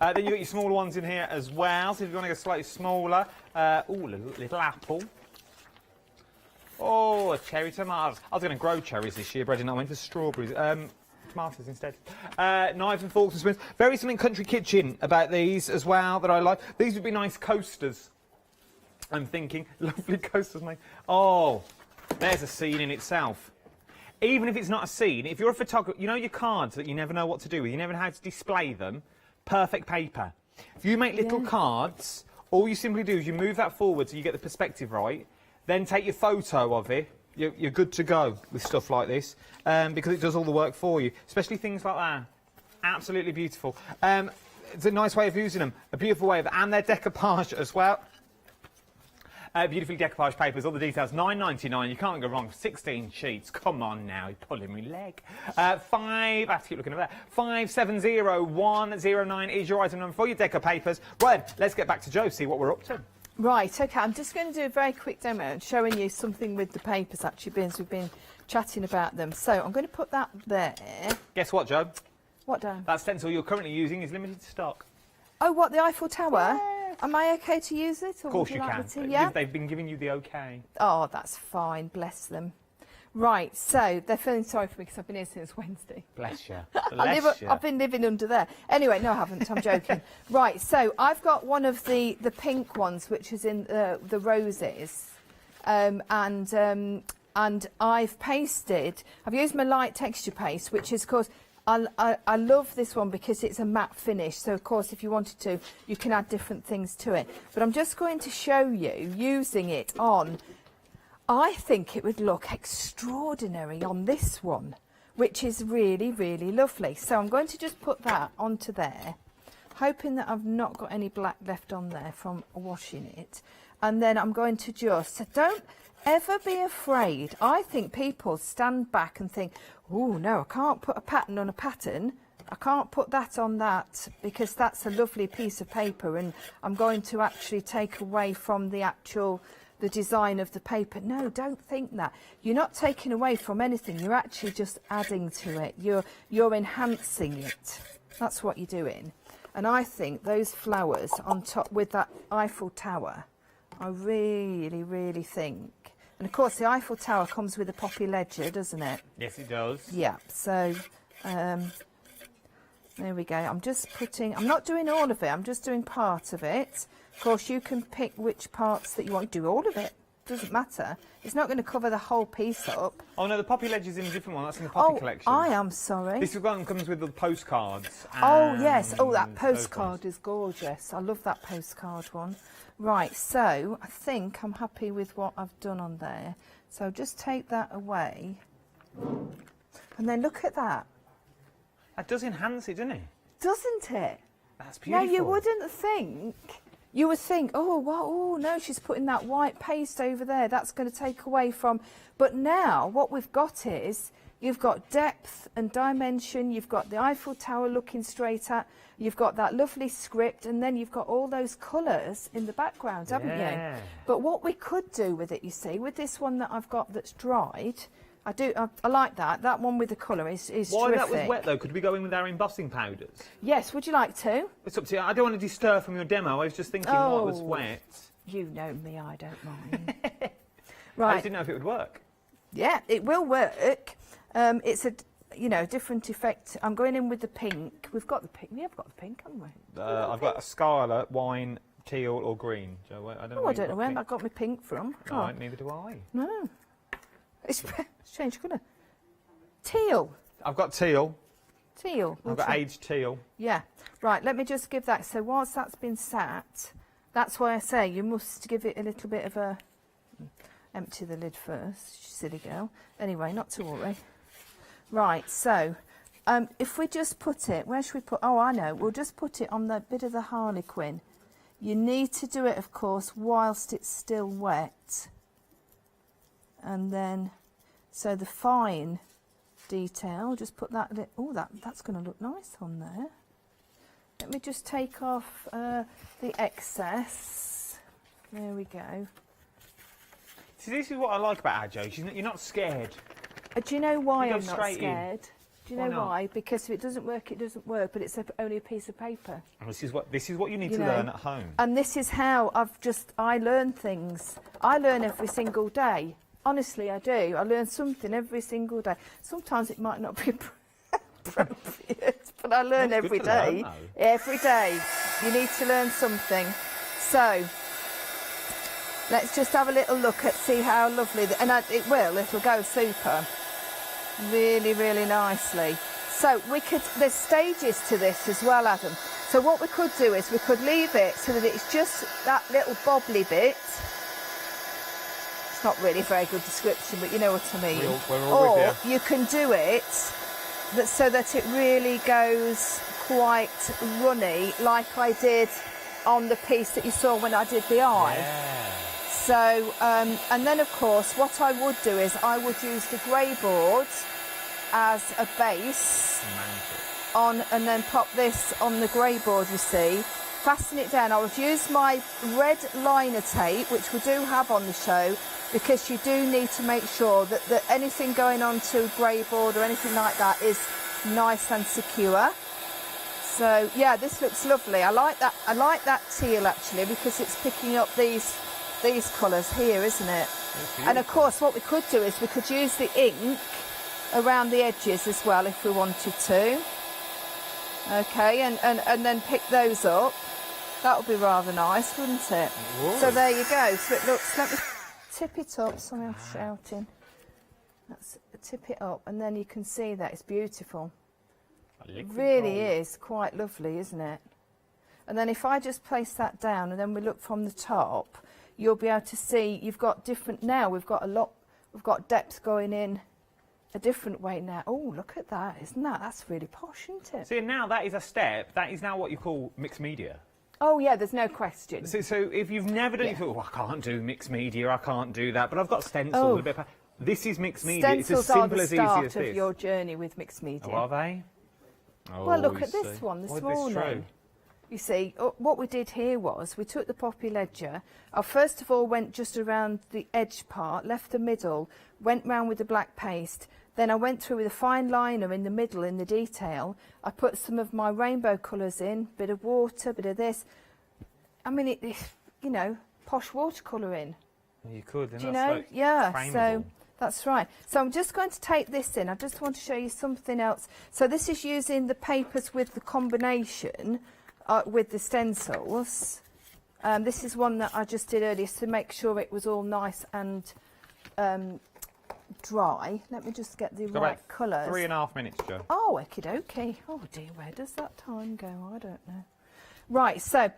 Then you've got your smaller ones in here as well. So if you want to go slightly smaller, oh, little apple. Oh, cherry tomatoes. I was going to grow cherries this year, but I didn't. I went for strawberries. Tomatoes instead. Knives and forks and spoons. Very something country kitchen about these as well that I like. These would be nice coasters. I'm thinking, lovely coasters, mate. Oh, there's a scene in itself. Even if it's not a scene, if you're a photographer, you know your cards that you never know what to do with, you never know how to display them. Perfect paper. If you make little cards, all you simply do is you move that forward so you get the perspective right. Then take your photo of it. You're good to go with stuff like this because it does all the work for you, especially things like that. Absolutely beautiful. It's a nice way of using them, a beautiful way of, and their decoupage as well. Beautifully decoupaged papers, all the details, £9.99. You can't go wrong. 16 sheets. Come on now, you're pulling me leg. I have to keep looking at that. 570109 is your item number for your deco papers. Right, let's get back to Jo, see what we're up to. Right, OK, I'm just going to do a very quick demo showing you something with the papers, actually, because we've been chatting about them. So I'm going to put that there. Guess what, Jo? What, Dan? That stencil you're currently using is limited stock. Oh, what, the Eiffel Tower? Yes. Am I OK to use it? Or of course you like can. Yeah? They've been giving you the OK. Oh, that's fine, bless them. Right, so they're feeling sorry for me because I've been here since Wednesday. Bless you. I've been living under there. Anyway, no, I haven't. I'm joking. Right, so I've got one of the pink ones, which is in the roses, and I've pasted. I've used my light texture paste, which is, of course, I love this one because it's a matte finish. So, of course, if you wanted to, you can add different things to it. But I'm just going to show you using it on. I think it would look extraordinary on this one, which is really, really lovely. So I'm going to just put that onto there, hoping that I've not got any black left on there from washing it. And then I'm going to just, so don't ever be afraid. I think people stand back and think, oh, no, I can't put a pattern on a pattern. I can't put that on that because that's a lovely piece of paper and I'm going to actually take away from the design of the paper. No, don't think that. You're not taking away from anything. You're actually just adding to it. You're enhancing it. That's what you're doing. And I think those flowers on top with that Eiffel Tower, I really, really think. And of course, the Eiffel Tower comes with a poppy ledger, doesn't it? Yes, it does. Yeah. So there we go. I'm not doing all of it. I'm just doing part of it. Of course, you can pick which parts that you want. Do all of it. Doesn't matter. It's not going to cover the whole piece up. Oh, no, the poppy ledger's in a different one. That's in the poppy collection. I am sorry. This one comes with the postcards. Oh, yes. Oh, that postcard is gorgeous. I love that postcard one. Right, so I think I'm happy with what I've done on there. So just take that away. And then look at that. That does enhance it, doesn't it? Doesn't it? That's beautiful. Now, you wouldn't think. You would think, oh, well, oh, no, she's putting that white paste over there. That's going to take away from... But now what we've got is you've got depth and dimension. You've got the Eiffel Tower looking straight at. You've got that lovely script. And then you've got all those colours in the background, haven't you? But what we could do with it, you see, with this one that I've got that's dried... I like that. That one with the colour is Why terrific. That was wet, though? Could we go in with our embossing powders? Yes, would you like to? It's up to you. I don't want to disturb from your demo. I was just thinking what was wet. You know me, I don't mind. Right. I just didn't know if it would work. Yeah, it will work. It's a, different effect. I'm going in with the pink. We've got the pink. We have got the pink, haven't we? I've got a scarlet, wine, teal or green. Jo, I don't know. I don't know where I got my pink from. No, neither do I. No. It's changed colour. Teal. I've got teal. Teal. I've got aged teal. Yeah. Right, let me just give that. So whilst that's been sat, that's why I say you must give it a little bit of a... Empty the lid first, silly girl. Anyway, not to worry. Right, so if we just put it... Where should we put... Oh, I know. We'll just put it on the bit of the harlequin. You need to do it, of course, whilst it's still wet. And then, so the fine detail, just put that, oh, that's going to look nice on there. Let me just take off the excess. There we go. See, this is what I like about our Jo. You're not scared. Do you know why I'm not scared? Do Do you know why? Because if it doesn't work, it doesn't work, but it's only a piece of paper. And this is what you need to learn at home. And this is how I learn things. I learn every single day. Honestly, I do. I learn something every single day. Sometimes it might not be appropriate, but I learn every day. Every day. You need to learn something. So, let's just have a little look at, see how lovely, it'll go super. Really, really nicely. So there's stages to this as well, Adam. So what we could do is we could leave it so that it's just that little bobbly bit. It's not really a very good description, but you know what I mean. We're all with you can do it so that it really goes quite runny, like I did on the piece that you saw when I did the eye. Yeah. So, and then of course, what I would do is I would use the grey board as a base on, and then pop this on the grey board, you see. Fasten it down. I would use my red liner tape, which we do have on the show, because you do need to make sure that anything going onto grey board or anything like that is nice and secure. So yeah, this looks lovely. I like that teal actually, because it's picking up these colours here, isn't it? And of course what we could do is we could use the ink around the edges as well if we wanted to. Okay, and then pick those up. That would be rather nice, wouldn't it? So there you go. So it looks, let me tip it up, sorry I'm shouting. Let's tip it up and then you can see that it's beautiful. It really is quite lovely, isn't it? And then if I just place that down and then we look from the top, you'll be able to see you've got different, now we've got depth going in a different way now. Oh, look at that, isn't that? That's really posh, isn't it? See, now that is a step, that is now what you call mixed media. Oh yeah, there's no question. So if you've never done it, you thought, I can't do mixed media, I can't do that, but I've got stencils with a bit of... This is mixed media, Stencils it's as simple as easy as this. are the start of your journey with mixed media. Oh, are they? Oh, well, look at this one this morning. You see, what we did here was we took the poppy ledger. I first of all went just around the edge part, left the middle, went round with the black paste. Then I went through with a fine liner in the middle in the detail. I put some of my rainbow colours in, bit of water, bit of this. I mean, you know, posh watercolouring. You could. Do you know? Like yeah. frameable. So that's right. So I'm just going to take this in. I just want to show you something else. So this is using the papers with the combination with the stencils. This is one that I just did earlier to make sure it was all nice and dry. Let me just get the right colours. 3.5 minutes, Jo. Oh, okie dokie. Oh dear, where does that time go? I don't know. Right, so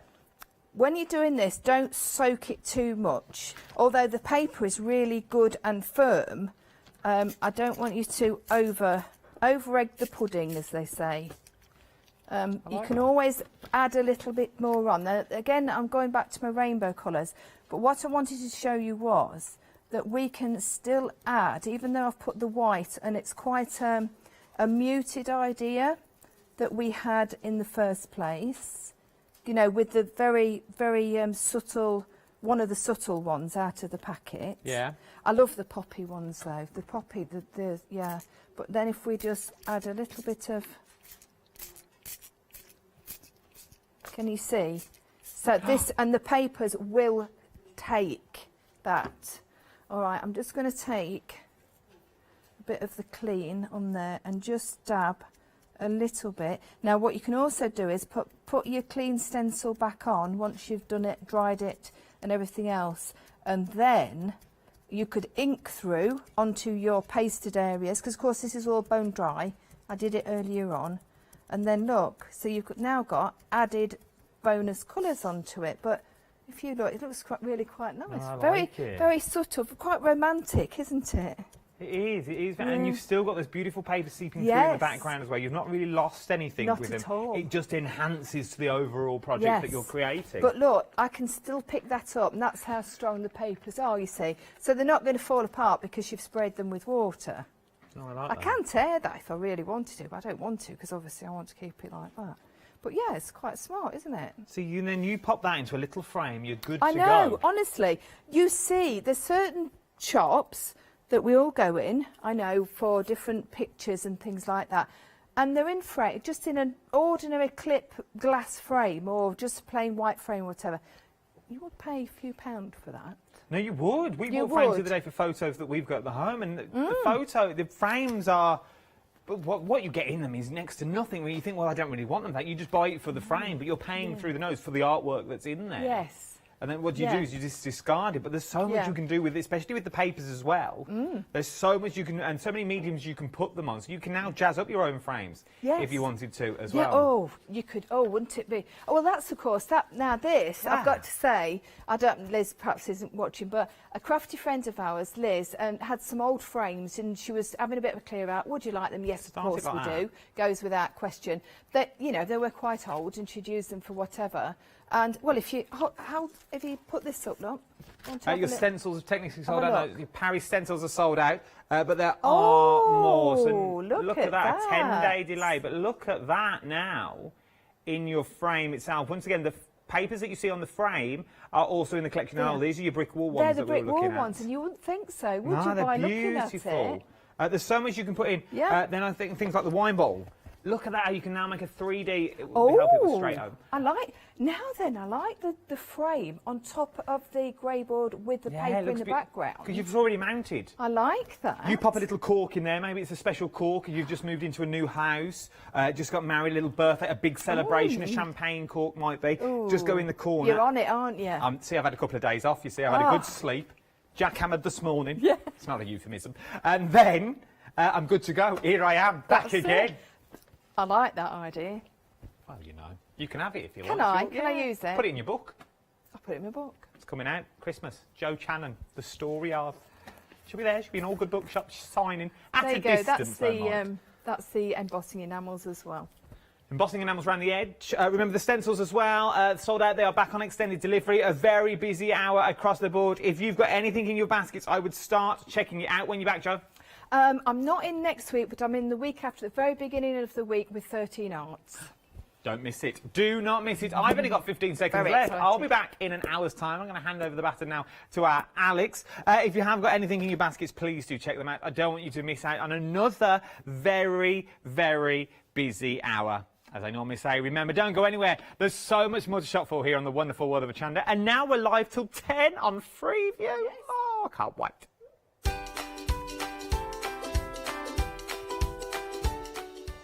when you're doing this, don't soak it too much. Although the paper is really good and firm, I don't want you to over egg the pudding, as they say. You can always add a little bit more on. Now, again, I'm going back to my rainbow colours, but what I wanted to show you was that we can still add, even though I've put the white, and it's quite a muted idea that we had in the first place, you know, with the very, very subtle, one of the subtle ones out of the packet. Yeah. I love the poppy ones though, the poppy, yeah. But then if we just add a little bit of, can you see? So this, and the papers will take that. All right, I'm just going to take a bit of the clean on there and just dab a little bit. Now what you can also do is put your clean stencil back on once you've done it, dried it and everything else, and then you could ink through onto your pasted areas, because of course this is all bone dry. I did it earlier on, and then look, so you've now got added bonus colours onto it. But if you look, it looks really quite nice. Oh, very subtle, quite romantic, isn't it? It is, and you've still got this beautiful paper seeping through in the background as well. You've not really lost anything with them. Not at all. It just enhances to the overall project that you're creating. But look, I can still pick that up, and that's how strong the papers are, you see. So they're not going to fall apart because you've sprayed them with water. Oh, I like I that. can tear that if I really wanted to, but I don't want to, because obviously I want to keep it like that. But yeah, it's quite smart, isn't it? So then you pop that into a little frame, you're good to go. I know, honestly. You see, there's certain shops that we all go in, I know, for different pictures and things like that. And they're in frame, just in an ordinary clip glass frame or just plain white frame or whatever. You would pay a few £pounds for that. No, you would. We bought frames the other day for photos that we've got at the home, and the frames are. But what you get in them is next to nothing. When you think, well, I don't really want them, that you just buy it for the frame, but you're paying through the nose for the artwork that's in there. Yes. And then what you do is you just discard it. But there's so much you can do with it, especially with the papers as well. There's so much you can, and so many mediums you can put them on. So you can now jazz up your own frames if you wanted to as well. Oh, you could. Oh, wouldn't it be? Oh, well, that's of course that. Now this, I've got to say, I don't. Liz perhaps isn't watching, but a crafty friend of ours, Liz, and had some old frames, and she was having a bit of a clear out. Would you like them? Yes, of course we do. Goes without question. That they were quite old, and she'd use them for whatever. And well, if you put this up, look. Your stencils are technically sold out. Your Paris stencils are sold out, but there are more. So look at that. A 10-day delay, but look at that now in your frame itself. Once again, the papers that you see on the frame are also in the collection. Now, these are your brick wall ones. They're the brick wall ones, and you wouldn't think so, would you? By looking at it. There's so much you can put in. Then I think things like the wine bowl. Look at that, how you can now make a 3D. It will help it with straight home. I like the frame on top of the grey board with the paper in the background. Because you've already mounted. I like that. You pop a little cork in there, maybe it's a special cork, you've just moved into a new house, just got married, a little birthday, a big celebration, a champagne cork might be. Just go in the corner. You're on it, aren't you? See, I've had a couple of days off, you see, I've had a good sleep. Jackhammered this morning. Yeah. It's not a euphemism. And then, I'm good to go. Here I am, back again. I like that idea. Well, you can have it if you want. Can I use it? Put it in your book. I'll put it in my book. It's coming out, Christmas. Joe Channon, The Story of. She'll be there, she'll be in all good bookshops signing at a distance. That's the embossing enamels as well. Embossing enamels around the edge. Remember the stencils as well, sold out. They are back on extended delivery. A very busy hour across the board. If you've got anything in your baskets, I would start checking it out when you're back, Joe. I'm not in next week, but I'm in the week after, the very beginning of the week with 13 Arts. Don't miss it. Do not miss it. I've only got 15 seconds left. I'll be back in an hour's time. I'm going to hand over the baton now to our Alex. If you have got anything in your baskets, please do check them out. I don't want you to miss out on another very, very busy hour. As I normally say, remember, don't go anywhere. There's so much more to shop for here on the wonderful world of Hochanda. And now we're live till 10 on Freeview. Yes. Oh, I can't wait.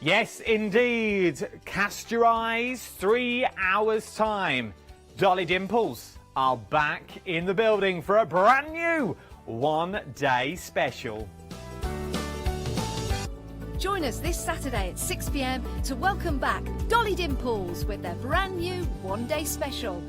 Yes, indeed. Cast your eyes, 3 hours' time. Dolly Dimples are back in the building for a brand new one-day special. Join us this Saturday at 6 p.m. to welcome back Dolly Dimples with their brand new one-day special.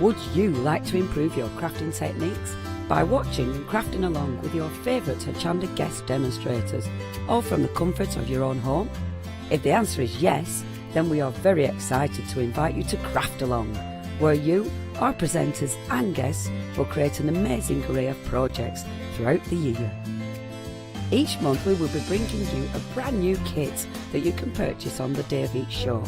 Would you like to improve your crafting techniques by watching and crafting along with your favourite Hochanda guest demonstrators, or from the comfort of your own home? If the answer is yes, then we are very excited to invite you to Craft Along, where you, our presenters and guests, will create an amazing array of projects throughout the year. Each month we will be bringing you a brand new kit that you can purchase on the day of each show.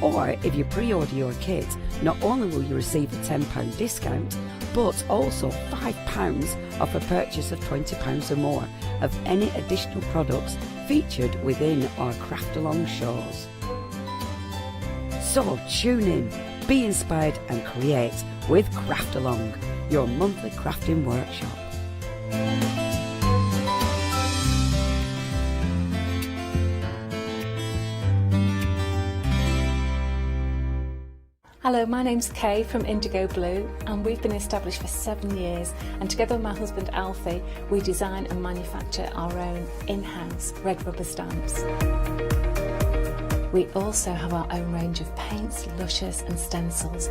Or if you pre-order your kit, not only will you receive a £10 discount, but also £5 off a purchase of £20 or more of any additional products featured within our Craft Along shows. So tune in, be inspired and create with Craft Along, your monthly crafting workshop. Hello Hello, my name's Kay from Indigo Blue, and we've been established for 7 years, and together with my husband Alfie we design and manufacture our own in-house red rubber stamps. We also have our own range of paints, lushes and stencils.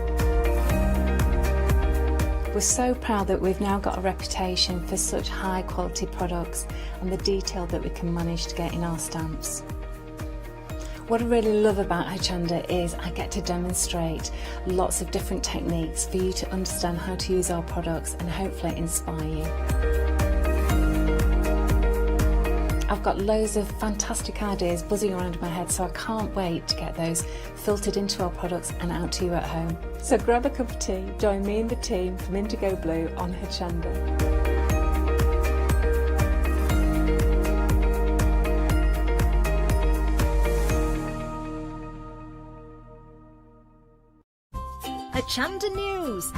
We're so proud that we've now got a reputation for such high quality products and the detail that we can manage to get in our stamps. What I really love about Hochanda is I get to demonstrate lots of different techniques for you to understand how to use our products and hopefully inspire you. I've got loads of fantastic ideas buzzing around in my head, so I can't wait to get those filtered into our products and out to you at home. So grab a cup of tea, join me and the team from Indigo Blue on Hochanda. Hochanda News.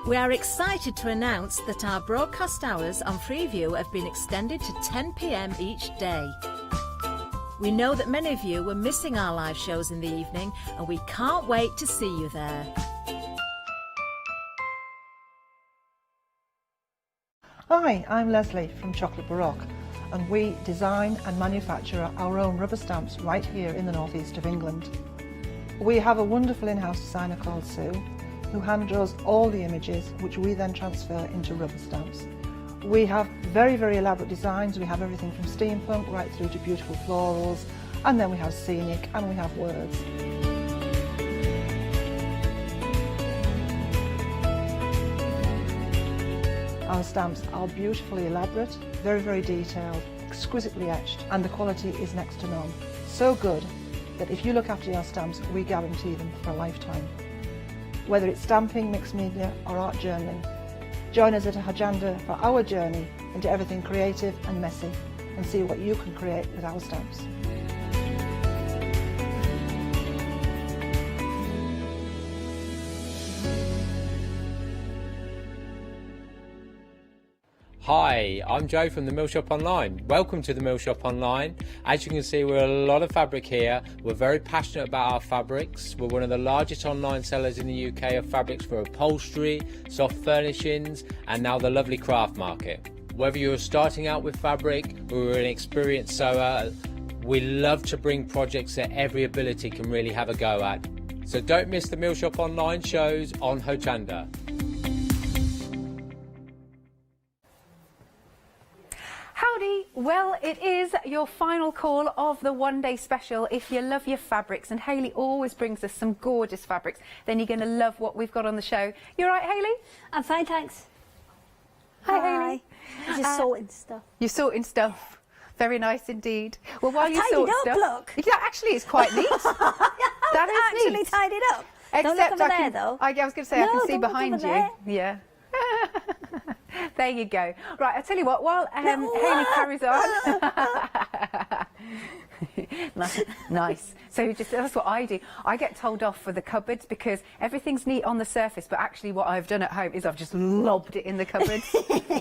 We are excited to announce that our broadcast hours on Freeview have been extended to 10 p.m. each day. We know that many of you were missing our live shows in the evening, and we can't wait to see you there. Hi, I'm Leslie from Chocolate Baroque, and we design and manufacture our own rubber stamps right here in the northeast of England. We have a wonderful in-house designer called Sue, who hand draws all the images, which we then transfer into rubber stamps. We have very, very elaborate designs. We have everything from steampunk right through to beautiful florals, and then we have scenic and we have words. Our stamps are beautifully elaborate, very, very detailed, exquisitely etched, and the quality is next to none. So good that if you look after your stamps, we guarantee them for a lifetime. Whether it's stamping, mixed media or art journaling, join us at Hochanda for our journey into everything creative and messy, and see what you can create with our stamps. Hi, I'm Joe from the Mill Shop Online. Welcome to the Mill Shop Online. As you can see, we're a lot of fabric here. We're very passionate about our fabrics. We're one of the largest online sellers in the UK of fabrics for upholstery, soft furnishings, and now the lovely craft market. Whether you're starting out with fabric or you're an experienced sewer, we love to bring projects that every ability can really have a go at. So don't miss the Mill Shop Online shows on Hochanda. Howdy! Well, it is your final call of the one-day special. If you love your fabrics, and Hayley always brings us some gorgeous fabrics, then you're going to love what we've got on the show. You all right, Hayley? I'm fine, thanks. Hi, Hayley. I'm just sorting stuff. You're sorting stuff. Very nice indeed. Well, while I've you sort tidied up, stuff, look. Yeah, actually, it's quite neat. That is actually neat. tidied up. Except Don't look over I there, can, though. I was going to say I No, can see don't look behind over you. there. Yeah. There you go. Right, I tell you what. While Hayley carries on. Nice. So that's what I do. I get told off for the cupboards because everything's neat on the surface, but actually what I've done at home is I've just lobbed it in the cupboards.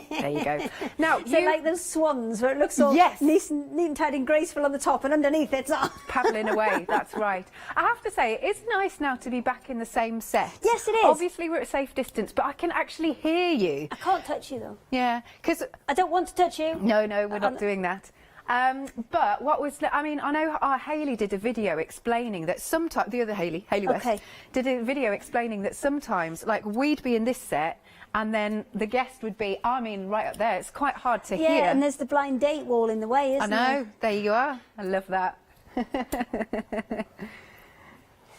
There you go. Now, So like those swans where it looks all neat and tidy and graceful on the top, and underneath it's all paddling away. That's right. I have to say, it's nice now to be back in the same set. Yes, it is. Obviously, we're at a safe distance, but I can actually hear you. I can't touch you though. Yeah, because I don't want to touch you. No, we're not doing that. But what was, I mean, I know Hayley did a video explaining that sometimes, the other Hayley West, did a video explaining that sometimes, like, we'd be in this set and then the guest would be, I mean, right up there. It's quite hard to hear. Yeah, and there's the blind date wall in the way, isn't there? I know. There you are. I love that.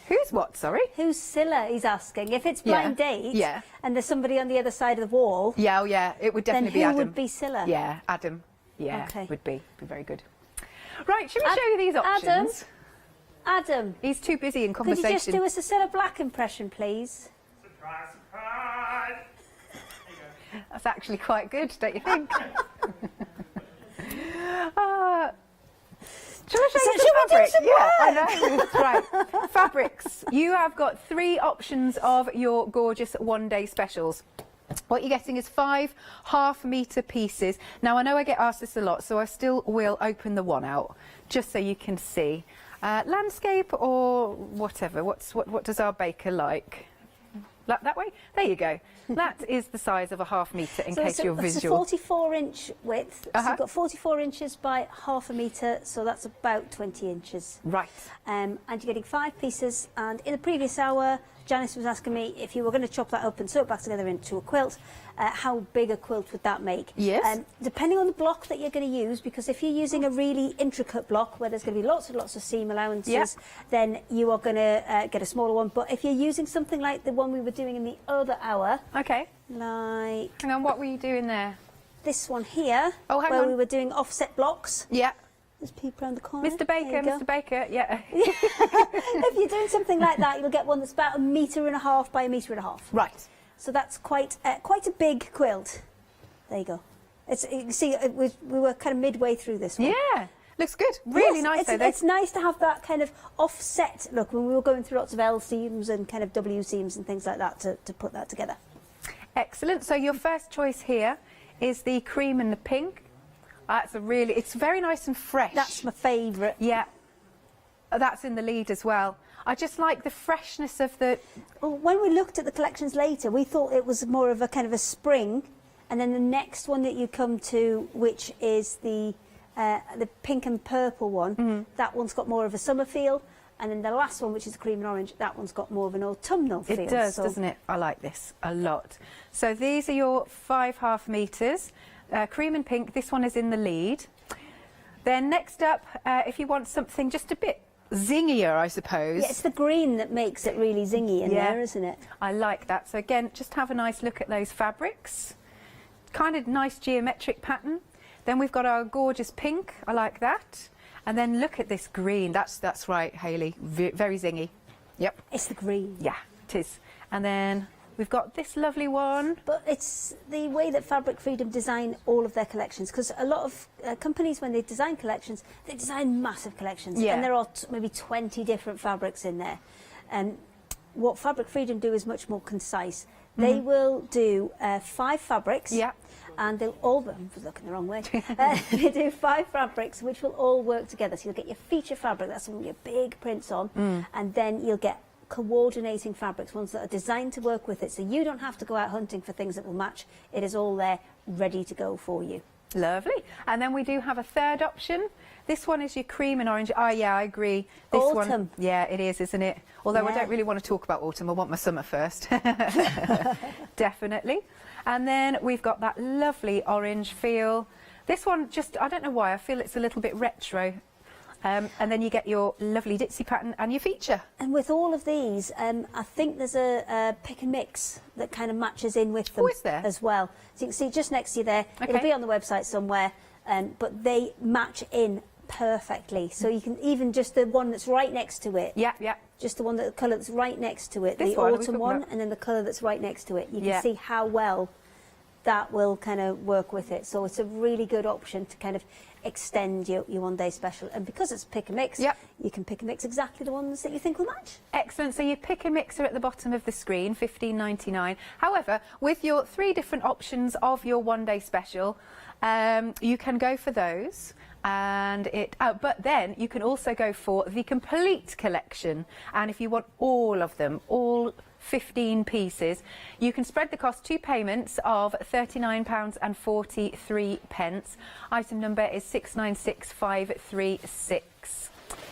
Who's what, sorry? Who's Scylla, he's asking. If it's blind date and there's somebody on the other side of the wall... Yeah, it would definitely be Adam. Then who would be Scylla? Yeah, Adam. Yeah, okay. would be very good. Right, should we show you these options? Adam. He's too busy in conversation. Could you just do us a Scylla Black impression, please? Surprise, surprise! That's actually quite good, don't you think? Shall I show you some fabric? Yeah, I know, that's right. Fabrics. You have got 3 options of your gorgeous one-day specials. What you're getting is 5 half-metre pieces. Now, I know I get asked this a lot, so I still will open the one out, just so you can see. Landscape or whatever. What does our baker like? that way. There you go. That is the size of a half metre in case you're It's a visual. 44-inch width. So you've got 44 inches by half a metre, so that's about 20 inches. Right. And you're getting 5 pieces. And in the previous hour, Janice was asking me if you were going to chop that up and sew it back together into a quilt, how big a quilt would that make? Yes. Depending on the block that you're going to use, because if you're using a really intricate block where there's going to be lots and lots of seam allowances, then you are going to get a smaller one. But if you're using something like the one we were doing in the other hour, Okay. like Hang on, what were you doing there? this one here, Oh, hang where on. we were doing offset blocks. Yeah. There's people around the corner. Mr. There you Baker, go. Mr. Baker, yeah. If you're doing something like that, you'll get one that's about 1.5 metres by 1.5 metres. Right. So that's quite a big quilt. There you go. You can see we were kind of midway through this one. Yeah. Looks good. Really Yes, nice, though. It's nice to have that kind of offset look when we were going through lots of L seams and kind of W seams and things like that to put that together. Excellent. So your first choice here is the cream and the pink. It's very nice and fresh. That's my favourite. Yeah. That's in the lead as well. I just like the freshness of the... Well, when we looked at the collections later, we thought it was more of a kind of a spring, and then the next one that you come to, which is the pink and purple one, that one's got more of a summer feel, and then the last one, which is the cream and orange, that one's got more of an autumnal feel. It does, doesn't it? I like this a lot. So these are your 5 half metres. Cream and pink, this one is in the lead. Then next up, if you want something just a bit zingier, I suppose. Yeah, it's the green that makes it really zingy in there, isn't it? I like that. So again, just have a nice look at those fabrics. Kind of nice geometric pattern. Then we've got our gorgeous pink. I like that. And then look at this green. That's right, Hayley. Very zingy. Yep. It's the green. Yeah, it is. And then we've got this lovely one. But it's the way that Fabric Freedom design all of their collections, because a lot of companies, when they design collections, they design massive collections, Yeah. and there are maybe 20 different fabrics in there. And what Fabric Freedom do is much more concise. They will do 5 fabrics. Yeah. And they'll all, I'm looking the wrong way, they do 5 fabrics which will all work together. So you'll get your feature fabric, that's one with your big prints on, and then you'll get coordinating fabrics, ones that are designed to work with it, so you don't have to go out hunting for things that will match. It is all there, ready to go for you. Lovely. And then we do have a third option. This one is your cream and orange. Oh, yeah, I agree. This Autumn. one, yeah, it is, isn't it? Although I Yeah. don't really want to talk about autumn. I want my summer first. Definitely. And then we've got that lovely orange feel. This one, just, I don't know why, I feel it's a little bit retro. And then you get your lovely ditzy pattern and your feature. And with all of these, I think there's a pick and mix that kind of matches in with them. Oh, is there? As well. So you can see just next to you there, Okay. it'll be on the website somewhere, but they match in perfectly. So you can even just the one that's right next to it. Yeah, yeah. Just the one, the colour that's right next to it, This the one, are we autumn talking one, about? and then the colour that's right next to it. You can Yeah. see how well that will kind of work with it. So it's a really good option to kind of extend your one day special. And because it's pick and mix, Yep. you can pick and mix exactly the ones that you think will match. Excellent. So you pick and mix are at the bottom of the screen, $15.99. However, with your 3 different options of your one day special, you can go for those. And but then you can also go for the complete collection. And if you want all of them, all 15 pieces, you can spread the cost 2 payments of £39.43. Item number is 696536.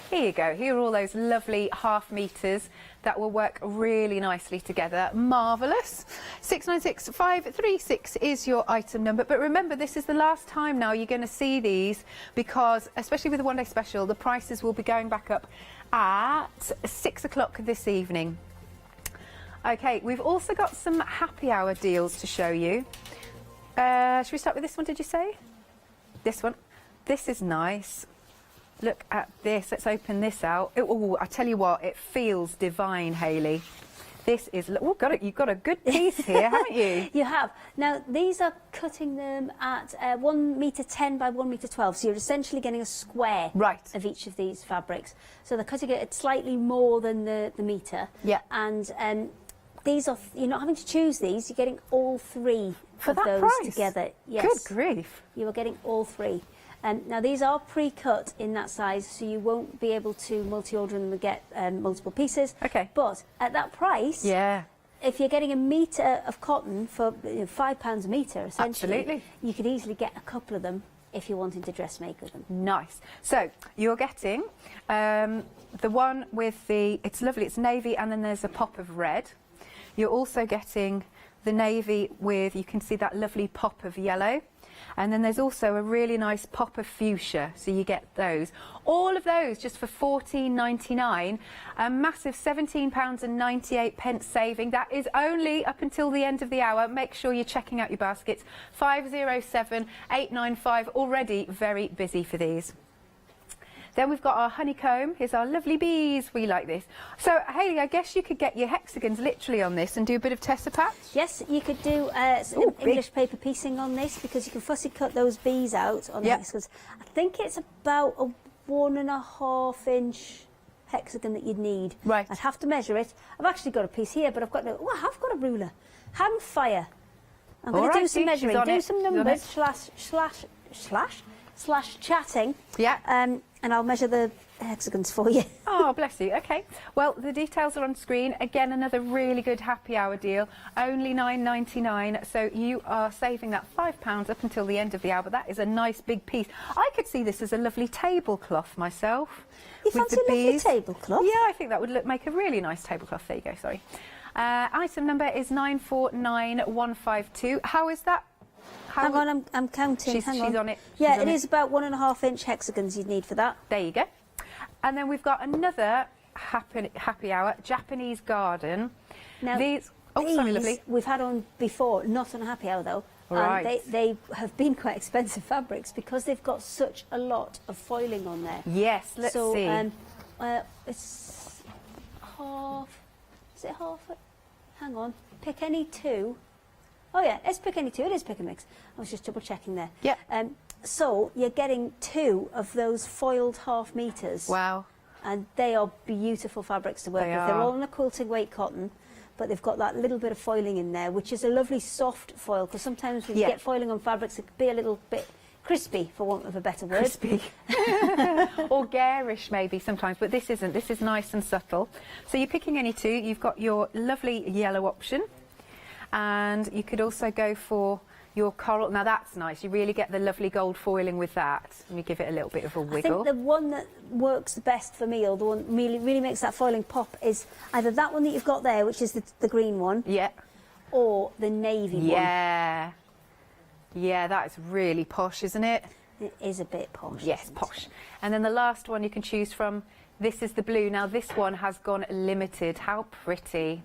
Here you go. Here are all those lovely half metres that will work really nicely together. Marvellous. 696536 is your item number. But remember, this is the last time now you're going to see these, because, especially with the one day special, the prices will be going back up at 6 o'clock this evening. Okay, we've also got some happy hour deals to show you. Should we start with this one, did you say? This one. This is nice. Look at this. Let's open this out. Oh, I tell you what, it feels divine, Hayley. This is... Oh, you've got a good piece here, haven't you? You have. Now, these are cutting them at 1m10 by 1m12, so you're essentially getting a square of each of these fabrics. So they're cutting it at slightly more than the metre. Yeah. And these are... You're not having to choose these, you're getting all 3 For of that those price? together. Yes. Good grief. You are getting all 3. Now, these are pre-cut in that size, so you won't be able to multi-order them and get multiple pieces. Okay. But at that price, yeah, if you're getting a metre of cotton for £5 a metre, essentially, Absolutely. you could easily get a couple of them if you're wanting to dressmaker them. Nice. So you're getting the one with it's lovely, it's navy, and then there's a pop of red. You're also getting the navy with, you can see that lovely pop of yellow. And then there's also a really nice pop of fuchsia, so you get those. All of those just for £14.99, a massive £17.98 saving. That is only up until the end of the hour. Make sure you're checking out your baskets. 507-895, already very busy for these. Then we've got our honeycomb. Here's our lovely bees. We like this. So, Hayley, I guess you could get your hexagons literally on this and do a bit of tessa patch? Yes, you could do Ooh, English paper piecing on this, because you can fussy cut those bees out on the hexagons. I think it's about a 1.5 inch hexagon that you'd need. Right. I'd have to measure it. I've actually got a piece here, but I've got no... Oh, I have got a ruler. Hang fire. I'm going to do some measuring, do some numbers, slash chatting. Yeah. And I'll measure the hexagons for you. Oh, bless you. Okay. Well, the details are on screen. Again, another really good happy hour deal. Only £9.99. So you are saving that £5 up until the end of the hour. But that is a nice big piece. I could see this as a lovely tablecloth myself. You fancy a lovely tablecloth? Yeah, I think that would make a really nice tablecloth. There you go. Sorry. Item number is 949152. How is that? Hang on, I'm counting. She's on it. Yeah, it is about 1.5 inch hexagons you'd need for that. There you go. And then we've got another happy hour, Japanese garden. Now, these sorry, lovely. We've had on before, not on a happy hour though. Right. They have been quite expensive fabrics because they've got such a lot of foiling on there. Yes, let's see. It's half. Is it half? Hang on. Pick any two. Oh yeah, let's pick any two. It is pick and mix. I was just double checking there. Yeah. So you're getting 2 of those foiled half meters. Wow. And they are beautiful fabrics to work with. They're all in a quilting weight cotton, but they've got that little bit of foiling in there, which is a lovely soft foil, because sometimes when you get foiling on fabrics, it can be a little bit crispy, for want of a better word. Crispy. Or garish maybe sometimes, but this isn't. This is nice and subtle. So you're picking any two. You've got your lovely yellow option, and you could also go for your coral. Now that's nice. You really get the lovely gold foiling with that. Let me give it a little bit of a wiggle. I think the one that works the best for me, or the one really makes that foiling pop, is either that one that you've got there, which is the green one. Yeah. Or the navy one. Yeah. Yeah, that is really posh, isn't it? It is a bit posh. Yes, posh. And then the last one you can choose from, this is the blue. Now this one has gone limited. How pretty.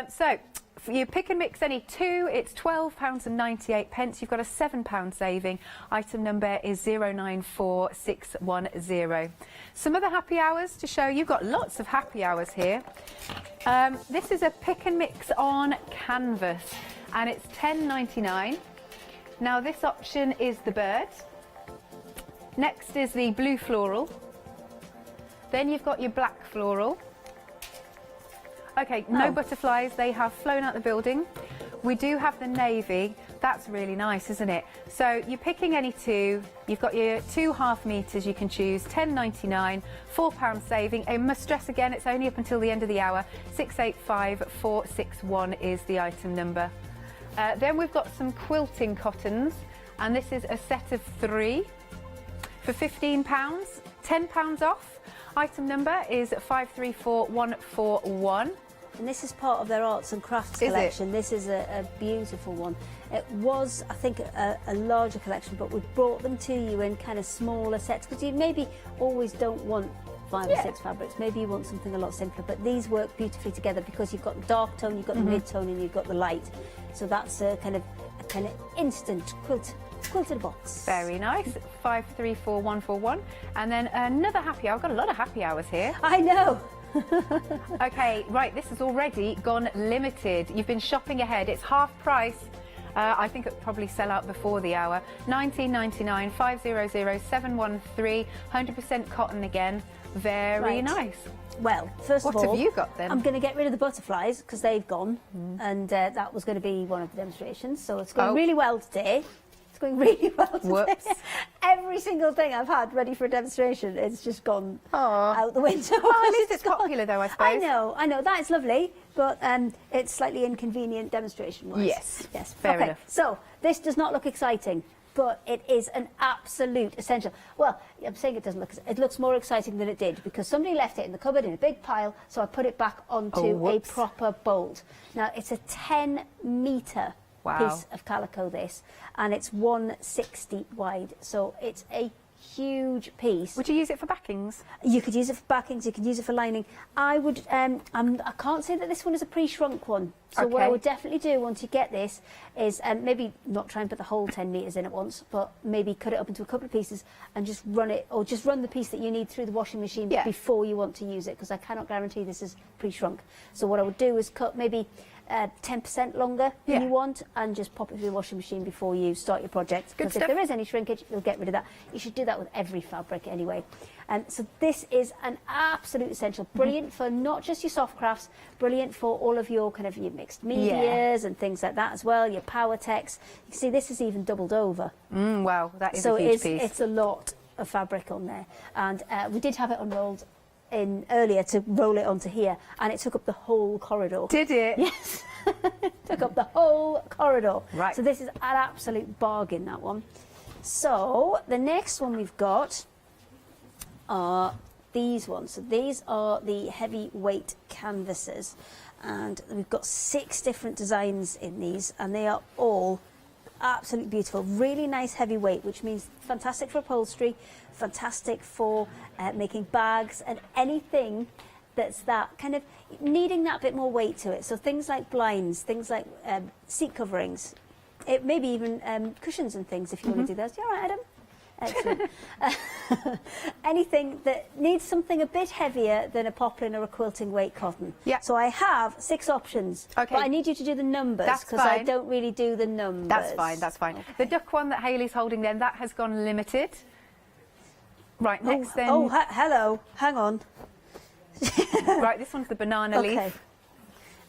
So for you pick and mix any two, it's £12.98. You've got a £7 saving. Item number is 094610. Some other happy hours to show. You've got lots of happy hours here. This is a pick and mix on canvas, and it's £10.99. Now this option is the bird. Next is the blue floral. Then you've got your black floral. Okay, no butterflies, they have flown out the building. We do have the navy. That's really nice, isn't it? So you're picking any two. You've got your 2 half meters you can choose, £10.99, £4 saving. I must stress again, it's only up until the end of the hour. 685461 is the item number. Then we've got some quilting cottons, and this is a set of 3 for £15, £10 off. Item number is 534141. And this is part of their arts and crafts collection. This is a beautiful one. It was, I think, a larger collection, but we've brought them to you in kind of smaller sets, because you maybe always don't want 5 or 6 fabrics. Maybe you want something a lot simpler, but these work beautifully together because you've got the dark tone, you've got the mid tone, and you've got the light. So that's a kind of instant quilted box. Very nice. 534141. And then another happy hour. I've got a lot of happy hours here. I know. Okay, right, this has already gone limited. You've been shopping ahead. It's half price. I think it'll probably sell out before the hour. £19.99, 500713, 100% cotton again. Very nice. Well, first of all, what have you got then? I'm going to get rid of the butterflies because they've gone, and that was going to be one of the demonstrations. So it's going really well today. It's going really well today. Whoops. Every single thing I've had ready for a demonstration, it's just gone Aw. out the window. Oh, at least it's popular though, I suppose. I know, that is lovely, but it's slightly inconvenient demonstration-wise. Yes, Yes, fair okay. enough. So, this does not look exciting, but it is an absolute essential. Well, I'm saying it doesn't look, it looks more exciting than it did because somebody left it in the cupboard in a big pile, so I put it back onto a whoops. proper bolt. Now, it's a 10-metre Wow. piece of calico, this, and it's 160 wide, so it's a huge piece. Would you use it for backings? You could use it for backings, you could use it for lining. I would, I can't say that this one is a pre-shrunk one. So what I Okay. would definitely do once you get this is maybe not try and put the whole 10 metres in at once, but maybe cut it up into a couple of pieces and just run it, or just run the piece that you need through the washing machine Yeah. before you want to use it, because I cannot guarantee this is pre-shrunk. So what I would do is cut maybe 10% longer than Yeah. you want and just pop it through the washing machine before you start your project. Good Because if stuff. there is any shrinkage, you'll get rid of that. You should do that with every fabric anyway. So this is an absolute essential. Brilliant for not just your soft crafts, brilliant for all of your kind of your mixed medias and things like that as well, your power techs. You can see this is even doubled over. Wow, that is So a huge piece. it's a lot of fabric on there. And we did have it unrolled in earlier to roll it onto here, and it took up the whole corridor. Did it? Yes. Took up the whole corridor. Right. So this is an absolute bargain, that one. So the next one we've got are these ones. So these are the heavyweight canvases, and we've got 6 different designs in these, and they are all absolutely beautiful. Really nice heavyweight, which means fantastic for upholstery, fantastic for making bags and anything that's that kind of needing that bit more weight to it. So things like blinds, things like seat coverings, it maybe even cushions and things if you want to do those. You all right, Adam? Excellent. Anything that needs something a bit heavier than a poplin or a quilting weight cotton. Yeah. So I have 6 options. Okay. But I need you to do the numbers That's because I fine. don't really do the numbers. That's fine, that's fine. Okay. The duck one that Hayley's holding then, that has gone limited. Right, next then. Oh, hello. Hang on. Right, this one's the banana Okay. leaf.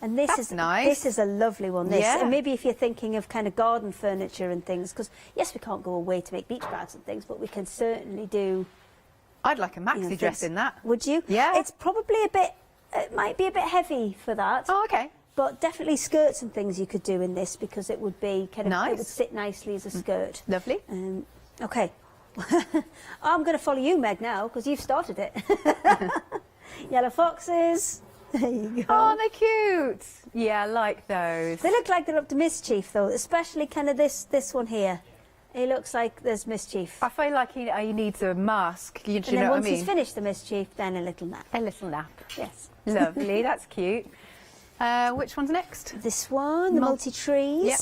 And this That's is nice. This is a lovely one. This, Yeah. and maybe if you're thinking of kind of garden furniture and things, because yes, we can't go away to make beach bags and things, but we can certainly do. I'd like a maxi you know, dress things. in that. Would you? Yeah. It's probably a bit. It might be a bit heavy for that. Oh, okay. But definitely skirts and things you could do in this because it would be kind of Nice. it would sit nicely as a skirt. Lovely. Okay. I'm going to follow you, Meg, now because you've started it. Yellow foxes. There you go. Oh, they're cute. Yeah, I like those. They look like they're up to mischief, though, especially kind of this one here. It looks like there's mischief. I feel like he needs a mask. Do you And then know what I once mean? he's finished the mischief, then a little nap. A little nap. Yes. Lovely, that's cute. Which one's next? This one, the multi-trees. Yep.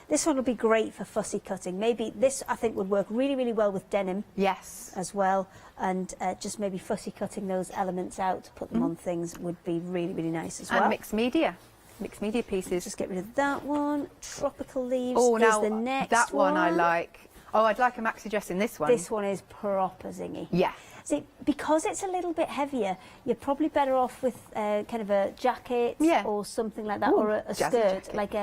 This one will be great for fussy cutting. Maybe this, I think, would work really, really well with denim Yes. as well. And just maybe fussy cutting those elements out to put them on things would be really, really nice as well. And mixed media. Mixed media pieces. Just get rid of that one. Tropical leaves Oh, is now the next that one I like. Oh, I'd like a maxi dress in this one. This one is proper zingy. Yeah. See, because it's a little bit heavier, you're probably better off with kind of a jacket or something like that, Ooh, or a jazzy skirt, jacket. like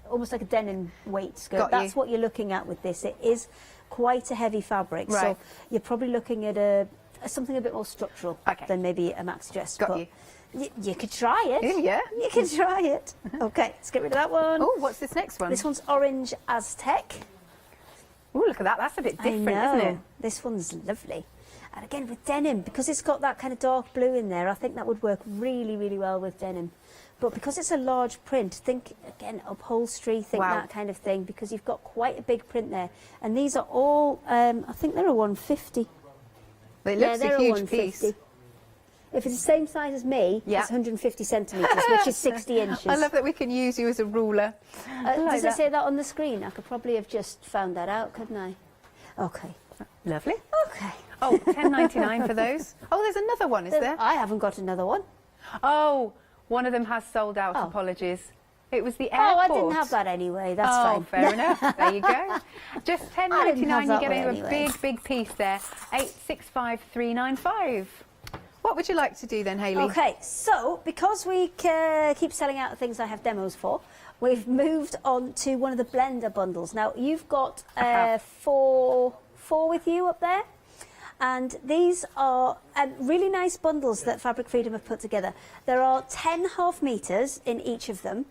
almost like a denim weight skirt. Got That's you. what you're looking at with this. It is quite a heavy fabric, Right. so you're probably looking at something a bit more structural than maybe a maxi dress. Got but you. You could try it. Yeah. You can try it. Okay, let's get rid of that one. Oh, what's this next one? This one's Orange Aztec. Oh, look at that. That's a bit different, I know. isn't it? This one's lovely. And again, with denim, because it's got that kind of dark blue in there, I think that would work really, really well with denim. But because it's a large print, think, again, upholstery, think Wow. that kind of thing, because you've got quite a big print there. And these are all, I think they're a 150. It looks they're a huge 150. piece. If it's the same size as me, Yeah. it's 150 centimetres, which is 60 inches. I love that we can use you as a ruler. I like Does that. it say that on the screen? I could probably have just found that out, couldn't I? Okay. Lovely. Okay. Oh, $10.99 for those. Oh, there's another one, is there? I haven't got another one. Oh, one of them has sold out. Oh. Apologies. It was the Oh, airport. I didn't have that anyway. That's oh, fine. fair enough. There you go. Just $10.99. have You're that getting one a anyway. big piece there. 865,395. What would you like to do then, Hayley? Okay, so because we keep selling out the things I have demos for, we've moved on to one of the blender bundles. Now, you've got four with you up there. And these are really nice bundles that Fabric Freedom have put together. There are 10 half metres in each of them.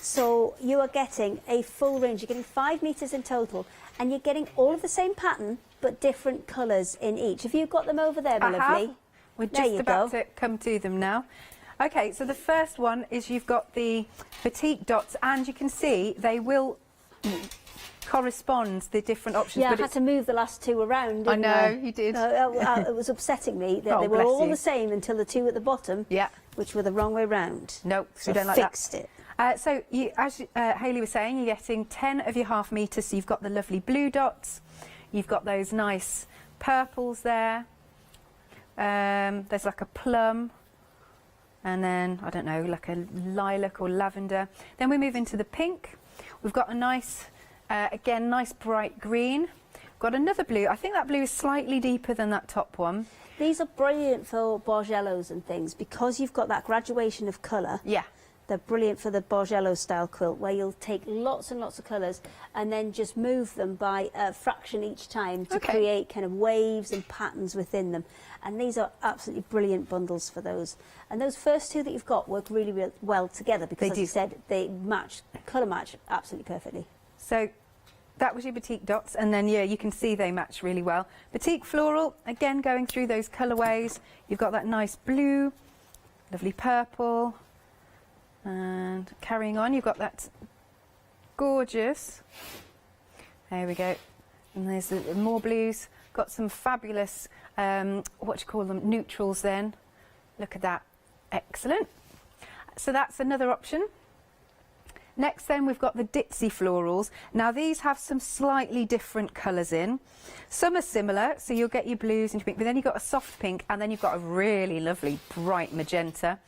So you are getting a full range. You're getting 5 metres in total. And you're getting all of the same pattern, but different colours in each. Have you got them over there, my lovely? We're just about to come to them now. Okay, so the first one is you've got the batik dots, and you can see they will correspond, the different options. Yeah, but I had to move the last two around. I know, you did. It was upsetting me that they were all the same until the two at the bottom, which were the wrong way round. No, so we don't like fixed that. it. So, as Hayley was saying, you're getting 10 of your half metres. So you've got the lovely blue dots, you've got those nice purples there. There's like a plum, and then, I don't know, like a lilac or lavender. Then we move into the pink. We've got a nice, again, nice bright green. Got another blue. I think that blue is slightly deeper than that top one. These are brilliant for Bargellos and things because you've got that graduation of colour. Yeah. They're brilliant for the Bargello style quilt where you'll take lots and lots of colours and then just move them by a fraction each time to create kind of waves and patterns within them. And these are absolutely brilliant bundles for those. And those first two that you've got work really, really well together because, as you said, they match, colour match absolutely perfectly. So that was your batik dots, and then, yeah, you can see they match really well. Batik floral, again, going through those colourways. You've got that nice blue, lovely purple, and carrying on, you've got that gorgeous, there we go, and there's the more blues. Got some fabulous, what do you call them, neutrals then. Look at that, excellent. So that's another option. Next then we've got the ditzy florals. Now these have some slightly different colours in. Some are similar, so you'll get your blues and your pink, but then you've got a soft pink, and then you've got a really lovely bright magenta.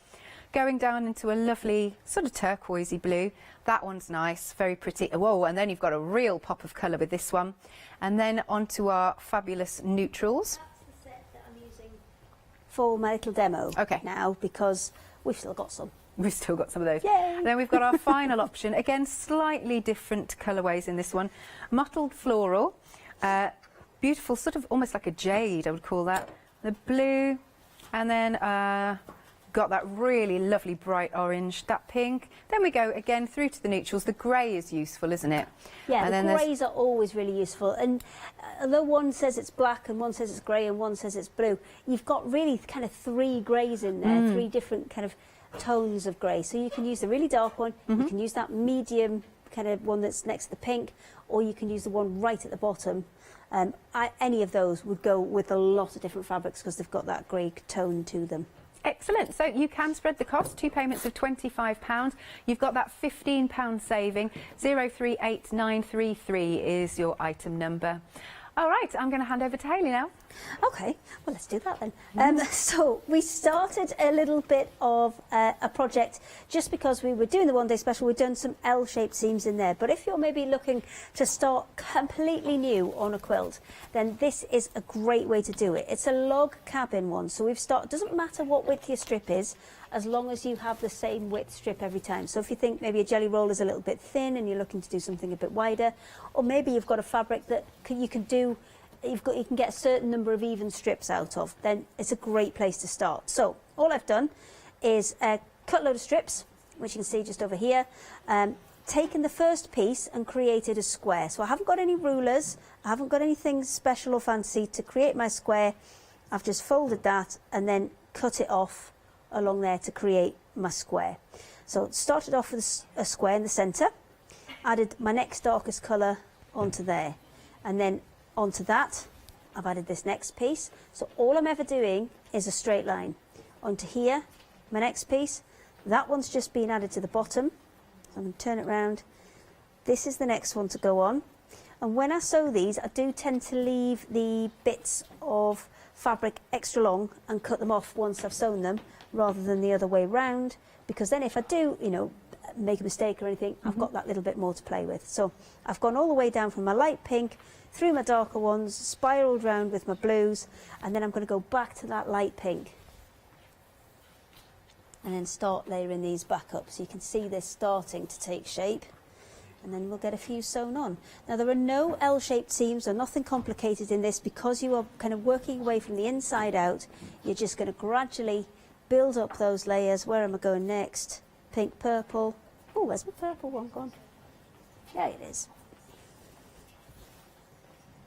Going down into a lovely sort of turquoisey blue. That one's nice, very pretty. Whoa, and then you've got a real pop of colour with this one. And then onto our fabulous neutrals. That's the set that I'm using for my little demo now because we've still got some. We've still got some of those. Yay! And then we've got our final option. Again, slightly different colourways in this one. Mottled floral. Beautiful, sort of almost like a jade, I would call that. The blue, and then got that really lovely bright orange, that pink. Then we go again through to the neutrals. The grey is useful, isn't it? Yeah, and the greys are always really useful. And although one says it's black and one says it's grey and one says it's blue, you've got really kind of 3 greys in there, 3 different kind of tones of grey. So you can use the really dark one, you can use that medium kind of one that's next to the pink, or you can use the one right at the bottom. Any of those would go with a lot of different fabrics because they've got that grey tone to them. Excellent. So you can spread the cost, 2 payments of £25. You've got that £15 saving. 038933 is your item number. All right, I'm going to hand over to Hayley now. Okay, well, let's do that then. So we started a little bit of a project just because we were doing the one-day special. We've done some L-shaped seams in there. But if you're maybe looking to start completely new on a quilt, then this is a great way to do it. It's a log cabin one, so we've started. Doesn't matter what width your strip is, as long as you have the same width strip every time. So if you think maybe a jelly roll is a little bit thin and you're looking to do something a bit wider, or maybe you've got a fabric that you can get a certain number of even strips out of, then it's a great place to start. So all I've done is cut a load of strips, which you can see just over here, taken the first piece and created a square. So I haven't got any rulers, I haven't got anything special or fancy to create my square. I've just folded that and then cut it off along there to create my square. So started off with a square in the centre, added my next darkest colour onto there, and then onto that I've added this next piece. So all I'm ever doing is a straight line. Onto here, my next piece, that one's just been added to the bottom. So I'm going to turn it round. This is the next one to go on. And when I sew these, I do tend to leave the bits of fabric extra long and cut them off once I've sewn them, rather than the other way round, because then if I do, make a mistake or anything, I've got that little bit more to play with. So I've gone all the way down from my light pink through my darker ones, spiraled round with my blues, and then I'm going to go back to that light pink and then start layering these back up. So you can see this starting to take shape, and then we'll get a few sewn on. Now there are no L-shaped seams or nothing complicated in this because you are kind of working away from the inside out. You're just going to gradually build up those layers. Where am I going next? Pink, purple. Oh, where's my purple one gone? There it is.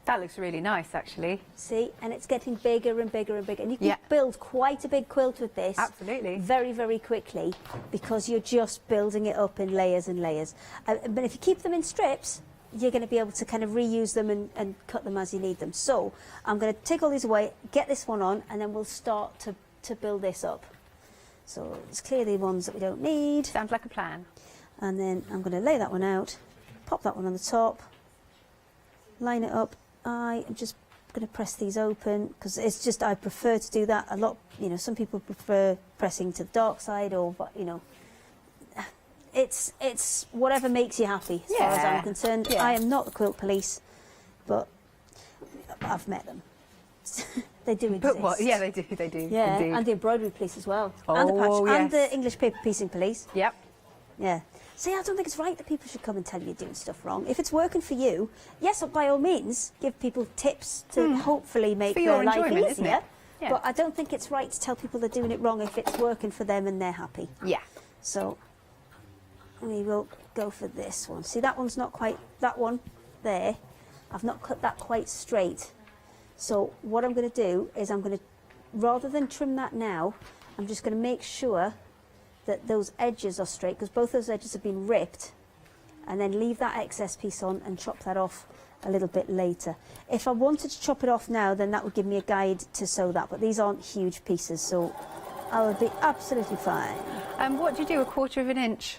That looks really nice, actually. See, and it's getting bigger and bigger and bigger. And you can Yeah. build quite a big quilt with this. Absolutely. Very, very quickly, because you're just building it up in layers and layers. But if you keep them in strips, you're going to be able to kind of reuse them and cut them as you need them. So I'm going to take all these away, get this one on, and then we'll start to build this up. So let's clear the ones that we don't need. Sounds like a plan. And then I'm going to lay that one out, pop that one on the top, line it up. I am just going to press these open because it's just, I prefer to do that a lot. You know, some people prefer pressing to the dark side, or, you know, it's whatever makes you happy as far as I'm concerned. Yeah. I am not the quilt police, but I've met them. They do exist. But what? Yeah, they do. They do. Yeah, indeed. and the embroidery police as well, Oh, and the patch, and yes. the English paper piecing police. Yep. Yeah. See, I don't think it's right that people should come and tell you you're doing stuff wrong. If it's working for you, yes, by all means, give people tips to hopefully make For your their life enjoyment, isn't easier. it? Yeah. But I don't think it's right to tell people they're doing it wrong if it's working for them and they're happy. Yeah. So we will go for this one. See, that one's not quite, that one there, I've not cut that quite straight. So what I'm going to do is I'm going to, rather than trim that now, I'm just going to make sure that those edges are straight, because both those edges have been ripped, and then leave that excess piece on and chop that off a little bit later. If I wanted to chop it off now, then that would give me a guide to sew that, but these aren't huge pieces, so I will be absolutely fine. And what do you do, 1/4 of an inch?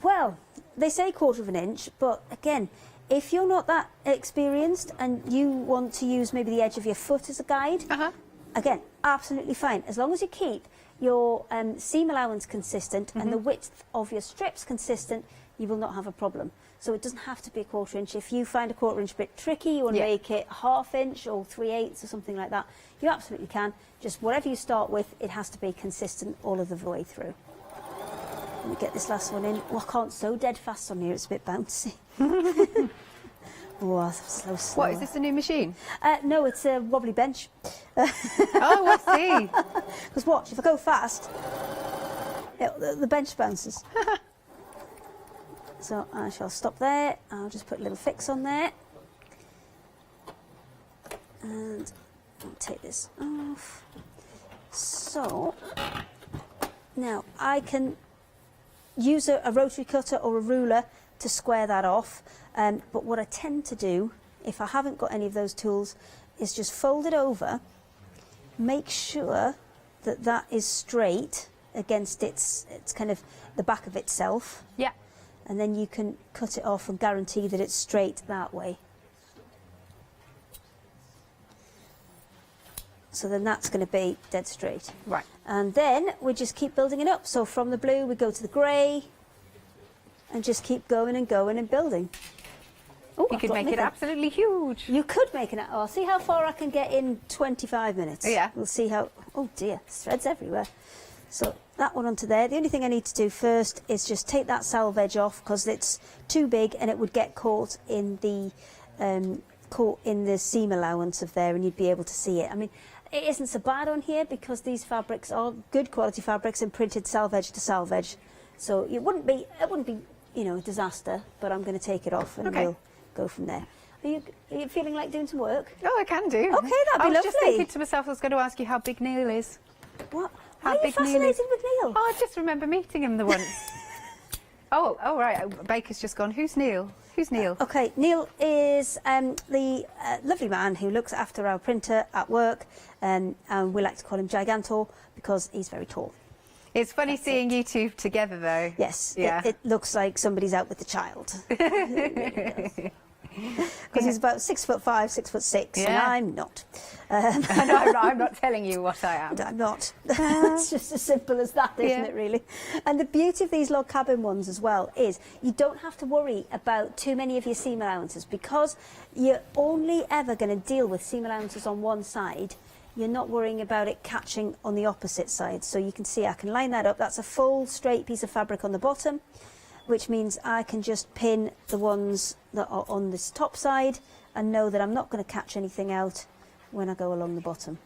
Well, they say 1/4 of an inch, but again, if you're not that experienced and you want to use maybe the edge of your foot as a guide, again, absolutely fine. As long as you keep your seam allowance consistent and the width of your strips consistent, you will not have a problem. So it doesn't have to be 1/4 inch. If you find a 1/4 inch a bit tricky, you want to make it 1/2 inch or 3/8 or something like that, you absolutely can. Just whatever you start with, it has to be consistent all of the way through. Let me get this last one in. Oh, I can't sew dead fast on here, it's a bit bouncy. Oh, so slow. What, is this a new machine? No, it's a wobbly bench. Oh, I see. Because watch, if I go fast, the bench bounces. So I shall stop there. I'll just put a little fix on there. And I'll take this off. So, now I can use a rotary cutter or a ruler to square that off. But what I tend to do, if I haven't got any of those tools, is just fold it over, make sure that that is straight against its kind of the back of itself. Yeah. And then you can cut it off and guarantee that it's straight that way. So then that's going to be dead straight. Right. And then we just keep building it up. So from the blue we go to the grey and just keep going and going and building. Oh, You could make it absolutely huge. You could make it. I'll see how far I can get in 25 minutes. Yeah. We'll see how. Oh dear, threads everywhere. So that one onto there. The only thing I need to do first is just take that salvage off because it's too big and it would get caught in the seam allowance of there, and you'd be able to see it. I mean, it isn't so bad on here because these fabrics are good quality fabrics and printed salvage to salvage. So it wouldn't be, you know, a disaster. But I'm going to take it off and we'll go from there. Are you feeling like doing some work? Oh, I can do. Okay, that'd be I was lovely. just thinking to myself, I was going to ask you how big Neil is. What? How Why are you big Neil fascinated is? with Neil? Oh, I just remember meeting him the once. Oh, right. Baker's just gone. Who's Neil? Who's Neil? Okay, Neil is the lovely man who looks after our printer at work, and we like to call him Gigantor because he's very tall. It's funny seeing you two together, though. Yes, Yeah. it looks like somebody's out with the child. Because he's about 6'5", 6'6", and Yeah. I'm not. No, I'm not telling you what I am. I'm not. It's just as simple as that, isn't it, really? And the beauty of these log cabin ones as well is you don't have to worry about too many of your seam allowances because you're only ever going to deal with seam allowances on one side. you're not worrying about it catching on the opposite side. So you can see I can line that up. That's a full straight piece of fabric on the bottom, which means I can just pin the ones that are on this top side and know that I'm not going to catch anything out when I go along the bottom.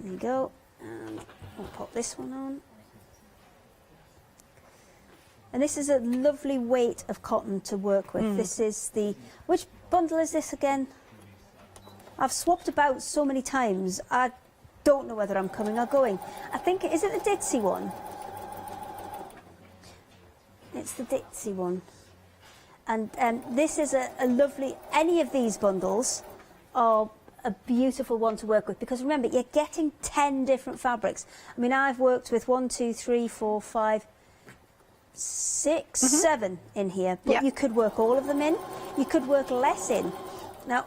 There you go. And I'll pop this one on. And this is a lovely weight of cotton to work with. This is the... Which bundle is this again? I've swapped about so many times, I don't know whether I'm coming or going. I think, is it the Ditzy one? It's the Ditzy one. And this is a lovely... Any of these bundles are a beautiful one to work with, because remember, you're getting 10 different fabrics. I mean, I've worked with 1, 2, 3, 4, 5... 6, 7 in here, but you could work all of them in. You could work less in. Now,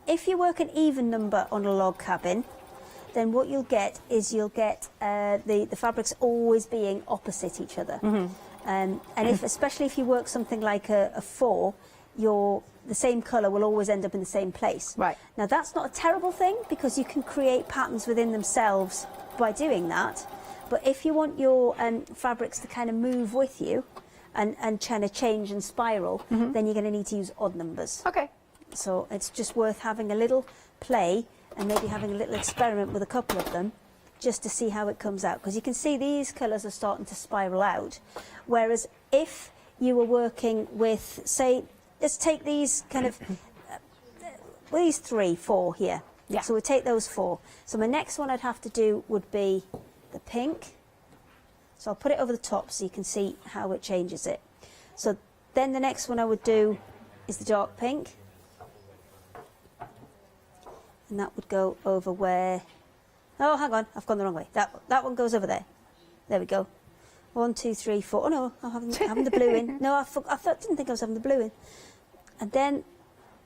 if you work an even number on a log cabin, then what you'll get is you'll get the fabrics always being opposite each other. And especially if you work something like a 4, the same colour will always end up in the same place. Right. Now, that's not a terrible thing, because you can create patterns within themselves by doing that. But if you want your fabrics to kind of move with you and kind of change and spiral, then you're going to need to use odd numbers. Okay. So it's just worth having a little play and maybe having a little experiment with a couple of them just to see how it comes out. Because you can see these colours are starting to spiral out. Whereas if you were working with, say, let's take these kind of, well, these 3, 4 here. Yeah. So we'll take those 4. So my next one I'd have to do would be the pink. So I'll put it over the top so you can see how it changes it. So then the next one I would do is the dark pink. And that would go over where... Oh, hang on, I've gone the wrong way. That one goes over there. There we go. 1, 2, 3, 4. Oh no, I'm having the blue in. No, didn't think I was having the blue in. And then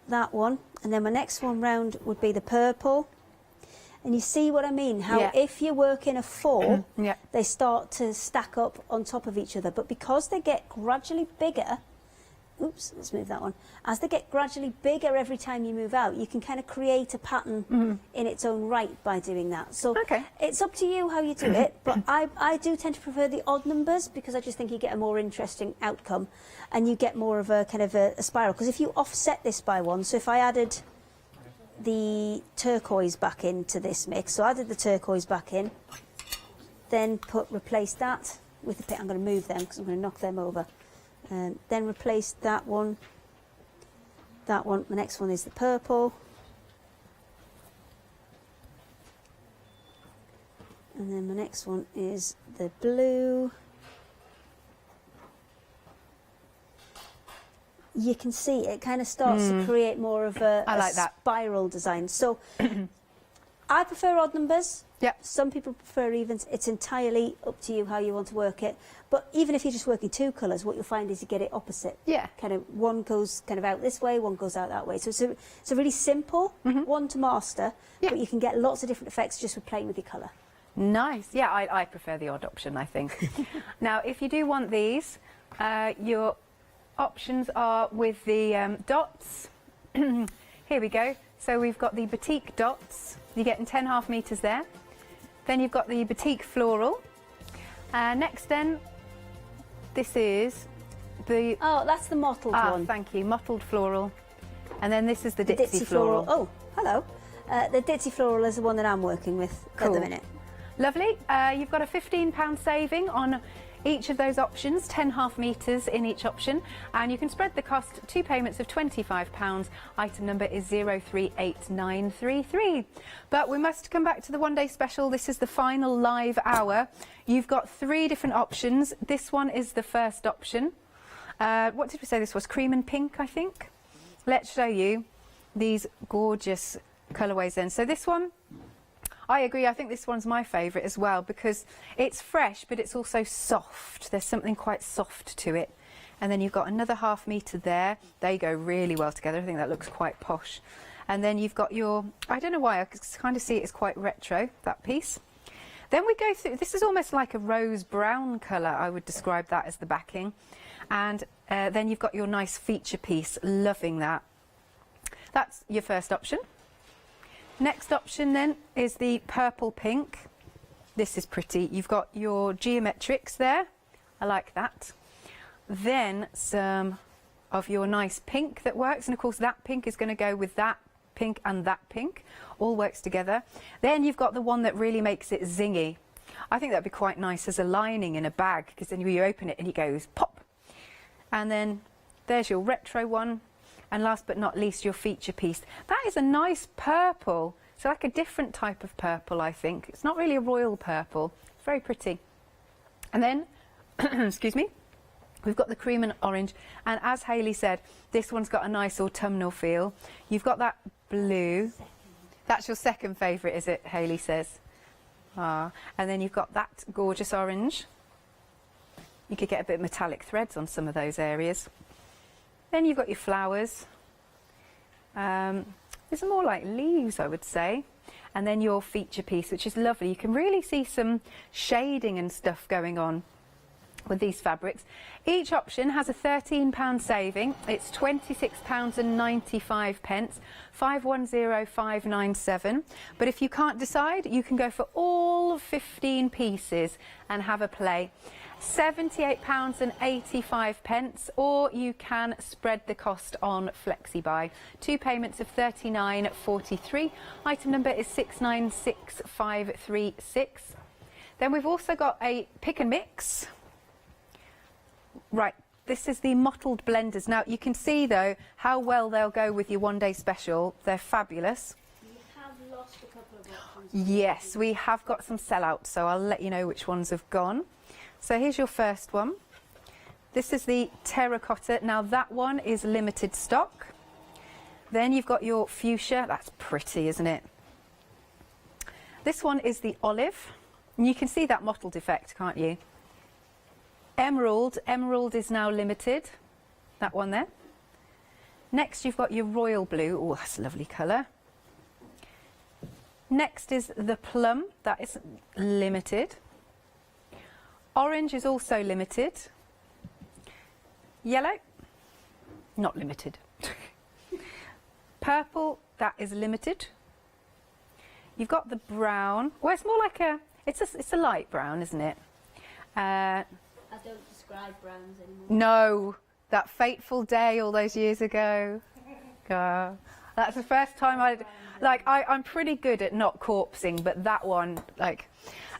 that one. And then my next one round would be the purple. And you see what I mean? How if you work in a 4, they start to stack up on top of each other. But because they get gradually bigger, oops, let's move that one. As they get gradually bigger every time you move out, you can kind of create a pattern in its own right by doing that. So it's up to you how you do it. But I do tend to prefer the odd numbers, because I just think you get a more interesting outcome and you get more of a kind of a spiral. Because if you offset this by 1, so if I added the turquoise back into this mix, so I added the turquoise back in, then replace that with the pink. I'm going to move them because I'm going to knock them over. Then replace that one. The next one is the purple, and then the next one is the blue. You can see it kind of starts to create more of a spiral design. So I prefer odd numbers. Yep. Some people prefer evens. It's entirely up to you how you want to work it. But even if you're just working 2 colours, what you'll find is you get it opposite. Yeah. Kind of one goes kind of out this way, one goes out that way. So it's a really simple one to master, but you can get lots of different effects just with playing with your colour. Nice. Yeah, I prefer the odd option, I think. Now, if you do want these, your options are with the dots. Here we go. So we've got the batik dots. You're getting 10.5 metres there. Then you've got the batik floral. Next then, this is the... Oh, that's the mottled one. Thank you. Mottled floral. And then this is the ditzy floral. Oh, hello. The ditzy floral is the one that I'm working with at the minute. Lovely. You've got a £15 saving on each of those options, 10.5 metres in each option, and you can spread the cost, 2 payments of £25. Item number is 038933. But we must come back to the one-day special. This is the final live hour. You've got 3 different options. This one is the first option. What did we say this was? Cream and pink, I think. Let's show you these gorgeous colourways then. So this one, I agree, I think this one's my favourite as well, because it's fresh but it's also soft. There's something quite soft to it. And then you've got another ½ metre there. They go really well together. I think that looks quite posh. And then you've got your, I don't know why, I kind of see it as quite retro, that piece. Then we go through, this is almost like a rose brown colour, I would describe that as the backing. And then you've got your nice feature piece, loving that. That's your first option. Next option then is the purple pink. This is pretty. You've got your geometrics there. I like that. Then some of your nice pink that works, and of course that pink is going to go with that pink and that pink. All works together. Then you've got the one that really makes it zingy. I think that'd be quite nice as a lining in a bag, because then you open it and it goes pop. And then there's your retro one. And last but not least, your feature piece. That is a nice purple. So like a different type of purple, I think. It's not really a royal purple. It's very pretty. And then, excuse me, we've got the cream and orange. And as Hayley said, this one's got a nice autumnal feel. You've got that blue. That's your second favourite, is it, Hayley says? Ah. And then you've got that gorgeous orange. You could get a bit of metallic threads on some of those areas. Then you've got your flowers. These are more like leaves, I would say. And then your feature piece, which is lovely. You can really see some shading and stuff going on with these fabrics. Each option has a £13 saving. It's £26.95, 510597. But if you can't decide, you can go for all 15 pieces and have a play. £78.85, or you can spread the cost on FlexiBuy. 2 payments of £39.43. Item number is 696536. Then we've also got a pick and mix. Right, this is the mottled blenders. Now you can see though how well they'll go with your one-day special. They're fabulous. You have lost a couple of options. Yes, we have got some sellouts, so I'll let you know which ones have gone. So here's your first one. This is the terracotta. Now that one is limited stock. Then you've got your fuchsia. That's pretty, isn't it? This one is the olive. And you can see that mottled effect, can't you? Emerald. Emerald is now limited. That one there. Next you've got your royal blue. Oh, that's a lovely colour. Next is the plum. That is limited. Orange is also limited. Yellow, not limited. Purple, that is limited. You've got the brown. Well, it's more like it's a light brown, isn't it? I don't describe browns anymore. No, that fateful day all those years ago. God, that's the first time I'm pretty good at not corpsing, but that one,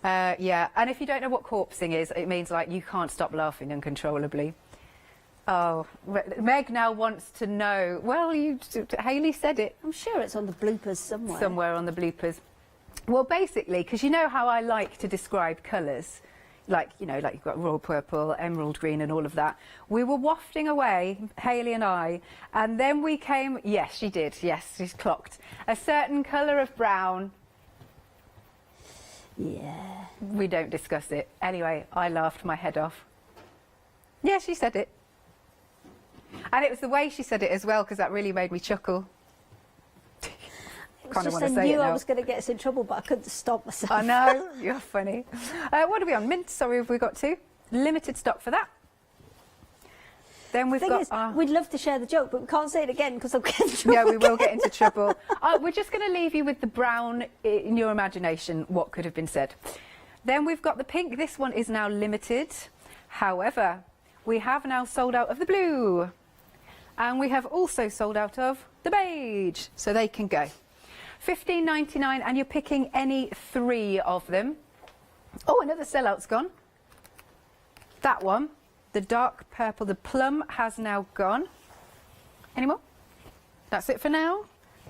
yeah. And if you don't know what corpsing is, it means like you can't stop laughing uncontrollably. Oh, Meg now wants to know. Well, Hayley said it. I'm sure it's on the bloopers somewhere. Somewhere on the bloopers. Well, basically, because you know how I like to describe colours, like you've got royal purple, emerald green and all of that. We were wafting away, Hayley and I, and then we came, yes, she did, yes, she's clocked, a certain colour of brown. Yeah. We don't discuss it. Anyway, I laughed my head off. Yeah, she said it. And it was the way she said it as well, because that really made me chuckle. It's just I knew I was going to get us in trouble, but I couldn't stop myself. I know, you're funny. What are we on? Mint, sorry, have we got two? Limited stock for that. Then we've got... we'd love to share the joke, but we can't say it again because I'll get in trouble. Yeah, we will get into trouble. We're just going to leave you with the brown in your imagination, what could have been said. Then we've got the pink. This one is now limited. However, we have now sold out of the blue. And we have also sold out of the beige. So they can go. $15.99, and you're picking any 3 of them. Oh, another sellout's gone. That one, the dark purple, the plum has now gone. Any more? That's it for now?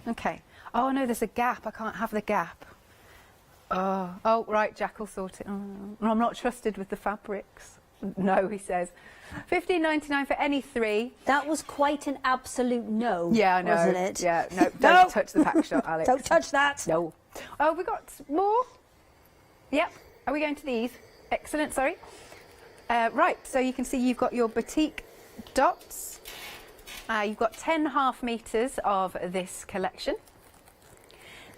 Okay. Oh, no, there's a gap. I can't have the gap. Oh, right, Jack will sort it. I'm not trusted with the fabrics. No, he says. $15.99 for any 3. That was quite an absolute no, yeah, I know. Wasn't it? Yeah, no, don't touch the pack shot, Alex. Don't touch that. No. Oh, we got more? Yep. Are we going to these? Excellent, sorry. Right, so you can see you've got your batik dots. You've got 10 half metres of this collection.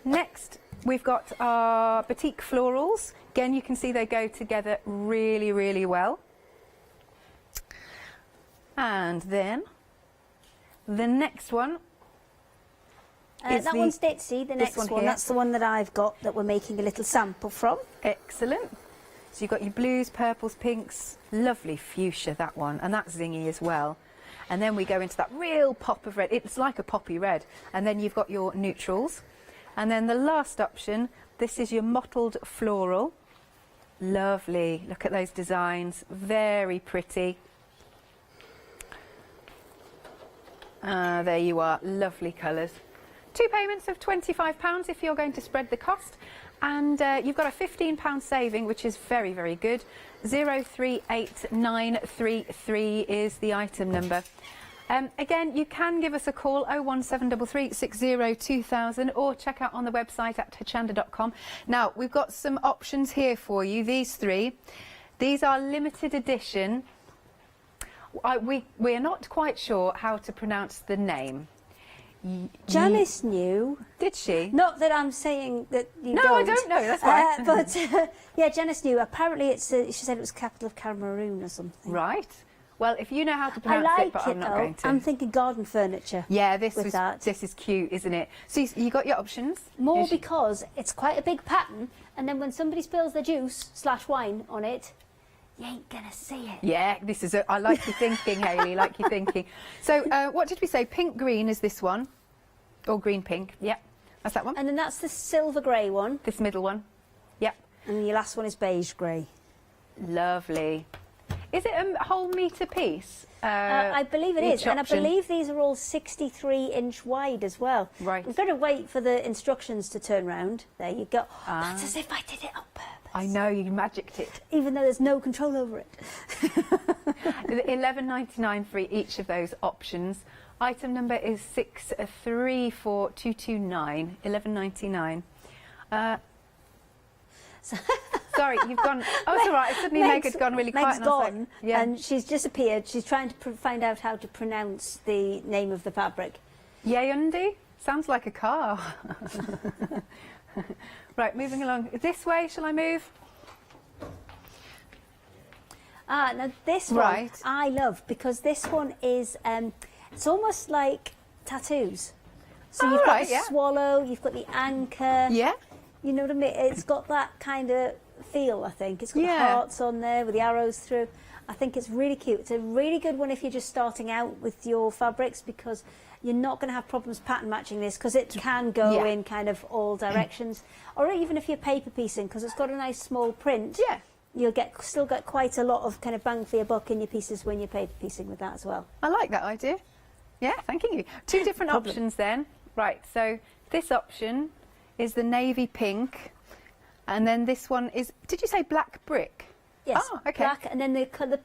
Next, we've got our batik florals. Again, you can see they go together really, really well. And then the next one, That one's Ditzy, the next one. That's the one that I've got that we're making a little sample from. Excellent. So you've got your blues, purples, pinks, lovely fuchsia, that one, and that's zingy as well. And then we go into that real pop of red. It's like a poppy red. And then you've got your neutrals. And then the last option, this is your mottled floral. Lovely. Look at those designs. Very pretty. There you are. Lovely colours. 2 payments of £25 if you're going to spread the cost. And you've got a £15 saving, which is very, very good. 038933 is the item number. Again, you can give us a call, 01733 60 2000, or check out on the website at hochanda.com. Now, we've got some options here for you, these three. These are limited edition. We are not quite sure how to pronounce the name. Janice knew. Did she? Not that I'm saying that you don't. No, I don't know, that's right. But yeah, Janice knew. Apparently she said it was capital of Cameroon or something. Right. Well, if you know how to pronounce I like it, but I'm not going to. I'm thinking garden furniture. Yeah, this is cute, isn't it? So you got your options. More because it's quite a big pattern, and then when somebody spills their juice / wine on it, you ain't gonna see it. Yeah, this is I like your thinking, Hayley, like your thinking. So what did we say? Pink green is this one. Or green pink. Yep, that's that one. And then that's the silver grey one. This middle one. Yep. And your last one is beige grey. Lovely. Is it a whole metre piece? I believe it is. option. And I believe these are all 63-inch wide as well. Right. We've got to wait for the instructions to turn round. There you go. That's as if I did it on purpose. I know, you magicked it. Even though there's no control over it. $11.99 for each of those options. Item number is 634229. $11.99. Sorry, you've gone. Oh, it's all right. Suddenly Meg had gone really quiet. Meg's gone, and she's disappeared. She's trying to find out how to pronounce the name of the fabric. Yehundi? Sounds like a car. Right, moving along. This way, shall I move? Now this one I love because this one is, it's almost like tattoos. So you've got the swallow, you've got the anchor. Yeah. You know what I mean? It's got that kind of feel, I think. It's got the hearts on there with the arrows through. I think it's really cute. It's a really good one if you're just starting out with your fabrics because you're not going to have problems pattern matching this because it can go in kind of all directions. Or even if you're paper piecing because it's got a nice small print. Yeah. You'll still get quite a lot of kind of bang for your buck in your pieces when you're paper piecing with that as well. I like that idea. Yeah, thank you. Two different options then. Right, so this option is the navy pink, and then this one is, did you say black brick? Yes, oh, okay. Black, and then the kind of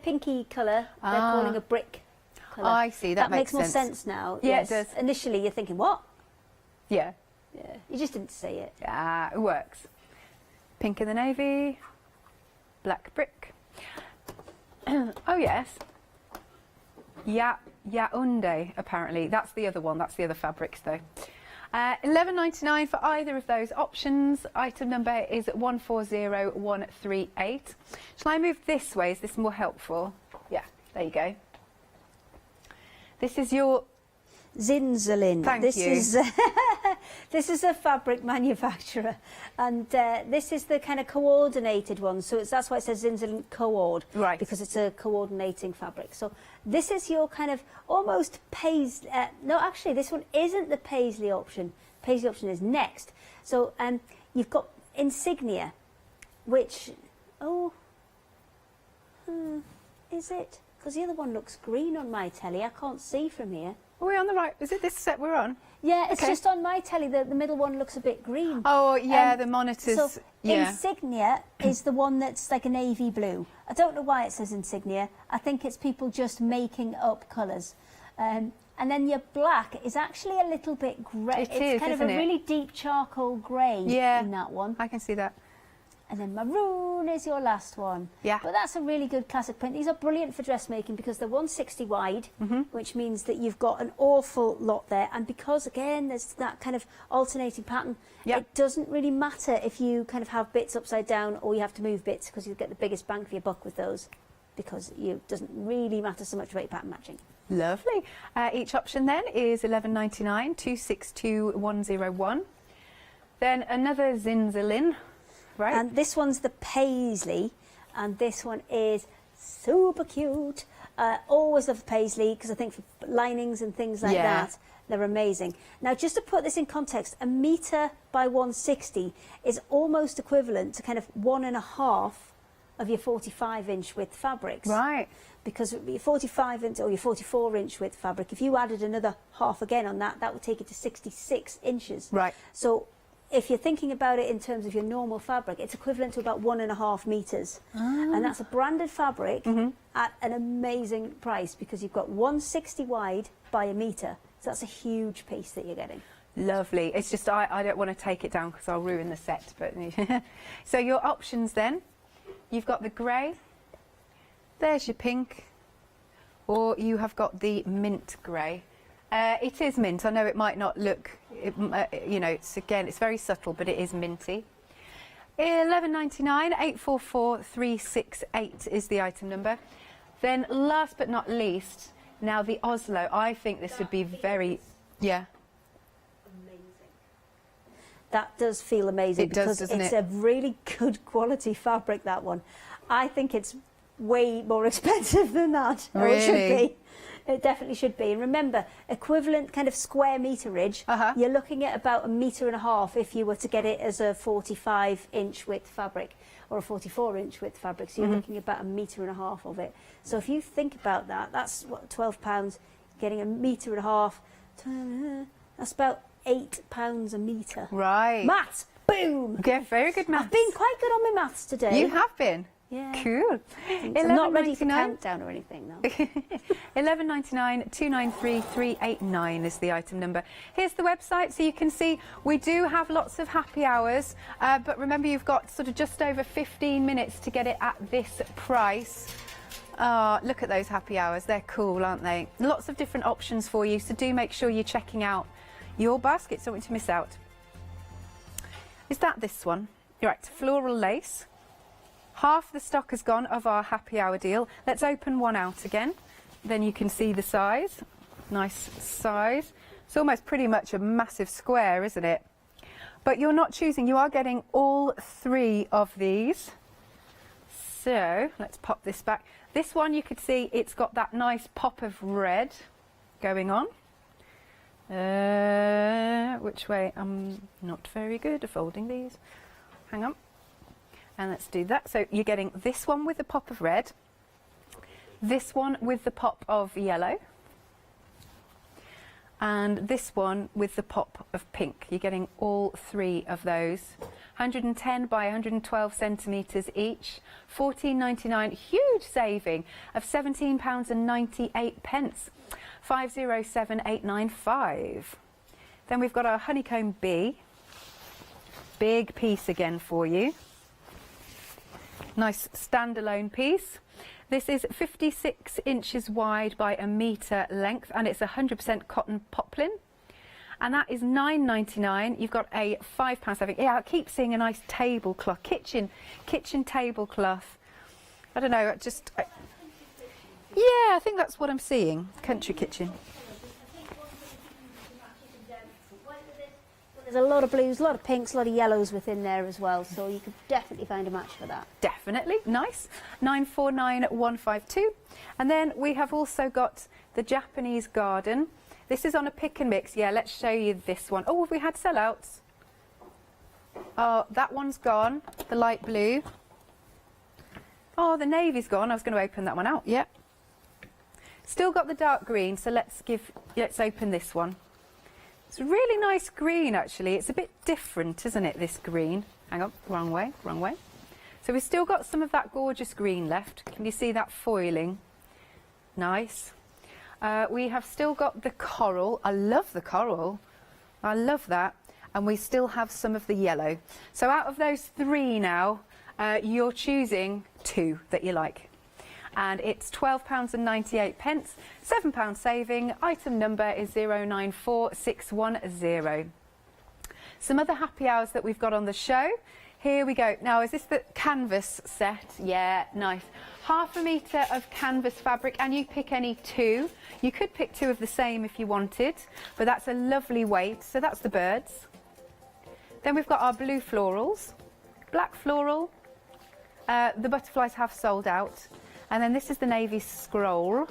pinky colour, they're calling a brick colour. I see, that makes more sense now. Yeah, yes. it does. Initially you're thinking, what? Yeah. Yeah, you just didn't see it. Ah, it works. Pink in the navy, black brick. Oh, yes. Yaoundé, apparently. That's the other one. That's the other fabrics, though. $11.99 for either of those options. Item number is 140138. Shall I move this way? Is this more helpful? Yeah, there you go. This is your Zinzalin. Thank you. This is a fabric manufacturer, and this is the kind of coordinated one. So that's why it says Zinzalin Coord, right? Because it's a coordinating fabric. So this is your kind of almost paisley. No, actually, this one isn't the paisley option. Paisley option is next. So you've got insignia, which is it? Because the other one looks green on my telly. I can't see from here. Are we on the right? Is it this set we're on? Yeah, it's just on my telly. The middle one looks a bit green. Oh, yeah, the monitors. So insignia is the one that's like a navy blue. I don't know why it says insignia. I think it's people just making up colours. And then your black is actually a little bit grey. It's kind of a really deep charcoal grey in that one. I can see that. And then maroon is your last one. Yeah. But that's a really good classic print. These are brilliant for dressmaking because they're 160 wide, which means that you've got an awful lot there. And because, again, there's that kind of alternating pattern, it doesn't really matter if you kind of have bits upside down or you have to move bits because you'll get the biggest bang for your buck with those because it doesn't really matter so much about your pattern matching. Lovely. Each option then is £11.99, 262101. Then another Zinzalin, right? And this one's the paisley, and this one is super cute. Always love paisley because I think for linings and things like that, they're amazing. Now, just to put this in context, 1 metre by 160 is almost equivalent to kind of 1.5 of your 45-inch width fabrics. Right. Because your 45 inch or your 44-inch width fabric, if you added another half again on that, that would take it to 66 inches. Right. So if you're thinking about it in terms of your normal fabric, it's equivalent to about 1.5 metres. And that's a branded fabric at an amazing price because you've got 160 wide by 1 metre. So that's a huge piece that you're getting. Lovely. It's just I don't want to take it down because I'll ruin the set. But so your options then, you've got the grey, there's your pink, or you have got the mint grey. It is mint. I know it might not look, you know, it's very subtle, but it is minty. £11.99, 844368 is the item number. Then last but not least, now the Oslo. I think this would be very, Amazing. That does feel amazing It does, because doesn't it's it? a really good quality fabric, that one. I think it's way more expensive than that. Or it should Really? be. It definitely should be. And remember, equivalent kind of square meterage, you're looking at about 1.5 metres if you were to get it as a 45-inch width fabric or a 44-inch width fabric. So you're looking at about 1.5 metres of it. So if you think about that, that's what, £12, getting 1.5 metres, that's about £8 a metre. right. Maths, boom! Yeah, very good maths. I've been quite good on my maths today. You have been. Yeah. Cool. I'm not ready for £11.99. countdown or anything, no. £11.99, 293389 is the item number. Here's the website so you can see we do have lots of happy hours, but remember you've got sort of just over 15 minutes to get it at this price. Look at those happy hours, they're cool, aren't they? Lots of different options for you, so do make sure you're checking out your basket, something to miss out. Is that this one? Right, floral lace. Half the stock has gone of our happy hour deal. Let's open one out again. Then you can see the size. Nice size. It's almost pretty much a massive square, isn't it? But you're not choosing, you are getting all 3 of these. So let's pop this back. This one you could see it's got that nice pop of red going on. Which way? I'm not very good at folding these. Hang on. And let's do that. So you're getting this one with the pop of red, this one with the pop of yellow, and this one with the pop of pink. You're getting all 3 of those. 110 by 112 centimetres each. £14.99, huge saving of £17.98. 507895. Then we've got our honeycomb bee. Big piece again for you. Nice standalone piece. This is 56 inches wide by 1 metre length, and it's 100% cotton poplin. And that is £9.99. You've got a £5 saving. Yeah, I keep seeing a nice tablecloth, kitchen tablecloth. I don't know, yeah, I think that's what I'm seeing. Country kitchen. There's a lot of blues, a lot of pinks, a lot of yellows within there as well, so you could definitely find a match for that. Definitely, nice. 949152. And then we have also got the Japanese garden. This is on a pick and mix. Yeah, let's show you this one. Oh, have we had sellouts? Oh, that one's gone, the light blue. Oh, the navy's gone. I was going to open that one out. Yep. Still got the dark green, so let's open this one. It's a really nice green, actually. It's a bit different, isn't it, this green? Hang on, wrong way. So we've still got some of that gorgeous green left. Can you see that foiling? Nice. We have still got the coral. I love the coral. I love that. And we still have some of the yellow. So out of those 3 now, you're choosing 2 that you like. And it's £12.98, £7 saving. Item number is 094610. Some other happy hours that we've got on the show. Here we go. Now, is this the canvas set? Yeah, nice. half a metre of canvas fabric, and you pick any two. You could pick two of the same if you wanted, but that's a lovely weight. So that's the birds. Then we've got our blue florals, black floral. The butterflies have sold out. And then this is the navy scroll.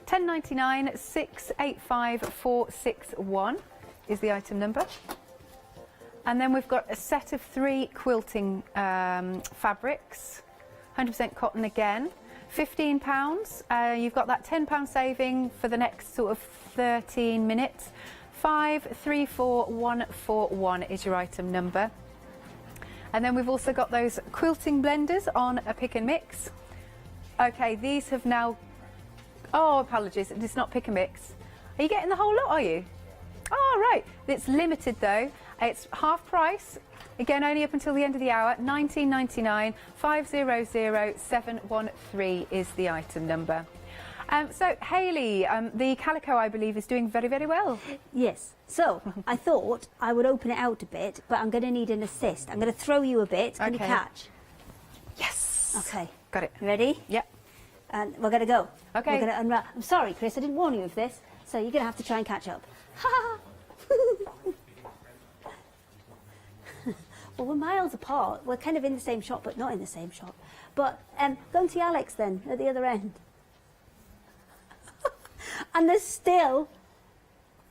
£10.99, 685461 is the item number. And then we've got a set of 3 quilting fabrics, 100% cotton again, £15. You've got that £10 saving for the next sort of 13 minutes. 534141 is your item number. And then we've also got those quilting blenders on a pick and mix. Okay, these have now, oh, apologies, it's not pick and mix. Are you getting the whole lot, are you? Oh, right, it's limited though. It's half price, again only up until the end of the hour, £19.99, 500713 is the item number. So, Hayley, the calico, I believe, is doing very, very well. Yes. So, I thought I would open it out a bit, but I'm going to need an assist. I'm going to throw you a bit. Can you catch? Yes. Okay. Got it. Ready? Yep. And we're going to go. Okay. We're going to unwrap. I'm sorry, Chris, I didn't warn you of this, so you're going to have to try and catch up. Ha! Well, we're miles apart. We're kind of in the same shop, but not in the same shop. But go and see Alex then, at the other end. And there's still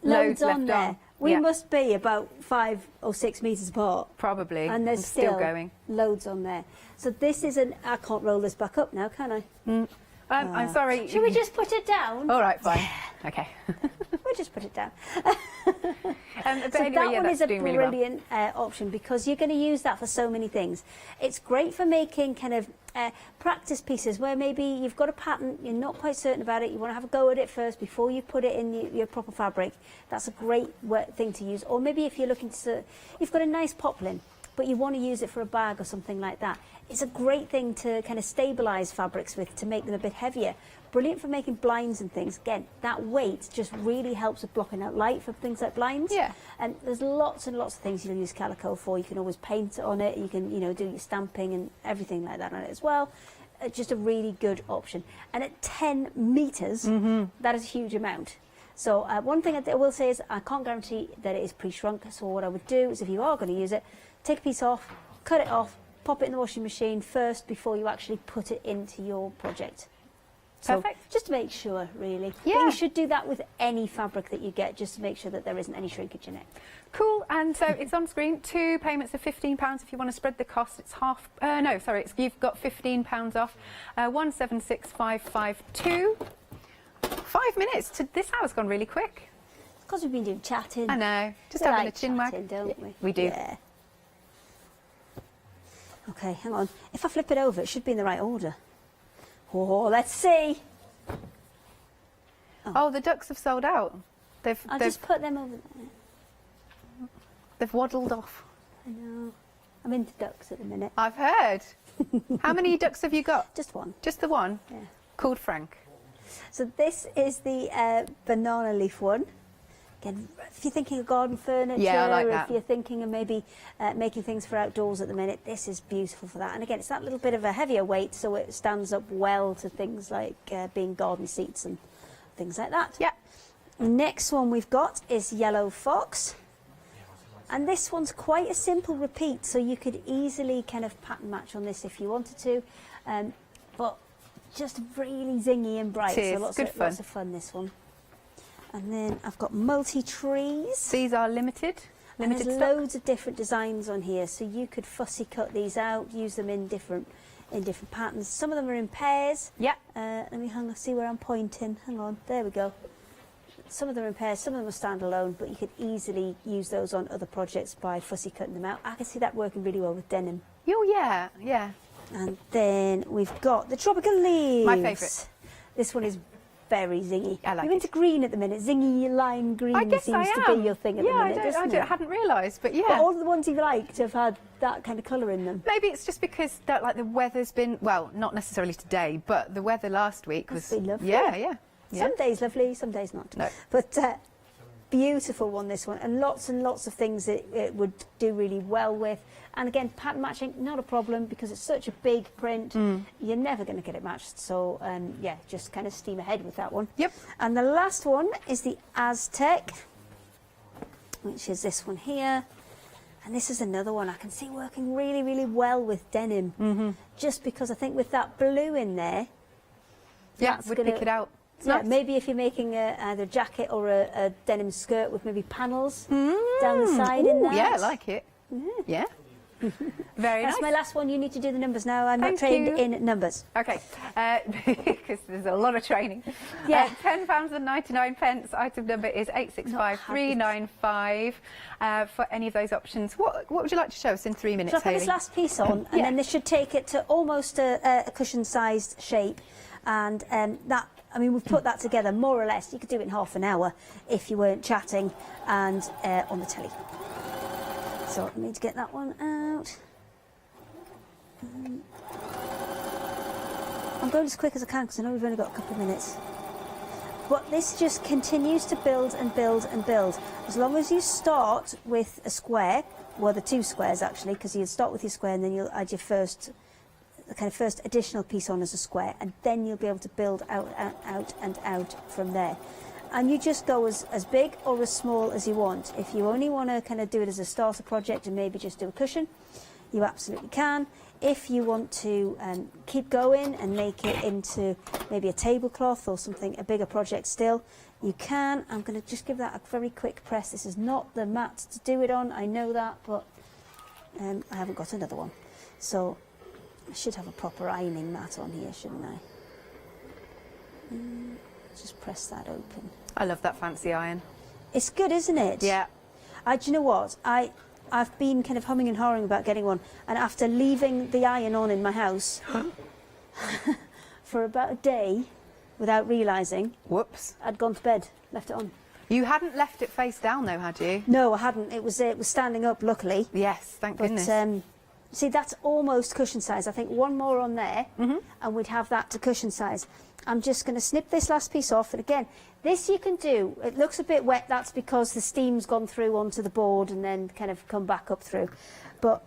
loads on left there. on. We Yeah. must be about 5 or 6 metres apart. Probably. And there's still still going. loads on there. So this is I can't roll this back up now, can I? I'm sorry. Should we just put it down? All right, fine. Okay. We'll just put it down. But So anyway, that yeah, one is that's a doing really well. brilliant option because you're going to use that for so many things. It's great for making kind of practice pieces where maybe you've got a pattern, you're not quite certain about it, you want to have a go at it first before you put it in your proper fabric. That's a great thing to use. Or maybe if you're looking to, you've got a nice poplin, but you want to use it for a bag or something like that. It's a great thing to kind of stabilise fabrics with, to make them a bit heavier. Brilliant for making blinds and things. Again, that weight just really helps with blocking out light for things like blinds. Yeah. And there's lots and lots of things you can use calico for. You can always paint on it. You can, do your stamping and everything like that on it as well. Just a really good option. And at 10 metres, that is a huge amount. So one thing I will say is I can't guarantee that it is pre-shrunk. So what I would do is if you are going to use it, take a piece off, cut it off, pop it in the washing machine first before you actually put it into your project. So Perfect. just to make sure, really. Yeah. But you should do that with any fabric that you get, just to make sure that there isn't any shrinkage in it. Cool, and so it's on screen. 2 payments of £15 if you want to spread the cost. It's half. No, sorry, you've got £15 off. 176552. 5 minutes. This hour's gone really quick. Because we've been doing chatting. I know. Just We having like a chin wag. chatting, don't we? We do. Yeah. Okay, hang on. If I flip it over, it should be in the right order. Oh, let's see. Oh, the ducks have sold out. I'll just put them over there. They've waddled off. I know. I'm into ducks at the minute. I've heard. How many ducks have you got? Just one. Just the one? Yeah. Called Frank. So this is the banana leaf one. Again, if you're thinking of garden furniture, Yeah, I like or that. if you're thinking of maybe making things for outdoors at the minute, this is beautiful for that. And again, it's that little bit of a heavier weight, so it stands up well to things like being garden seats and things like that. Yeah. Next one we've got is Yellow Fox. And this one's quite a simple repeat, so you could easily kind of pattern match on this if you wanted to. But just really zingy and bright. It is. So lots of fun, this one. And then I've got multi-trees. These are limited. And Limited there's stock. loads of different designs on here, so you could fussy cut these out, use them in different patterns. Some of them are in pairs. Yeah. Let me see where I'm pointing. Hang on, there we go. Some of them are in pairs, some of them are standalone, but you could easily use those on other projects by fussy cutting them out. I can see that working really well with denim. Oh, yeah, yeah. And then we've got the tropical leaves. My favourite. This one is very zingy. I like You're into green at the minute. Zingy lime green I guess seems I to am. be your thing at the minute, doesn't it? I hadn't realised, but yeah. But all the ones you've liked have had that kind of colour in them. Maybe it's just because the weather's been, well, not necessarily today, but the weather last week was... It's been lovely. Yeah, yeah. Some days lovely, some days not. No. But beautiful one, this one, and lots of things it would do really well with. And again, pattern matching, not a problem, because it's such a big print, you're never going to get it matched. So yeah, just kind of steam ahead with that one. Yep. And the last one is the Aztec, which is this one here. And this is another one I can see working really, really well with denim, just because I think with that blue in there, Yeah, would pick it out. Yeah, Nice. maybe if you're making either a jacket or a denim skirt with maybe panels down the side in there. Yeah, I like it. Yeah. Very That's nice. my last one. You need to do the numbers now. I'm not Thank trained you. in numbers. Okay, because there's a lot of training. Yeah. £10.99. Item number is 865395 for any of those options. What would you like to show us in 3 minutes, So I'll put Hayley? this last piece on, and then this should take it to almost a cushion-sized shape. And that, I mean, we've put that together more or less. You could do it in half an hour if you weren't chatting and on the telly. So I need to get that one out. I'm going as quick as I can because I know we've only got a couple of minutes. But this just continues to build and build and build. As long as you start with a square, well, the two squares actually, because you'll start with your square and then you'll add your first additional piece on as a square, and then you'll be able to build out and out from there. And you just go as big or as small as you want. If you only want to kind of do it as a starter project and maybe just do a cushion, you absolutely can. If you want to keep going and make it into maybe a tablecloth or something, a bigger project still, you can. I'm going to just give that a very quick press. This is not the mat to do it on, I know that, but I haven't got another one. So I should have a proper ironing mat on here, shouldn't I? Just press that open. I love that fancy iron. It's good, isn't it? Yeah. Do you know what? I've been kind of humming and hawing about getting one, and after leaving the iron on in my house for about a day without realising, Whoops. I'd gone to bed, left it on. You hadn't left it face down though, had you? No, I hadn't. It was standing up, luckily. Yes, thank But goodness. see, that's almost cushion size. I think one more on there, and we'd have that to cushion size. I'm just going to snip this last piece off, and again, this you can do. It looks a bit wet. That's because the steam's gone through onto the board and then kind of come back up through. But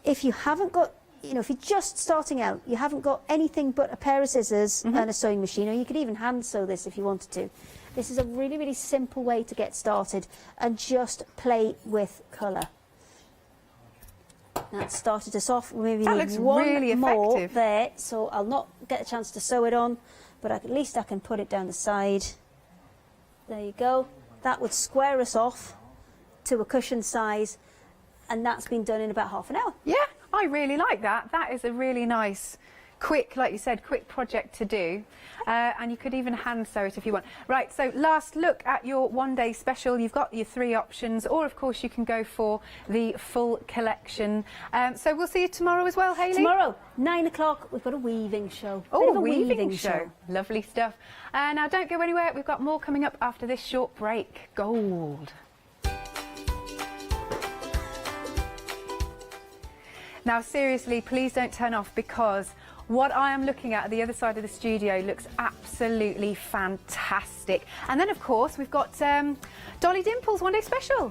if you haven't got, if you're just starting out, you haven't got anything but a pair of scissors and a sewing machine, or you could even hand sew this if you wanted to. This is a really, really simple way to get started and just play with colour. That started us off. We maybe That need looks one really more effective. there, so I'll not get a chance to sew it on, but at least I can put it down the side. There you go. That would square us off to a cushion size, and that's been done in about half an hour. Yeah, I really like that. That is a really nice, quick, like you said, quick project to do. And you could even hand sew it if you want. Right, so last look at your one-day special. You've got your 3 options, or of course you can go for the full collection. So we'll see you tomorrow as well, Hayley. Tomorrow, 9 o'clock, we've got a weaving show. Oh, Bit of a weaving show. show. Lovely stuff. Now don't go anywhere. We've got more coming up after this short break. Gold. Now seriously, please don't turn off, because what I am looking at the other side of the studio looks absolutely fantastic. And then of course we've got Dolly Dimples One Day Special.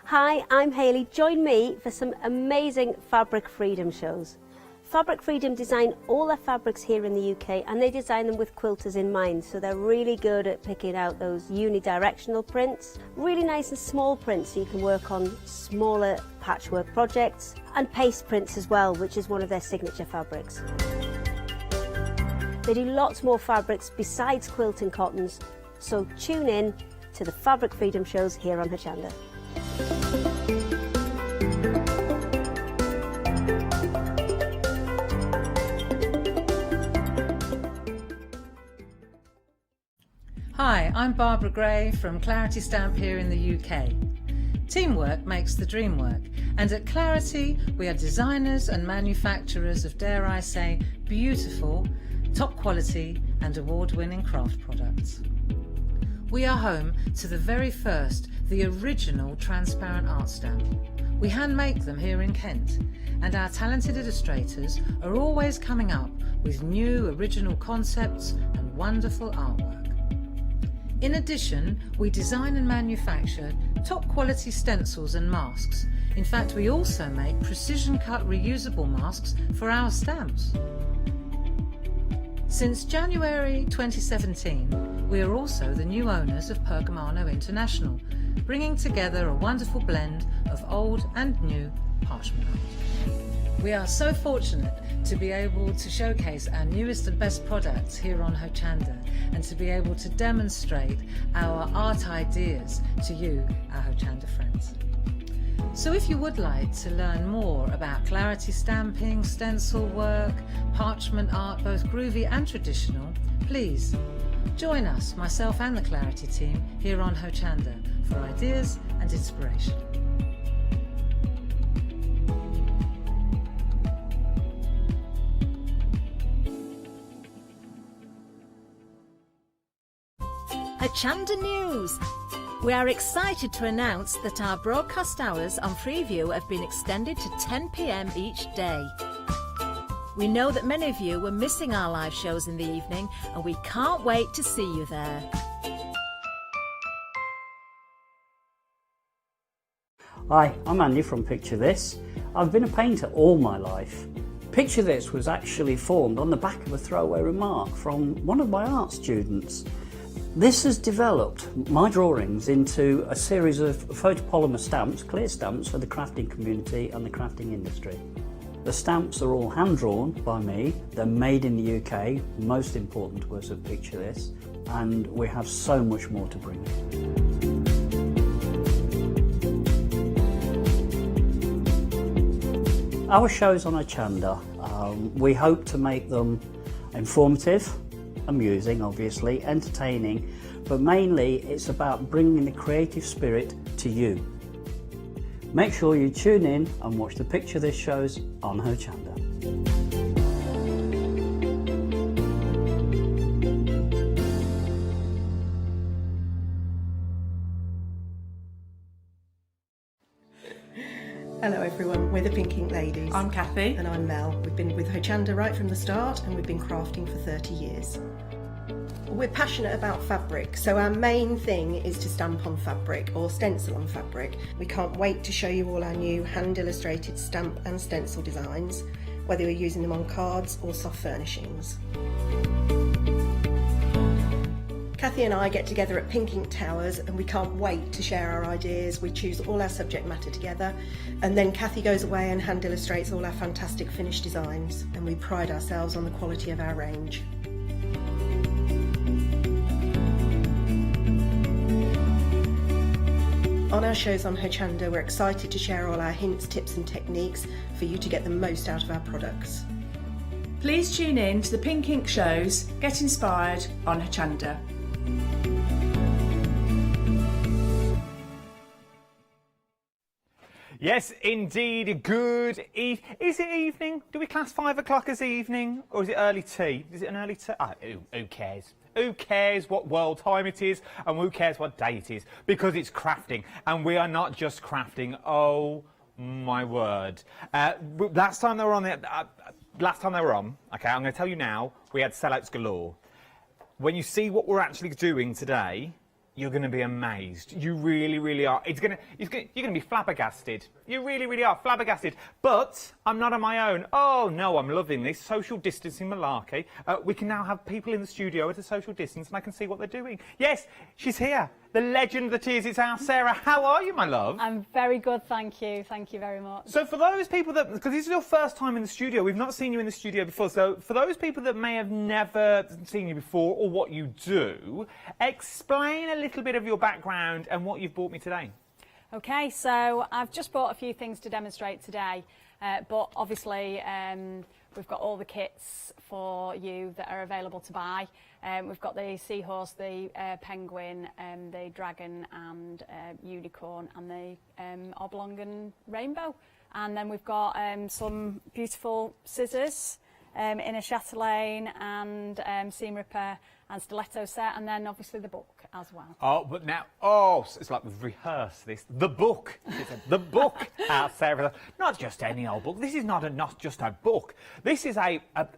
Hi, I'm Hayley. Join me for some amazing Fabric Freedom shows. Fabric Freedom design all their fabrics here in the UK, and they design them with quilters in mind, so they're really good at picking out those unidirectional prints, really nice and small prints so you can work on smaller patchwork projects, and paste prints as well, which is one of their signature fabrics. They do lots more fabrics besides quilt and cottons, so tune in to the Fabric Freedom shows here on Hochanda. Hi, I'm Barbara Gray from Clarity Stamp here in the UK. Teamwork makes the dream work, and at Clarity we are designers and manufacturers of, dare I say, beautiful, top quality and award-winning craft products. we are home to the very first, the original transparent art stamp. We hand make them here in Kent, and our talented illustrators are always coming up with new original concepts and wonderful artwork. In addition, we design and manufacture top quality stencils and masks. In fact, we also make precision cut reusable masks for our stamps. Since January 2017, we are also the new owners of Pergamano International, bringing together a wonderful blend of old and new parchment art. We are so fortunate to be able to showcase our newest and best products here on Hochanda, and to be able to demonstrate our art ideas to you, our Hochanda friends. So if you would like to learn more about clarity stamping, stencil work, parchment art, both groovy and traditional, please join us, myself and the Clarity team here on Hochanda, for ideas and inspiration. Hochanda News. We are excited to announce that our broadcast hours on Freeview have been extended to 10 p.m. each day. We know that many of you were missing our live shows in the evening, and we can't wait to see you there. Hi, I'm Andy from Picture This. I've been a painter all my life. Picture This was actually formed on the back of a throwaway remark from one of my art students. This has developed my drawings into a series of photopolymer stamps, clear stamps for the crafting community and the crafting industry. The stamps are all hand-drawn by me, they're made in the UK, most important to us at Picture This, and we have so much more to bring. Our shows on Hochanda, we hope to make them informative, amusing obviously, entertaining, but mainly it's about bringing the creative spirit to you. Make sure you tune in and watch the Picture This shows on Hochanda. Hello everyone, we're the Pink Ink Ladies. I'm Kathy. And I'm Mel. We've been with Hochanda right from the start, and we've been crafting for 30 years. We're passionate about fabric, so our main thing is to stamp on fabric or stencil on fabric. We can't wait to show you all our new hand illustrated stamp and stencil designs, whether you're using them on cards or soft furnishings. Kathy and I get together at Pink Ink Towers, and we can't wait to share our ideas. We choose all our subject matter together, and then Kathy goes away and hand illustrates all our fantastic finished designs, and we pride ourselves on the quality of our range. On our shows on Hochanda, we're excited to share all our hints, tips and techniques for you to get the most out of our products. Please tune in to the Pink Ink shows, get inspired on Hochanda. Yes, indeed. Good eve. Is it evening? Do we class 5 o'clock as evening, or is it early tea? Is it an early tea? Who cares? Who cares what world time it is, and who cares what day it is? Because it's crafting, and we are not just crafting. Oh my word! Last time they were on, okay, I'm going to tell you now. We had sellouts galore. When you see what we're actually doing today, you're going to be amazed. You really, really are. You're going to be flabbergasted. You really, really are flabbergasted. But I'm not on my own. Oh no, I'm loving this social distancing malarkey. We can now have people in the studio at a social distance, and I can see what they're doing. Yes, she's here. The legend that is, it's our Sarah. How are you, my love? I'm very good, thank you. Thank you very much. So for those people that, because this is your first time in the studio, we've not seen you in the studio before, so for those people that may have never seen you before or what you do, explain a little bit of your background and what you've brought me today. Okay, so I've just brought a few things to demonstrate today, but obviously we've got all the kits for you that are available to buy. We've got the seahorse, the penguin, the dragon and unicorn, and the oblong and rainbow. And then we've got some beautiful scissors in a chatelaine and seam ripper and stiletto set, and then obviously the book as well. Oh, but now, it's like we've rehearsed this. The book. The book out there. Not just any old book. This is not just a book. This is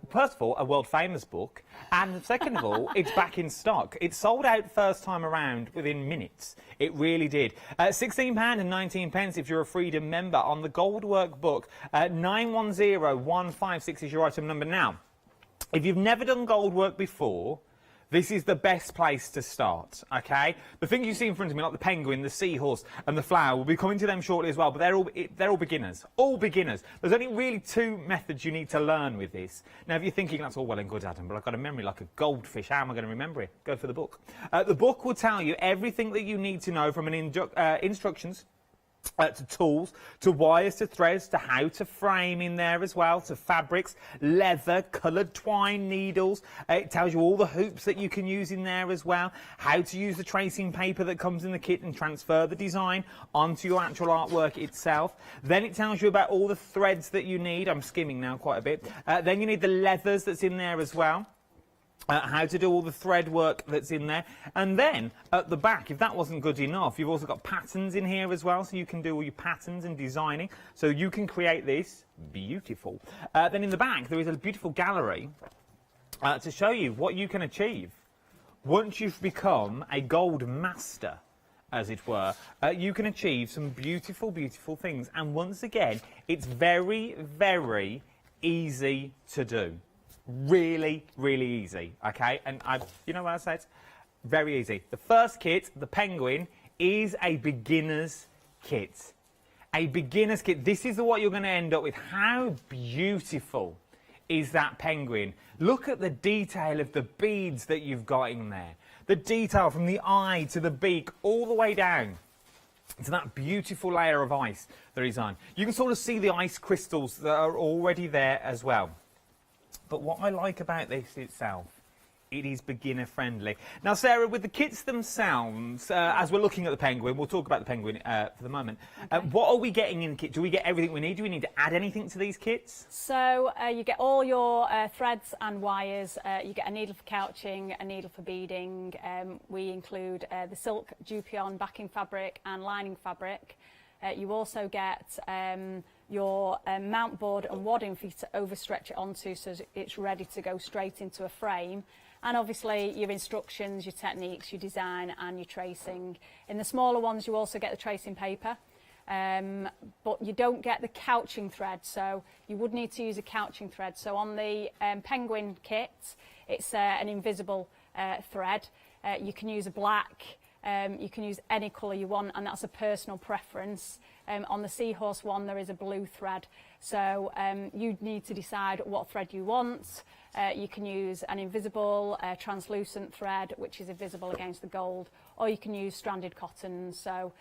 first of all, a world famous book. And second of all, it's back in stock. It sold out first time around within minutes. It really did. £16 and 19 pence if you're a Freedom member on the Goldwork book. 910156 is your item number now. If you've never done Goldwork before, this is the best place to start, okay? The things you see in front of me, like the penguin, the seahorse, and the flower, we'll be coming to them shortly as well, but they're all beginners. All beginners. There's only really 2 methods you need to learn with this. Now, if you're thinking, that's all well and good, Adam, but I've got a memory like a goldfish. How am I going to remember it? Go for the book. The book will tell you everything that you need to know from instructions, to tools, to wires, to threads, to how to frame in there as well, to fabrics, leather, coloured twine, needles. It tells you all the hoops that you can use in there as well, how to use the tracing paper that comes in the kit and transfer the design onto your actual artwork itself. Then it tells you about all the threads that you need. I'm skimming now quite a bit. Then you need the leathers that's in there as well. How to do all the thread work that's in there. And then at the back, if that wasn't good enough, you've also got patterns in here as well, so you can do all your patterns and designing, so you can create this beautiful. Then in the back there is a beautiful gallery to show you what you can achieve once you've become a gold master, as it were. You can achieve some beautiful things, and once again it's very, very easy to do. Really easy, okay? And you know what I said? Very easy. The first kit, the penguin, is a beginner's kit. A beginner's kit. This is what you're going to end up with. How beautiful is that penguin? Look at the detail of the beads that you've got in there. The detail from the eye to the beak all the way down to that beautiful layer of ice that is on. You can sort of see the ice crystals that are already there as well. But what I like about this itself, it is beginner friendly. Now, Sarah, with the kits themselves, as we're looking at the penguin, we'll talk about the penguin for the moment. Okay. What are we getting in the kit? Do we get everything we need? Do we need to add anything to these kits? So you get all your threads and wires. You get a needle for couching, a needle for beading. We include the silk dupion backing fabric and lining fabric. You also get your mount board and wadding for you to overstretch it onto so it's ready to go straight into a frame. And obviously your instructions, your techniques, your design and your tracing. In the smaller ones you also get the tracing paper, but you don't get the couching thread, so you would need to use a couching thread. So on the penguin kit it's an invisible thread. You can use a black, you can use any colour you want, and that's a personal preference. On the seahorse one there is a blue thread, so you need to decide what thread you want. You can use an invisible translucent thread which is invisible against the gold, or you can use stranded cotton. So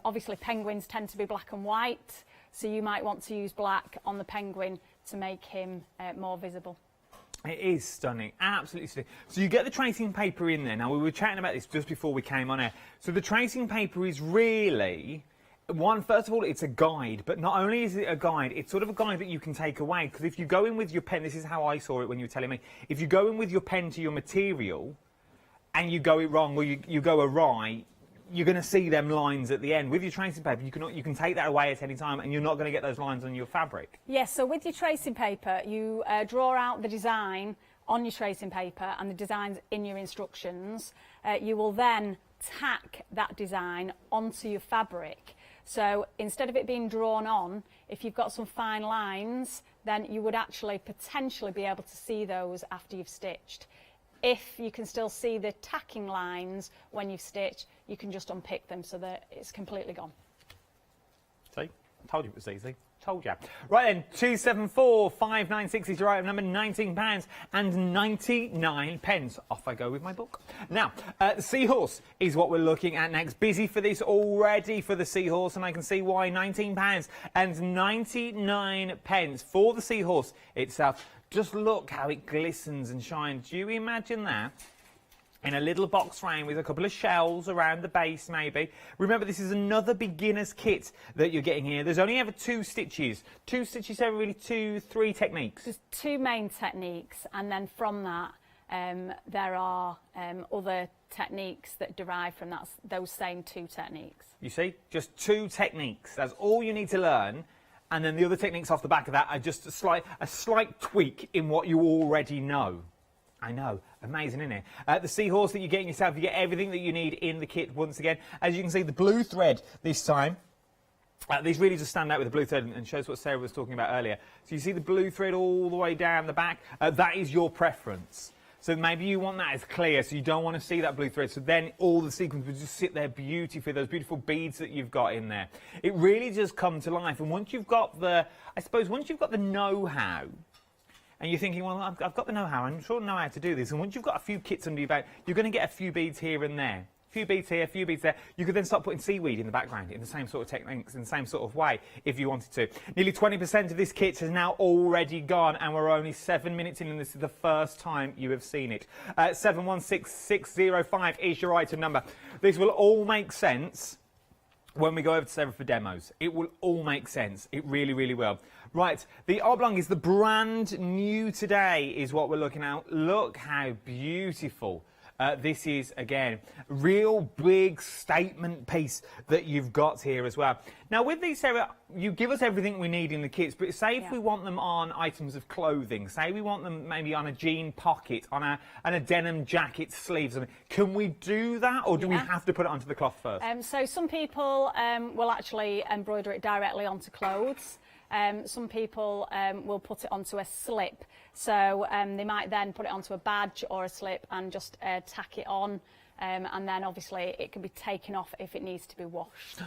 obviously penguins tend to be black and white, so you might want to use black on the penguin to make him more visible. It is stunning, absolutely stunning. So you get the tracing paper in there. Now, we were chatting about this just before we came on air. So the tracing paper is really, first of all, it's a guide, but not only is it a guide, it's sort of a guide that you can take away, because if you go in with your pen, this is how I saw it when you were telling me, if you go in with your pen to your material and you go it wrong or you go awry, you're going to see them lines at the end. With your tracing paper, you can take that away at any time and you're not going to get those lines on your fabric. Yes, so with your tracing paper, you draw out the design on your tracing paper and the designs in your instructions. You will then tack that design onto your fabric. So instead of it being drawn on, if you've got some fine lines, then you would actually potentially be able to see those after you've stitched. If you can still see the tacking lines when you've stitched, you can just unpick them so that it's completely gone. See? I told you it was easy. Told you. Right then, 274596 is your item number, £19 and 99 pence. Off I go with my book. Now, the seahorse is what we're looking at next. Busy for this already for the seahorse, and I can see why. £19 and 99 pence for the seahorse itself. Just look how it glistens and shines. Do you imagine that? In a little box frame with a couple of shells around the base, maybe. Remember, this is another beginner's kit that you're getting here. There's only ever 2 stitches. 2 stitches, so really 2, 3 techniques. There's 2 main techniques, and then from that, there are other techniques that derive from those same 2 techniques. You see, just 2 techniques. That's all you need to learn. And then the other techniques off the back of that are just a slight tweak in what you already know. I know, amazing, isn't it? The seahorse that you're getting yourself, you get everything that you need in the kit once again. As you can see, the blue thread this time. These really just stand out with the blue thread and shows what Sarah was talking about earlier. So you see the blue thread all the way down the back. That is your preference. So maybe you want that as clear, so you don't want to see that blue thread. So then all the sequins will just sit there beautifully, those beautiful beads that you've got in there. It really does come to life. And once you've got the, I suppose, once you've got the know-how, and you're thinking, well, I've got the know-how, I'm sure I know how to do this. And once you've got a few kits under your belt, you're going to get a few beads here and there. A few beads here, a few beads there. You could then start putting seaweed in the background in the same sort of techniques, in the same sort of way, if you wanted to. Nearly 20% of this kit has now already gone, and we're only 7 minutes in, and this is the first time you have seen it. 716605 is your item number. This will all make sense when we go over to Sarah for demos. It will all make sense. It really, really will. Right, the oblong is the brand new today, is what we're looking at. Look how beautiful. This is, again, real big statement piece that you've got here as well. Now, with these, Sarah, you give us everything we need in the kits, but say if we want them on items of clothing, say we want them maybe on a jean pocket, on a denim jacket sleeve, something. Can we do that, or do we have to put it onto the cloth first? So some people will actually embroider it directly onto clothes. Some people will put it onto a slip, so they might then put it onto a badge or a slip and just tack it on, and then obviously it can be taken off if it needs to be washed.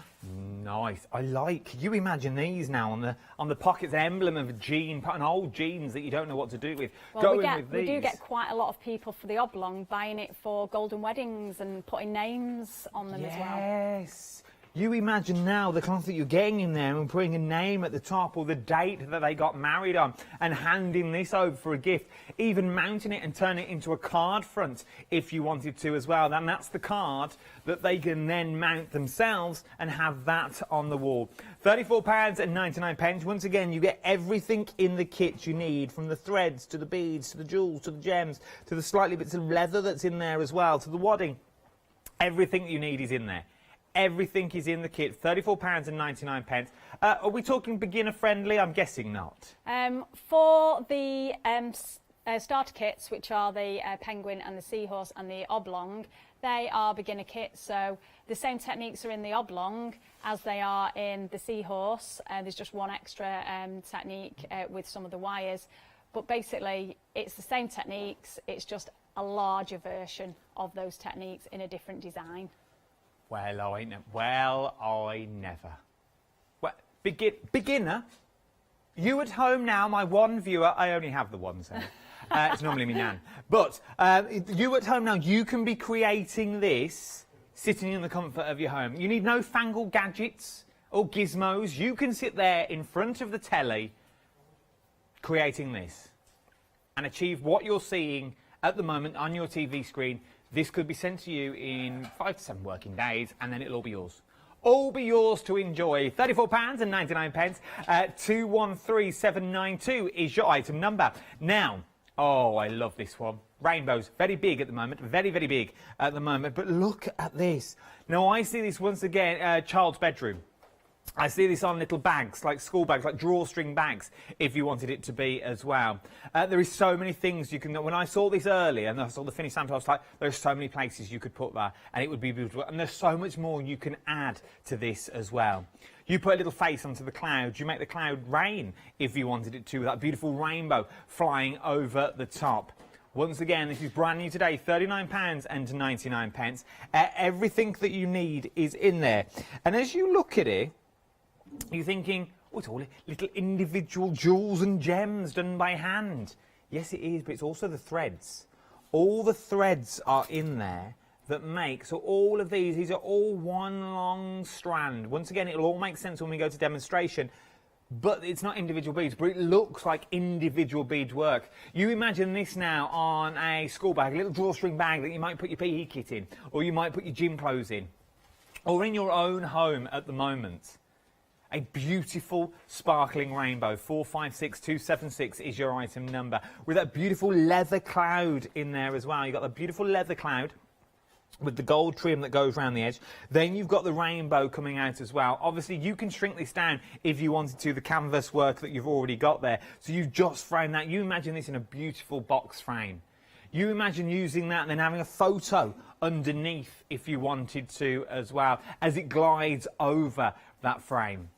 Nice. I like. You imagine these now on the pockets, emblem of a jean, an old jeans that you don't know what to do with. Well, we do get quite a lot of people for the oblong buying it for golden weddings and putting names on them as well. Yes. You imagine now the cloth that you're getting in there and putting a name at the top or the date that they got married on and handing this over for a gift, even mounting it and turning it into a card front if you wanted to as well. And that's the card that they can then mount themselves and have that on the wall. £34.99. Once again, you get everything in the kit you need, from the threads to the beads to the jewels to the gems to the slightly bits of leather that's in there as well, to the wadding. Everything that you need is in there. Everything is in the kit, £34.99. Are we talking beginner friendly? I'm guessing not. For the starter kits, which are the penguin and the seahorse and the oblong, they are beginner kits. So the same techniques are in the oblong as they are in the seahorse. There's just one extra technique with some of the wires. But basically, it's the same techniques. It's just a larger version of those techniques in a different design. Well, I never. Well, beginner? You at home now, my one viewer, I only have the one, so it's normally me nan. But you at home now, you can be creating this sitting in the comfort of your home. You need no fangled gadgets or gizmos. You can sit there in front of the telly creating this and achieve what you're seeing at the moment on your TV screen. This could be sent to you in 5 to 7 working days, and then it'll all be yours. All be yours to enjoy. £34.99. 213792 is your item number. Now, oh, I love this one. Rainbows, very big at the moment, very, very big at the moment. But look at this. Now, I see this once again, child's bedroom. I see this on little bags, like school bags, like drawstring bags, if you wanted it to be as well. There is so many things you can... When I saw this earlier, and I saw the finished sample, I was like, there's so many places you could put that, and it would be beautiful. And there's so much more you can add to this as well. You put a little face onto the cloud. You make the cloud rain, if you wanted it to, with that beautiful rainbow flying over the top. Once again, this is brand new today, £39.99. Everything that you need is in there. And as you look at it, you're thinking, oh, it's all little individual jewels and gems done by hand. Yes, it is, but it's also the threads. All the threads are in there that make, so all of these are all one long strand. Once again, it'll all make sense when we go to demonstration, but it's not individual beads, but it looks like individual beadwork. You imagine this now on a school bag, a little drawstring bag that you might put your PE kit in, or you might put your gym clothes in, or in your own home at the moment. A beautiful sparkling rainbow. 456276 is your item number, with that beautiful leather cloud in there as well. You've got the beautiful leather cloud with the gold trim that goes around the edge. Then you've got the rainbow coming out as well. Obviously, you can shrink this down if you wanted to, the canvas work that you've already got there. So you've just framed that. You imagine this in a beautiful box frame. You imagine using that and then having a photo underneath if you wanted to as well, as it glides over that frame.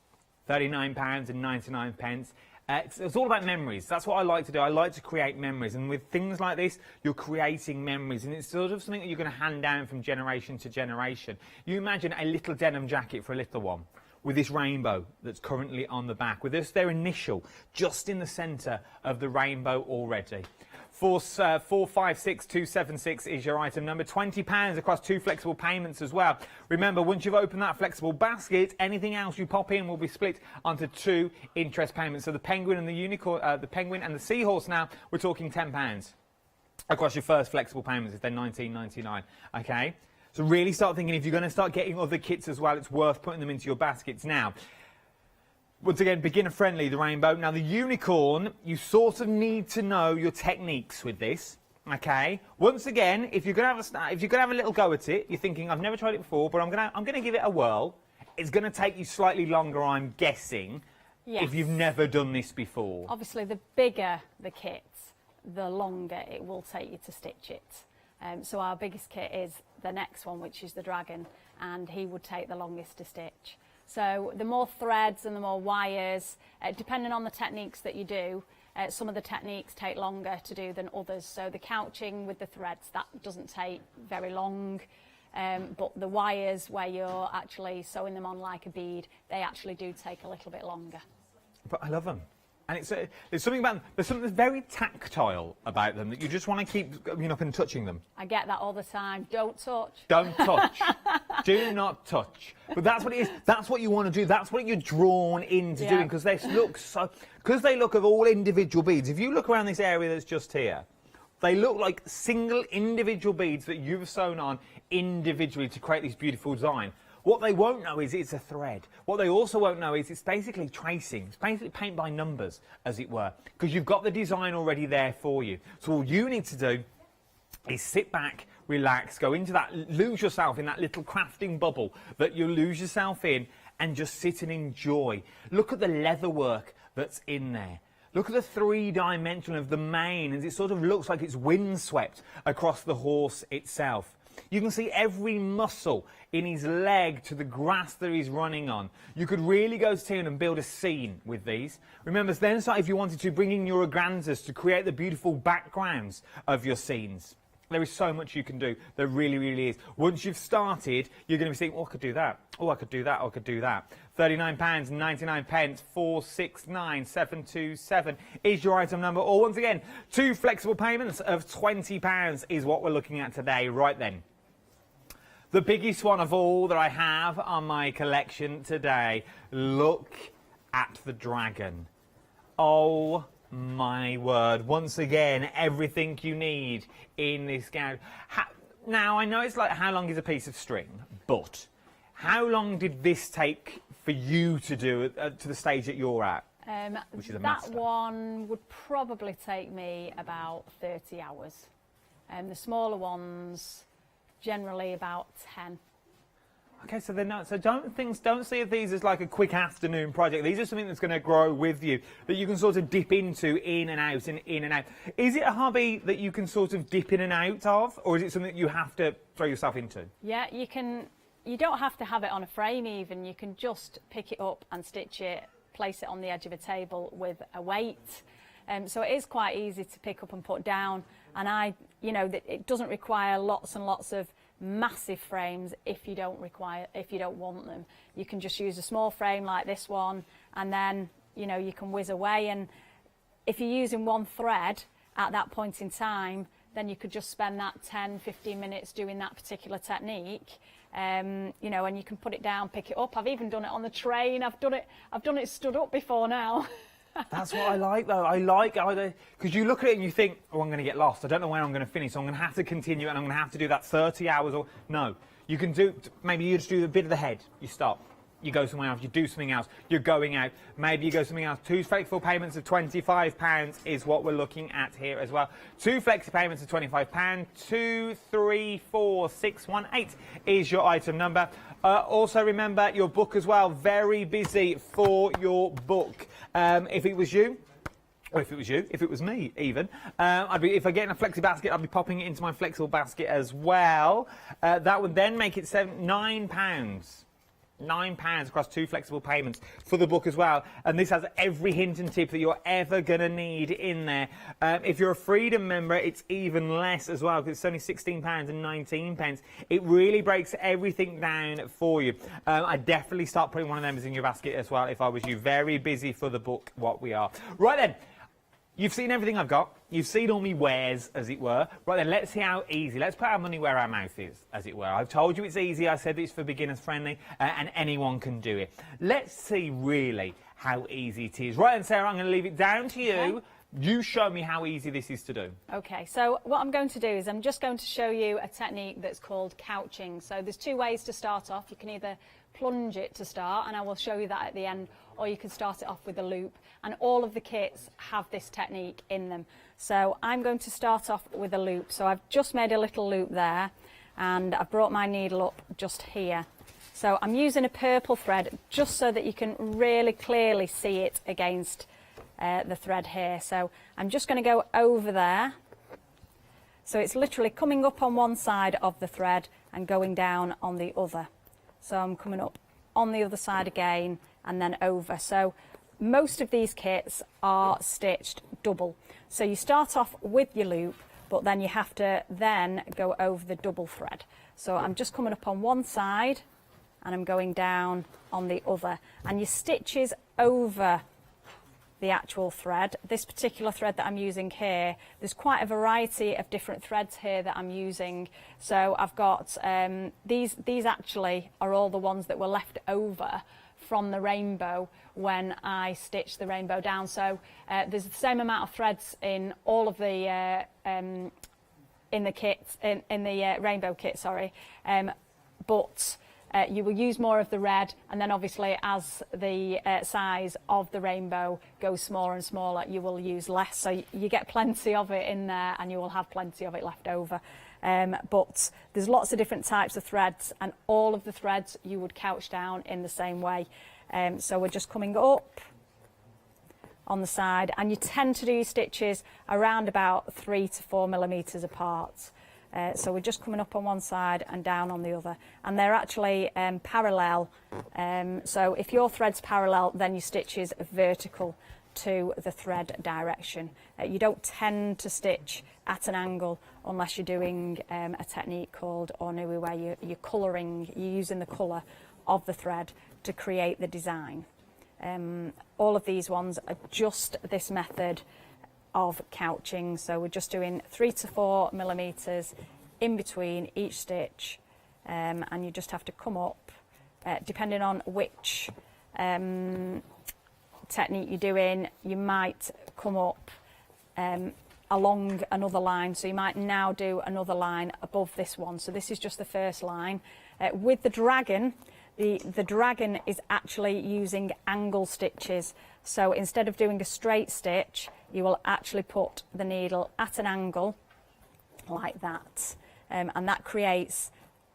£39.99. It's all about memories. That's what I like to do. I like to create memories, and with things like this, you're creating memories, and it's sort of something that you're going to hand down from generation to generation. You imagine a little denim jacket for a little one with this rainbow that's currently on the back, with their initial just in the centre of the rainbow already. 456276 is your item number. £20 across 2 flexible payments as well. Remember, once you've opened that flexible basket, anything else you pop in will be split onto 2 interest payments. So the penguin and the unicorn, the penguin and the seahorse now, we're talking £10 across your first flexible payments if they're $19.99. Okay? So really start thinking, if you're going to start getting other kits as well, it's worth putting them into your baskets now. Once again, beginner friendly, the rainbow. Now the unicorn, you sort of need to know your techniques with this. Okay. Once again, if you're gonna have a little go at it, you're thinking, I've never tried it before, but I'm gonna give it a whirl. It's gonna take you slightly longer, I'm guessing, if you've never done this before. Obviously, the bigger the kit, the longer it will take you to stitch it. So our biggest kit is the next one, which is the dragon, and he would take the longest to stitch. So the more threads and the more wires, depending on the techniques that you do, some of the techniques take longer to do than others. So the couching with the threads, that doesn't take very long. But the wires, where you're actually sewing them on like a bead, they actually do take a little bit longer. But I love them. And there's something about them. There's something very tactile about them that you just want to keep going up and touching them. I get that all the time. Don't touch. Don't touch. Do not touch. But that's what it is. That's what you want to do. That's what you're drawn into doing, because they look of all individual beads. If you look around this area that's just here, they look like single individual beads that you've sewn on individually to create this beautiful design. What they won't know is it's a thread. What they also won't know is it's basically tracing. It's basically paint by numbers, as it were, because you've got the design already there for you. So all you need to do is sit back, relax, go into that, lose yourself in that little crafting bubble that you lose yourself in, and just sit and enjoy. Look at the leather work that's in there. Look at the three-dimensional of the mane, as it sort of looks like it's windswept across the horse itself. You can see every muscle in his leg to the grass that he's running on. You could really go to town and build a scene with these. Remember, then if you wanted to bring in your organzas to create the beautiful backgrounds of your scenes. There is so much you can do. There really, really is. Once you've started, you're going to be thinking, oh, I could do that. Oh, I could do that. Oh, I could do that. £39.99, 469727 is your item number. Or once again, 2 flexible payments of £20 is what we're looking at today. Right then. The biggest one of all that I have on my collection today. Look at the dragon. Oh, my word. Once again, everything you need in this gown. Now, I know it's like, how long is a piece of string? But how long did this take for you to do to the stage that you're at? Which is a master. That one would probably take me about 30 hours. The smaller ones, generally about 10. Okay, so they're not. So don't see these as like a quick afternoon project. These are something that's going to grow with you, that you can sort of dip into in and out and in and out. Is it a hobby that you can sort of dip in and out of, or is it something that you have to throw yourself into? Yeah, you can. You don't have to have it on a frame even. You can just pick it up and stitch it, place it on the edge of a table with a weight. So it is quite easy to pick up and put down. And it doesn't require lots and lots of massive frames if you don't want them. You can just use a small frame like this one, and then you can whiz away. And if you're using one thread at that point in time, then you could just spend that 10-15 minutes doing that particular technique. And you can put it down, pick it up. I've even done it on the train. I've done it stood up before now. That's what I like, though. I like because you look at it and you think, oh, I'm going to get lost. I don't know where I'm going to finish, so I'm going to have to continue, and I'm going to have to do that 30 hours. Or no, you can do. Maybe you just do a bit of the head. You stop. you go somewhere else, you do something else, you're going out, maybe you go something else. 2 flexible payments of £25 is what we're looking at here as well. 2 flexi payments of £25, 234618 is your item number. Also remember your book as well, very busy for your book. If it was you, or if it was me even, if I get in a flexi basket, I'd be popping it into my flexible basket as well. That would then make it £9. £9 across 2 flexible payments for the book as well, and this has every hint and tip that you're ever going to need in there. If you're a Freedom member, it's even less as well, because it's only £16.19. It really breaks everything down for you. I'd definitely start putting one of them in your basket as well if I was you. Very busy for the book, what we are. Right then, you've seen everything I've got. You've seen all my wares, as it were. Right then, let's see how easy. Let's put our money where our mouth is, as it were. I've told you it's easy. I said it's for beginners friendly, and anyone can do it. Let's see, really, how easy it is. Right then, Sarah, I'm going to leave it down to you. Okay. You show me how easy this is to do. Okay, so what I'm going to do is I'm just going to show you a technique that's called couching. So there's 2 ways to start off. You can either plunge it to start, and I will show you that at the end, or you can start it off with a loop, and all of the kits have this technique in them. So I'm going to start off with a loop. So I've just made a little loop there, and I've brought my needle up just here. So I'm using a purple thread just so that you can really clearly see it against the thread here. So I'm just going to go over there. So it's literally coming up on one side of the thread and going down on the other. So I'm coming up on the other side again and then over. So most of these kits are stitched double. So you start off with your loop, but then you have to then go over the double thread. So I'm just coming up on one side and I'm going down on the other. And your stitches over the actual thread. This particular thread that I'm using here, there's quite a variety of different threads here that I'm using. So I've got these actually are all the ones that were left over from the rainbow when I stitched the rainbow down. So there's the same amount of threads in all of the in the kit, in the rainbow kit, sorry, but you will use more of the red, and then obviously as the size of the rainbow goes smaller and smaller, you will use less. So you get plenty of it in there and you will have plenty of it left over. But there's lots of different types of threads, and all of the threads you would couch down in the same way. So we're just coming up on the side, and you tend to do your stitches around about 3 to 4 millimeters apart. So we're just coming up on one side and down on the other, and they're actually parallel. So if your thread's parallel, then your stitch is vertical to the thread direction. You don't tend to stitch at an angle unless you're doing a technique called ornui, where you're colouring, you're using the colour of the thread to create the design. All of these ones are just this method of couching, so we're just doing 3 to 4 millimeters in between each stitch, and you just have to come up, depending on which technique you're doing, you might come up along another line. So you might now do another line above this one. So this is just the first line. With the dragon, the dragon is actually using angle stitches. So instead of doing a straight stitch, you will actually put the needle at an angle like that, and that creates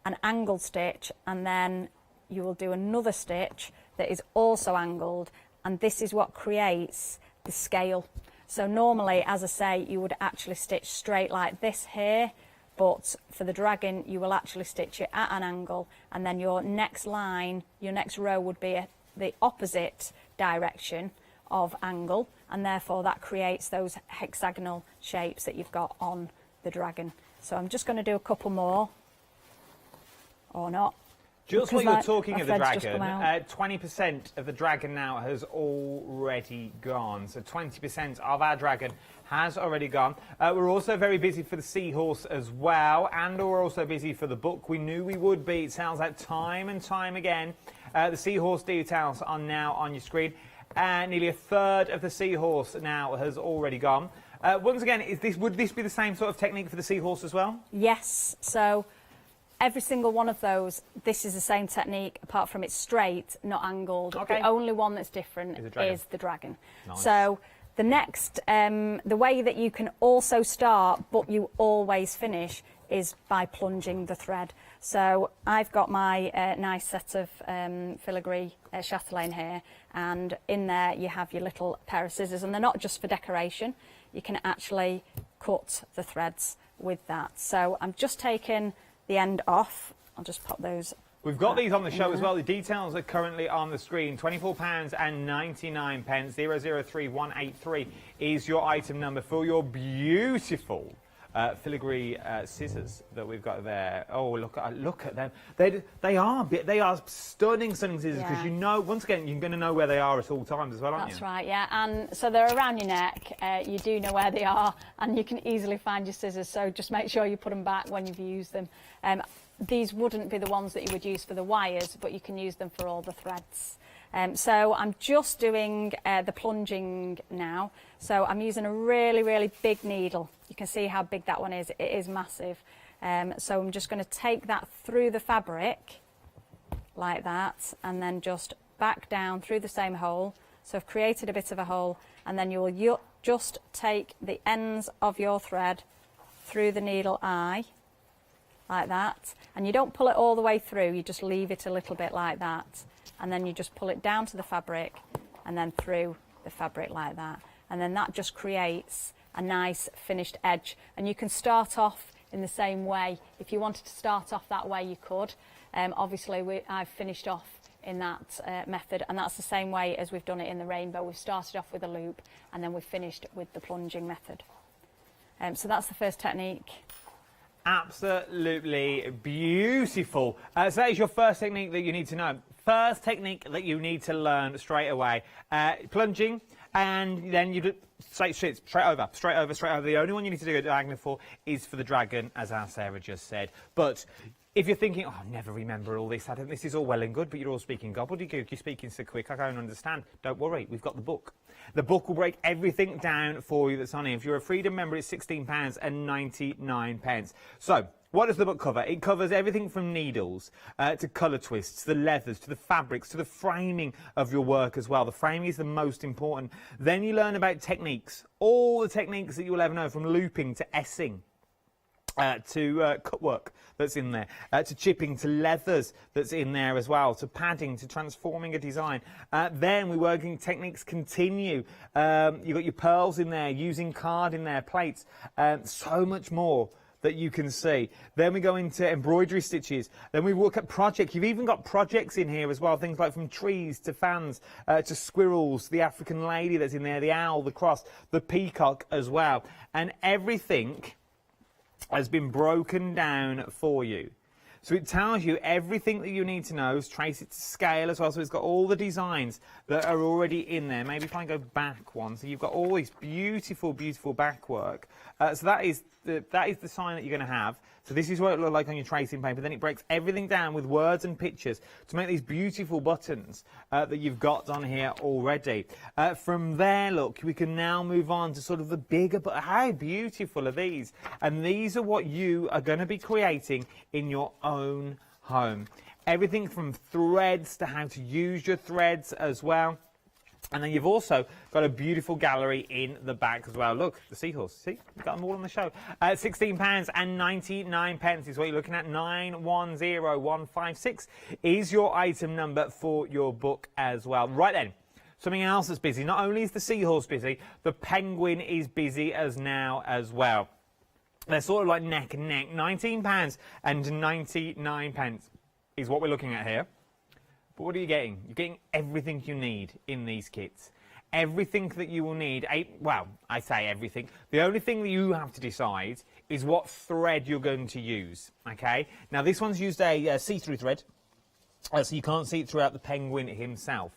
an angled stitch, and then you will do another stitch that is also angled, and this is what creates the scale. So normally, as I say, you would actually stitch straight like this here, but for the dragon you will actually stitch it at an angle, and then your next line, your next row would be the opposite direction of angle, and therefore that creates those hexagonal shapes that you've got on the dragon. So I'm just going to do a couple more, or not. Just while you're talking of the dragon, 20% of the dragon now has already gone. So 20% of our dragon has already gone. We're also very busy for the seahorse as well, and we're also busy for the book. We knew we would be. It sounds like time and time again. The seahorse details are now on your screen. Nearly a third of the seahorse now has already gone. Once again, would this be the same sort of technique for the seahorse as well? Yes. So every single one of those, this is the same technique, apart from it's straight, not angled. Okay. The only one that's different is the dragon. Nice. So the next, the way that you can also start, but you always finish, is by plunging the thread. So I've got my nice set of filigree chatelaine here, and in there you have your little pair of scissors, and they're not just for decoration. You can actually cut the threads with that. So I'm just taking the end off. I'll just pop those. We've got these on the show as well. The details are currently on the screen. £24.99. 003183 is your item number for your beautiful filigree scissors that we've got there. Oh, look at them. They are stunning scissors, because you know, once again, you're going to know where they are at all times as well, aren't you? That's right, yeah. And so they're around your neck. You do know where they are, and you can easily find your scissors. So just make sure you put them back when you've used them. These wouldn't be the ones that you would use for the wires, but you can use them for all the threads. So I'm just doing the plunging now. So I'm using a really, really big needle. You can see how big that one is. It is massive. So I'm just going to take that through the fabric like that, and then just back down through the same hole. So I've created a bit of a hole, and then you'll just take the ends of your thread through the needle eye like that. And you don't pull it all the way through, you just leave it a little bit like that. And then you just pull it down to the fabric and then through the fabric like that. And then that just creates a nice finished edge. And you can start off in the same way. If you wanted to start off that way, you could. Obviously, I've finished off in that method, and that's the same way as we've done it in the rainbow. We've started off with a loop, and then we've finished with the plunging method. So that's the first technique. Absolutely beautiful. So that is your first technique that you need to know. First technique that you need to learn straight away. Plunging, and then you do straight over. The only one you need to do a diagonal for is for the dragon, as our Sarah just said. But if you're thinking, oh, I never remember all this, this is all well and good, but you're all speaking gobbledygook, you're speaking so quick, I don't understand. Don't worry, we've got the book. The book will break everything down for you that's on here. If you're a Freedom member, it's £16.99. So, what does the book cover? It covers everything from needles to colour twists, the leathers, to the fabrics, to the framing of your work as well. The framing is the most important. Then you learn about techniques, all the techniques that you will ever know, from looping to essing. To cut work that's in there, to chipping, to leathers that's in there as well, to padding, to transforming a design. Then we're working techniques continue. You've got your pearls in there, using card in there, plates, so much more that you can see. Then we go into embroidery stitches. Then we look at projects. You've even got projects in here as well, things like from trees to fans, to squirrels, the African lady that's in there, the owl, the cross, the peacock as well. And everything has been broken down for you. So it tells you everything that you need to know, trace it to scale as well, so it's got all the designs that are already in there. Maybe if I go back one, so you've got all this beautiful, beautiful back work. So that is the sign that you're going to have. So this is what it looks like on your tracing paper. Then it breaks everything down with words and pictures to make these beautiful buttons that you've got on here already. From there, look, we can now move on to sort of the bigger, but how beautiful are these? And these are what you are going to be creating in your own home. Everything from threads to how to use your threads as well. And then you've also got a beautiful gallery in the back as well. Look, the seahorse. See, we've got them all on the show. £16.99 is what you're looking at. 910156 is your item number for your book as well. Right then, something else that's busy. Not only is the seahorse busy, the penguin is busy as well. They're sort of like neck and neck. £19.99 is what we're looking at here. But what are you getting? You're getting everything you need in these kits. Everything that you will need. Well, I say everything. The only thing that you have to decide is what thread you're going to use. Okay? Now, this one's used a see-through thread, so you can't see it throughout the penguin himself.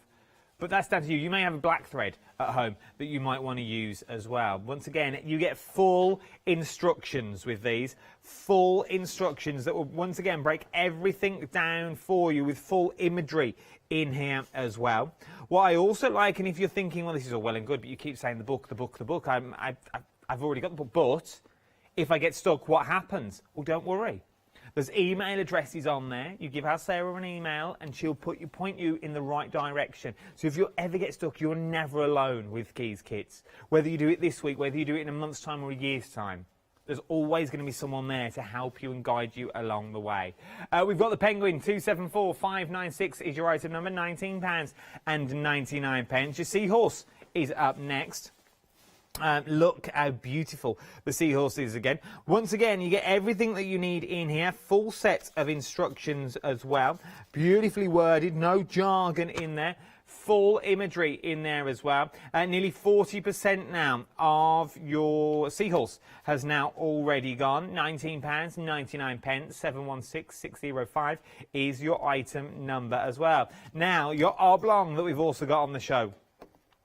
But that's down to you. You may have a black thread at home that you might want to use as well. Once again, you get full instructions with these. Full instructions that will, once again, break everything down for you with full imagery in here as well. What I also like, and if you're thinking, well, this is all well and good, but you keep saying the book, I've already got the book, but if I get stuck, what happens? Well, don't worry. There's email addresses on there. You give our Sarah an email and she'll point you in the right direction. So if you ever get stuck, you're never alone with Keys Kits. Whether you do it this week, whether you do it in a month's time or a year's time, there's always going to be someone there to help you and guide you along the way. We've got the Penguin, 274596 is your item number, £19.99. Your Seahorse is up next. Look how beautiful the Seahorse is again. Once again, you get everything that you need in here. Full set of instructions as well. Beautifully worded, no jargon in there. Full imagery in there as well. Nearly 40% now of your Seahorse has now already gone. £19.99, 716605 is your item number as well. Now, your oblong that we've also got on the show.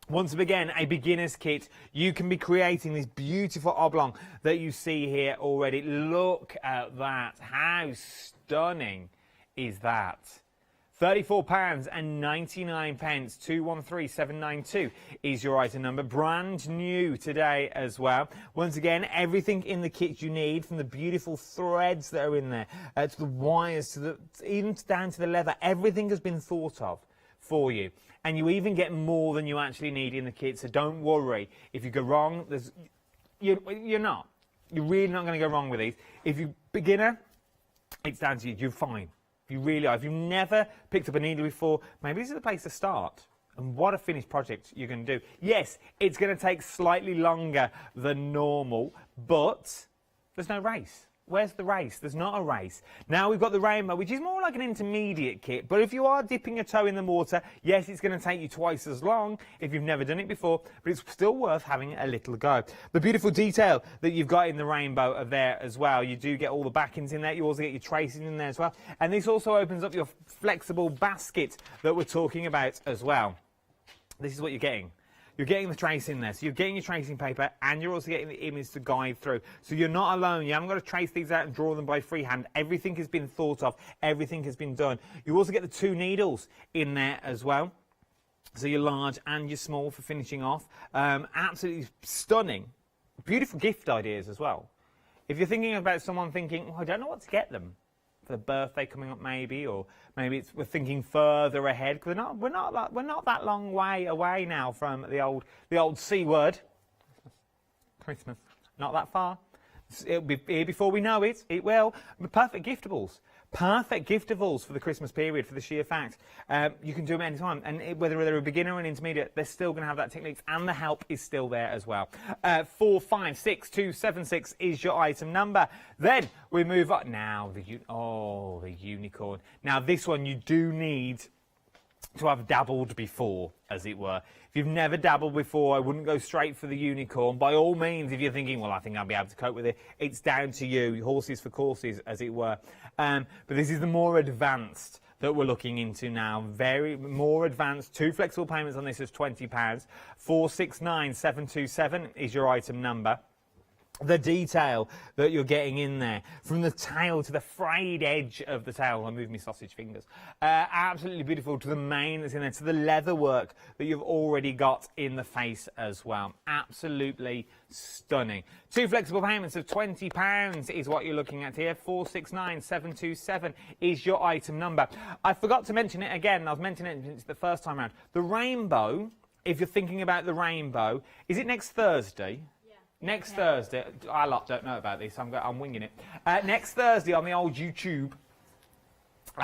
Once again, a beginner's kit. You can be creating this beautiful oblong that you see here already. Look at that. How stunning is that? £34.99, 213792 is your item number. Brand new today as well. Once again, everything in the kit you need, from the beautiful threads that are in there, to the wires, even down to the leather. Everything has been thought of for you. And you even get more than you actually need in the kit, so don't worry. If you go wrong, you're really not going to go wrong with these. If you're beginner, it's down to you. You're fine. You really are. If you've never picked up a needle before, maybe this is the place to start. And what a finished project you're going to do. Yes, it's going to take slightly longer than normal, but there's no race. Where's the race? There's not a race. Now we've got the Rainbow, which is more like an intermediate kit. But if you are dipping a toe in the water, yes, it's going to take you twice as long if you've never done it before, but it's still worth having a little go. The beautiful detail that you've got in the Rainbow are there as well. You do get all the backings in there. You also get your tracing in there as well. And this also opens up your flexible basket that we're talking about as well. This is what you're getting. You're getting the trace in there, so you're getting your tracing paper and you're also getting the image to guide through. So you're not alone. You haven't got to trace these out and draw them by freehand. Everything has been thought of. Everything has been done. You also get the 2 needles in there as well. So your large and your small for finishing off. Absolutely stunning. Beautiful gift ideas as well. If you're thinking about someone thinking, oh, I don't know what to get them for the birthday coming up maybe, or maybe we're thinking further ahead, because we're not that long way away now from the old C word, Christmas. Not that far. It'll be here before we know it. It will. Perfect giftables. Perfect giftables for the Christmas period, for the sheer fact. You can do them any time, and whether they're a beginner or an intermediate, they're still going to have that techniques, and the help is still there as well. 456276 is your item number. Then we move on. Now, the unicorn. Now, this one you do need to have dabbled before, as it were. If you've never dabbled before, I wouldn't go straight for the unicorn. By all means, if you're thinking, well, I think I'll be able to cope with it, it's down to you. Horses for courses, as it were. But this is the more advanced that we're looking into now. Very more advanced. 2 flexible payments on this is £20. 469727 is your item number. The detail that you're getting in there, from the tail to the frayed edge of the tail. I move my sausage fingers. Absolutely beautiful. To the mane that's in there, to the leather work that you've already got in the face as well. Absolutely stunning. 2 flexible payments of £20 is what you're looking at here. 469727 is your item number. I forgot to mention it again. I was mentioning it the first time around. The Rainbow, if you're thinking about the Rainbow, is it next Thursday? Next Thursday, I don't know about this, I'm winging it. Next Thursday on the old YouTube,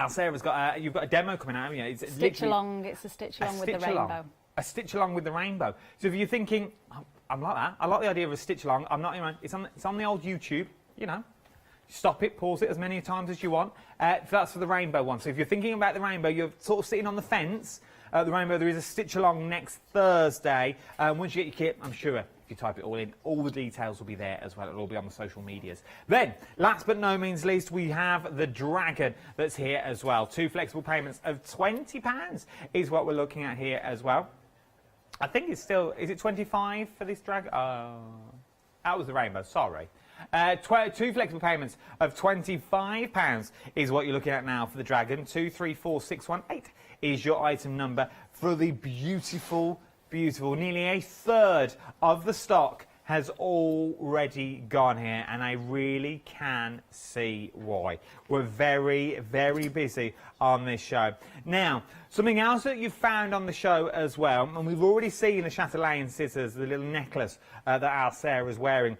Sarah's got, you've got a demo coming out, haven't you? It's a stitch along with the Rainbow. A stitch along with the Rainbow. So if you're thinking, I'm like that, I like the idea of a stitch along, I'm not, it's on the old YouTube, you know. Stop it, pause it as many times as you want. That's for the Rainbow one. So if you're thinking about the Rainbow, you're sort of sitting on the fence. The Rainbow, there is a stitch along next Thursday. Once you get your kit, I'm sure if you type it all in, all the details will be there as well. It'll all be on the social medias. Then, last but no means least, we have the Dragon that's here as well. 2 flexible payments of £20 is what we're looking at here as well. I think it's still, is it 25 for this Dragon? Oh, that was the Rainbow, sorry. 2 flexible payments of £25 is what you're looking at now for the Dragon. 234618 is your item number for the beautiful, nearly a third of the stock has already gone here, and I really can see why. We're very, very busy on this show. Now, something else that you've found on the show as well, and we've already seen the Chatelaine scissors, the little necklace that our Sarah's wearing.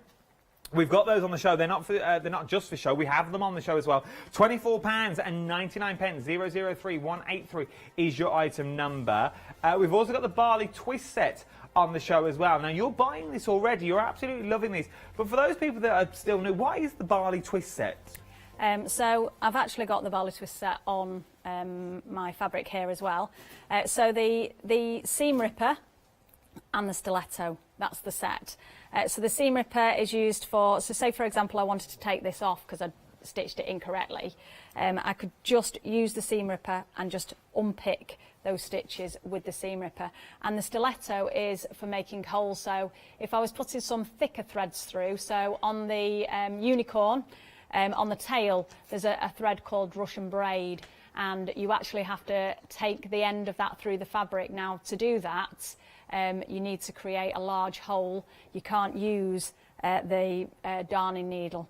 We've got those on the show. They're not just for show. We have them on the show as well. £24.99. 003183 is your item number. We've also got the Barley twist set on the show as well. Now, you're buying this already. You're absolutely loving these. But for those people that are still new, what is the Barley twist set? So I've actually got the Barley twist set on my fabric here as well. So the seam ripper and the stiletto, that's the set. So the seam ripper is used for, so say for example I wanted to take this off because I stitched it incorrectly, I could just use the seam ripper and just unpick those stitches with the seam ripper. And the stiletto is for making holes, so if I was putting some thicker threads through, so on the unicorn, on the tail there's a thread called Russian braid, and you actually have to take the end of that through the fabric. Now to do that you need to create a large hole. You can't use the darning needle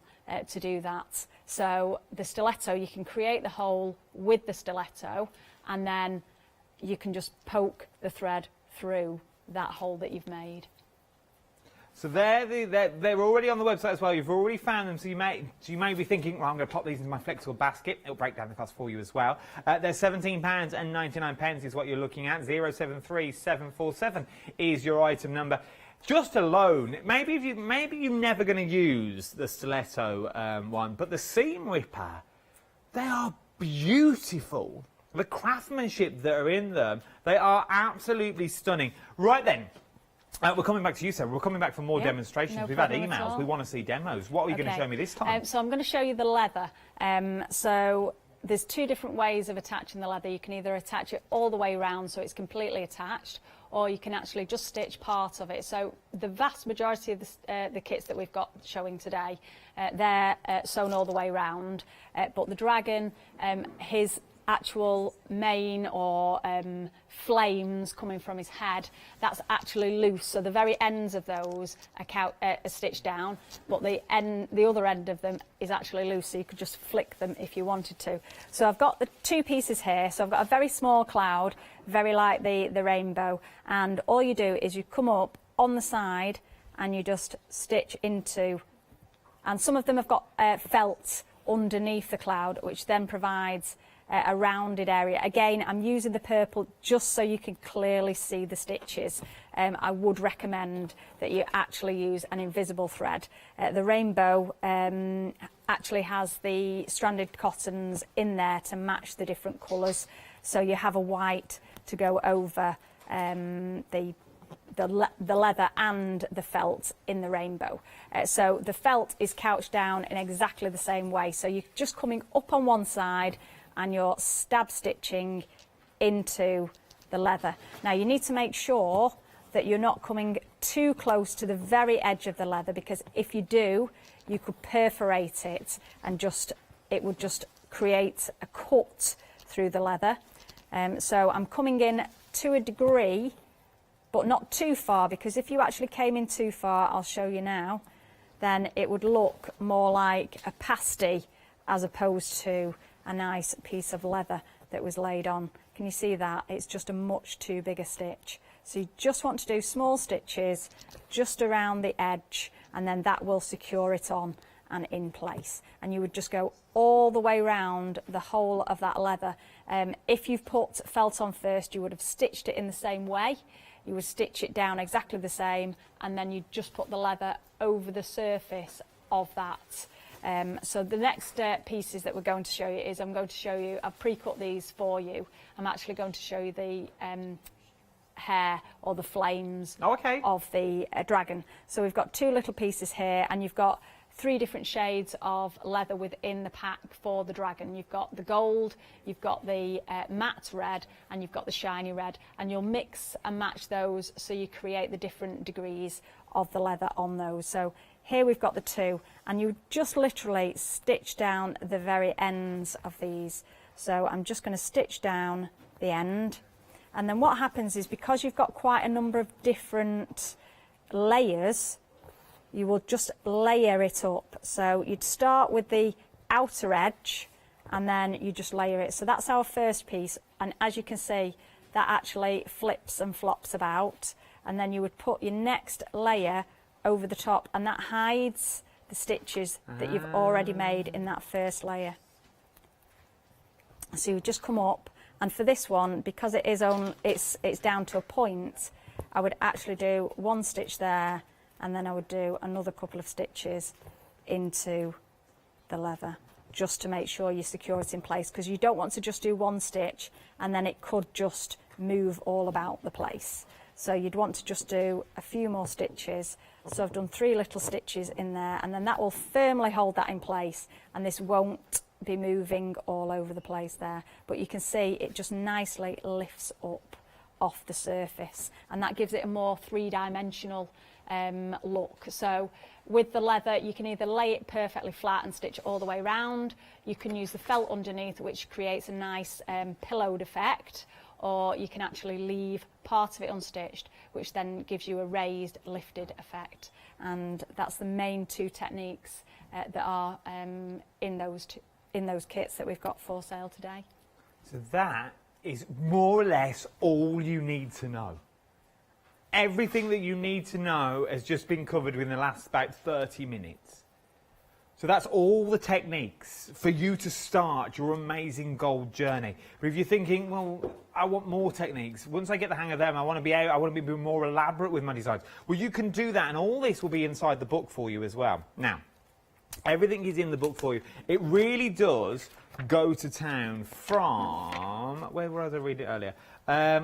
to do that. So the stiletto, you can create the hole with the stiletto, and then you can just poke the thread through that hole that you've made. So they're already on the website as well. You've already found them, so you may be thinking, well, I'm going to pop these into my flexible basket. It'll break down the cost for you as well. They're £17.99 is what you're looking at. 073747 is your item number. Just alone, maybe you're never going to use the stiletto one, but the seam ripper, they are beautiful. The craftsmanship that are in them, they are absolutely stunning. Right then. We're coming back to you, Sarah. We're coming back for more demonstrations. No We've had problem at emails. all. We want to see demos. What are you going to show me this time? So I'm going to show you the leather. So there's two different ways of attaching the leather. You can either attach it all the way around so it's completely attached, or you can actually just stitch part of it. So the vast majority of the kits that we've got showing today, they're sewn all the way around. But the dragon, his actual mane or flames coming from his head, that's actually loose, so the very ends of those are stitched down, but the other end of them is actually loose, so you could just flick them if you wanted to. So I've got the two pieces here. So I've got a very small cloud, very like the rainbow, and all you do is you come up on the side and you just stitch into, and some of them have got felt underneath the cloud, which then provides a rounded area. Again, I'm using the purple just so you can clearly see the stitches. I would recommend that you actually use an invisible thread. The rainbow actually has the stranded cottons in there to match the different colours, so you have a white to go over the leather and the felt in the rainbow. So the felt is couched down in exactly the same way, so you're just coming up on one side and you're stab stitching into the leather. Now you need to make sure that you're not coming too close to the very edge of the leather, because if you do, you could perforate it and it would just create a cut through the leather. So I'm coming in to a degree, but not too far, because if you actually came in too far, I'll show you now, then it would look more like a pasty as opposed to a nice piece of leather that was laid on. Can you see that? It's just a much too big a stitch. So you just want to do small stitches just around the edge, and then that will secure it on and in place. And you would just go all the way around the whole of that leather. If you've put felt on first, you would have stitched it in the same way. You would stitch it down exactly the same, and then you just put the leather over the surface of that. So the next pieces that we're going to show you is I've pre-cut these for you. I'm actually going to show you the hair or the flames of the dragon. So we've got two little pieces here, and you've got three different shades of leather within the pack for the dragon. You've got the gold, you've got the matte red, and you've got the shiny red, and you'll mix and match those so you create the different degrees of the leather on those. So here we've got the two, and you just literally stitch down the very ends of these. So I'm just going to stitch down the end, and then what happens is, because you've got quite a number of different layers you will just layer it up. So you'd start with the outer edge and then you just layer it. So that's our first piece, and as you can see, that actually flips and flops about, and then you would put your next layer over the top, and that hides the stitches that you've already made in that first layer. So you just come up, and for this one, because it is it's down to a point, I would actually do one stitch there, and then I would do another couple of stitches into the leather, just to make sure you secure it in place, because you don't want to just do one stitch and then it could just move all about the place. So you'd want to just do a few more stitches. So I've done 3 little stitches in there, and then that will firmly hold that in place, and this won't be moving all over the place there. But you can see it just nicely lifts up off the surface, and that gives it a more 3-dimensional look. So with the leather, you can either lay it perfectly flat and stitch all the way round, you can use the felt underneath, which creates a nice pillowed effect, or you can actually leave part of it unstitched, which then gives you a raised, lifted effect. And that's the main 2 techniques that are in those kits that we've got for sale today. So that is more or less all you need to know. Everything that you need to know has just been covered within the last about 30 minutes. So that's all the techniques for you to start your amazing gold journey. But if you're thinking, well, I want more techniques, once I get the hang of them, I want to be more elaborate with my designs. Well, you can do that, and all this will be inside the book for you as well. Now, everything is in the book for you. It really does go to town from, where was I reading it earlier?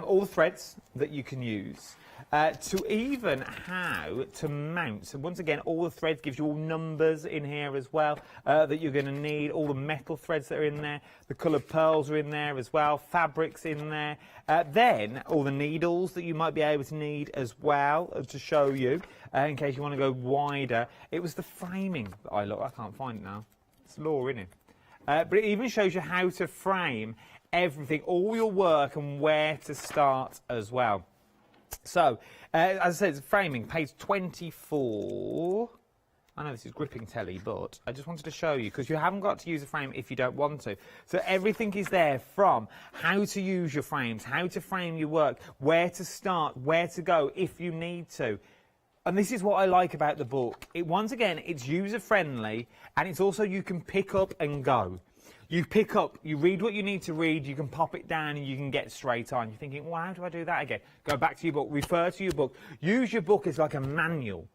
All the threads that you can use. To even how to mount. So once again, all the threads gives you all numbers in here as well that you're going to need. All the metal threads that are in there. The coloured pearls are in there as well. Fabrics in there. Then all the needles that you might be able to need as well to show you in case you want to go wider. It was the framing that I can't find it now. It's law, isn't it? But it even shows you how to frame everything, all your work, and where to start as well. So, as I said, it's framing, page 24. I know this is gripping telly, but I just wanted to show you, because you haven't got to use a frame if you don't want to. So everything is there, from how to use your frames, how to frame your work, where to start, where to go if you need to. And this is what I like about the book. Once again, it's user-friendly, and it's also you can pick up and go. You pick up, you read what you need to read, you can pop it down and you can get straight on. You're thinking, well, how do I do that again? Go back to your book, refer to your book. Use your book as like a manual.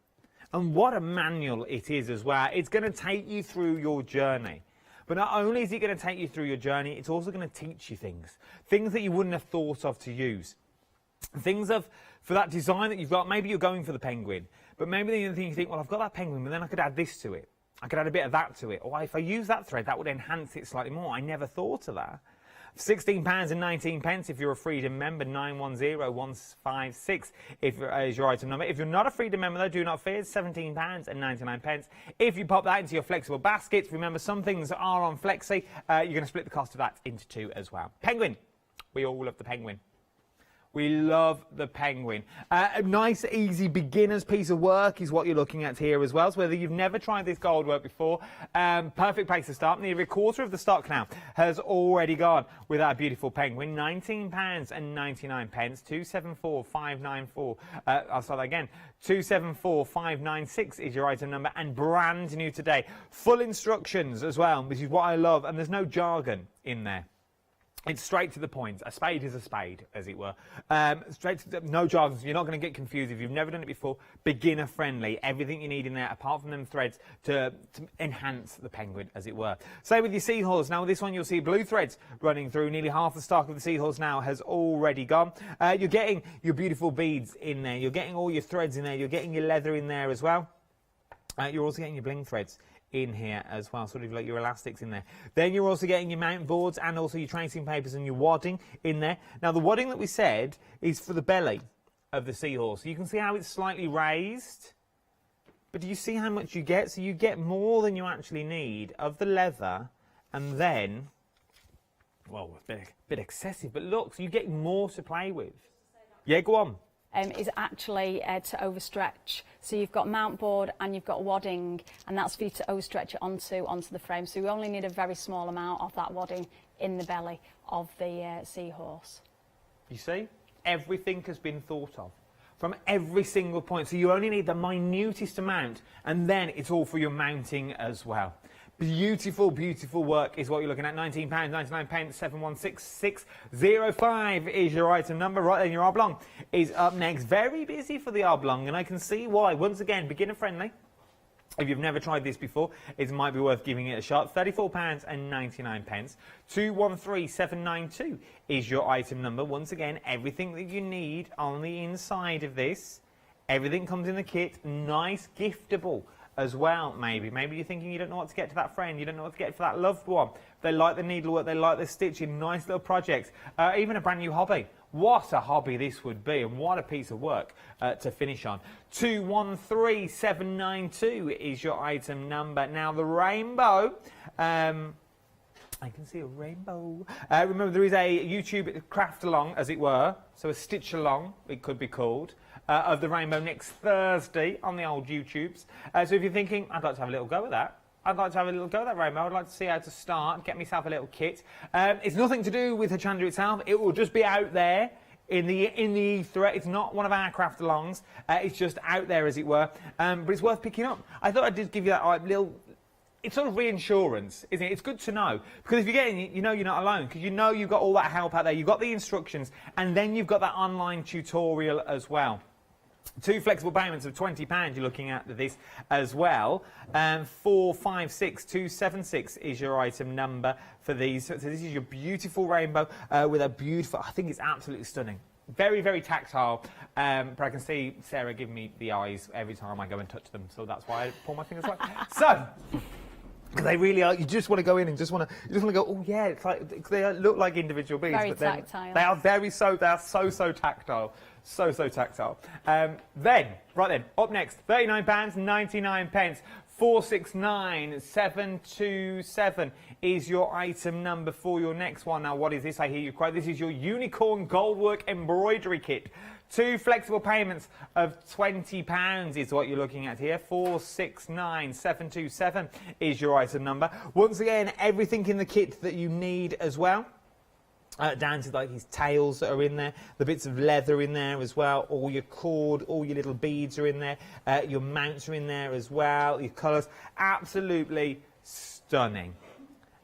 And what a manual it is as well. It's going to take you through your journey. But not only is it going to take you through your journey, it's also going to teach you things. Things that you wouldn't have thought of to use. Things for that design that you've got, maybe you're going for the penguin. But maybe the other thing you think, well, I've got that penguin, but then I could add this to it. I could add a bit of that to it. Or if I use that thread, that would enhance it slightly more. I never thought of that. £16.19 if you're a Freedom member. 910156 is your item number. If you're not a Freedom member, though, do not fear. It's £17.99. If you pop that into your flexible basket, remember some things are on Flexi. You're going to split the cost of that into 2 as well. Penguin. We all love the penguin. We love the penguin. A nice, easy beginner's piece of work is what you're looking at here as well. So whether you've never tried this gold work before, perfect place to start. Nearly a quarter of the stock now has already gone with our beautiful penguin. £19.99. 274594. I'll start that again. 274596 is your item number, and brand new today. Full instructions as well, which is what I love, and there's no jargon in there. It's straight to the point. A spade is a spade, as it were. No jargon. You're not going to get confused if you've never done it before. Beginner friendly. Everything you need in there, apart from them threads, to enhance the penguin, as it were. Same with your seahorse. Now with this one, you'll see blue threads running through. Nearly half the stock of the seahorse now has already gone. You're getting your beautiful beads in there. You're getting all your threads in there. You're getting your leather in there as well. You're also getting your bling threads in here as well, sort of like your elastics in there. Then you're also getting your mount boards and also your tracing papers and your wadding in there. Now the wadding that we said is for the belly of the seahorse. You can see how it's slightly raised, but do you see how much you get? So you get more than you actually need of the leather, and then, well, a bit excessive, but look, so you get more to play with. Yeah, go on. is actually to overstretch. So you've got mount board and you've got wadding, and that's for you to overstretch it onto the frame. So you only need a very small amount of that wadding in the belly of the seahorse. You see, everything has been thought of from every single point. So you only need the minutest amount, and then it's all for your mounting as well. Beautiful, beautiful work is what you're looking at. £19.99, 716605 is your item number. Right then, your oblong is up next. Very busy for the oblong, and I can see why. Once again, beginner friendly. If you've never tried this before, it might be worth giving it a shot. £34.99. 213792 is your item number. Once again, everything that you need on the inside of this. Everything comes in the kit. Nice, giftable as well, maybe. Maybe you're thinking you don't know what to get to that friend, you don't know what to get for that loved one. They like the needlework, they like the stitching, nice little projects. Even a brand new hobby. What a hobby this would be, and what a piece of work to finish on. 213792 is your item number. Now the rainbow, I can see a rainbow. Remember, there is a YouTube craft along, as it were, so a stitch along, it could be called, of the rainbow next Thursday on the old YouTubes. So if you're thinking, I'd like to have a little go at that, I'd like to have a little go at that rainbow, I'd like to see how to start, get myself a little kit. It's nothing to do with Hochanda itself, it will just be out there in the ether. It's not one of our craft alongs, it's just out there, as it were, but it's worth picking up. I thought I'd just give you that little, it's sort of reinsurance, isn't it? It's good to know, because if you're getting it, you know you're not alone, because you know you've got all that help out there, you've got the instructions, and then you've got that online tutorial as well. 2 flexible payments of £20 you're looking at this as well. 456276 is your item number for these. So this is your beautiful rainbow with a beautiful, I think it's absolutely stunning. Very, very tactile, but I can see Sarah giving me the eyes every time I go and touch them, so that's why I pull my fingers away. So, because they really are, you just want to go in and just want to go, oh yeah, it's like, they look like individual beads, Very but then tactile. they are so tactile. So tactile. Then, right then, up next, £39.99. 469727 is your item number for your next one. Now, what is this? I hear you cry. This is your unicorn goldwork embroidery kit. 2 flexible payments of £20 is what you're looking at here. 469727 is your item number. Once again, everything in the kit that you need as well. Down to like his tails that are in there, the bits of leather in there as well, all your cord, all your little beads are in there, your mounts are in there as well, your colours, absolutely stunning.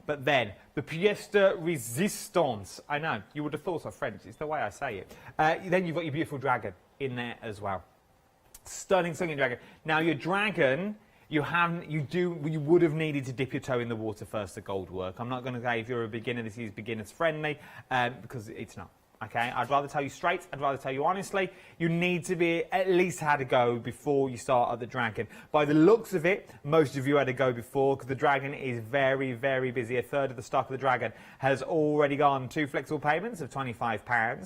But then, the pièce de résistance, I know, you would have thought of French, it's the way I say it. Then you've got your beautiful dragon in there as well. Stunning dragon. Now your dragon, you would have needed to dip your toe in the water first to gold work. I'm not going to say if you're a beginner, this is beginners friendly, because it's not. Okay, I'd rather tell you straight, I'd rather tell you honestly, you need to be at least had a go before you start at the dragon. By the looks of it, most of you had a go before, because the dragon is very, very busy. A third of the stock of the dragon has already gone. 2 flexible payments of £25,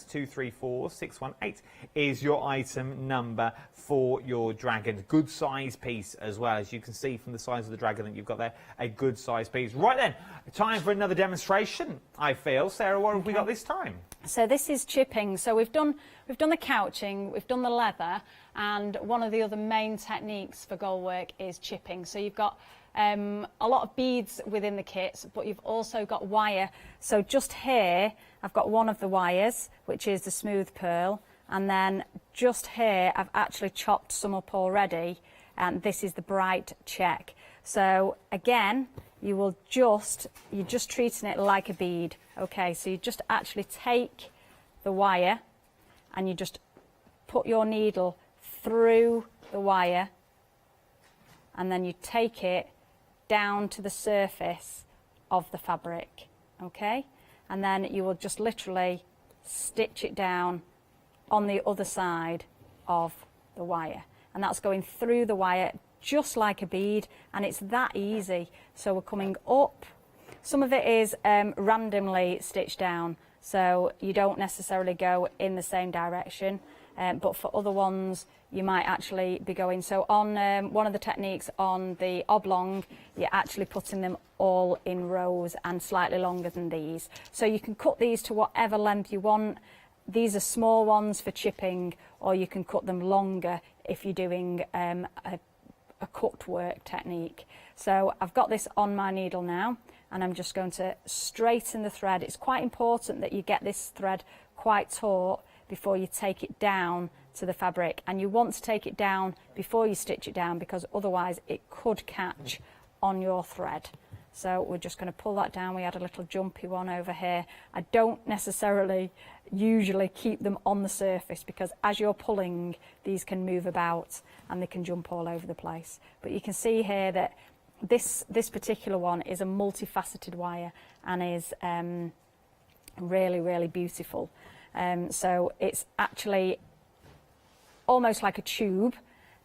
234618 is your item number for your dragon. Good size piece as well, as you can see from the size of the dragon that you've got there, a good size piece. Right then, time for another demonstration, I feel. Sarah, what have we got this time? So this is chipping. So we've done the couching, we've done the leather, and one of the other main techniques for gold work is chipping. So you've got a lot of beads within the kit, but you've also got wire. So just here, I've got one of the wires, which is the smooth pearl, and then just here, I've actually chopped some up already, and this is the bright check. So again, you're just treating it like a bead. Okay, so you just actually take the wire and you just put your needle through the wire, and then you take it down to the surface of the fabric, okay? And then you will just literally stitch it down on the other side of the wire. And that's going through the wire just like a bead, and it's that easy. So we're coming up. Some of it is randomly stitched down, so you don't necessarily go in the same direction, but for other ones you might actually be going. So on one of the techniques on the oblong, you're actually putting them all in rows and slightly longer than these. So you can cut these to whatever length you want. these are small ones for chipping, or you can cut them longer if you're doing a cut work technique. So I've got this on my needle now, and I'm just going to straighten the thread. It's quite important that you get this thread quite taut before you take it down to the fabric, and you want to take it down before you stitch it down, because otherwise it could catch on your thread. So we're just going to pull that down. We had a little jumpy one over here. I don't necessarily usually keep them on the surface, because as you're pulling, these can move about and they can jump all over the place. But you can see here that this particular one is a multifaceted wire and is really, really beautiful. So it's actually almost like a tube.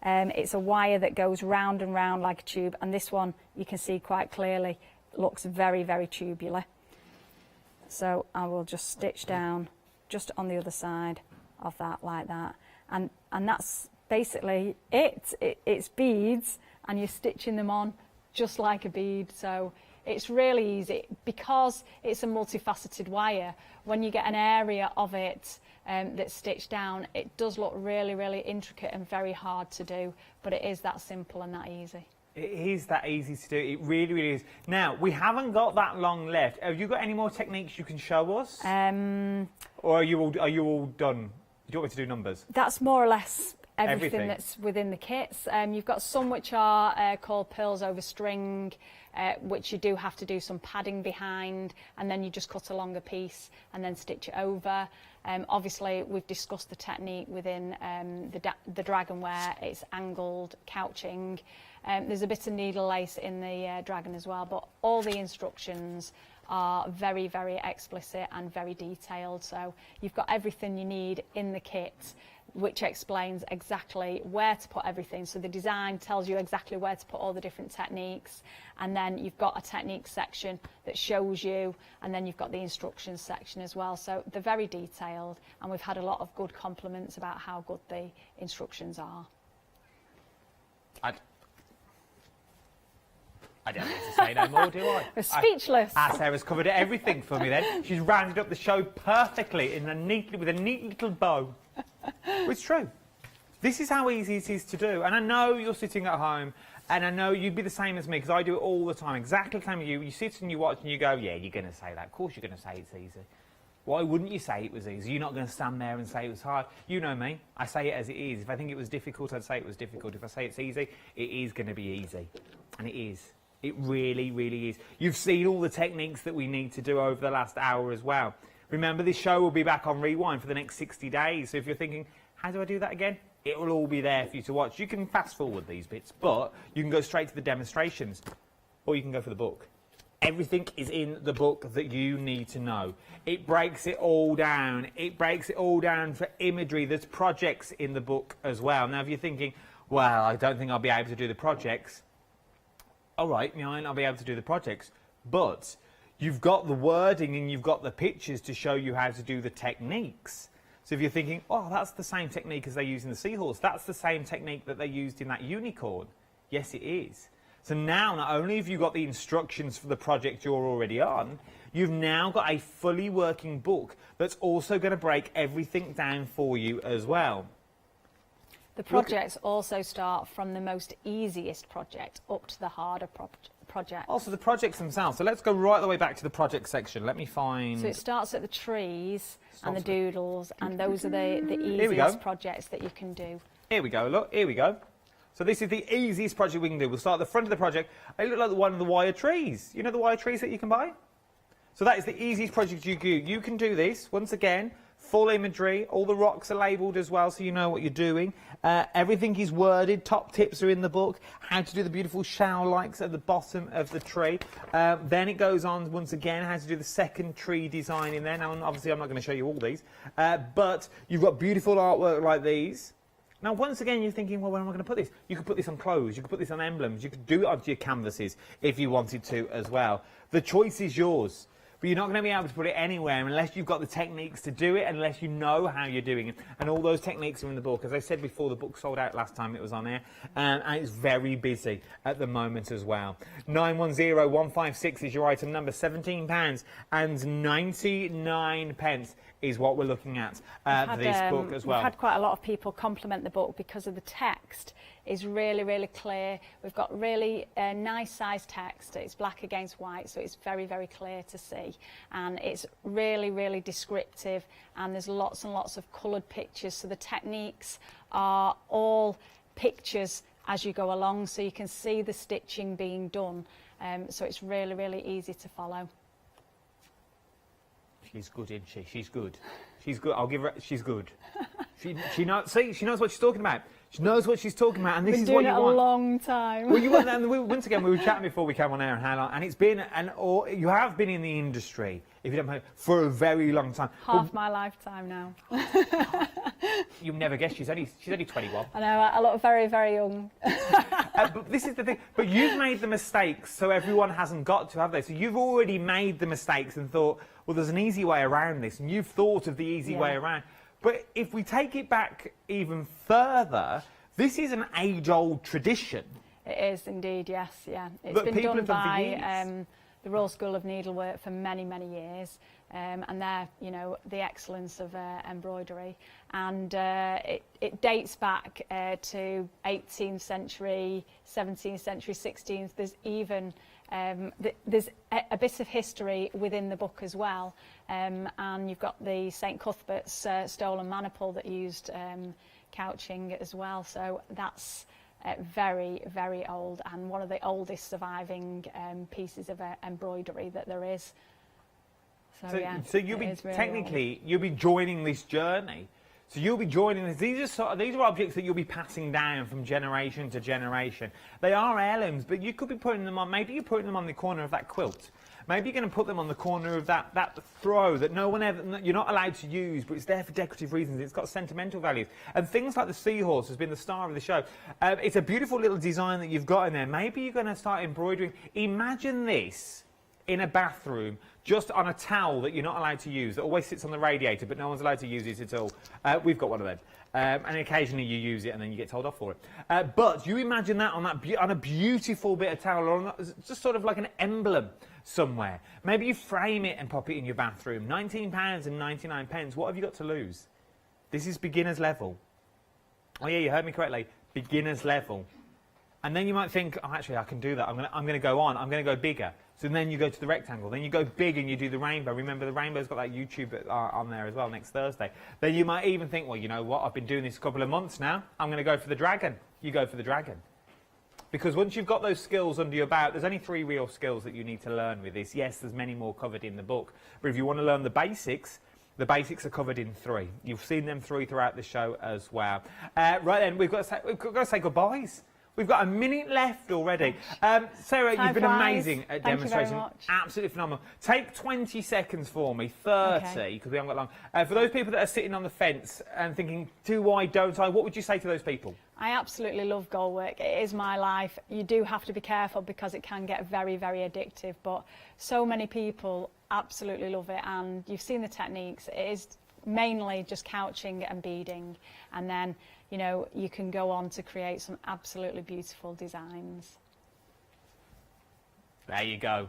It's a wire that goes round and round like a tube, and this one you can see quite clearly looks very, very tubular. So I will just stitch down just on the other side of that like that, and that's basically it. It's beads, and you're stitching them on just like a bead. So it's really easy because it's a multifaceted wire. When you get an area of it that's stitched down, it does look really, really intricate and very hard to do, but it is that simple and that easy. It is that easy to do. It really, really is. Now, we haven't got that long left. Have you got any more techniques you can show us? Or are you all done? Do you want me to do numbers? That's more or less everything that's within the kits. You've got some which are called pearls over string, which you do have to do some padding behind, and then you just cut a longer piece and then stitch it over. Obviously, we've discussed the technique within the dragon where it's angled couching. There's a bit of needle lace in the dragon as well, but all the instructions are very, very explicit and very detailed. So you've got everything you need in the kit, which explains exactly where to put everything. So the design tells you exactly where to put all the different techniques, and then you've got a technique section that shows you, and then you've got the instructions section as well. So they're very detailed, and we've had a lot of good compliments about how good the instructions are. I don't need to say no more, do I? We're speechless. Sarah's covered everything for me then. She's rounded up the show perfectly with a neat little bow. Well, it's true. This is how easy it is to do. And I know you're sitting at home, and I know you'd be the same as me, because I do it all the time. Exactly the same as you. You sit and you watch and you go, yeah, you're going to say that. Of course you're going to say it's easy. Why wouldn't you say it was easy? You're not going to stand there and say it was hard. You know me. I say it as it is. If I think it was difficult, I'd say it was difficult. If I say it's easy, it is going to be easy. And it is. It really, really is. You've seen all the techniques that we need to do over the last hour as well. Remember, this show will be back on Rewind for the next 60 days. So if you're thinking, how do I do that again? It will all be there for you to watch. You can fast forward these bits, but you can go straight to the demonstrations, or you can go for the book. Everything is in the book that you need to know. It breaks it all down. It breaks it all down for imagery. There's projects in the book as well. Now, if you're thinking, well, I don't think I'll be able to do the projects. All right, you know, I'll be able to do the projects, but you've got the wording and you've got the pictures to show you how to do the techniques. So if you're thinking, oh, that's the same technique as they use in the seahorse, that's the same technique that they used in that unicorn. Yes, it is. So now, not only have you got the instructions for the project you're already on, you've now got a fully working book that's also going to break everything down for you as well. The projects also start from the most easiest project up to the harder project. Also, the projects themselves. So let's go right the way back to the project section. Let me find... So it starts at the trees and the doodles, and those are the easiest projects that you can do. Here we go, look, here we go. So this is the easiest project we can do. We'll start at the front of the project. They look like the one of the wire trees. You know the wire trees that you can buy? So that is the easiest project you can do. You can do this, once again, full imagery. All the rocks are labelled as well, so you know what you're doing. Everything is worded. Top tips are in the book. How to do the beautiful shell-likes at the bottom of the tree. Then it goes on, once again, how to do the second tree design in there. Now, obviously, I'm not going to show you all these. But you've got beautiful artwork like these. Now, once again, you're thinking, well, where am I going to put this? You could put this on clothes. You could put this on emblems. You could do it onto your canvases if you wanted to as well. The choice is yours. But you're not going to be able to put it anywhere unless you've got the techniques to do it, unless you know how you're doing it. And all those techniques are in the book. As I said before, the book sold out last time it was on air, and it's very busy at the moment as well. 910156 is your item number, £17.99 is what we're looking at for this book as well. We've had quite a lot of people compliment the book because of the text is really, really clear. We've got really nice size text. It's black against white, so it's very, very clear to see. And it's really, really descriptive, and there's lots and lots of coloured pictures. So the techniques are all pictures as you go along, so you can see the stitching being done. So it's really, really easy to follow. She's good, isn't she? She's good. She's good. I'll give her. She's good. She knows. See, she knows what she's talking about. She knows what she's talking about, and this is what you want. Been doing it a long time. Well, you want. And once again, we were chatting before we came on air, and how long? And it's been, or you have been in the industry, if you don't know, for a very long time. Half my lifetime now. You'll never guess. She's only 21. I know. I look very, very young. But this is the thing. But you've made the mistakes, so everyone hasn't got to, have they? So you've already made the mistakes and thought, well, there's an easy way around this, and you've thought of the easy way around. But if we take it back even further, this is an age-old tradition. It is indeed, yes, yeah. It's been done by the Royal School of Needlework for many, many years, and they're, you know, the excellence of embroidery. And it dates back to 18th century, 17th century, 16th. There's even there's a bit of history within the book as well, and you've got the St Cuthbert's stolen maniple that used couching as well. So that's very, very old, and one of the oldest surviving pieces of embroidery that there is. So yeah, so you'll be technically you'll be joining this journey. So you'll be joining this. These are objects that you'll be passing down from generation to generation. They are heirlooms, but you could be putting them on. Maybe you're putting them on the corner of that quilt. Maybe you're going to put them on the corner of that throw that no one ever, you're not allowed to use, but it's there for decorative reasons. It's got sentimental values. And things like the seahorse has been the star of the show. It's a beautiful little design that you've got in there. Maybe you're going to start embroidering. Imagine this in a bathroom, just on a towel that you're not allowed to use, that always sits on the radiator, but no one's allowed to use it at all. We've got one of them. And occasionally you use it and then you get told off for it. But you imagine that on a beautiful bit of towel, or just sort of like an emblem somewhere. Maybe you frame it and pop it in your bathroom. £19.99. What have you got to lose? This is beginner's level. Oh yeah, you heard me correctly. Beginner's level. And then you might think, oh, actually, I can do that. I'm going to go on. I'm going to go bigger. So then you go to the rectangle. Then you go big and you do the rainbow. Remember, the rainbow's got that YouTube on there as well next Thursday. Then you might even think, well, you know what? I've been doing this a couple of months now. I'm going to go for the dragon. You go for the dragon. Because once you've got those skills under your belt, there's only 3 real skills that you need to learn with this. Yes, there's many more covered in the book. But if you want to learn the basics are covered in 3. You've seen them throughout the show as well. Right then, we've got to say goodbyes. We've got a minute left already. Sarah, you've been amazing at demonstrating. Absolutely phenomenal. Take 20 seconds for me, 30, because we haven't got long. For those people that are sitting on the fence and thinking, do I, don't I, what would you say to those people? I absolutely love gold work. It is my life. You do have to be careful because it can get very, very addictive, but so many people absolutely love it, and you've seen the techniques. It is mainly just couching and beading, and then, you know, you can go on to create some absolutely beautiful designs. There you go.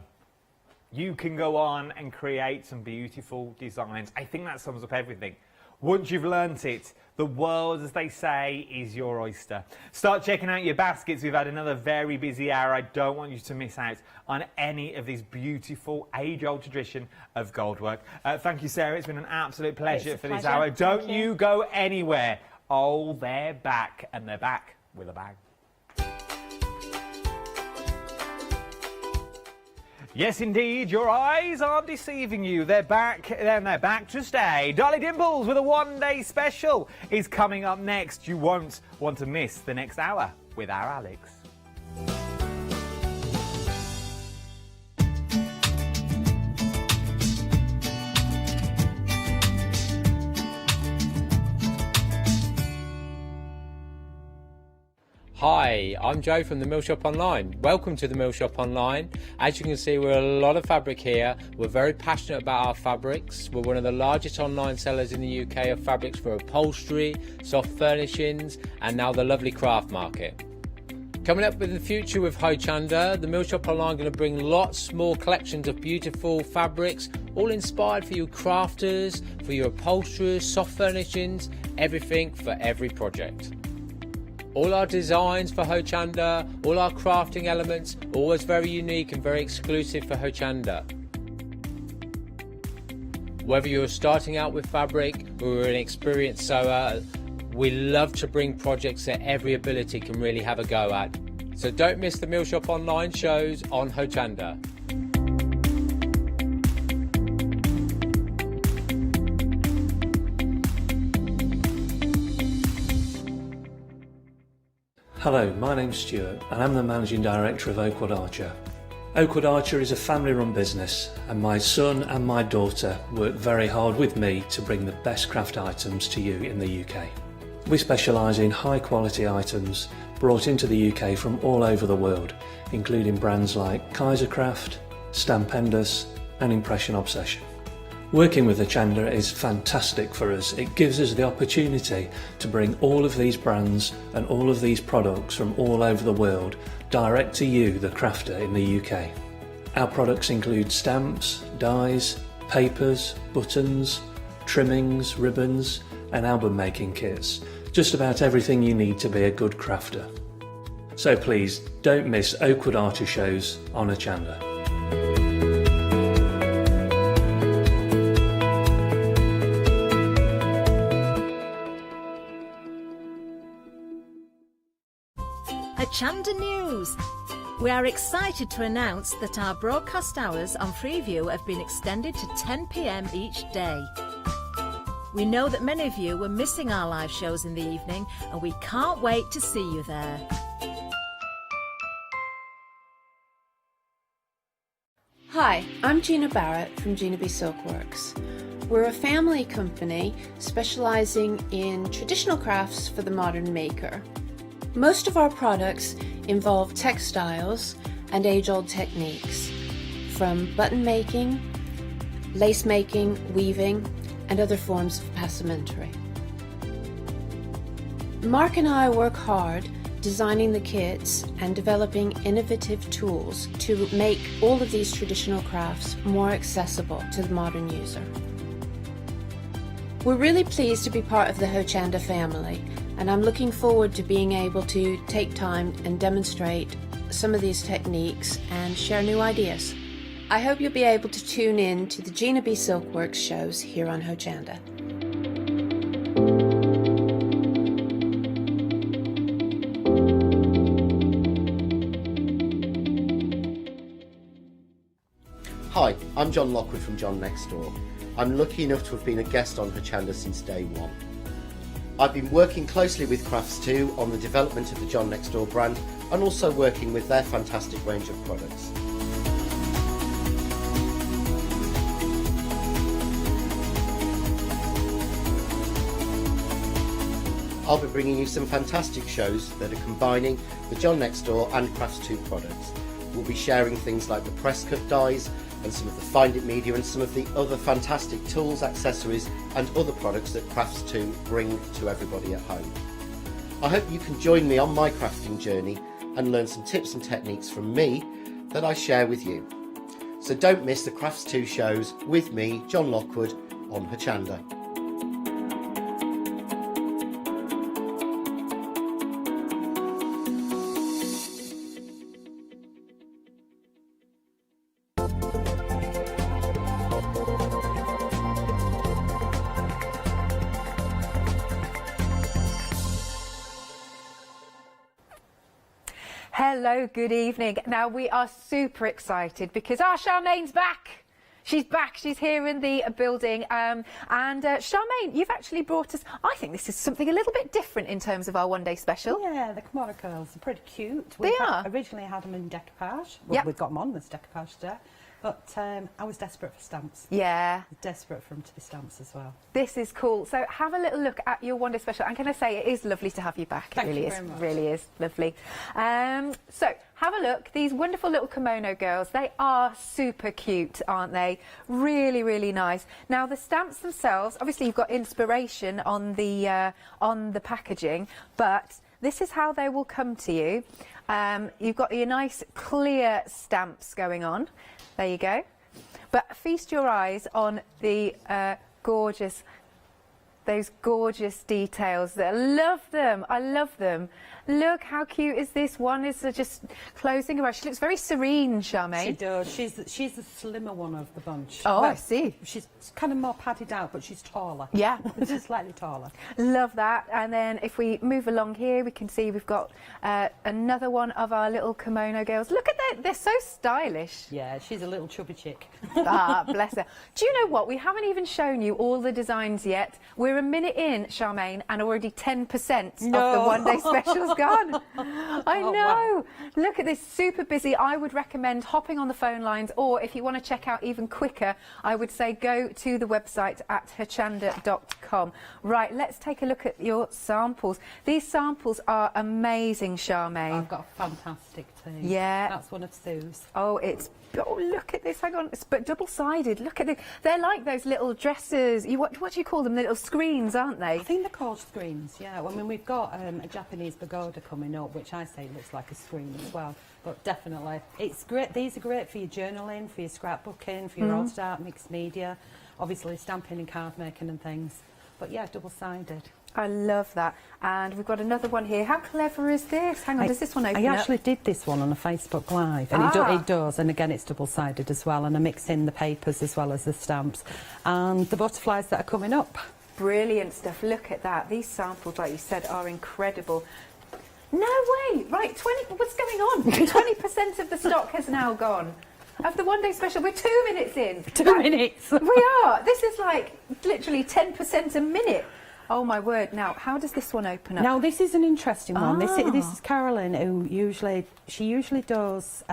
You can go on and create some beautiful designs. I think that sums up everything. Once you've learnt it, the world, as they say, is your oyster. Start checking out your baskets. We've had another very busy hour. I don't want you to miss out on any of this beautiful age-old tradition of gold work. Thank you, Sarah. It's been an absolute pleasure for this hour. Don't you go anywhere. Oh, they're back, and they're back with a bang. Yes, indeed, your eyes aren't deceiving you. They're back, and they're back to stay. Dolly Dimples with a one-day special is coming up next. You won't want to miss the next hour with our Alex. Hi, I'm Joe from the Mill Shop Online. Welcome to the Mill Shop Online. As you can see, we're a lot of fabric here. We're very passionate about our fabrics. We're one of the largest online sellers in the UK of fabrics for upholstery, soft furnishings, and now the lovely craft market. Coming up in the future with Hochanda, the Mill Shop Online going to bring lots more collections of beautiful fabrics, all inspired for you crafters, for your upholsterers, soft furnishings, everything for every project. All our designs for Hochanda, all our crafting elements, always very unique and very exclusive for Hochanda. Whether you're starting out with fabric or an experienced sewer, we love to bring projects that every ability can really have a go at. So don't miss the Mill Shop Online shows on Hochanda. Hello, my name's Stuart and I'm the Managing Director of Oakwood Archer. Oakwood Archer is a family-run business and my son and my daughter work very hard with me to bring the best craft items to you in the UK. We specialise in high-quality items brought into the UK from all over the world, including brands like Kaisercraft, Stampendous and Impression Obsession. Working with Hochanda is fantastic for us. It gives us the opportunity to bring all of these brands and all of these products from all over the world direct to you, the crafter in the UK. Our products include stamps, dies, papers, buttons, trimmings, ribbons and album making kits. Just about everything you need to be a good crafter. So please don't miss Oakwood Archer shows on Hochanda. Hochanda News. We are excited to announce that our broadcast hours on Freeview have been extended to 10 p.m. each day. We know that many of you were missing our live shows in the evening and we can't wait to see you there. Hi, I'm Gina Barrett from Gina B Silkworks. We're a family company specialising in traditional crafts for the modern maker. Most of our products involve textiles and age-old techniques, from button making, lace making, weaving, and other forms of passementerie. Mark and I work hard designing the kits and developing innovative tools to make all of these traditional crafts more accessible to the modern user. We're really pleased to be part of the Hochanda family, and I'm looking forward to being able to take time and demonstrate some of these techniques and share new ideas. I hope you'll be able to tune in to the Gina B Silkworks shows here on Hochanda. Hi, I'm John Lockwood from John Next Door. I'm lucky enough to have been a guest on Hochanda since day one. I've been working closely with Crafts2 on the development of the John Next Door brand and also working with their fantastic range of products. I'll be bringing you some fantastic shows that are combining the John Next Door and Crafts2 products. We'll be sharing things like the press cut dies and some of the Find It media and some of the other fantastic tools, accessories and other products that Crafts2 bring to everybody at home. I hope you can join me on my crafting journey and learn some tips and techniques from me that I share with you. So don't miss the Crafts2 shows with me, John Lockwood, on Hochanda. Hello, good evening. Now we are super excited because our Charmaine's back. She's back, she's here in the building. Charmaine, you've actually brought us, I think this is something a little bit different in terms of our one-day special. Yeah, the kimono curls are pretty cute. They are. Originally had them in decoupage. Well, Yep. we've got them on this decoupage today. But I was desperate for stamps. Yeah. Desperate for them to be stamps as well. This is cool. So have a little look at your one-day special. And can I say, it is lovely to have you back. Thank it really you is. very much. Really is lovely. So have a look. These wonderful little kimono girls, they are super cute, aren't they? Really, really nice. Now the stamps themselves, obviously you've got inspiration on the packaging, but this is how they will come to you. You've got your nice clear stamps going on. There you go. But feast your eyes on the those gorgeous details. I love them. I love them. Look how cute is this one? Is just closing her eyes. She looks very serene, Charmaine. She does. She's the slimmer one of the bunch. Oh, I see. She's kind of more padded out, but she's taller. Yeah. Just slightly taller. Love that. And then if we move along here, we can see we've got another one of our little kimono girls. Look at that. They're so stylish. Yeah, she's a little chubby chick. Ah, bless her. Do you know what? We haven't even shown you all the designs yet. We're a minute in, Charmaine, and already 10% of the one-day specials gone. I know. Wow. Look at this, super busy. I would recommend hopping on the phone lines, or if you want to check out even quicker, I would say go to the website at hochanda.com. Right, let's take a look at your samples. These samples are amazing, Charmaine. I've got a fantastic team. Yeah. That's one of Sue's. Oh, look at this. Hang on. It's but double-sided. Look at it. They're like those little dresses. What do you call them? The little screens, aren't they? I think they're called screens, yeah. I mean, we've got a Japanese pagoda coming up, which I say looks like a screen as well. But definitely, it's great. These are great for your journaling, for your scrapbooking, for your old art, mixed media, obviously stamping and card making and things. But yeah, double-sided. I love that. And we've got another one here. How clever is this? Hang on, does this one open I up? actually did this one on a Facebook Live, and it does, and again it's double-sided as well, and I mix in the papers as well as the stamps. And the butterflies that are coming up. Brilliant stuff. Look at that. These samples, like you said, are incredible. No way! Right, what's going on? 20% of the stock has now gone. Of the one-day special, we're 2 minutes in. 2 minutes. We are. This is like literally 10% a minute. Oh my word! Now, how does this one open up? Now, this is an interesting one. This is Carolyn, who usually does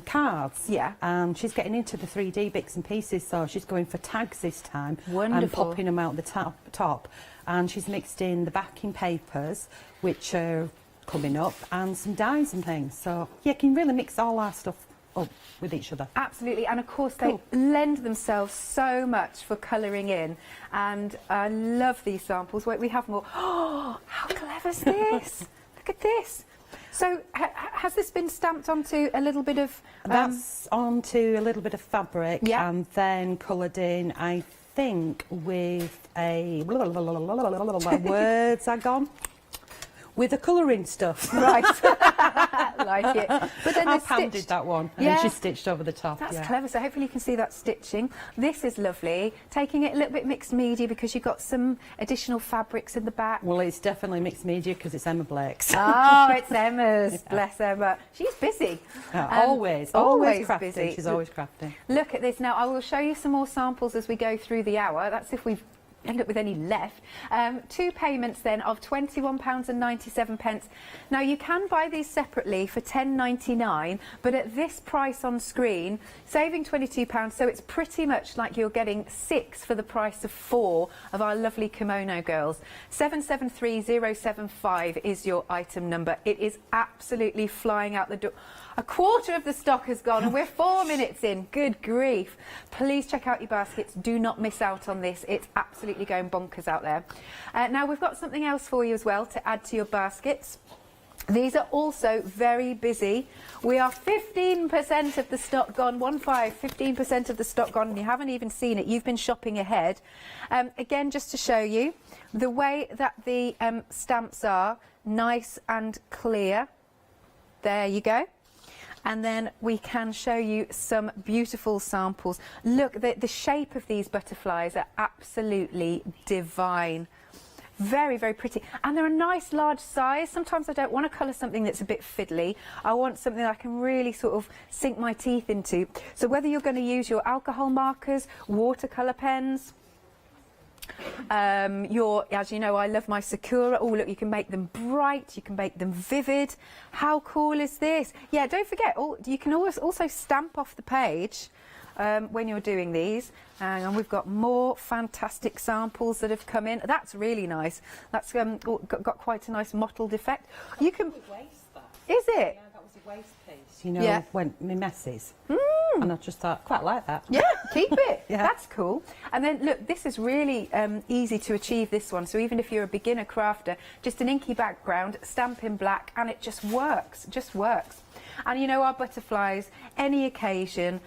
cards. Yeah. And she's getting into the 3D bits and pieces, so she's going for tags this time. Wonderful. And popping them out the top. And she's mixed in the backing papers, which are coming up, and some dies and things. So yeah, you can really mix all our stuff up with each other. Absolutely, and of course they lend themselves so much for colouring in, and I love these samples. Wait, we have more. Oh, how clever is this? Look at this. So has this been stamped onto a little bit of... That's onto a little bit of fabric, yeah, and then coloured in, I think, with a... words are gone. With the colouring stuff. Right. Like it. But then I pounded that one, and then she stitched over the top. That's clever. So hopefully you can see that stitching. This is lovely. Taking it a little bit mixed media because you've got some additional fabrics in the back. Well, it's definitely mixed media because it's Emma Blake's. Oh, it's Emma's. Bless Emma. She's busy. Always crafting. Busy. She's always crafting. Look at this now. I will show you some more samples as we go through the hour. That's if we've end up with any left. 2 payments then of £21.97. Now you can buy these separately for £10.99, but at this price on screen, saving £22, so it's pretty much like you're getting 6 for the price of 4 of our lovely kimono girls. 773075 is your item number. It is absolutely flying out the door. A quarter of the stock has gone and we're 4 minutes in. Good grief. Please check out your baskets. Do not miss out on this. It's absolutely going bonkers out there. Now we've got something else for you as well to add to your baskets. These are also very busy. We are 15% of the stock gone, 15% of the stock gone, and you haven't even seen it. You've been shopping ahead. Again, just to show you the way that the stamps are, nice and clear. There you go. And then we can show you some beautiful samples. Look, the shape of these butterflies are absolutely divine. Very, very pretty. And they're a nice large size. Sometimes I don't want to colour something that's a bit fiddly. I want something that I can really sort of sink my teeth into. So whether you're going to use your alcohol markers, watercolour pens, as you know, I love my Sakura. Oh, look, you can make them bright, you can make them vivid. How cool is this? Yeah, don't forget, you can always also stamp off the page when you're doing these. And we've got more fantastic samples that have come in. That's really nice. That's got quite a nice mottled effect. You can... Is it? Yeah, that was a waste piece, you know, when my messes. And I just thought, quite like that. Yeah, keep it. Yeah. That's cool. And then look, this is really easy to achieve, this one. So even if you're a beginner crafter, just an inky background, stamp in black, and it just works. Just works. And you know, our butterflies, any occasion,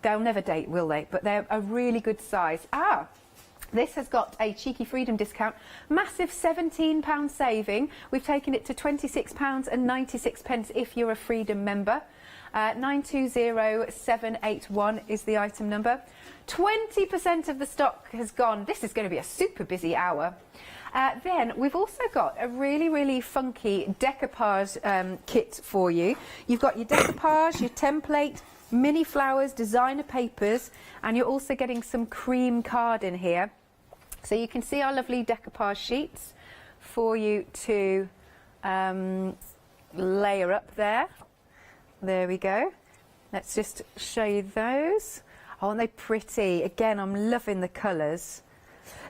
they'll never date, will they? But they're a really good size. This has got a cheeky freedom discount, massive £17 saving. We've taken it to £26.96 if you're a freedom member. 920781 is the item number. 20% of the stock has gone. This is going to be a super busy hour. Then we've also got a really, really funky decoupage kit for you. You've got your decoupage, your template, mini flowers, designer papers, and you're also getting some cream card in here. So you can see our lovely decoupage sheets for you to layer up there. There we go. Let's just show you those. Oh, aren't they pretty? Again, I'm loving the colours.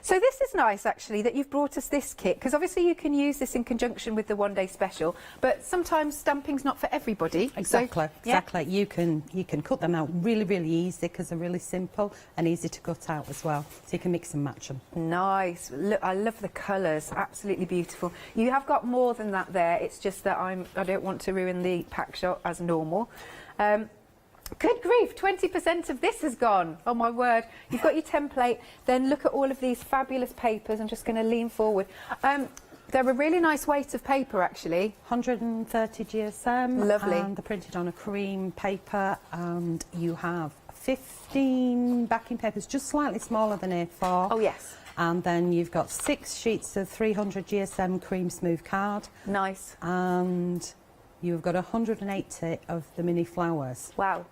So this is nice, actually, that you've brought us this kit, because obviously you can use this in conjunction with the one-day special, but sometimes stamping's not for everybody. Exactly, So, yeah. exactly. You can cut them out really, really easy because they're really simple and easy to cut out as well. So you can mix and match them. Nice. Look, I love the colours. Absolutely beautiful. You have got more than that there. It's just that I don't want to ruin the pack shot as normal. Good grief, 20% of this has gone. Oh my word. You've got your template. Then look at all of these fabulous papers. I'm just going to lean forward. They're a really nice weight of paper, actually. 130 GSM. Lovely. And they're printed on a cream paper, and you have 15 backing papers, just slightly smaller than A4. Oh, yes. And then you've got 6 sheets of 300 GSM cream smooth card. Nice. And you've got 180 of the mini flowers. Wow.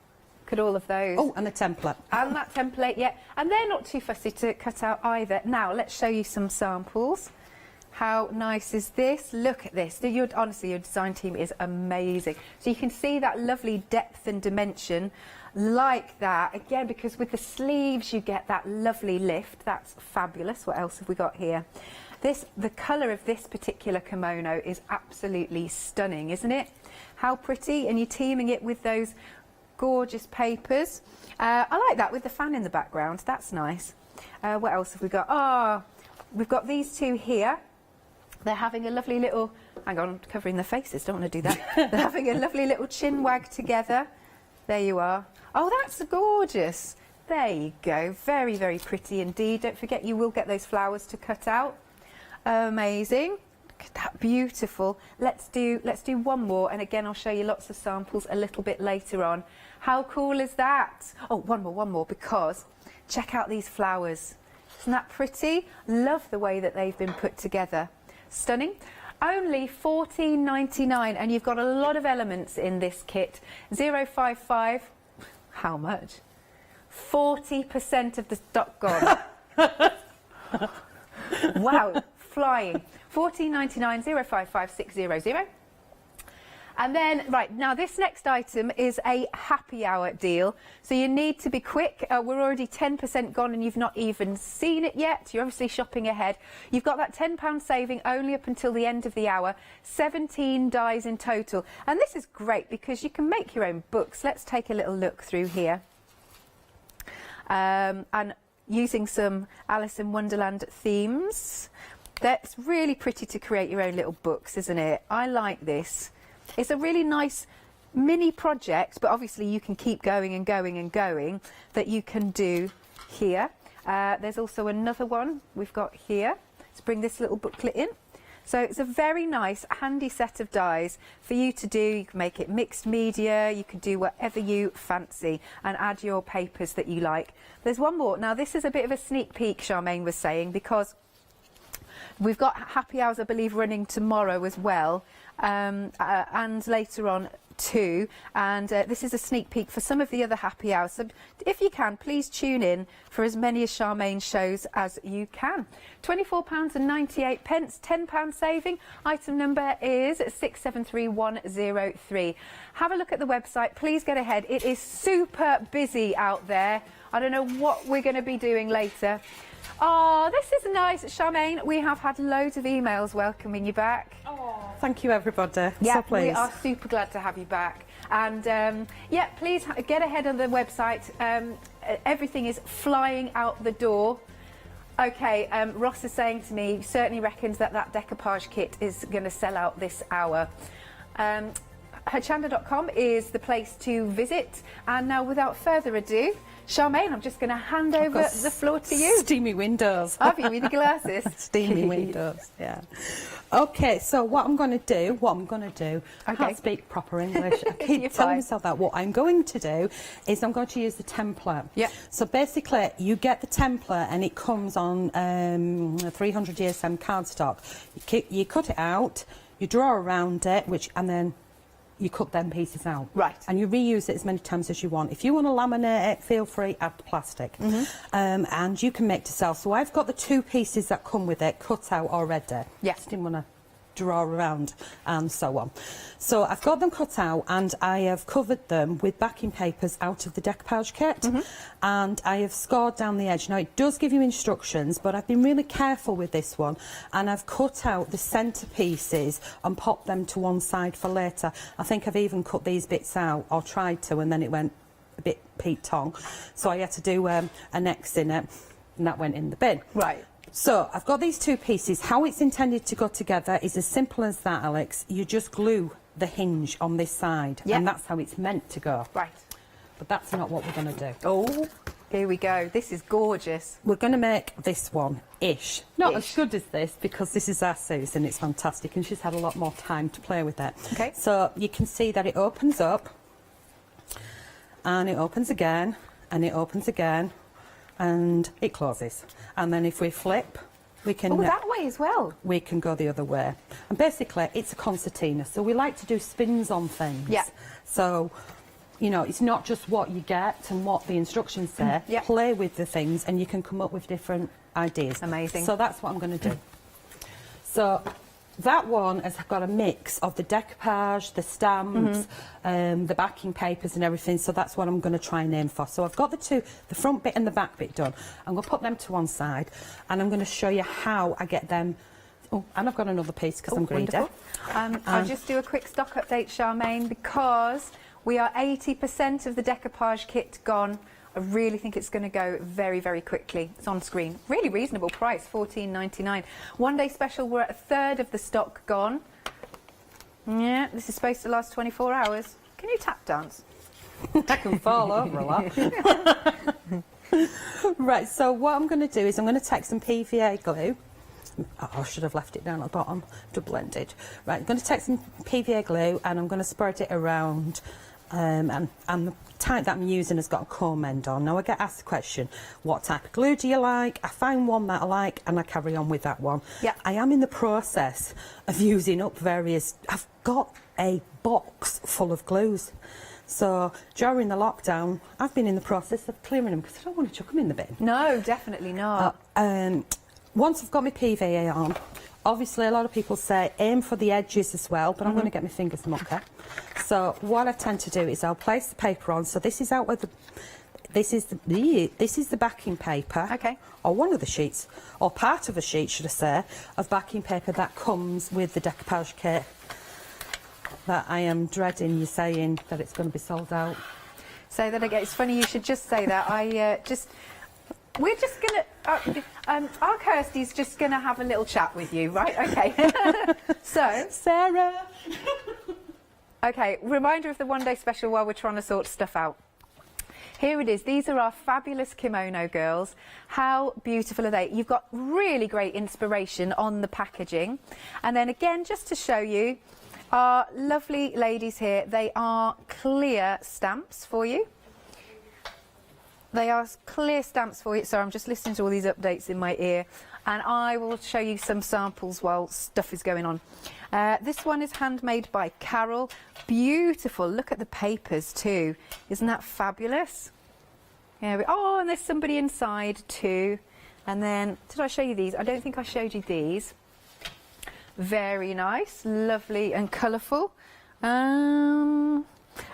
Look at all of those. Oh, and the template. And that template, yeah. And they're not too fussy to cut out either. Now, let's show you some samples. How nice is this? Look at this. Honestly, your design team is amazing. So you can see that lovely depth and dimension like that. Again, because with the sleeves, you get that lovely lift. That's fabulous. What else have we got here? The colour of this particular kimono is absolutely stunning, isn't it? How pretty. And you're teaming it with those gorgeous papers. I like that with the fan in the background. That's nice. What else have we got? We've got these two here. They're having a lovely little... Hang on, I'm covering their faces. Don't want to do that. They're having a lovely little chin wag together. There you are. Oh, that's gorgeous. There you go. Very, very pretty indeed. Don't forget, you will get those flowers to cut out. Amazing. Look at that, beautiful. Let's do one more, and again I'll show you lots of samples a little bit later on. How cool is that? Oh, one more, because check out these flowers. Isn't that pretty? Love the way that they've been put together. Stunning. Only $14.99, and you've got a lot of elements in this kit. 055. How much? 40% of the stock gone. Wow, flying. $14.99, 055600. And then, right, now this next item is a happy hour deal. So you need to be quick. We're already 10% gone and you've not even seen it yet. You're obviously shopping ahead. You've got that £10 saving only up until the end of the hour. 17 dies in total. And this is great because you can make your own books. Let's take a little look through here. And using some Alice in Wonderland themes. That's really pretty to create your own little books, isn't it? I like this. It's a really nice mini project, but obviously you can keep going and going and going that you can do here. There's also another one we've got here. Let's bring this little booklet in. So it's a very nice, handy set of dies for you to do. You can make it mixed media, you can do whatever you fancy and add your papers that you like. There's one more. Now this is a bit of a sneak peek, Charmaine was saying, because we've got happy hours, I believe, running tomorrow as well, and later on too. And this is a sneak peek for some of the other happy hours. So if you can, please tune in for as many as Charmaine shows as you can. £24.98, £10 saving. Item number is 673103. Have a look at the website. Please get ahead. It is super busy out there. I don't know what we're going to be doing later. Oh, this is nice, Charmaine. We have had loads of emails welcoming you back. Oh, thank you everybody. Yeah, So pleased. we are super glad to have you back. And yeah, please get ahead on the website. Everything is flying out the door. Okay, Ross is saying to me, certainly reckons that decoupage kit is going to sell out this hour. Hochanda.com is the place to visit. And now, without further ado, Charmaine, I'm just going to hand over the floor to you. Steamy windows. Have you with the glasses? Steamy windows, yeah. Okay, so what I'm going to do, I can't speak proper English. I keep telling myself that. What I'm going to do is I'm going to use the template. Yeah. So basically, you get the template and it comes on 300 ESM cardstock. You cut it out, you draw around it, and then you cut them pieces out. Right. And you reuse it as many times as you want. If you want to laminate it, feel free, add the plastic. And you can make to sell. So I've got the 2 pieces that come with it cut out already. Yes. Didn't want to draw around and so on. So I've got them cut out and I have covered them with backing papers out of the decoupage kit, and I have scored down the edge. Now it does give you instructions, but I've been really careful with this one and I've cut out the centre pieces and popped them to one side for later. I think I've even cut these bits out, or tried to, and then it went a bit Pete Tong, so I had to do an X in it and that went in the bin. Right. So I've got these 2 pieces. How it's intended to go together is as simple as that, Alex. You just glue the hinge on this side, and that's how it's meant to go. Right. But that's not what we're going to do. Oh, here we go. This is gorgeous. We're going to make this one-ish. Not as good as this, because this is our Susan. It's fantastic, and she's had a lot more time to play with it. Okay. So you can see that it opens up, and it opens again, and it opens again, and it closes. And then if we flip, we can... Oh, that way as well? We can go the other way. And basically, it's a concertina, so we like to do spins on things. Yeah. So, you know, it's not just what you get and what the instructions say. Play with the things, and you can come up with different ideas. Amazing. So that's what I'm going to do. So that one has got a mix of the decoupage, the stamps, the backing papers and everything, so that's what I'm going to try and aim for. So I've got the front bit and the back bit done. I'm going to put them to one side and I'm going to show you how I get them. Oh, and I've got another piece because I'm greedy. I'll just do a quick stock update, Charmaine, because we are 80% of the decoupage kit gone. I really think it's going to go very, very quickly. It's on screen. Really reasonable price, $14.99. One day special, we're at 1/3 of the stock gone. Yeah, this is supposed to last 24 hours. Can you tap dance? I can fall over a lot. Right, so what I'm going to do is I'm going to take some PVA glue. I should have left it down at the bottom to blend it. Right, I'm going to take some PVA glue and I'm going to spread it around. And the type that I'm using has got a comb end on. Now I get asked the question, what type of glue do you like? I find one that I like and I carry on with that one. Yeah. I am in the process of using up various... I've got a box full of glues. So during the lockdown, I've been in the process of clearing them because I don't want to chuck them in the bin. No, definitely not. Once I've got my PVA on, obviously a lot of people say aim for the edges as well, but I'm going to get my fingers mucky. So what I tend to do is I'll place the paper on. So this is out with the... This is the backing paper, or one of the sheets, or part of a sheet, should I say, of backing paper that comes with the decoupage kit. That I am dreading you saying that it's going to be sold out. Say that again. It's funny you should just say that. We're just going to... our Kirsty's just going to have a little chat with you, right? Okay. So... Sarah! Okay, reminder of the one-day special while we're trying to sort stuff out. Here it is. These are our fabulous kimono girls. How beautiful are they? You've got really great inspiration on the packaging. And then again, just to show you, our lovely ladies here, they are clear stamps for you. They are clear stamps for you. So I'm just listening to all these updates in my ear. And I will show you some samples while stuff is going on. This one is handmade by Carol. Beautiful. Look at the papers too. Isn't that fabulous? Yeah. Oh, and there's somebody inside too. And then, did I show you these? I don't think I showed you these. Very nice, lovely and colourful. And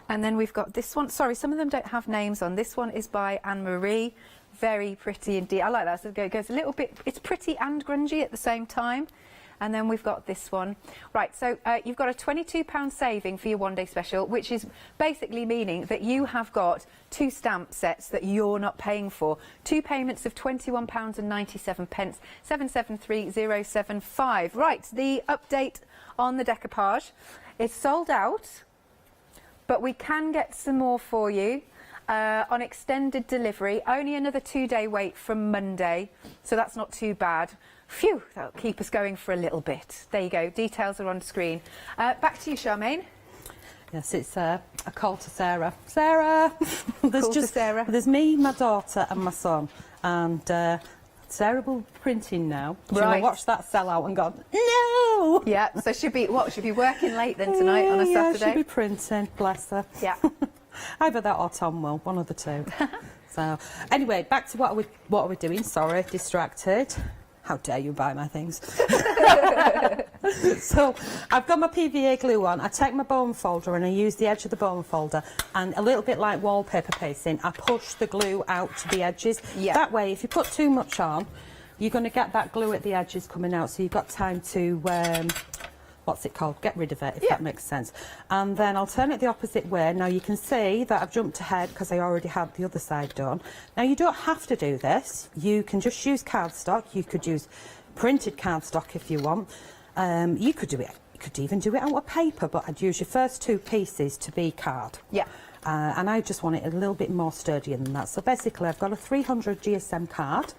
then we've got this one. Sorry, some of them don't have names on. This one is by Anne-Marie. Very pretty indeed. I like that. So it goes a little bit, it's pretty and grungy at the same time. And then we've got this one. Right, so you've got a £22 saving for your one-day special, which is basically meaning that you have got 2 stamp sets that you're not paying for. 2 payments of £21.97, 773075. Right, the update on the decoupage. It's sold out, but we can get some more for you. On extended delivery, only another 2-day wait from Monday, so that's not too bad. Phew, that'll keep us going for a little bit. There you go, details are on screen. Back to you, Charmaine. Yes, it's a call to Sarah. Sarah! There's me, my daughter and my son, and Sarah will be printing now. She'll Right. watch that sell out and go, no! Yeah, so she'll be working late then tonight on a Yeah, Saturday? she'll be printing, bless her. Yeah. Either that or Tom will, one of the two. So, anyway, back to what are we doing? Sorry, distracted. How dare you buy my things? So, I've got my PVA glue on. I take my bone folder and I use the edge of the bone folder, and a little bit like wallpaper pasting, I push the glue out to the edges. Yeah. That way, if you put too much on, you're going to get that glue at the edges coming out, so you've got time to what's it called? Get rid of it, if that makes sense. And then I'll turn it the opposite way. Now you can see that I've jumped ahead because I already had the other side done. Now you don't have to do this. You can just use cardstock. You could use printed cardstock if you want. You could do it. You could even do it out of paper, but I'd use your first 2 pieces to be card. Yeah. And I just want it a little bit more sturdier than that. So basically I've got a 300 GSM card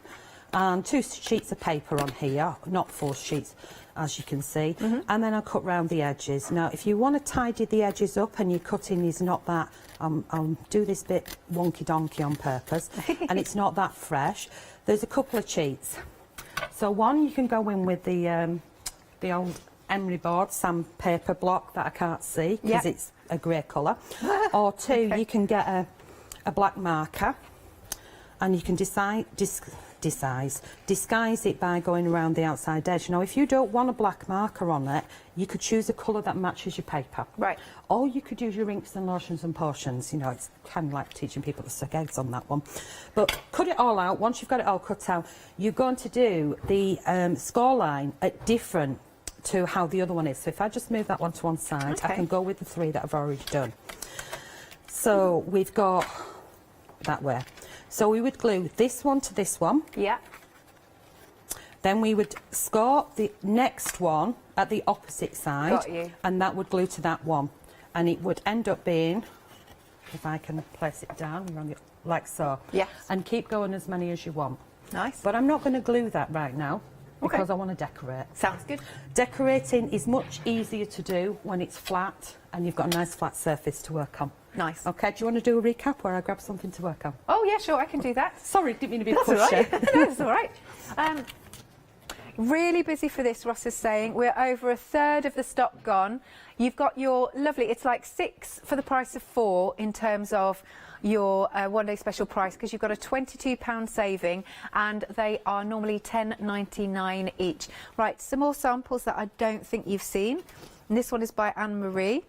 and 2 sheets of paper on here, not 4 sheets, as you can see, and then I'll cut round the edges. Now, if you want to tidy the edges up and your cutting is not that, I'll do this bit wonky-donkey on purpose, and it's not that fresh, there's a couple of cheats. So one, you can go in with the old emery board sandpaper block that I can't see, because it's a grey colour, or 2, you can get a black marker, and you can disguise it by going around the outside edge. Now, if you don't want a black marker on it, you could choose a colour that matches your paper. Right. Or you could use your inks and lotions and potions. You know, it's kind of like teaching people to suck eggs on that one. But cut it all out. Once you've got it all cut out, you're going to do the score line at different to how the other one is. So if I just move that one to one side, I can go with the 3 that I've already done. So we've got that way. So we would glue this one to this one. Yeah. Then we would score the next one at the opposite side. Got you. And that would glue to that one. And it would end up being, if I can place it down, like so. Yes. And keep going as many as you want. Nice. But I'm not going to glue that right now, because Okay. I want to decorate. Sounds good. Decorating is much easier to do when it's flat and you've got a nice flat surface to work on. Nice. Okay, do you want to do a recap where I grab something to work on? Oh, yeah, sure, I can do that. Sorry, didn't mean to be That's pushy. all right. That's all right. Really busy for this, Ross is saying. We're over 1/3 of the stock gone. You've got your lovely, it's like 6 for the price of 4 in terms of your one-day special price, because you've got a £22 saving and they are normally £10.99 each. Right, some more samples that I don't think you've seen. And this one is by Anne-Marie.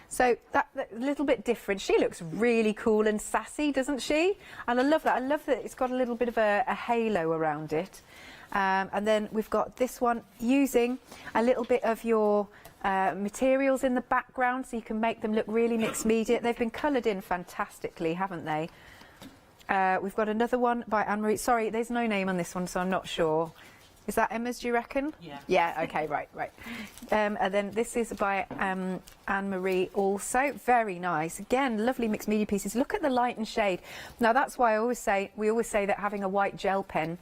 So that's a little bit different. She looks really cool and sassy, doesn't she? And I love that. I love that it's got a little bit of a halo around it. And then we've got this one using a little bit of your materials in the background, so you can make them look really mixed media. They've been coloured in fantastically, haven't they? We've got another one by Anne-Marie. Sorry, there's no name on this one, so I'm not sure. Is that Emma's, do you reckon? Yeah. Yeah, okay, right. And then this is by Anne-Marie also. Very nice. Again, lovely mixed media pieces. Look at the light and shade. Now, that's why we always say that having a white gel pen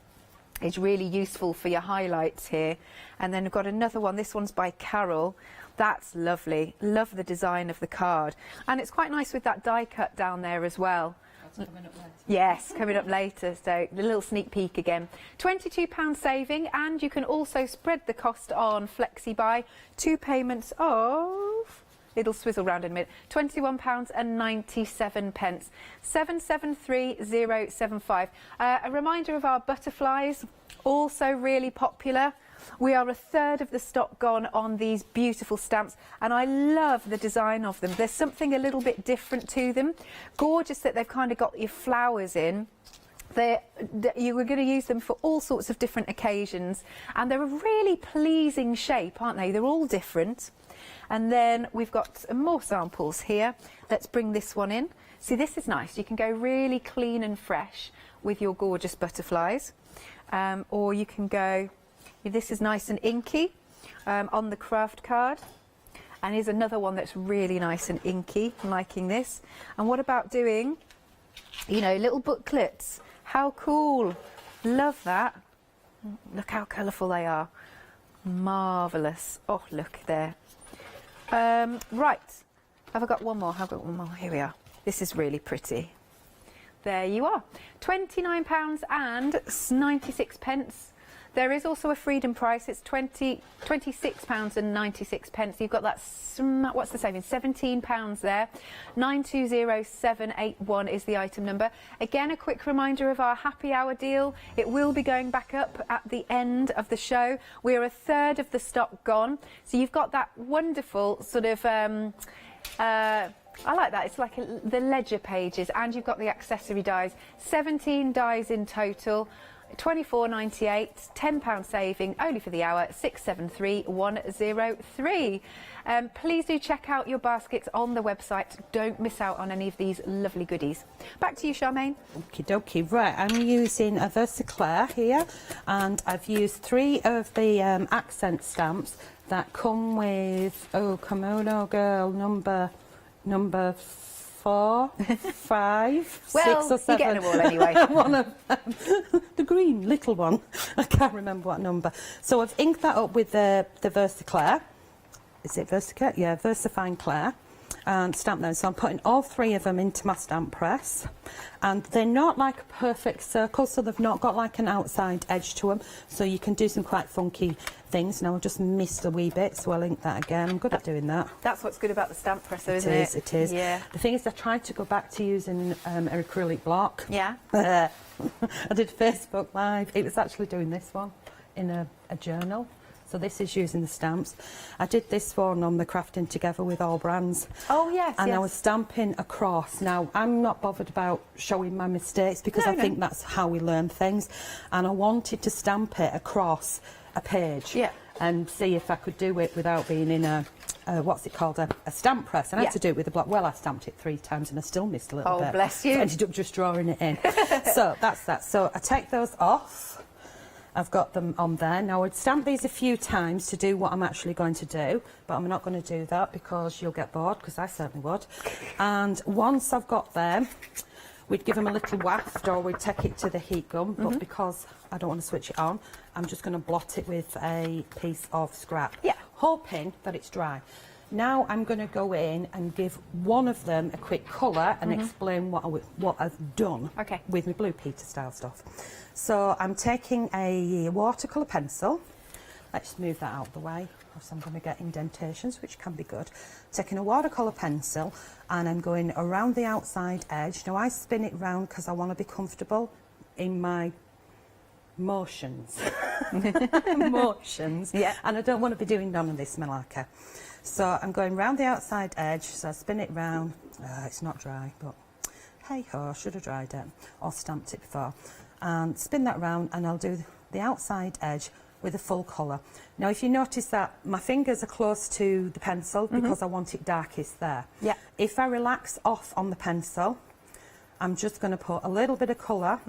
is really useful for your highlights here. And then we've got another one. This one's by Carol. That's lovely. Love the design of the card. And it's quite nice with that die cut down there as well. Coming up later. Yes, coming up later, so a little sneak peek again. £22 saving, and you can also spread the cost on FlexiBuy. 2 payments of, it'll swizzle round in a minute, £21.97. 773075. A reminder of our butterflies, also really popular. We are 1/3 of the stock gone on these beautiful stamps, and I love the design of them. There's something a little bit different to them. Gorgeous that they've kind of got your flowers in. You were going to use them for all sorts of different occasions, and they're a really pleasing shape, aren't they? They're all different. And then we've got some more samples here. Let's bring this one in. See, this is nice. You can go really clean and fresh with your gorgeous butterflies, or you can go, this is nice and inky on the craft card. And here's another one that's really nice and inky. I'm liking this. And what about doing, you know, little booklets? How cool. Love that. Look how colourful they are. Marvellous. Oh, look there. Right. Have I got one more? I've got one more. Here we are. This is really pretty. There you are. £29 and 96 pence. There is also a freedom price. It's £26 and 96 pence. You've got that, what's the saving? £17 there. 920781 is the item number. Again, a quick reminder of our happy hour deal. It will be going back up at the end of the show. We're a third of the stock gone. So you've got that wonderful sort of, I like that. It's like the ledger pages, and you've got the accessory dies. 17 dies in total. £24.98, £10 saving only for the hour. 673103. Please do check out your baskets on the website. Don't miss out on any of these lovely goodies. Back to you, Charmaine. Okie dokie. Right, I'm using a Versaclair here, and I've used 3 of the accent stamps that come with, oh, Kimono Girl number 4, 5, Well, 6 or 7. you're getting them all anyway. One of them. The green little one. I can't remember what number. So I've inked that up with the Versaclair. Is it Versaclair? Yeah, Versafine Clair. And stamp them. So I'm putting all 3 of them into my stamp press. And they're not like a perfect circle, so they've not got like an outside edge to them. So you can do some quite funky things. Now I've just missed a wee bit, so I'll ink that again. I'm good at doing that. That's what's good about the stamp presser, isn't it? It is. Yeah. The thing is, I tried to go back to using an acrylic block. Yeah. I did Facebook Live. It was actually doing this one in a journal. So this is using the stamps. I did this one on the Crafting Together with all brands. Oh, yes, And yes. I was stamping across. Now, I'm not bothered about showing my mistakes because I think that's how we learn things. And I wanted to stamp it across a page. Yeah. And see if I could do it without being in a what's it called, a stamp press. And I had to do it with a block. Well, I stamped it 3 times and I still missed a little bit. Oh, bless you. So I ended up just drawing it in. So that's that. So I take those off. I've got them on there. Now, I'd stamp these a few times to do what I'm actually going to do, but I'm not going to do that because you'll get bored, because I certainly would. And once I've got them, we'd give them a little waft, or we'd take it to the heat gun, but because I don't want to switch it on, I'm just going to blot it with a piece of scrap, hoping that it's dry. Now I'm going to go in and give one of them a quick colour and explain what I've done with my Blue Peter style stuff. So I'm taking a watercolour pencil. Let's move that out of the way, else I'm going to get indentations, which can be good. Taking a watercolour pencil, and I'm going around the outside edge. Now I spin it round because I want to be comfortable in my motions. Motions. Yeah. And I don't want to be doing none of this, Malaka. So I'm going round the outside edge, so I spin it round. It's not dry, but hey ho, I should have dried it or stamped it before. And spin that round, and I'll do the outside edge with a full colour. Now, if you notice that my fingers are close to the pencil because I want it darkest there. Yeah. If I relax off on the pencil, I'm just going to put a little bit of colour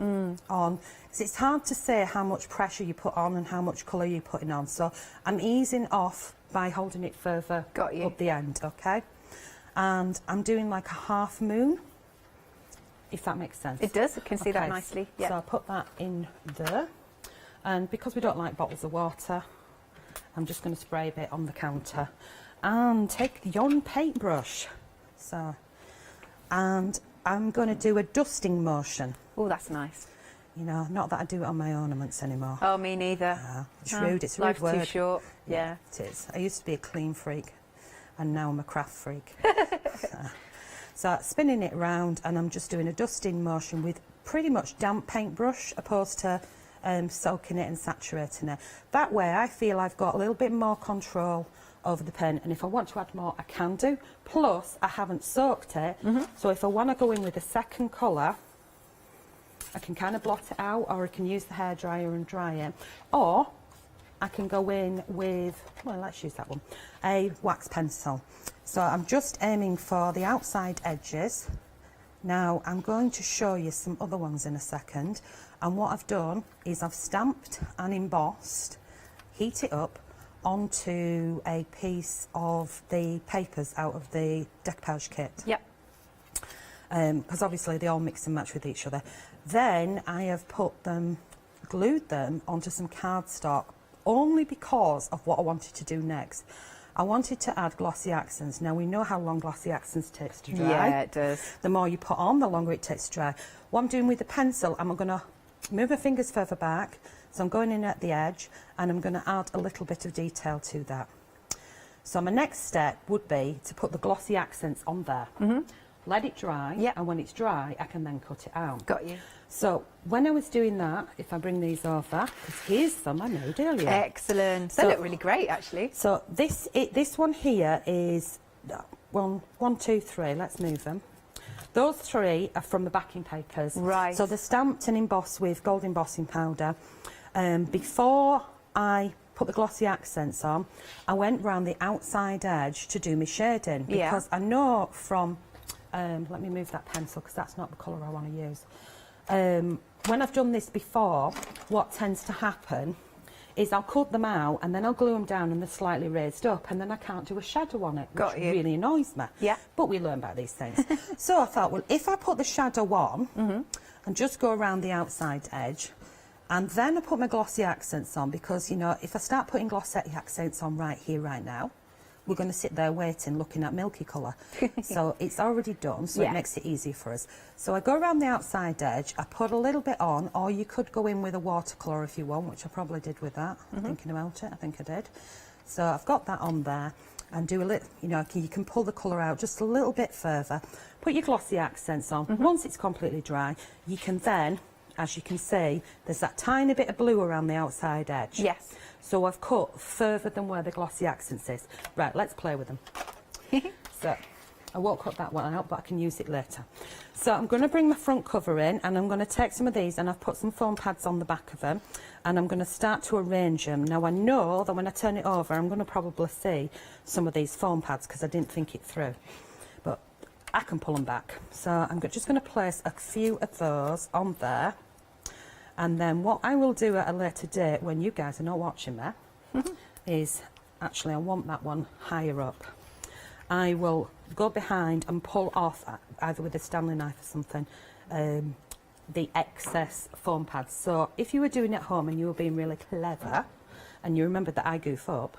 on. So it's hard to say how much pressure you put on and how much colour you're putting on. So I'm easing off by holding it further up the end, okay? And I'm doing like a half moon, if that makes sense. It does. I can see that nicely. Yeah. So I'll put that in there. And because we don't like bottles of water, I'm just going to spray a bit on the counter. And take the yarn paintbrush. So, and I'm going to do a dusting motion. Oh, that's nice. You know, not that I do it on my ornaments anymore. Oh, me neither. It's rude. It's a rude word. Life's too short. Yeah. It is. I used to be a clean freak, and now I'm a craft freak. So spinning it round, and I'm just doing a dusting motion with pretty much damp paintbrush, opposed to soaking it and saturating it. That way I feel I've got a little bit more control over the pen, and if I want to add more I can do. Plus I haven't soaked it, so if I want to go in with a second colour, I can kind of blot it out, or I can use the hairdryer and dry it, or I can go in with, well, let's use that one, a wax pencil. So I'm just aiming for the outside edges. Now I'm going to show you some other ones in a second, and what I've done is I've stamped and embossed, heat it up onto a piece of the papers out of the decoupage kit. Yep. Because obviously they all mix and match with each other. Then I have glued them onto some cardstock, only because of what I wanted to do next. I wanted to add glossy accents. Now we know how long glossy accents takes to dry. Yeah, it does. The more you put on, the longer it takes to dry. What I'm doing with the pencil, I'm going to move my fingers further back, so I'm going in at the edge, and I'm going to add a little bit of detail to that. So my next step would be to put the glossy accents on there. Let it dry, and when it's dry, I can then cut it out. Got you. So when I was doing that, if I bring these over, because here's some I made earlier. Excellent. They look really great, actually. So this one here is one, two, three. Let's move them. Those three are from the backing papers. Right. So they're stamped and embossed with gold embossing powder. Before I put the glossy accents on, I went round the outside edge to do my shading, because I know from let me move that pencil because that's not the colour I want to use. When I've done this before, what tends to happen is I'll cut them out and then I'll glue them down and they're slightly raised up, and then I can't do a shadow on it, which really annoys me. Yeah. But we learn about these things. So I thought, well, if I put the shadow on and just go around the outside edge, and then I put my glossy accents on, because, you know, if I start putting glossy accents on right here, right now, we're going to sit there waiting, looking at milky colour. So it's already done, so it makes it easier for us. So I go around the outside edge, I put a little bit on, or you could go in with a watercolour if you want, which I probably did with that. Thinking about it, I think I did. So I've got that on there, and do a little, you know, you can pull the colour out just a little bit further. Put your glossy accents on. Once it's completely dry, you can then, as you can see, there's that tiny bit of blue around the outside edge. Yes. So I've cut further than where the glossy accents is. Right, let's play with them. So I won't cut that one out, but I can use it later. So I'm going to bring my front cover in, and I'm going to take some of these, and I've put some foam pads on the back of them, and I'm going to start to arrange them. Now I know that when I turn it over, I'm going to probably see some of these foam pads because I didn't think it through. But I can pull them back. So I'm just going to place a few of those on there. And then what I will do at a later date, when you guys are not watching me, is, actually I want that one higher up. I will go behind and pull off, either with a Stanley knife or something, the excess foam pads. So if you were doing it at home and you were being really clever, and you remember that I goof up,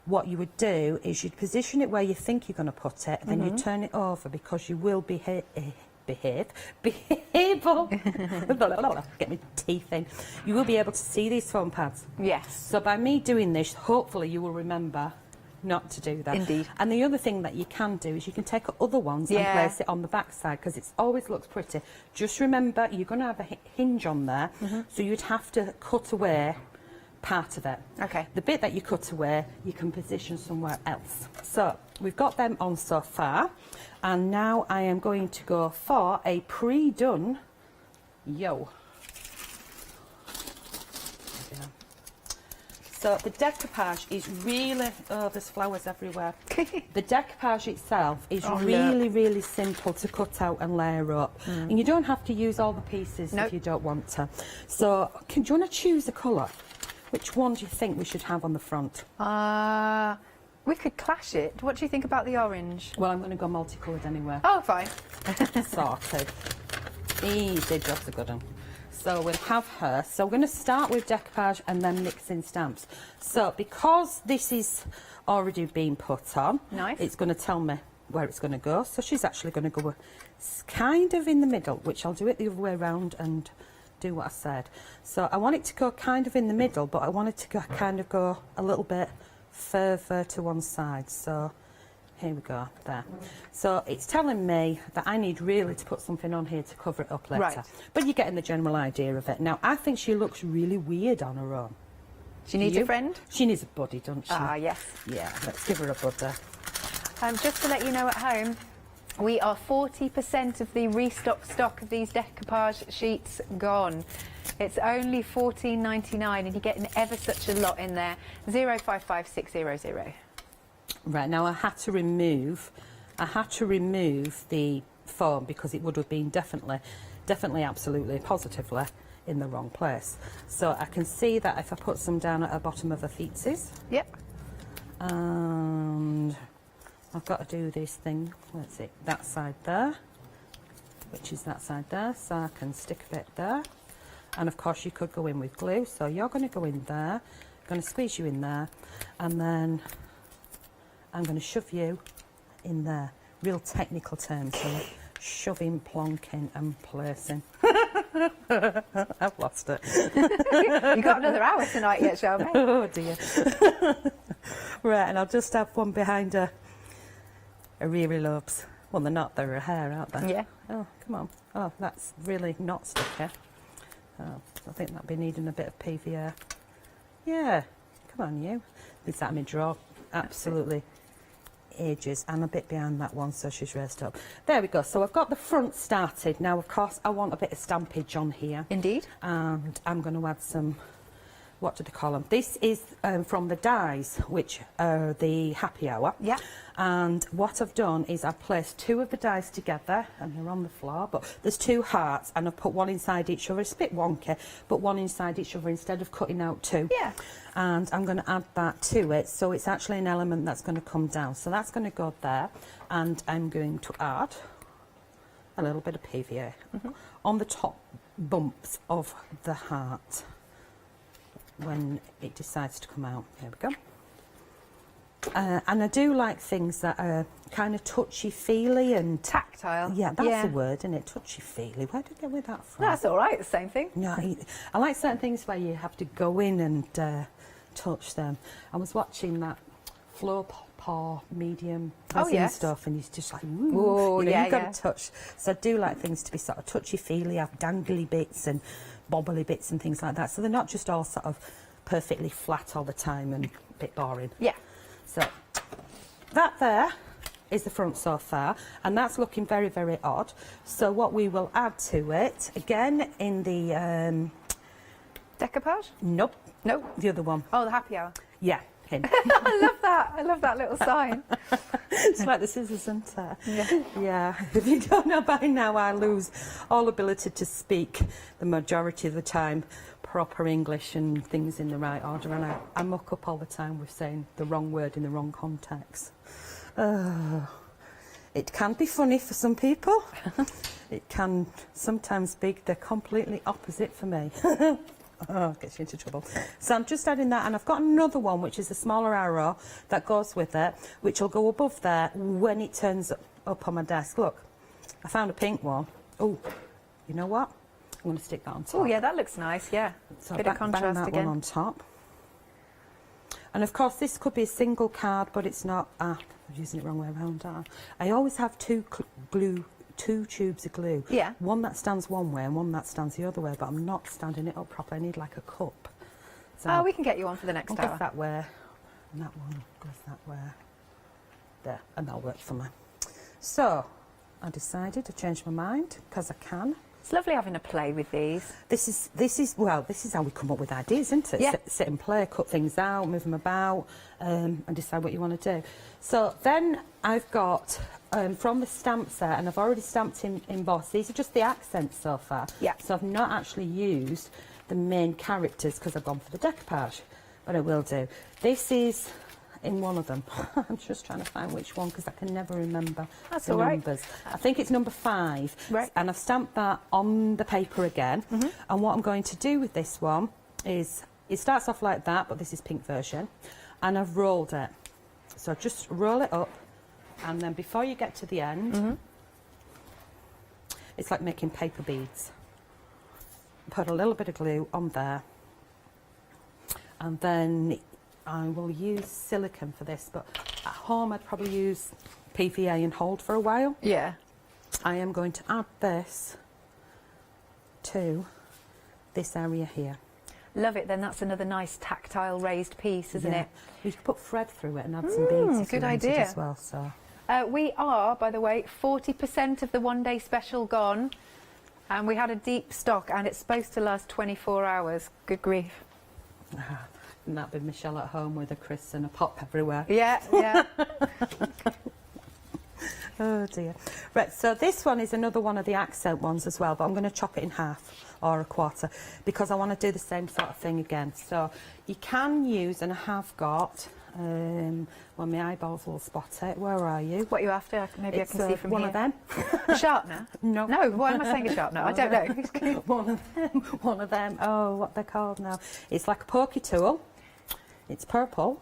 what you would do is you'd position it where you think you're going to put it, and then you turn it over, because you will be able get my teeth in. You will be able to see these foam pads. Yes. So by me doing this, hopefully you will remember not to do that. Indeed. And the other thing that you can do is you can take other ones and place it on the back side, because it always looks pretty. Just remember, you're going to have a hinge on there, so you'd have to cut away part of it. Okay. The bit that you cut away, you can position somewhere else. So we've got them on so far, and now I am going to go for a pre-done So the decoupage is really, there's flowers everywhere. The decoupage itself is really simple to cut out and layer up. And you don't have to use all the pieces if you don't want to. So do you want to choose a colour? Which one do you think we should have on the front? We could clash it. What do you think about the orange? Well, I'm going to go multicoloured anyway. Oh, fine. Sorted. Easy, just a good one. So we'll have her. So we're going to start with decoupage and then mix in stamps. So because this is already being put on, it's going to tell me where it's going to go. So she's actually going to go kind of in the middle, which I'll do it the other way around and do what I said. So I want it to go kind of in the middle, but I want it to go, kind of go a little bit further to one side. So here we go, there. So it's telling me that I need really to put something on here to cover it up later. Right. But you're getting the general idea of it. Now, I think she looks really weird on her own. She needs a friend? She needs a buddy, doesn't she? Ah, yes. Yeah, let's give her a buddy. Just to let you know at home, We are 40% of the restock stock of these decoupage sheets gone. It's only $14.99 and you're getting ever such a lot in there. 055600. Right, now I had to remove the foam because it would have been definitely, absolutely, positively in the wrong place. So I can see that if I put some down at the bottom of the feetsies. Yep. And I've got to do this thing, let's see, that side there, which is that side there, so I can stick a bit there. And of course you could go in with glue, so you're going to go in there, I'm going to squeeze you in there, and then I'm going to shove you in there. Real technical terms, so shoving, plonking and placing. I've lost it. You've got another hour tonight yet, Charmaine. Oh dear. Right, and I'll just have one behind her really loves. Well, they're not, they're a hair, aren't they? Yeah. Oh, come on. Oh, that's really not sticky. Oh, I think that'll be needing a bit of PVA. Yeah, come on you. This that me draw absolutely ages, and a bit behind that one, so she's raised up. There we go. So I've got the front started. Now, of course, I want a bit of stampage on here. Indeed. And I'm going to add some, what do they call them? This is from the dies, which are the happy hour. Yeah. And what I've done is I've placed two of the dies together, and they're on the floor, but there's two hearts, and I've put one inside each other. It's a bit wonky, but one inside each other instead of cutting out two. Yeah. And I'm going to add that to it, so it's actually an element that's going to come down. So that's going to go there, and I'm going to add a little bit of PVA on the top bumps of the heart when it decides to come out. There we go. And I do like things that are kind of touchy-feely and tactile. Yeah, that's the word, isn't it? Touchy-feely. Where did I get with that from? That's all right, the same thing. Yeah, I like certain things where you have to go in and touch them. I was watching that Floor Paw medium resin stuff, and he's just like, ooh, you've got to touch. So I do like things to be sort of touchy-feely, have dangly bits and bobbly bits and things like that. So they're not just all sort of perfectly flat all the time and a bit boring. Yeah. So that there is the front so far, and that's looking very, very odd. So what we will add to it, again in the decoupage? Nope. Nope. The other one. Oh, the happy hour. Yeah, him. I love that. I love that little sign. It's like the scissors, isn't it? Yeah. Yeah. If you don't know by now, I lose all ability to speak the majority of the time proper English and things in the right order, and I muck up all the time with saying the wrong word in the wrong context. It can be funny for some people. It can sometimes be the completely opposite for me. Oh, gets you into trouble. So I'm just adding that, and I've got another one which is a smaller arrow that goes with it, which will go above there when it turns up on my desk. Look, I found a pink one. Oh, you know what? I'm going to stick that on top. Oh yeah, that looks nice. Yeah, so bit of contrast bang that again. one on top. And of course, this could be a single card, but it's not. I'm using it wrong way around. I always have two tubes of glue. Yeah. One that stands one way and one that stands the other way, but I'm not standing it up properly. I need like a cup. So we can get you one for the next I'll hour. go that way, and that one goes that way. There, and that'll work for me. So I decided to change my mind because I can. It's lovely having a play with these. This is how we come up with ideas, isn't it? Yeah. Sit and play, cut things out, move them about, and decide what you want to do. So then I've got from the stamp set, and I've already stamped in embossed. These are just the accents so far. Yeah. So I've not actually used the main characters because I've gone for the decoupage, but I will do. This is in one of them. I'm just trying to find which one because I can never remember the numbers. I think it's number 5. Right. And I've stamped that on the paper again. And what I'm going to do with this one is, it starts off like that, but this is pink version. And I've rolled it. So just roll it up, and then before you get to the end, it's like making paper beads. Put a little bit of glue on there, and then I will use silicone for this, but at home I'd probably use PVA and hold for a while. Yeah. I am going to add this to this area here. Love it. Then that's another nice tactile raised piece, isn't it? You could put thread through it and add some beads if good you wanted idea. as well. So We are, by the way, 40% of the one-day special gone. And we had a deep stock, and it's supposed to last 24 hours. Good grief. And that'd be Michelle at home with a Chris and a pop everywhere. Yeah, yeah. Oh dear. Right, so this one is another one of the accent ones as well, but I'm going to chop it in half or a quarter because I want to do the same sort of thing again. So you can use, and I have got, well, my eyeballs will spot it. Where are you? What are you after? Maybe It's, I can see from one here. of them. A sharpener? No. No, why am I saying a sharpener? I don't know. One of them. One of them. Oh, what they're called now. It's like a pokey tool. It's purple.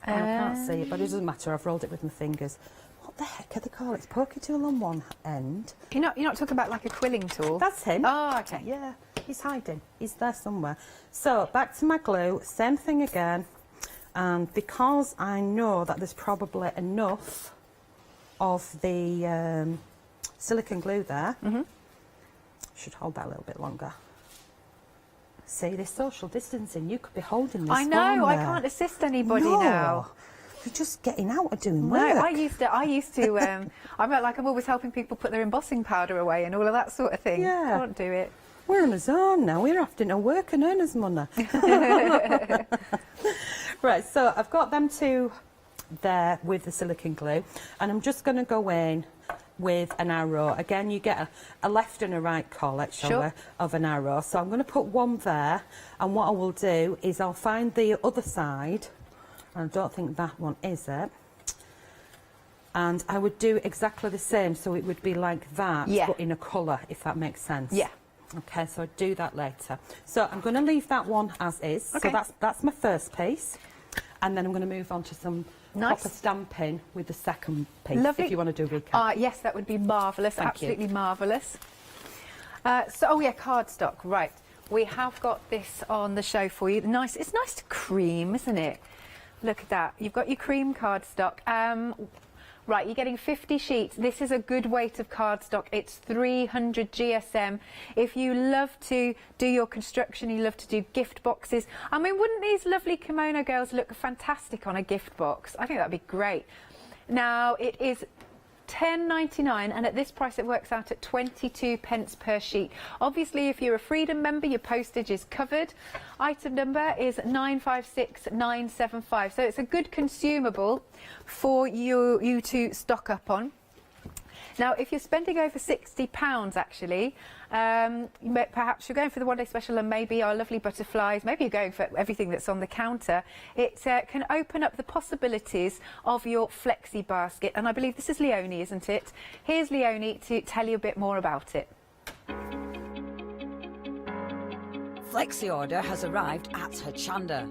I can't see it, but it doesn't matter. I've rolled it with my fingers. What the heck are they called? It's pokey tool on one end. You're not talking about like a quilling tool? That's him. Oh, okay. Yeah, he's hiding. He's there somewhere. So back to my glue. Same thing again. And because I know that there's probably enough of the silicone glue there, should hold that a little bit longer. See, this social distancing, you could be holding this. I know, phone I there. can't assist anybody No. now. You're just getting out and doing No, work. I used to. I'm always helping people put their embossing powder away and all of that sort of thing. Yeah. Can't do it. We're on his own now. We're having to work and earn his money. Right, so I've got them two there with the silicone glue, and I'm just going to go in with an arrow. Again, you get a left and a right collet, shall we, of an arrow. So I'm going to put one there, and what I will do is I'll find the other side, and I don't think that one is it. And I would do exactly the same, so it would be like that, but in a colour, if that makes sense. Yeah. Okay, so I'll do that later. So I'm going to leave that one as is. Okay. So that's my first piece. And then I'm going to move on to some proper stamping with the second piece, Lovely. if you want to do a recap. Yes, that would be marvellous. Thank you. Absolutely marvellous. Oh yeah, cardstock. Right, we have got this on the show for you. Nice. It's nice to cream, isn't it? Look at that. You've got your cream cardstock. Right, you're getting 50 sheets. This is a good weight of cardstock. It's 300 GSM. If you love to do your construction, you love to do gift boxes. I mean, wouldn't these lovely kimono girls look fantastic on a gift box? I think that'd be great. Now, it is £10.99, and at this price it works out at 22 pence per sheet. Obviously, if you're a Freedom member, your postage is covered. Item number is 956975, so it's a good consumable for you to stock up on. Now, if you're spending over £60, actually, perhaps you're going for the one-day special and maybe our lovely butterflies, maybe you're going for everything that's on the counter, it can open up the possibilities of your flexi basket. And I believe this is Leonie, isn't it? Here's Leonie to tell you a bit more about it. Flexi order has arrived at Hochanda.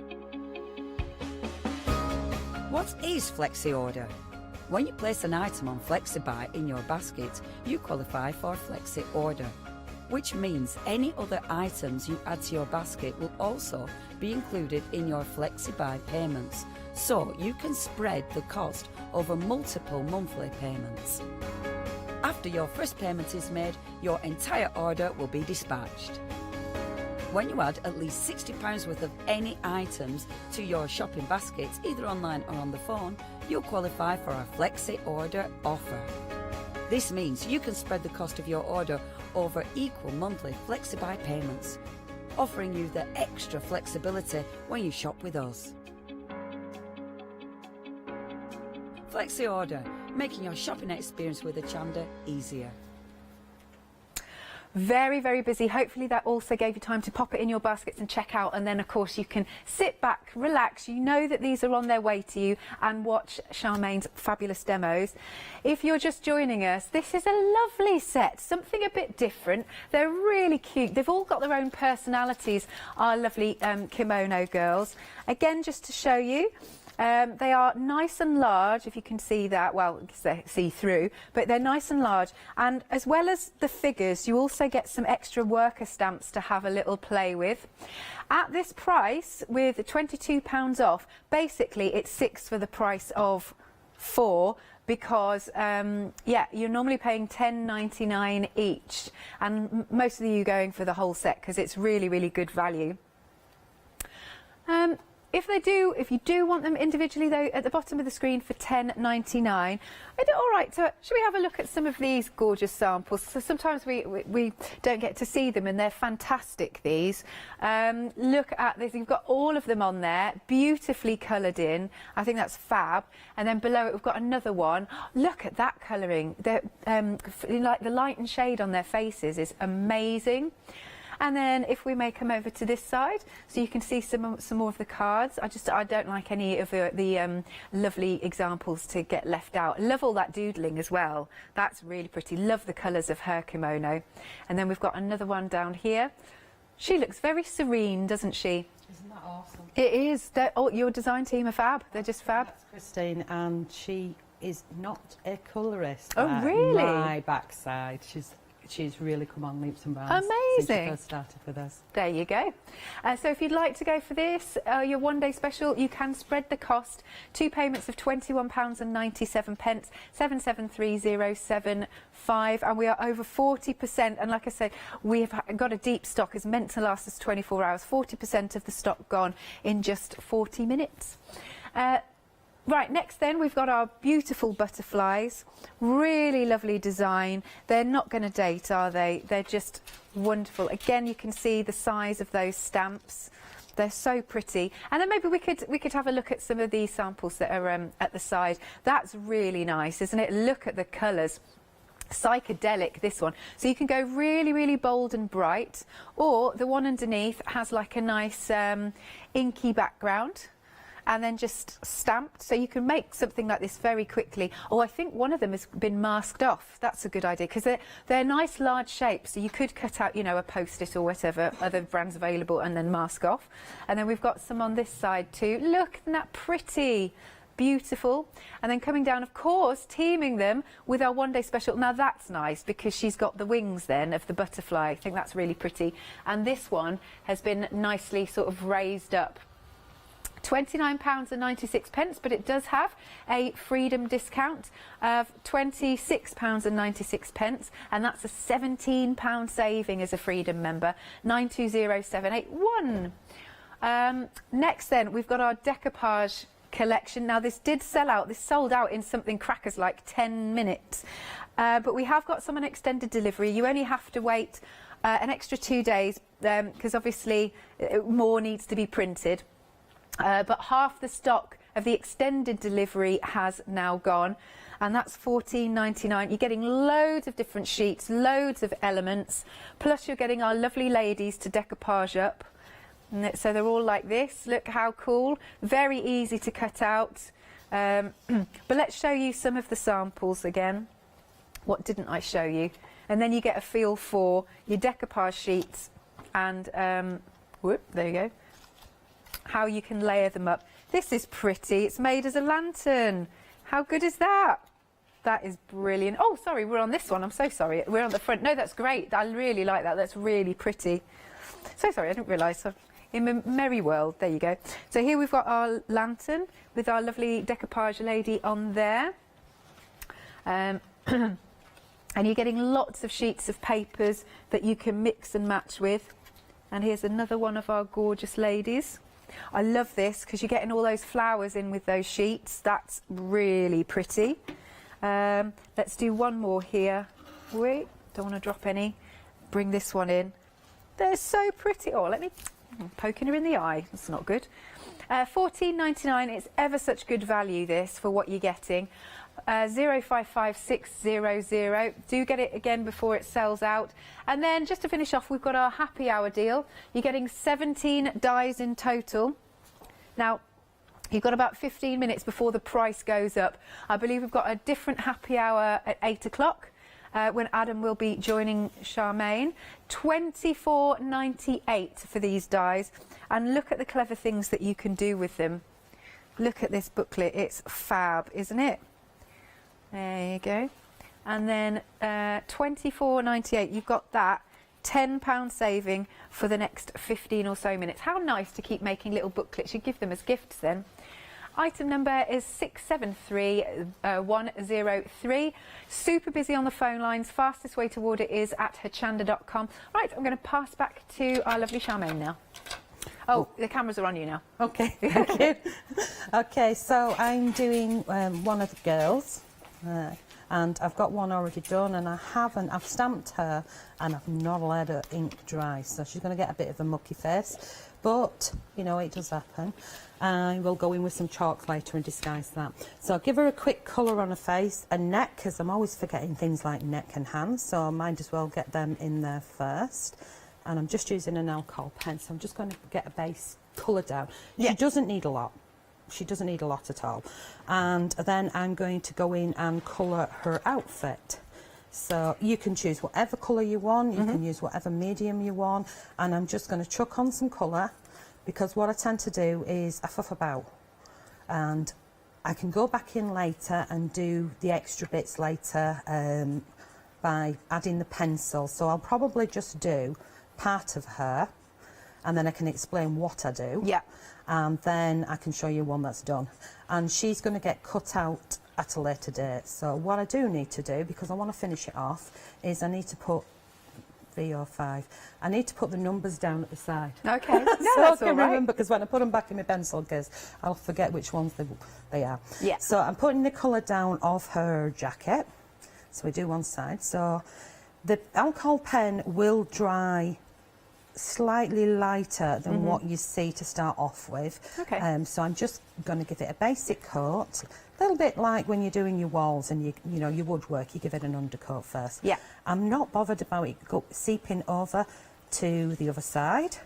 What is Flexi order? When you place an item on FlexiBuy in your basket, you qualify for Flexi order, which means any other items you add to your basket will also be included in your FlexiBuy payments, so you can spread the cost over multiple monthly payments. After your first payment is made, your entire order will be dispatched. When you add at least £60 worth of any items to your shopping baskets, either online or on the phone, you'll qualify for our Flexi Order offer. This means you can spread the cost of your order over equal monthly FlexiBuy payments, offering you the extra flexibility when you shop with us. Flexi Order, making your shopping experience with Hochanda easier. Very, very busy. Hopefully that also gave you time to pop it in your baskets and check out, and then of course you can sit back, relax. You know that these are on their way to you, and watch Charmaine's fabulous demos. If you're just joining us, this is a lovely set, something a bit different. They're really cute. They've all got their own personalities, our lovely kimono girls. Again, just to show you, they are nice and large, if you can see that. Well, see through, but they're nice and large. And as well as the figures, you also get some extra worker stamps to have a little play with. At this price, with £22 off, basically it's 6 for the price of 4, because yeah, you're normally paying £10.99 each, and most of you going for the whole set because it's really, really good value. if you do want them individually though, at the bottom of the screen for £10.99. Is it all right to, should we have a look at some of these gorgeous samples? So sometimes we don't get to see them, and they're fantastic, these. Look at this, you've got all of them on there, beautifully coloured in. I think that's fab. And then below it we've got another one. Look at that colouring. Like the light and shade on their faces is amazing. And then if we may come over to this side, so you can see some more of the cards. I don't like any of the lovely examples to get left out. Love all that doodling as well. That's really pretty. Love the colours of her kimono. And then we've got another one down here. She looks very serene, doesn't she? Isn't that awesome? It is. Your design team are fab. They're just fab. That's Christine, and she is not a colourist. Oh, really? My backside. She's really come on leaps and bounds. Amazing. Since she first started with us. There you go. So if you'd like to go for this, your one-day special, you can spread the cost. 2 payments of £21.97, 773075, and we are over 40%. And like I said, we've got a deep stock. It's meant to last us 24 hours. 40% of the stock gone in just 40 minutes. Right, next then we've got our beautiful butterflies. Really lovely design. They're not going to date, are they? They're just wonderful. Again, you can see the size of those stamps. They're so pretty. And then maybe we could have a look at some of these samples that are at the side. That's really nice, isn't it? Look at the colours. Psychedelic, this one. So you can go really, really bold and bright, or the one underneath has like a nice inky background, and then just stamped, so you can make something like this very quickly. Oh, I think one of them has been masked off. That's a good idea, because they're nice large shapes, so you could cut out, you know, a post-it or whatever, other brands available, and then mask off. And then we've got some on this side too. Look, isn't that pretty? Beautiful. And then coming down, of course, teaming them with our one-day special. Now that's nice, because she's got the wings then of the butterfly. I think that's really pretty. And this one has been nicely sort of raised up. £29.96, but it does have a freedom discount of £26.96, and that's a £17 saving as a freedom member. 920781. Next then, we've got our decoupage collection. Now this did sell out. This sold out in something crackers like 10 minutes, but we have got some on extended delivery. You only have to wait an extra 2 days, because obviously more needs to be printed. But half the stock of the extended delivery has now gone, and that's £14.99. You're getting loads of different sheets, loads of elements, plus you're getting our lovely ladies to decoupage up. So they're all like this. Look how cool. Very easy to cut out. But let's show you some of the samples again. What didn't I show you? And then you get a feel for your decoupage sheets, and whoop, there you go. How you can layer them up. This is pretty. It's made as a lantern. How good is that? That is brilliant. Oh, sorry, we're on this one. I'm so sorry. We're on the front. No, that's great. I really like that. That's really pretty. So sorry, I didn't realise. In a merry world. There you go. So here we've got our lantern with our lovely decoupage lady on there. And you're getting lots of sheets of papers that you can mix and match with. And here's another one of our gorgeous ladies. I love this, because you're getting all those flowers in with those sheets. That's really pretty. Let's do one more here. Wait, don't want to drop any. Bring this one in. They're so pretty. Oh, I'm poking her in the eye. That's not good. £14.99. It's ever such good value, this, for what you're getting. 055600. Do get it again before it sells out. And then just to finish off, we've got our happy hour deal. You're getting 17 dies in total. Now, you've got about 15 minutes before the price goes up. I believe we've got a different happy hour at 8 o'clock. When Adam will be joining Charmaine. £24.98 for these dies. And look at the clever things that you can do with them. Look at this booklet. It's fab, isn't it? There you go. And then £24.98. You've got that. £10 saving for the next 15 or so minutes. How nice to keep making little booklets. You give them as gifts then. Item number is 673103. Super busy on the phone lines. Fastest way to order is at hochanda.com. Right, I'm going to pass back to our lovely Charmaine now. Oh, the cameras are on you now. Okay, thank you. Okay, so I'm doing one of the girls, and I've got one already done, and I've stamped her, and I've not let her ink dry, so she's going to get a bit of a mucky face, but, you know, it does happen. I will go in with some chalk later and disguise that. So I'll give her a quick colour on her face and neck, because I'm always forgetting things like neck and hands, so I might as well get them in there first. And I'm just using an alcohol pen, so I'm just going to get a base colour down. She doesn't need a lot. She doesn't need a lot at all. And then I'm going to go in and colour her outfit. So you can choose whatever colour you want, you can use whatever medium you want, and I'm just going to chuck on some colour, because what I tend to do is I fluff about, and I can go back in later and do the extra bits later by adding the pencil. So I'll probably just do part of her, and then I can explain what I do. Yeah. And then I can show you one that's done. And she's going to get cut out at a later date. So what I do need to do, because I want to finish it off, is I need to put 3 or 5. I need to put the numbers down at the side. Okay. No, so that's I can all right. remember, because when I put them back in my pencil case, I'll forget which ones they are. Yeah. So I'm putting the colour down of her jacket. So we do one side. So the alcohol pen will dry slightly lighter than what you see to start off with. Okay. So I'm just going to give it a basic coat, a little bit like when you're doing your walls and you know your woodwork, you give it an undercoat first. Yeah. I'm not bothered about it seeping over to the other side,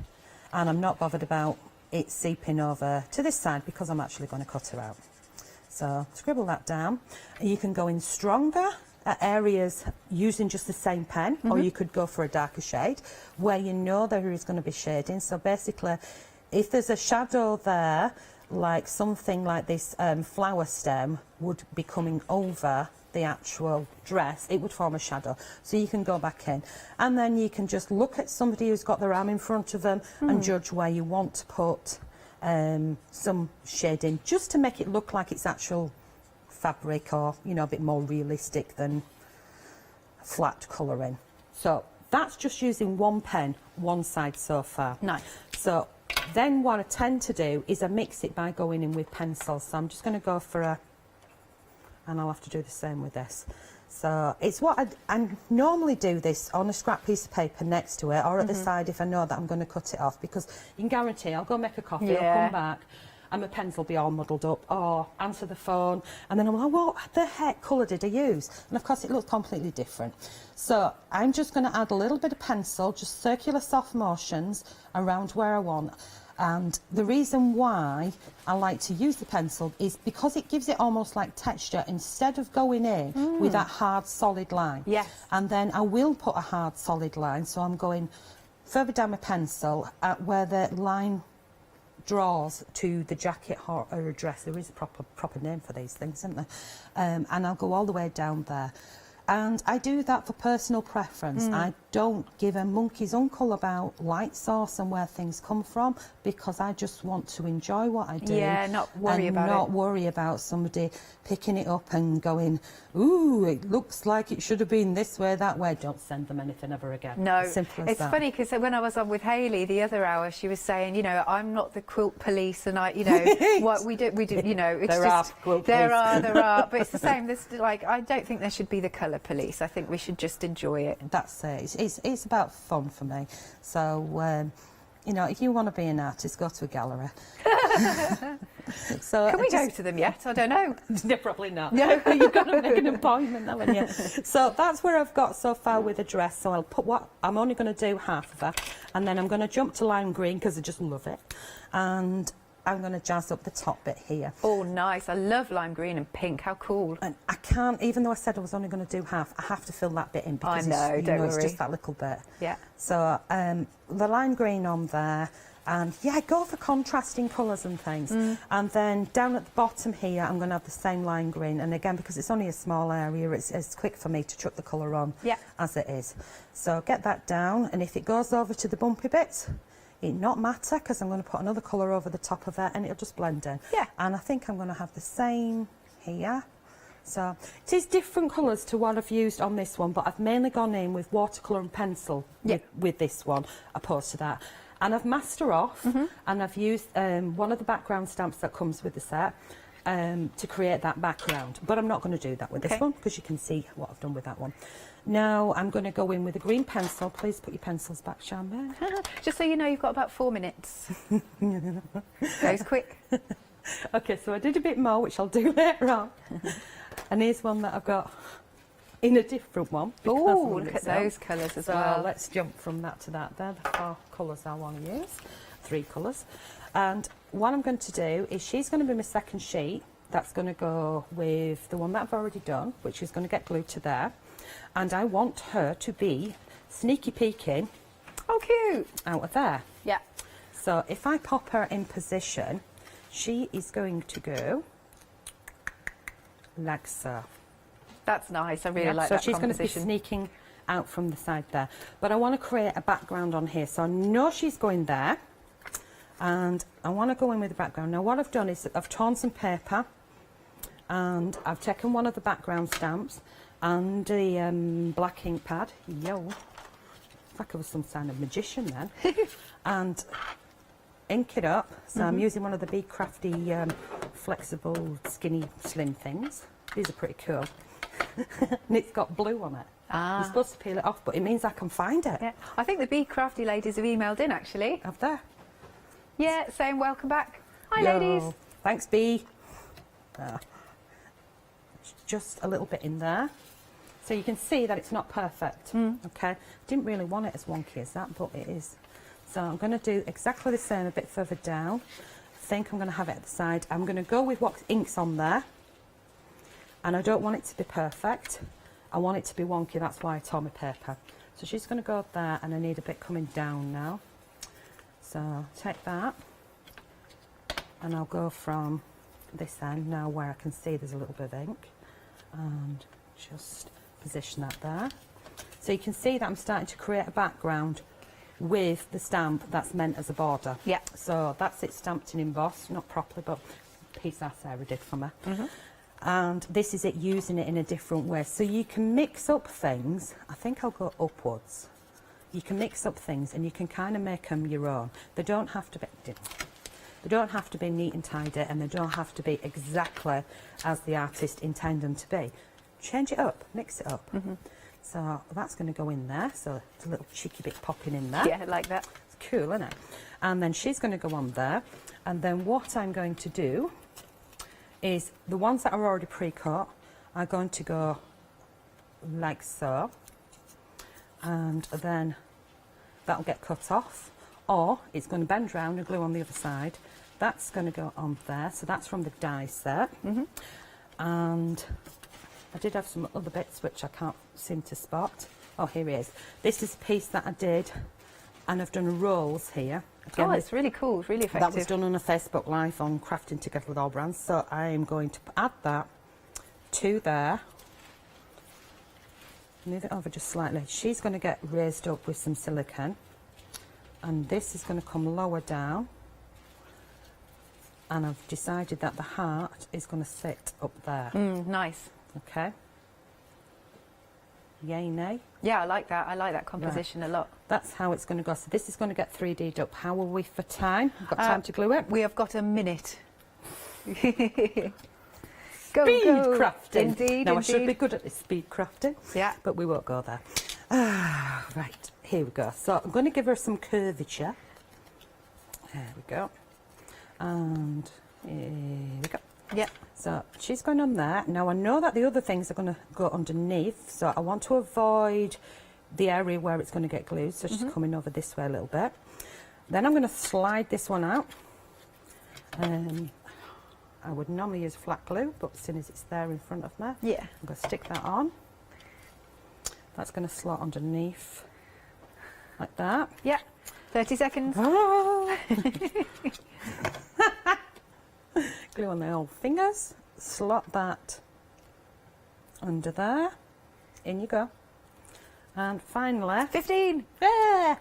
and I'm not bothered about it seeping over to this side, because I'm actually going to cut her out. So scribble that down. You can go in stronger at areas using just the same pen, or you could go for a darker shade where you know there is going to be shading. So basically, if there's a shadow there, like something like this flower stem would be coming over the actual dress, it would form a shadow. So you can go back in, and then you can just look at somebody who's got their arm in front of them and judge where you want to put some shading, just to make it look like it's actual fabric, or you know, a bit more realistic than flat colouring. So that's just using one pen, one side so far. Nice. So then what I tend to do is I mix it by going in with pencils. So I'm just going to go for a, and I'll have to do the same with this. So it's what I normally do this on a scrap piece of paper next to it, or at the side if I know that I'm going to cut it off, because you can guarantee I'll go make a coffee, I'll come back, and my pens will be all muddled up, or answer the phone, and then I'm like, what the heck colour did I use? And of course it looks completely different. So I'm just going to add a little bit of pencil, just circular soft motions around where I want. And the reason why I like to use the pencil is because it gives it almost like texture, instead of going in with that hard solid line. Yes. And then I will put a hard solid line, so I'm going further down my pencil at where the line draws to the jacket or a dress. There is a proper name for these things, isn't there? And I'll go all the way down there. And I do that for personal preference. I don't give a monkey's uncle about light source and where things come from, because I just want to enjoy what I do. Yeah, not worry and about it. not worry about somebody picking it up and going, ooh, it looks like it should have been this way, that way. Don't send them anything ever again. No, Simple as it's that. funny because when I was on with Hayley the other hour, she was saying, you know, I'm not the quilt police, and I, you know, what we do, you know, it's There just are quilt there police. are, but it's the same. There's like, I don't think there should be the colour police. I think we should just enjoy it. That's it. It's about fun for me. So, you know, if you want to be an artist, go to a gallery. So Can we go to them yet? I don't know. No, probably not. No. You've got to make an appointment, haven't you? So that's where I've got so far with the dress. So I'll put what I'm only going to do half of her, and then I'm going to jump to lime green because I just love it, and I'm going to jazz up the top bit here. Oh, nice. I love lime green and pink. How cool. And I can't, even though I said I was only going to do half, I have to fill that bit in because I know, it's just that little bit. Yeah. So the lime green on there, and yeah, go for contrasting colours and things. And then down at the bottom here, I'm going to have the same lime green. And again, because it's only a small area, it's quick for me to chuck the colour on as it is. So get that down, and if it goes over to the bumpy bits, it not matter, because I'm going to put another colour over the top of it and it'll just blend in. Yeah. And I think I'm going to have the same here. So it is different colours to what I've used on this one, but I've mainly gone in with watercolour and pencil with this one, opposed to that. And I've masked her off, and I've used one of the background stamps that comes with the set to create that background. But I'm not going to do that with this one, because you can see what I've done with that one. Now I'm going to go in with a green pencil. Please put your pencils back, Charmaine. Just so you know, you've got about 4 minutes. Goes quick. Okay, so I did a bit more, which I'll do later on. And here's one that I've got in a different one. Oh, look at those colours as well. So let's jump from that to that. They're the 4 colours I want to use. 3 colours. And what I'm going to do is she's going to be my second sheet. That's going to go with the one that I've already done, which is going to get glued to there. And I want her to be sneaky peeking. Oh, cute. Out of there. Yeah. So if I pop her in position, she is going to go like so. That's nice. I really like that So she's going to be composition. sneaking out from the side there. But I want to create a background on here. So I know she's going there. And I want to go in with the background. Now what I've done is I've torn some paper, and I've taken one of the background stamps and the black ink pad. Yo, like I was some kind of magician then. And ink it up. So I'm using one of the Be Crafty flexible skinny slim things. These are pretty cool. And it's got blue on it. You're supposed to peel it off, but it means I can find it. Yeah. I think the Be Crafty ladies have emailed in, actually. Have they? Yeah, saying welcome back. Hi, Yo. ladies. Thanks, Bee. Just a little bit in there. So you can see that it's not perfect. Okay. Didn't really want it as wonky as that, but it is. So I'm going to do exactly the same a bit further down. I think I'm going to have it at the side. I'm going to go with what ink's on there. And I don't want it to be perfect. I want it to be wonky. That's why I tore my paper. So she's going to go there, and I need a bit coming down now. So take that, and I'll go from this end now where I can see there's a little bit of ink, and just position that there. So you can see that I'm starting to create a background with the stamp that's meant as a border. Yeah. So that's it stamped and embossed, not properly, but a piece that Sarah did for me. And this is it using it in a different way. So you can mix up things. I think I'll go upwards. You can mix up things and you can kind of make them your own. They don't have to be neat and tidy, and they don't have to be exactly as the artist intended them to be. Change it up, mix it up. So that's going to go in there. So it's a little cheeky bit popping in there. Yeah, I like that. It's cool, isn't it? And then she's going to go on there. And then what I'm going to do is the ones that are already pre-cut are going to go like so. And then that'll get cut off, or it's going to bend round and glue on the other side. That's going to go on there. So that's from the die set. And I did have some other bits which I can't seem to spot. Oh, here it is. This is a piece that I did, and I've done rolls here. Again, Oh, it's really cool, really effective. that was done on a Facebook Live on Crafting Together with All Brands. So I am going to add that to there. Move it over just slightly. She's going to get raised up with some silicone, and this is going to come lower down, and I've decided that the heart is going to sit up there. Nice. Okay. Yay, nay? Yeah, I like that. I like that composition a lot. That's how it's going to go. So this is going to get 3D'd up. How are we for time? We've got time to glue it? We have got a minute. Speed go. crafting. Indeed, Now, I indeed. should be good at this speed crafting. Yeah. But we won't go there. Right, here we go. So I'm going to give her some curvature. There we go. And here we go. Yeah. So she's going on there. Now I know that the other things are going to go underneath, so I want to avoid the area where it's going to get glued. So she's coming over this way a little bit. Then I'm going to slide this one out. I would normally use flat glue, but as soon as it's there in front of me, yeah, I'm going to stick that on. That's going to slot underneath like that. Yeah. 30 seconds. Oh. Glue on the old fingers. Slot that under there. In you go. And finally, 15. Yeah.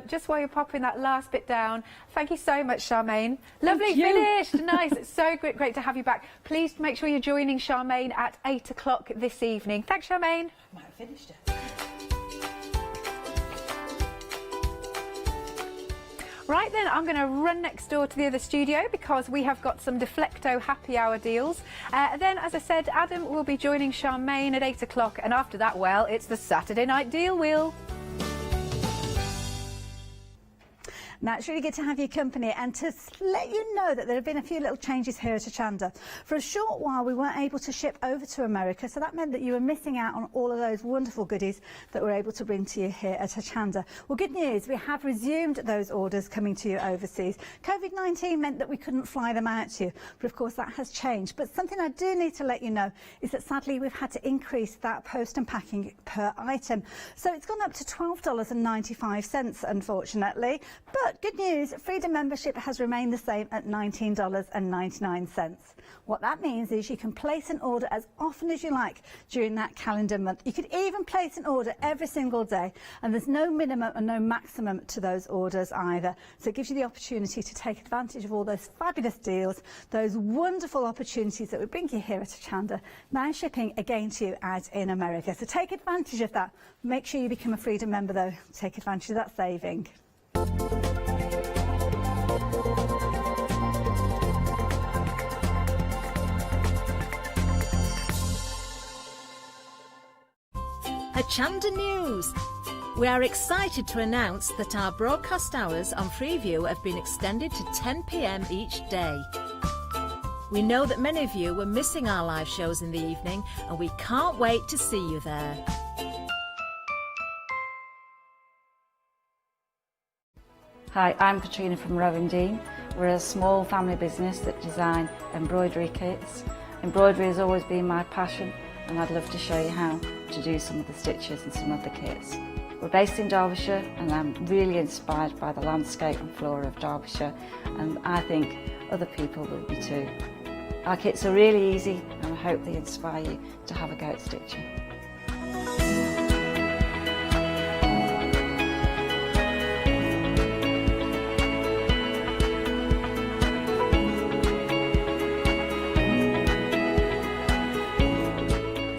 Just while you're popping that last bit down, thank you so much, Charmaine. Lovely Thank you. finished. Nice. It's so great to have you back. Please make sure you're joining Charmaine at 8 o'clock this evening. Thanks, Charmaine. Might have finished it. Right then, I'm going to run next door to the other studio because we have got some Deflecto happy hour deals. Then, as I said, Adam will be joining Charmaine at 8 o'clock, and after that, well, it's the Saturday night deal wheel. Now, it's really good to have your company and to let you know that there have been a few little changes here at Hochanda. For a short while, we weren't able to ship over to America, so that meant that you were missing out on all of those wonderful goodies that we're able to bring to you here at Hochanda. Well, good news, we have resumed those orders coming to you overseas. COVID-19 meant that we couldn't fly them out to you, but of course that has changed. But something I do need to let you know is that sadly we've had to increase that post and packing per item. So it's gone up to $12.95, unfortunately. But good news, Freedom membership has remained the same at $19.99. What that means is you can place an order as often as you like during that calendar month. You could even place an order every single day, and there's no minimum and no maximum to those orders either. So it gives you the opportunity to take advantage of all those fabulous deals, those wonderful opportunities that we bring you here at Hochanda, now shipping again to you out in America. So take advantage of that. Make sure you become a Freedom member though. Take advantage of that saving. Hochanda News. We are excited to announce that our broadcast hours on Freeview have been extended to 10 p.m. each day. We know that many of you were missing our live shows in the evening, and we can't wait to see you there. Hi, I'm Katrina from Rowing Dean. We're a small family business that design embroidery kits. Embroidery has always been my passion, and I'd love to show you how to do some of the stitches and some of the kits. We're based in Derbyshire, and I'm really inspired by the landscape and flora of Derbyshire, and I think other people will be too. Our kits are really easy, and I hope they inspire you to have a go at stitching.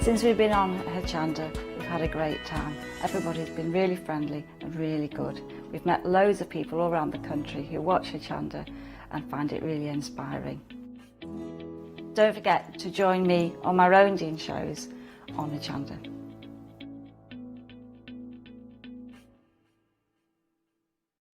Since we've been on Hochanda, we've had a great time. Everybody's been really friendly and really good. We've met loads of people all around the country who watch Hochanda and find it really inspiring. Don't forget to join me on my Rowing Dean shows on Hochanda.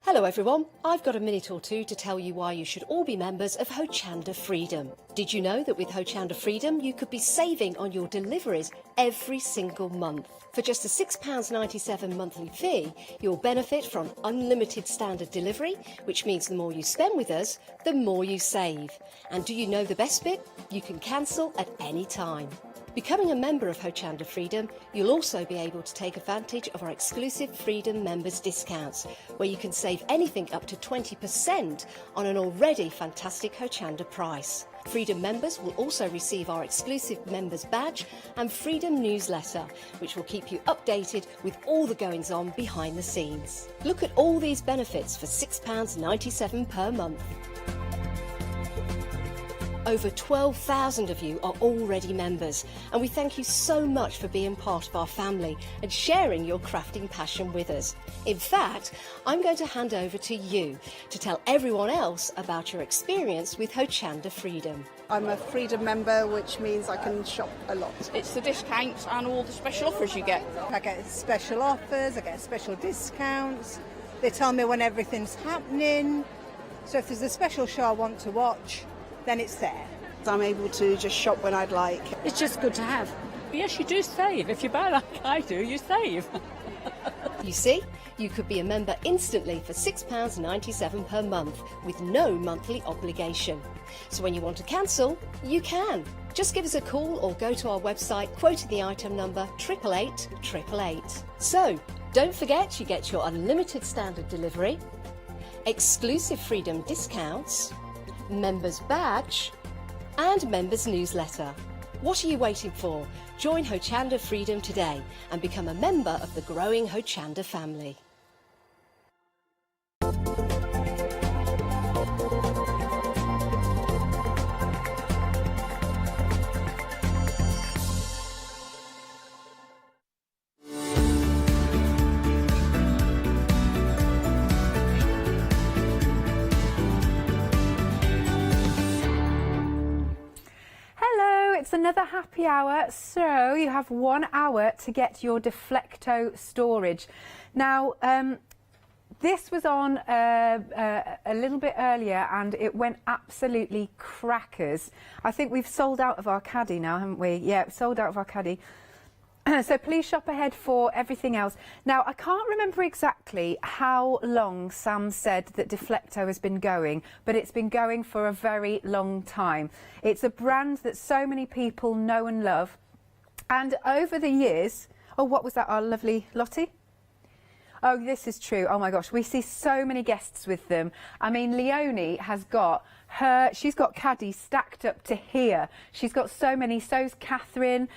Hello everyone, I've got a minute or two to tell you why you should all be members of Hochanda Freedom. Did you know that with Hochanda Freedom you could be saving on your deliveries every single month? For just a £6.97 monthly fee, you'll benefit from unlimited standard delivery, which means the more you spend with us, the more you save. And do you know the best bit? You can cancel at any time. Becoming a member of Hochanda Freedom, you'll also be able to take advantage of our exclusive Freedom members discounts, where you can save anything up to 20% on an already fantastic Hochanda price. Freedom members will also receive our exclusive members badge and Freedom newsletter, which will keep you updated with all the goings on behind the scenes. Look at all these benefits for £6.97 per month. Over 12,000 of you are already members, and we thank you so much for being part of our family and sharing your crafting passion with us. In fact, I'm going to hand over to you to tell everyone else about your experience with Hochanda Freedom. I'm a Freedom member, which means I can shop a lot. It's the discounts and all the special offers you get. I get special offers, I get special discounts. They tell me when everything's happening. So if there's a special show I want to watch, then it's there. I'm able to just shop when I'd like. It's just good to have. Yes, you do save. If you buy like I do, you save. You see, you could be a member instantly for £6.97 per month with no monthly obligation. So when you want to cancel, you can. Just give us a call or go to our website quoting the item number 888 888. So, don't forget you get your unlimited standard delivery, exclusive Freedom discounts, members badge and members newsletter. What are you waiting for? Join Hochanda Freedom today and become a member of the growing Hochanda family. it's another happy hour, so you have 1 hour to get your Deflecto storage. Now, this was on a little bit earlier and it went absolutely crackers. I think we've sold out of our caddy now, haven't we? Yeah, we've sold out of our caddy. So please shop ahead for everything else. Now, I can't remember exactly how long Sam said that Deflecto has been going, but it's been going for a very long time. It's a brand that so many people know and love. And over the years... Oh, what was that, our lovely Lottie? Oh, this is true. Oh my gosh, we see so many guests with them. I mean, Leonie has got she's got caddies stacked up to here. She's got so many. So's Catherine,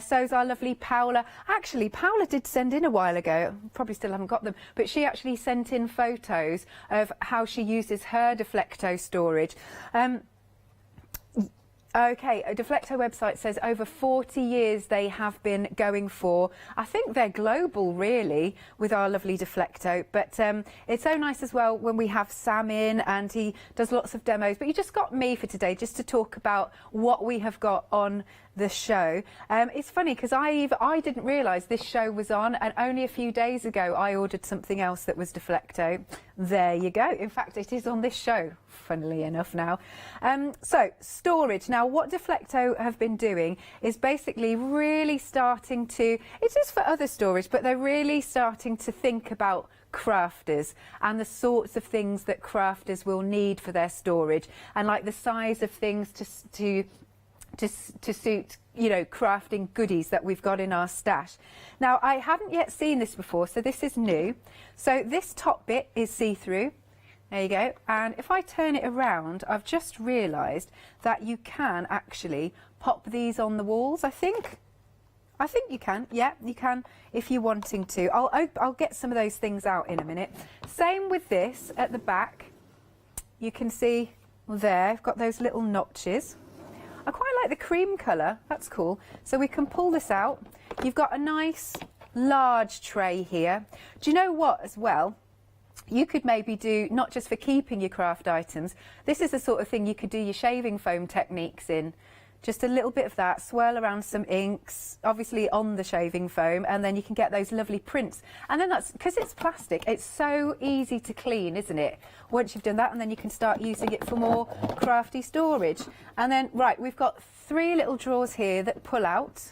so's our lovely Paula. Actually, Paula did send in a while ago, probably still haven't got them, but she actually sent in photos of how she uses her Deflecto storage. Okay, a Deflecto website says over 40 years they have been going for. I think they're global, really, with our lovely Deflecto. But it's so nice as well when we have Sam in and he does lots of demos. But you just got me for today just to talk about what we have got on the show. It's funny because I didn't realise this show was on, and only a few days ago I ordered something else that was Deflecto. There you go. In fact, it is on this show, funnily enough now. So, storage. Now, what Deflecto have been doing is basically really starting to, it is for other storage, but they're really starting to think about crafters and the sorts of things that crafters will need for their storage, and like the size of things to suit, you know, crafting goodies that we've got in our stash. Now, I haven't yet seen this before, so this is new. So this top bit is see-through. There you go. And if I turn it around, I've just realised that you can actually pop these on the walls, I think. I think you can. Yeah, you can if you're wanting to. I'll get some of those things out in a minute. Same with this at the back. You can see there, I've got those little notches. I quite like the cream colour, that's cool. So we can pull this out. You've got a nice large tray here. Do you know what as well? You could maybe do, not just for keeping your craft items, this is the sort of thing you could do your shaving foam techniques in. Just a little bit of that, swirl around some inks, obviously on the shaving foam, and then you can get those lovely prints. And then that's, because it's plastic, it's so easy to clean, isn't it? Once you've done that, and then you can start using it for more crafty storage. And then, right, we've got 3 little drawers here that pull out.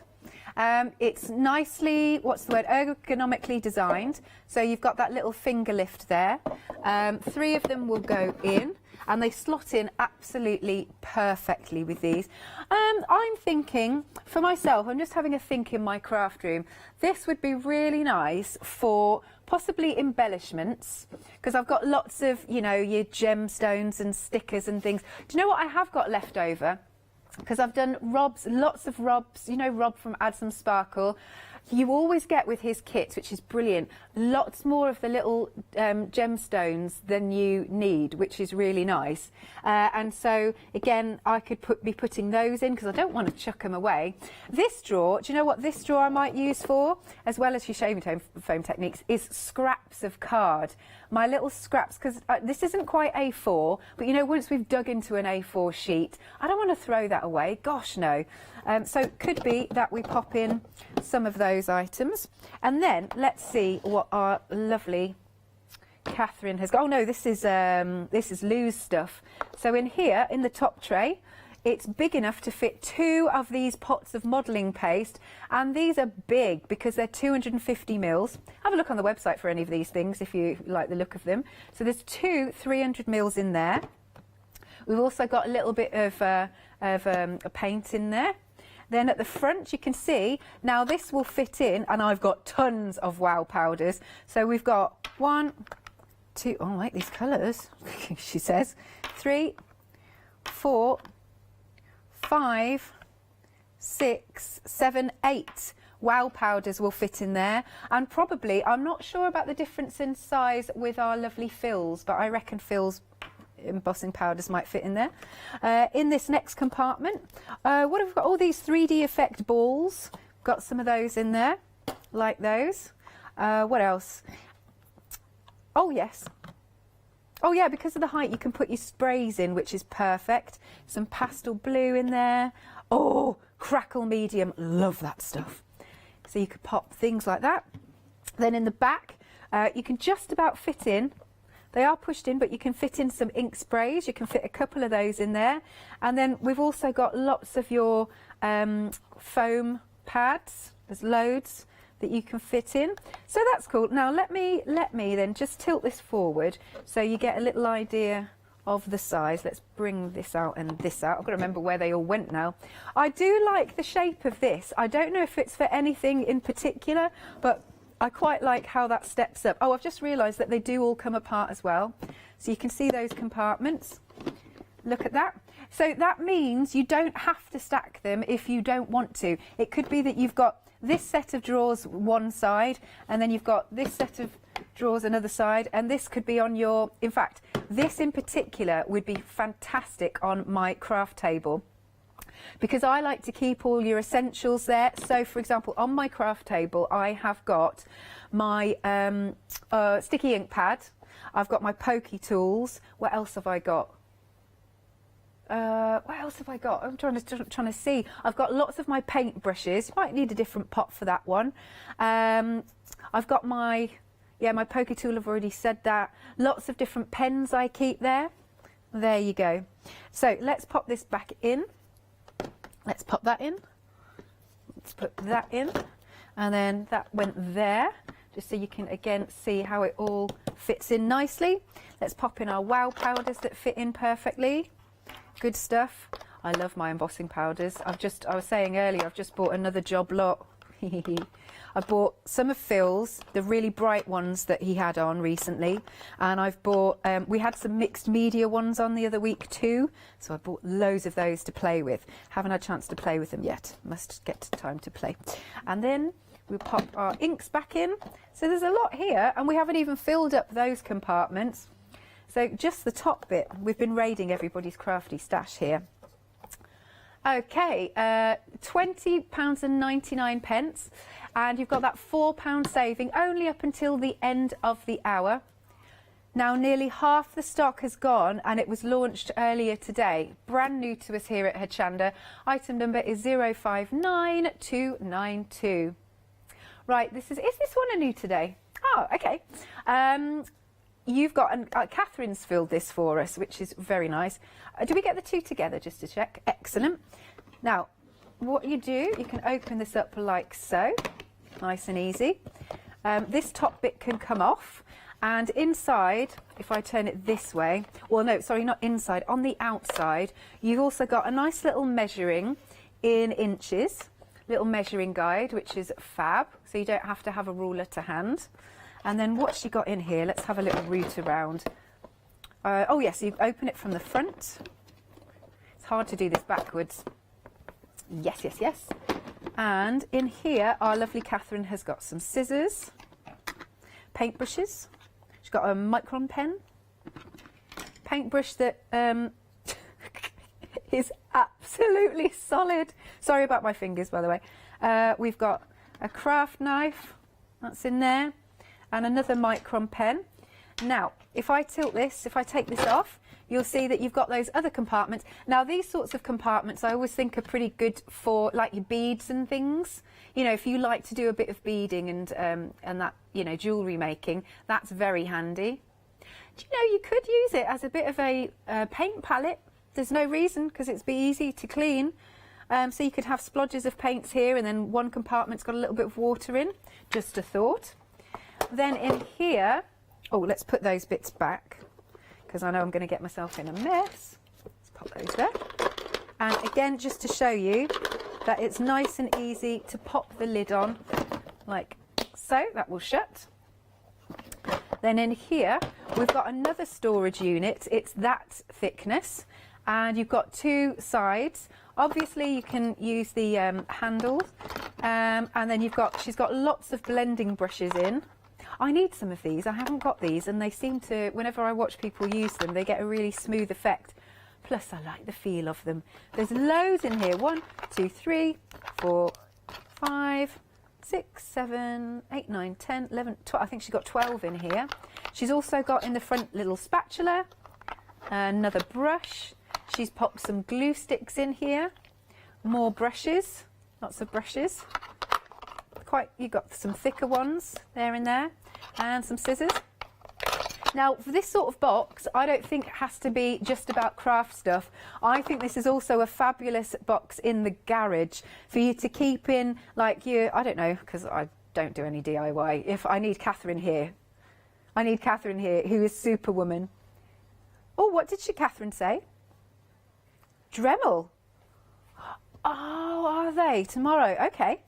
It's nicely, what's the word, ergonomically designed. So you've got that little finger lift there. 3 of them will go in, and they slot in absolutely perfectly with these. I'm thinking, for myself, I'm just having a think in my craft room, this would be really nice for possibly embellishments, because I've got lots of, you know, your gemstones and stickers and things. Do you know what I have got left over? Because I've done Rob's, lots of Rob's, you know, Rob from Add Some Sparkle. You always get with his kits, which is brilliant, lots more of the little gemstones than you need, which is really nice. And so, again, I could be putting those in because I don't want to chuck them away. This drawer, do you know what this drawer I might use for, as well as your shaving foam techniques, is scraps of card. My little scraps, because this isn't quite A4, but, you know, once we've dug into an A4 sheet, I don't want to throw that away. Gosh, no. So it could be that we pop in some of those items. And then let's see what our lovely Catherine has got. Oh no, this is Lou's stuff. So in here, in the top tray, it's big enough to fit 2 of these pots of modelling paste, and these are big because they're 250 mils. Have a look on the website for any of these things if you like the look of them. So there's 2 300 mils in there. We've also got a little bit of a paint in there. Then at the front you can see, now this will fit in, and I've got tons of wow powders. So we've got 1, 2, oh, I like these colours, she says, 3, 4, 5, 6, 7, 8 wow powders will fit in there. And probably, I'm not sure about the difference in size with our lovely fills, but I reckon fills, embossing powders might fit in there. In this next compartment, what have we got? All these 3D effect balls. Got some of those in there, like those. What else? Oh yes. Oh yeah, because of the height you can put your sprays in, which is perfect. Some pastel blue in there. Oh, crackle medium, love that stuff. So you could pop things like that. Then in the back, you can just about fit in. They are pushed in, but you can fit in some ink sprays. You can fit a couple of those in there. And then we've also got lots of your foam pads. There's loads that you can fit in. So that's cool. Now let me then just tilt this forward so you get a little idea of the size. Let's bring this out and this out. I've got to remember where they all went now. I do like the shape of this. I don't know if it's for anything in particular, but I quite like how that steps up. Oh, I've just realised that they do all come apart as well. So you can see those compartments. Look at that. So that means you don't have to stack them if you don't want to. It could be that you've got this set of drawers one side, and then you've got this set of drawers another side, and this could be on your, in fact, this in particular would be fantastic on my craft table, because I like to keep all your essentials there. So for example, on my craft table I have got my sticky ink pad, I've got my pokey tools. What else have I got? What else have I got? I'm trying to see. I've got lots of my paint brushes. You might need a different pot for that one. I've got my pokey tool, I've already said that. Lots of different pens I keep there. There you go. So let's pop this back in. Let's pop that in. Let's put that in. And then that went there, just so you can again see how it all fits in nicely. Let's pop in our wow powders that fit in perfectly. Good stuff. I love my embossing powders. I was saying earlier, I've just bought another job lot. I bought some of Phil's, the really bright ones that he had on recently, and I've bought, we had some mixed media ones on the other week too, so I bought loads of those to play with. Haven't had a chance to play with them yet, must get time to play. And then we'll pop our inks back in. So there's a lot here, and we haven't even filled up those compartments. So just the top bit, we've been raiding everybody's crafty stash here. Okay, £20.99, and you've got that £4 saving only up until the end of the hour. Now nearly half the stock has gone, and it was launched earlier today. Brand new to us here at Hochanda. Item number is 059292. Right, is this one a new today? Oh, okay. You've got, Catherine's filled this for us, which is very nice. Do we get the two together just to check? Excellent. Now, what you do, you can open this up like so, nice and easy. This top bit can come off, and inside, if I turn it this way, well no, sorry, not inside, on the outside, you've also got a nice little measuring in inches, little measuring guide, which is fab, so you don't have to have a ruler to hand. And then what's she got in here? Let's have a little root around. Oh yes, you open it from the front. It's hard to do this backwards. Yes, yes, yes. And in here, our lovely Catherine has got some scissors, paintbrushes. She's got a micron pen, paintbrush that is absolutely solid. Sorry about my fingers, by the way. We've got a craft knife, that's in there, and another micron pen. Now, if I tilt this, if I take this off, you'll see that you've got those other compartments. Now, these sorts of compartments I always think are pretty good for like your beads and things. You know, if you like to do a bit of beading and that, you know, jewellery making, that's very handy. Do you know, you could use it as a bit of a paint palette. There's no reason, because it's be easy to clean. So you could have splodges of paints here, and then one compartment's got a little bit of water in. Just a thought. Then in here, oh, let's put those bits back, because I know I'm going to get myself in a mess. Let's pop those there. And again, just to show you that it's nice and easy to pop the lid on, like so. That will shut. Then in here, we've got another storage unit. It's that thickness, and you've got two sides. Obviously, you can use the handles, and then she's got lots of blending brushes in. I need some of these. I haven't got these, and they seem to, whenever I watch people use them, they get a really smooth effect. Plus, I like the feel of them. There's loads in here. 1, 2, 3, 4, 5, 6, 7, 8, 9, 10, 11, 12. I think she's got 12 in here. She's also got in the front little spatula, another brush. She's popped some glue sticks in here. more brushes, lots of brushes. You got some thicker ones there and there, and some scissors. Now, for this sort of box, I don't think it has to be just about craft stuff. I think this is also a fabulous box in the garage for you to keep in, like I don't know, because I don't do any DIY. If I need Catherine here, who is Superwoman. Oh, what did Catherine say? Dremel. Oh, are they? Tomorrow, okay.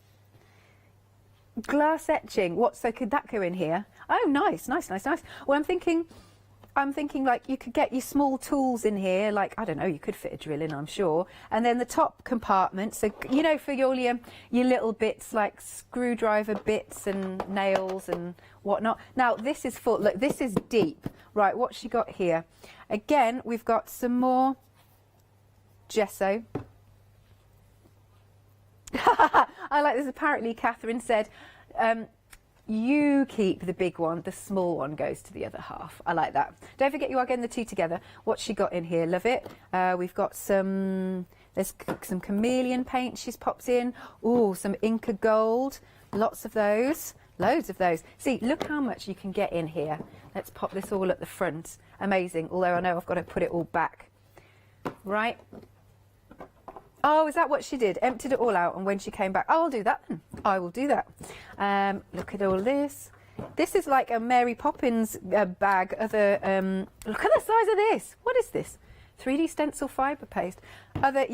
Glass etching. So could that go in here? Oh, nice. Well, I'm thinking like you could get your small tools in here, like, I don't know, you could fit a drill in, I'm sure. And then the top compartment, so, you know, for all your little bits, like screwdriver bits and nails and whatnot. Now, this is full. Look, this is deep. Right, what's she got here? Again, we've got some more gesso. I like this. Apparently, Catherine said, you keep the big one, the small one goes to the other half. I like that. Don't forget you are getting the two together. What's she got in here? Love it. We've got there's some chameleon paint she's popped in. Oh, some Inca gold. Lots of those. Loads of those. See, look how much you can get in here. Let's pop this all at the front. Amazing. Although I know I've got to put it all back. Right. Oh, is that what she did? Emptied it all out, and when she came back, I'll do that then. I will do that. Look at all this. This is like a Mary Poppins bag of a, look at the size of this. What is this? 3D stencil fibre paste. Other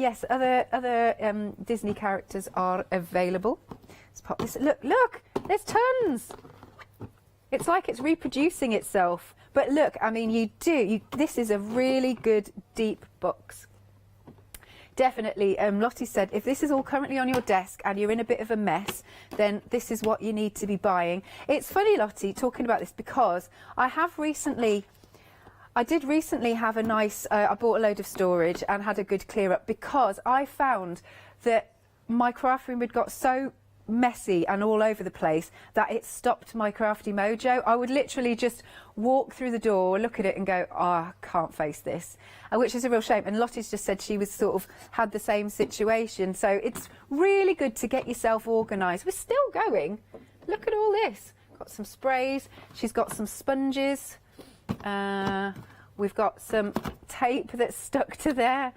Disney characters are available. Let's pop this. Look, there's tons. It's like it's reproducing itself. But look, I mean, this is a really good deep box. Definitely, Lottie said, if this is all currently on your desk and you're in a bit of a mess, then this is what you need to be buying. It's funny, Lottie, talking about this, because I did recently have a nice, I bought a load of storage and had a good clear up, because I found that my craft room had got so messy and all over the place that it stopped my crafty mojo. I would literally just walk through the door, look at it and go, oh, I can't face this, which is a real shame. And Lottie's just said she was sort of had the same situation. So it's really good to get yourself organised. We're still going. Look at all this. Got some sprays. She's got some sponges. We've got some tape that's stuck to there.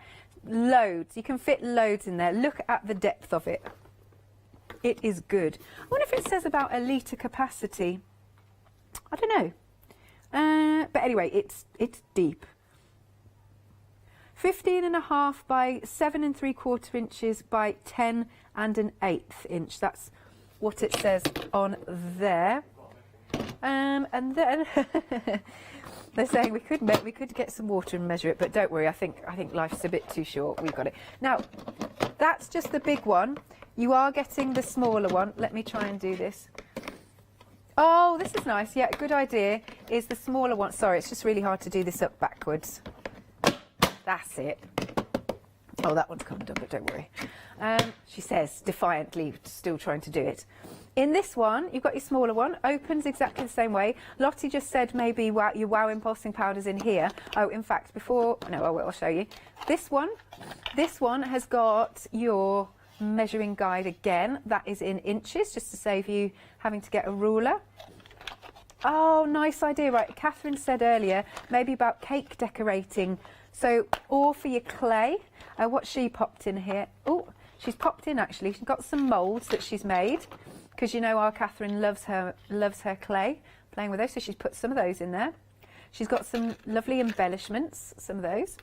Loads. You can fit loads in there. Look at the depth of it. It is good. I wonder if it says about a litre capacity. I don't know. But anyway, it's deep. 15.5 by 7 3/4 inches by 10 1/8 inch. That's what it says on there. And then they're saying we could get some water and measure it, but don't worry. I think life's a bit too short. We've got it. Now, that's just the big one. You are getting the smaller one. Let me try and do this. Oh, this is nice. Yeah, good idea. Is the smaller one. Sorry, it's just really hard to do this up backwards. That's it. Oh, that one's coming up, but don't worry. She says, defiantly, still trying to do it. In this one, you've got your smaller one. Opens exactly the same way. Lottie just said maybe your Wow embossing powder's in here. Oh, in fact, I'll show you. This one has got your measuring guide again. That is in inches, just to save you having to get a ruler. Oh, nice idea. Right, Catherine said earlier maybe about cake decorating, so, or for your clay. What she popped in here. Oh, she's popped in actually. She's got some moulds that she's made, because you know our Catherine loves her clay, playing with those, so she's put some of those in there. She's got some lovely embellishments, some of those.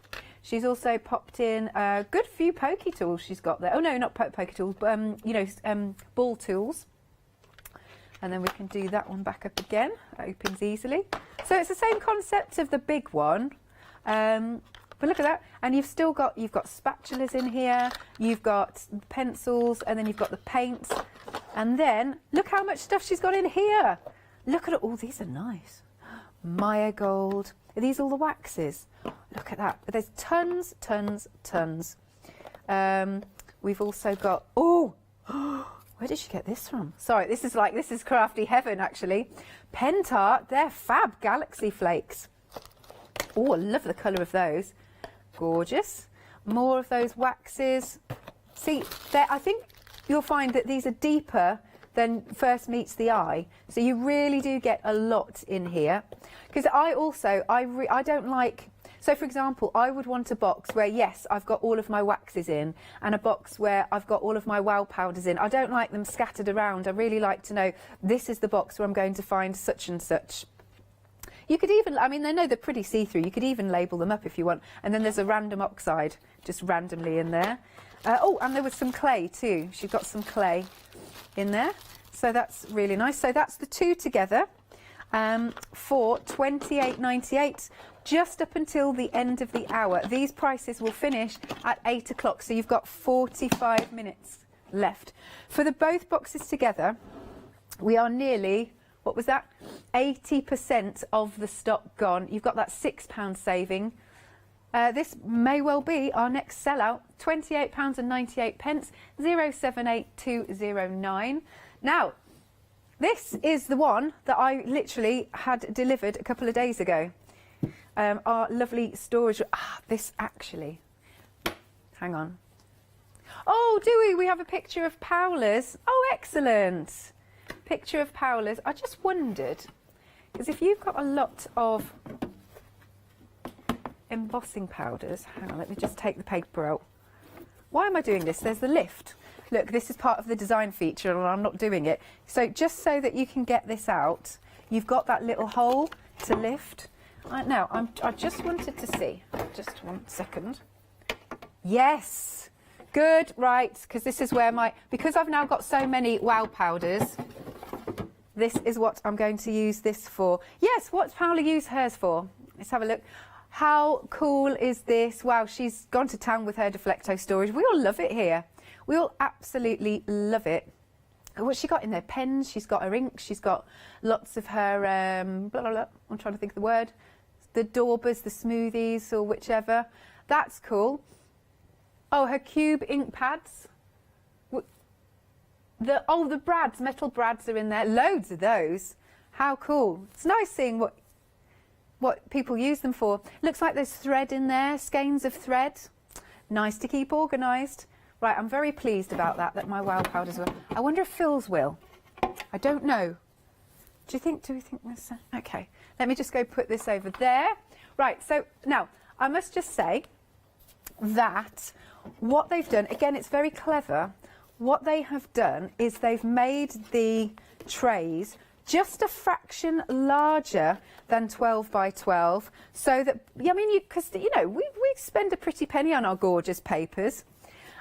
She's also popped in a good few pokey tools she's got there. Oh no, not pokey tools, but ball tools. And then we can do that one back up again. It opens easily. So it's the same concept of the big one. But look at that. And you've got spatulas in here, you've got pencils, and then you've got the paints. And then look how much stuff she's got in here. Look at it. Oh, these are nice. Maya gold. Are these all the waxes? Look at that. There's tons. We've also got, where did she get this from? Sorry, this is crafty heaven actually. Pentart, they're fab galaxy flakes. Oh, I love the colour of those. Gorgeous. More of those waxes. See, I think you'll find that these are deeper than first meets the eye. So you really do get a lot in here. Because I don't like... So, for example, I would want a box where, yes, I've got all of my waxes in, and a box where I've got all of my wow powders in. I don't like them scattered around. I really like to know this is the box where I'm going to find such and such. You could even, I mean, they know they're pretty see-through. You could even label them up if you want. And then there's a random oxide just randomly in there. Oh, and there was some clay too. She got some clay in there. So that's really nice. So that's the two together for £28.98. Just up until the end of the hour. These prices will finish at 8 o'clock, so you've got 45 minutes left. For the both boxes together, we are nearly, what was that? 80% of the stock gone. You've got that £6 saving. This may well be our next sellout, £28.98, 078209. Now, this is the one that I literally had delivered a couple of days ago. Our lovely storage. This actually. Hang on. Oh, do we have a picture of Paola's? Oh, excellent. Picture of Paola's. I just wondered, because if you've got a lot of embossing powders, hang on, let me just take the paper out. Why am I doing this? There's the lift. Look, this is part of the design feature and I'm not doing it. So just so that you can get this out, you've got that little hole to lift. Now, I just wanted to see, just 1 second. Yes, good, right, because this is where because I've now got so many wow powders, this is what I'm going to use this for. Yes, what's Paola use hers for? Let's have a look. How cool is this? Wow, she's gone to town with her Deflecto storage. We all love it here. We all absolutely love it. What's she got in there? Pens, she's got her ink, she's got lots of her, blah, blah, blah. I'm trying to think of the word. The daubers, the smoothies, or whichever. That's cool. Oh, her cube ink pads. The brads, metal brads are in there. Loads of those. How cool. It's nice seeing what people use them for. Looks like there's thread in there, skeins of thread. Nice to keep organised. Right, I'm very pleased about that my wow powders will. I wonder if Phil's will. I don't know. Do we think this? Okay, let me just go put this over there. Right, so now I must just say that what they've done, again, it's very clever. What they have done is they've made the trays just a fraction larger than 12 by 12, so that, I mean, because you know, we spend a pretty penny on our gorgeous papers.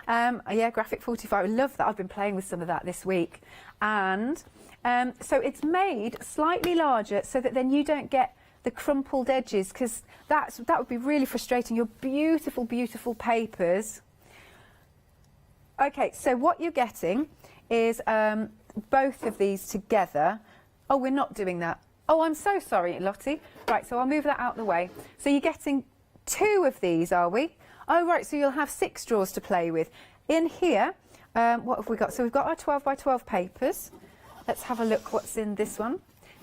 Yeah, Graphic 45, I love that. I've been playing with some of that this week. And so it's made slightly larger so that then you don't get the crumpled edges, because that would be really frustrating. Your beautiful, beautiful papers. Okay, so what you're getting is both of these together. Oh, we're not doing that. Oh, I'm so sorry, Lottie. Right, so I'll move that out of the way. So you're getting 2 of these, are we? Oh, right, so you'll have 6 drawers to play with. In here, what have we got? So we've got our 12 by 12 papers. Let's have a look what's in this one.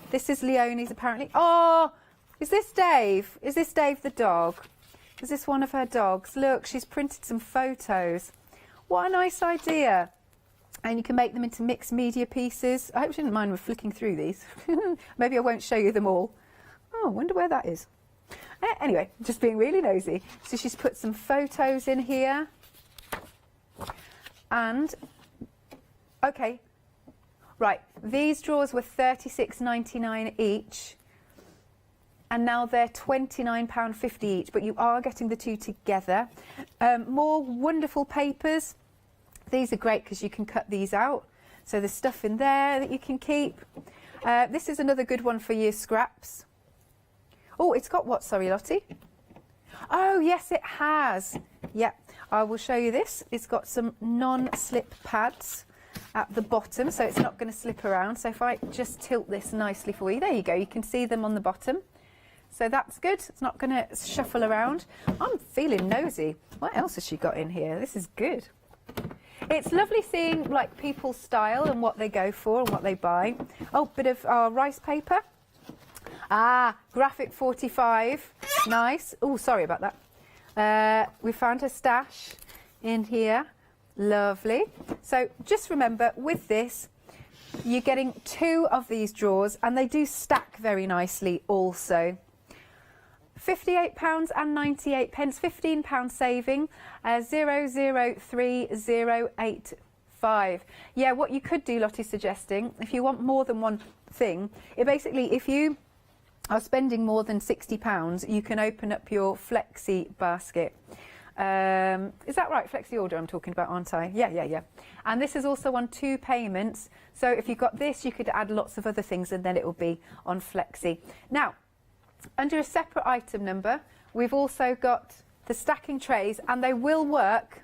This is Leonie's, apparently. Oh, is this Dave? Is this Dave the dog? Is this one of her dogs? Look, she's printed some photos. What a nice idea. And you can make them into mixed media pieces. I hope she didn't mind me flicking through these. Maybe I won't show you them all. Oh, I wonder where that is. Anyway, just being really nosy. So she's put some photos in here. And, okay, right, these drawers were £36.99 each. And now they're £29.50 each, but you are getting the 2 together. More wonderful papers. These are great because you can cut these out. So there's stuff in there that you can keep. This is another good one for your scraps. Oh, it's got what? Sorry, Lottie. Oh, yes, it has. Yeah, I will show you this. It's got some non-slip pads at the bottom, so it's not going to slip around. So if I just tilt this nicely for you, there you go. You can see them on the bottom. So that's good. It's not going to shuffle around. I'm feeling nosy. What else has she got in here? This is good. It's lovely seeing like people's style and what they go for and what they buy. Oh, bit of rice paper. Ah, Graphic 45. Nice. Oh, sorry about that. We found her stash in here. Lovely. So just remember, with this, you're getting 2 of these drawers, and they do stack very nicely also. £58.98, £15 saving, 003085. Yeah, what you could do, Lottie's suggesting, if you want more than one thing, it basically, if you are spending more than £60, you can open up your flexi basket. Is that right? Flexi order I'm talking about, aren't I? Yeah. And this is also on 2 payments. So if you've got this, you could add lots of other things, and then it will be on flexi. Now, under a separate item number, we've also got the stacking trays, and they will work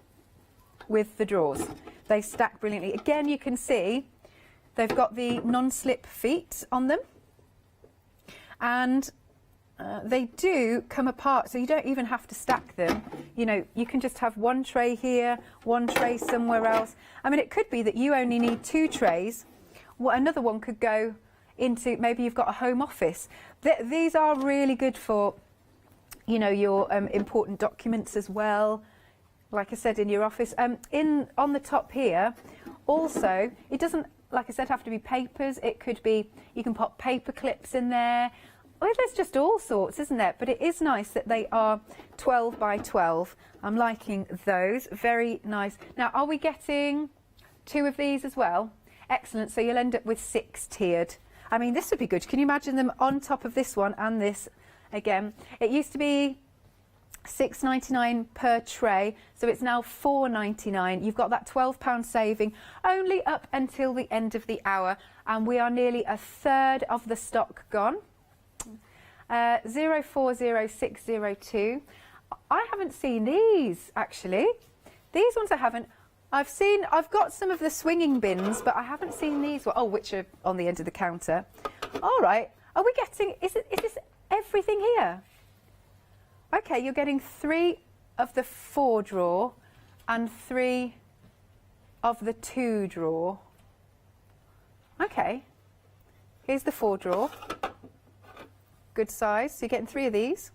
with the drawers. They stack brilliantly. Again, you can see they've got the non-slip feet on them, and they do come apart, so you don't even have to stack them. You know, you can just have one tray here, one tray somewhere else. I mean, it could be that you only need 2 trays. Well, another one could go into, maybe you've got a home office. These are really good for, you know, your important documents as well. Like I said, in your office. On the top here, also, it doesn't, like I said, have to be papers. It could be, you can pop paper clips in there. Well, there's just all sorts, isn't there? But it is nice that they are 12 by 12. I'm liking those. Very nice. Now, are we getting 2 of these as well? Excellent. So you'll end up with 6 tiered. I mean, this would be good. Can you imagine them on top of this one and this again? It used to be £6.99 per tray, so it's now £4.99. You've got that £12 saving only up until the end of the hour, and we are nearly a third of the stock gone. 040602. I haven't seen these actually. These ones I haven't. I've got some of the swinging bins, but I haven't seen these. Oh, which are on the end of the counter. All right. Are we getting? Is this everything here? Okay, you're getting 3 of the 4 drawer and 3 of the 2 drawer. Okay. Here's the 4 drawer. Good size. So you're getting 3 of these.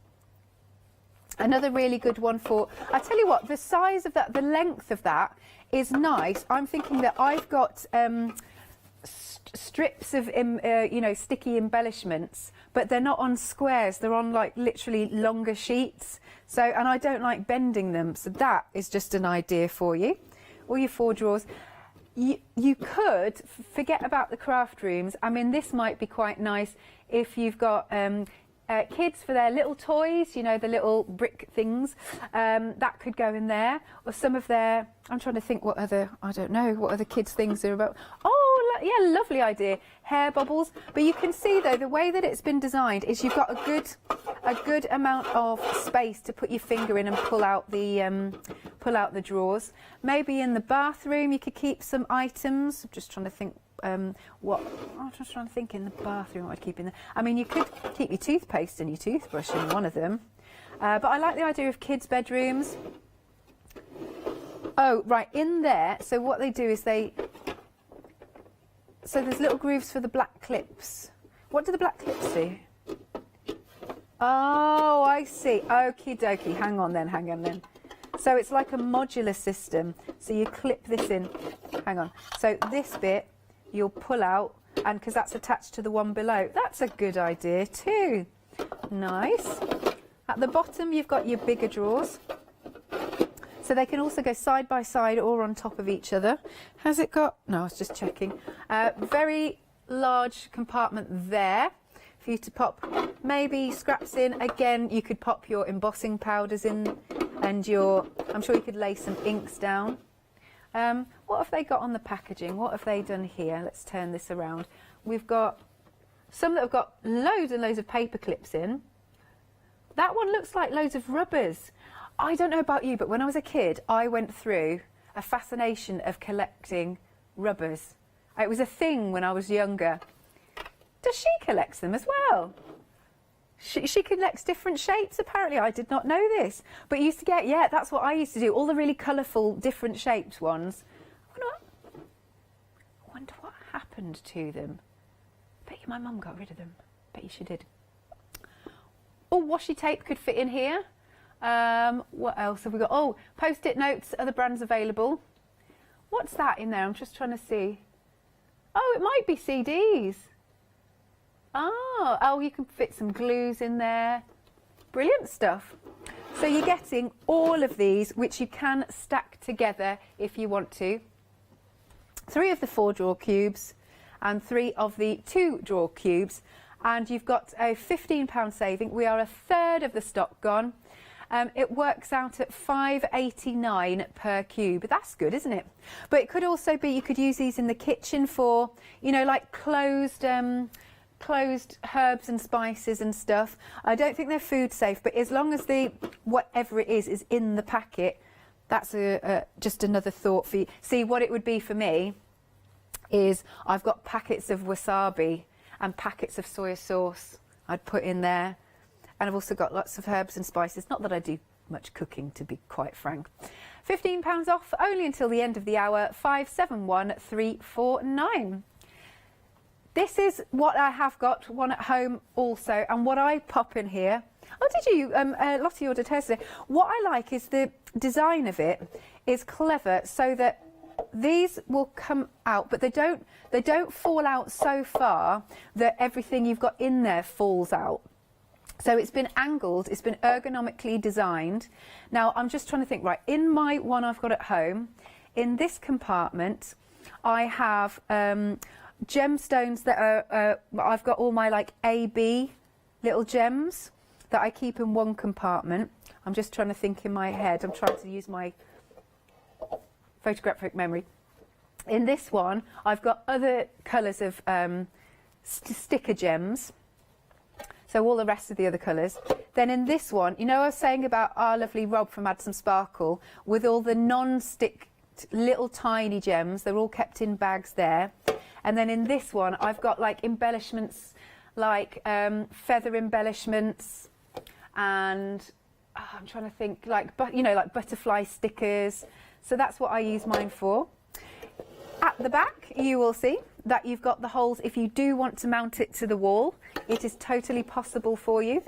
Another really good one for, I tell you what, the size of that, the length of that is nice. I'm thinking that I've got strips of, you know, sticky embellishments, but they're not on squares. They're on like literally longer sheets. So, and I don't like bending them. So that is just an idea for you. All your 4 drawers. You could forget about the craft rooms. I mean, this might be quite nice if you've got kids for their little toys, you know, the little brick things. That could go in there. Or some of their, I'm trying to think what other, I don't know, what other kids' things are about. Oh, yeah, lovely idea. Hair bubbles. But you can see, though, the way that it's been designed is you've got a good amount of space to put your finger in and pull out the drawers. Maybe in the bathroom you could keep some items. I'm just trying to think I'm just trying to think in the bathroom what I'd keep in there. I mean, you could keep your toothpaste and your toothbrush in one of them. But I like the idea of kids' bedrooms. Oh, right, in there, so what they do is so there's little grooves for the black clips. What do the black clips do? Oh, I see. Okie dokie. Hang on then. So it's like a modular system. So you clip this in. Hang on. So this bit you'll pull out, and because that's attached to the one below. That's a good idea too. Nice. At the bottom you've got your bigger drawers. So they can also go side by side or on top of each other. Has it got? No, I was just checking. Very large compartment there for you to pop maybe scraps in. Again, you could pop your embossing powders in, and I'm sure you could lay some inks down. What have they got on the packaging? What have they done here? Let's turn this around. We've got some that have got loads and loads of paper clips in. That one looks like loads of rubbers. I don't know about you, but when I was a kid, I went through a fascination of collecting rubbers. It was a thing when I was younger. Does she collect them as well? She collects different shapes, apparently. I did not know this. But you used to get, yeah, that's what I used to do, all the really colourful, different shaped ones. I wonder what happened to them. I bet you my mum got rid of them. I bet you she did. Oh, washi tape could fit in here. What else have we got? Oh, Post-it notes, other brands available. What's that in there? I'm just trying to see. Oh, it might be CDs. Oh, you can fit some glues in there. Brilliant stuff. So you're getting all of these, which you can stack together if you want to. 3 of the 4 drawer cubes and 3 of the 2 drawer cubes. And you've got a £15 saving. We are a third of the stock gone. It works out at £5.89 per cube. That's good, isn't it? But it could also be, you could use these in the kitchen for, you know, like closed herbs and spices and stuff. I don't think they're food safe, but as long as the whatever it is in the packet, that's just another thought for you. See, what it would be for me is I've got packets of wasabi and packets of soy sauce I'd put in there. And I've also got lots of herbs and spices. Not that I do much cooking, to be quite frank. £15 off, only until the end of the hour, 571349. This is what I have got, one at home also, and what I pop in here. Oh, did you? Lottie ordered hers today. What I like is the design of it is clever, so that these will come out, but they don't fall out so far that everything you've got in there falls out. So it's been angled, it's been ergonomically designed. Now I'm just trying to think, right, in my one I've got at home, in this compartment, I have gemstones that are, I've got all my like AB little gems that I keep in one compartment. I'm just trying to think in my head, I'm trying to use my photographic memory. In this one, I've got other colours of sticker gems. So all the rest of the other colours. Then in this one, you know I was saying about our lovely Rob from Add Some Sparkle, with all the non-stick little tiny gems, they're all kept in bags there. And then in this one, I've got like embellishments, like feather embellishments, and I'm trying to think, like, you know, like butterfly stickers. So that's what I use mine for. At the back, you will see that you've got the holes. If you do want to mount it to the wall, it is totally possible for you.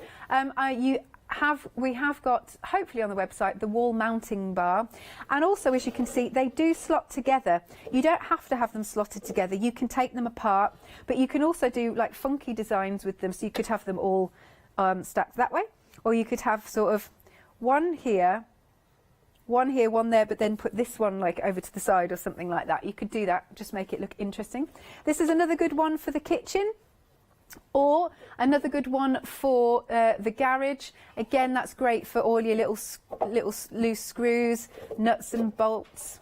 We have got, hopefully on the website, the wall mounting bar. And also, as you can see, they do slot together. You don't have to have them slotted together. You can take them apart, but you can also do like funky designs with them. So you could have them all stacked that way, or you could have sort of one here, one there, but then put this one like over to the side or something like that. You could do that, just make it look interesting. This is another good one for the kitchen, or another good one for the garage. Again, that's great for all your little loose screws, nuts and bolts.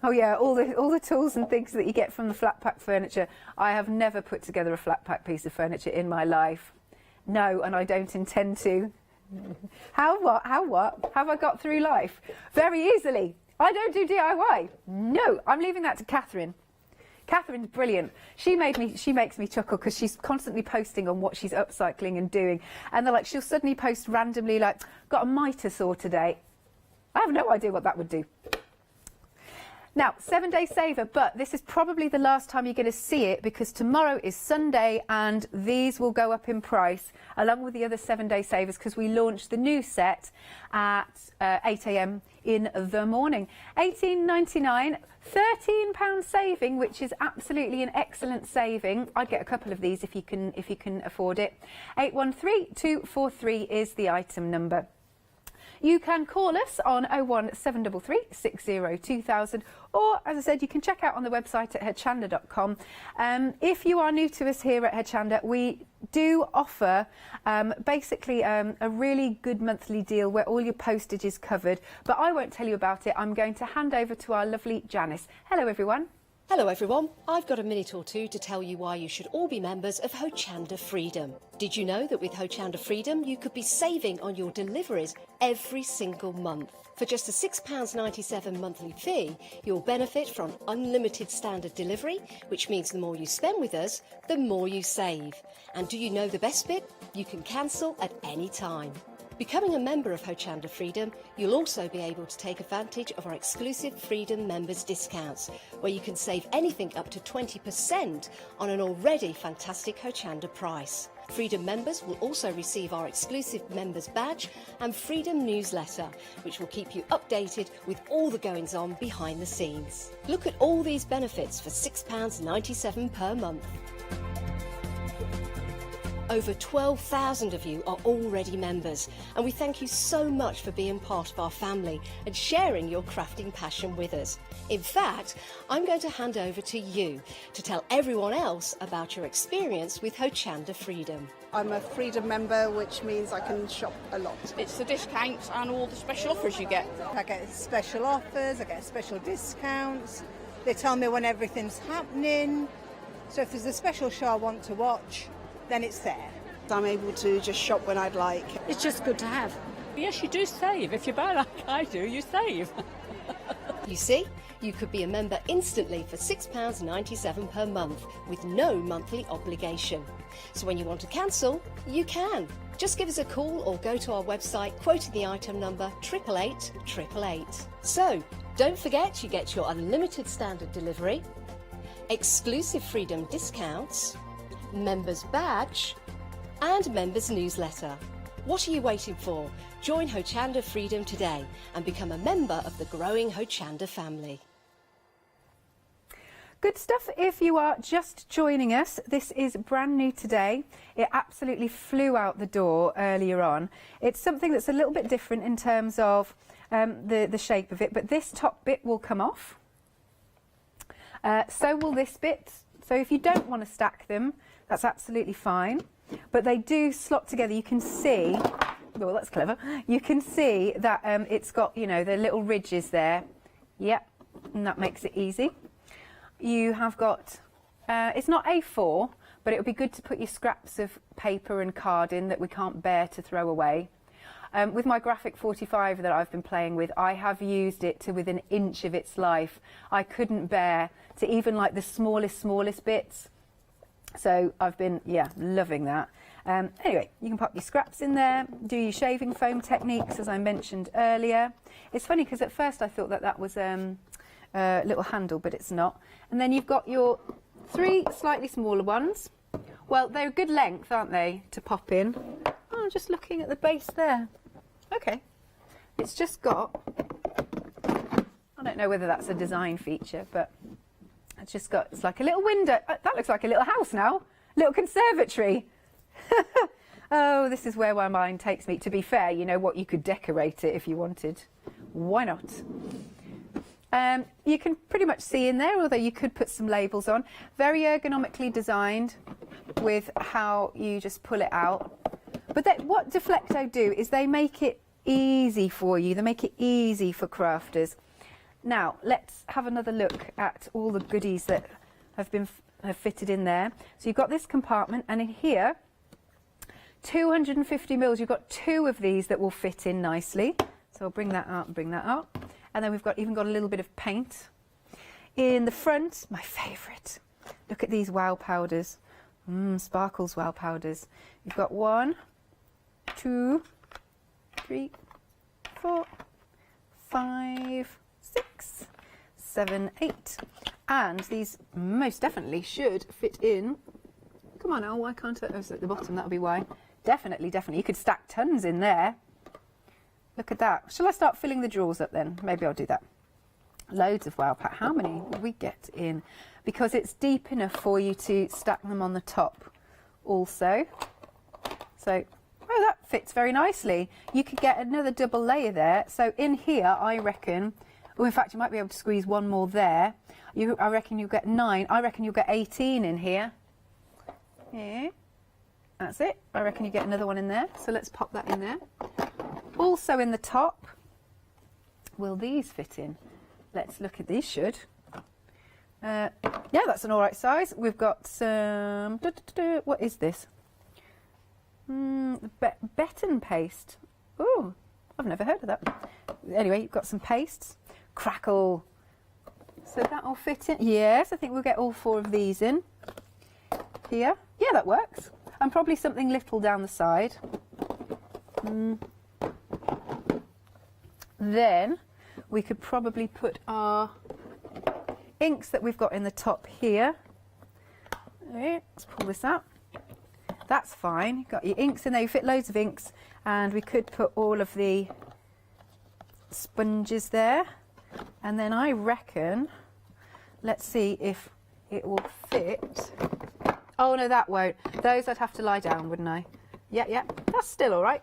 Oh yeah, all the tools and things that you get from the flat pack furniture. I have never put together a flat pack piece of furniture in my life. No, and I don't intend to. How what have I got through life? Very easily. I don't do DIY. No, I'm leaving that to Catherine. Catherine's brilliant. She makes me chuckle because she's constantly posting on what she's upcycling and doing, and they're like, she'll suddenly post randomly like, got a mitre saw today. I have no idea what that would do. Now, 7-day saver, but this is probably the last time you're going to see it, because tomorrow is Sunday and these will go up in price along with the other 7-day savers, because we launched the new set at 8 a.m. in the morning. $18.99, £13 saving, which is absolutely an excellent saving. I'd get a couple of these if you can afford it. 813243 is the item number. You can call us on 01733 60 2000, or as I said, you can check out on the website at hochanda.com. If you are new to us here at Hochanda, we do offer basically a really good monthly deal where all your postage is covered, but I won't tell you about it. I'm going to hand over to our lovely Janice. Hello everyone. Hello everyone, I've got a minute or two to tell you why you should all be members of Hochanda Freedom. Did you know that with Hochanda Freedom you could be saving on your deliveries every single month? For just a £6.97 monthly fee, you'll benefit from unlimited standard delivery, which means the more you spend with us, the more you save. And do you know the best bit? You can cancel at any time. Becoming a member of Hochanda Freedom, you'll also be able to take advantage of our exclusive Freedom members discounts, where you can save anything up to 20% on an already fantastic Hochanda price. Freedom members will also receive our exclusive members badge and Freedom newsletter, which will keep you updated with all the goings on behind the scenes. Look at all these benefits for £6.97 per month. Over 12,000 of you are already members, and we thank you so much for being part of our family and sharing your crafting passion with us. In fact, I'm going to hand over to you to tell everyone else about your experience with Hochanda Freedom. I'm a Freedom member, which means I can shop a lot. It's the discounts and all the special offers you get. I get special offers, I get special discounts. They tell me when everything's happening. So if there's a special show I want to watch, then it's there. I'm able to just shop when I'd like. It's just good to have. Yes, you do save. If you buy like I do, you save. You see, you could be a member instantly for £6.97 per month with no monthly obligation. So when you want to cancel, you can. Just give us a call or go to our website quoting the item number 888 888. So don't forget you get your unlimited standard delivery, exclusive Freedom discounts, members badge and members newsletter. What are you waiting for? Join Hochanda Freedom today and become a member of the growing Hochanda family. Good stuff. If you are just joining us, this is brand new today. It absolutely flew out the door earlier on. It's something that's a little bit different in terms of the shape of it, but this top bit will come off. So will this bit. So if you don't want to stack them, that's absolutely fine. But they do slot together. You can see, well, that's clever. You can see that it's got, you know, the little ridges there. Yep, and that makes it easy. You have got, it's not A4, but it would be good to put your scraps of paper and card in that we can't bear to throw away. With my graphic 45 that I've been playing with, I have used it to within an inch of its life. I couldn't bear to even like the smallest bits. So I've been, yeah, loving that. Anyway, you can pop your scraps in there, do your shaving foam techniques, as I mentioned earlier. It's funny because at first I thought that that was a little handle, but it's not. And then you've got your 3 slightly smaller ones. Well, they're a good length, aren't they, to pop in? Oh, I'm just looking at the base there. Okay. It's just got, I don't know whether that's a design feature, but it's just got, it's like a little window. That looks like a little house now. Little conservatory. Oh, this is where my mind takes me. To be fair, you know what, you could decorate it if you wanted. Why not? You can pretty much see in there, although you could put some labels on. Very ergonomically designed with how you just pull it out. But what Deflecto do is they make it easy for you. They make it easy for crafters. Now, let's have another look at all the goodies that have fitted in there. So you've got this compartment, and in here, 250 mils. You've got 2 of these that will fit in nicely. So I'll bring that out and bring that out. And then we've even got a little bit of paint. In the front, my favourite. Look at these wow powders. Sparkles wow powders. You've got 1, 2, 3, 4, 5, 6, 7, 8. And these most definitely should fit in. Come on now, why can't I? Oh, it's at the bottom, that'll be why. Definitely. You could stack tons in there. Look at that. Shall I start filling the drawers up then? Maybe I'll do that. Loads of wow pack. How many will we get in? Because it's deep enough for you to stack them on the top also. So, oh, that fits very nicely. You could get another double layer there. So in here, I reckon, oh, in fact, you might be able to squeeze one more there. I reckon you'll get 9. I reckon you'll get 18 in here. Yeah. That's it. I reckon you get another one in there. So let's pop that in there. Also in the top, will these fit in? Let's look at these. Should. Yeah, that's an all right size. We've got some. What is this? Betten paste. Oh, I've never heard of that. Anyway, you've got some pastes. Crackle. So that'll fit in. Yes, I think we'll get all 4 of these in here. Yeah, that works. And probably something little down the side. Then we could probably put our inks that we've got in the top here. Let's pull this out. That's fine. You've got your inks in there, you fit loads of inks, and we could put all of the sponges there. And then I reckon, let's see if it will fit. Oh no, that won't. Those I'd have to lie down, wouldn't I? Yeah, that's still all right.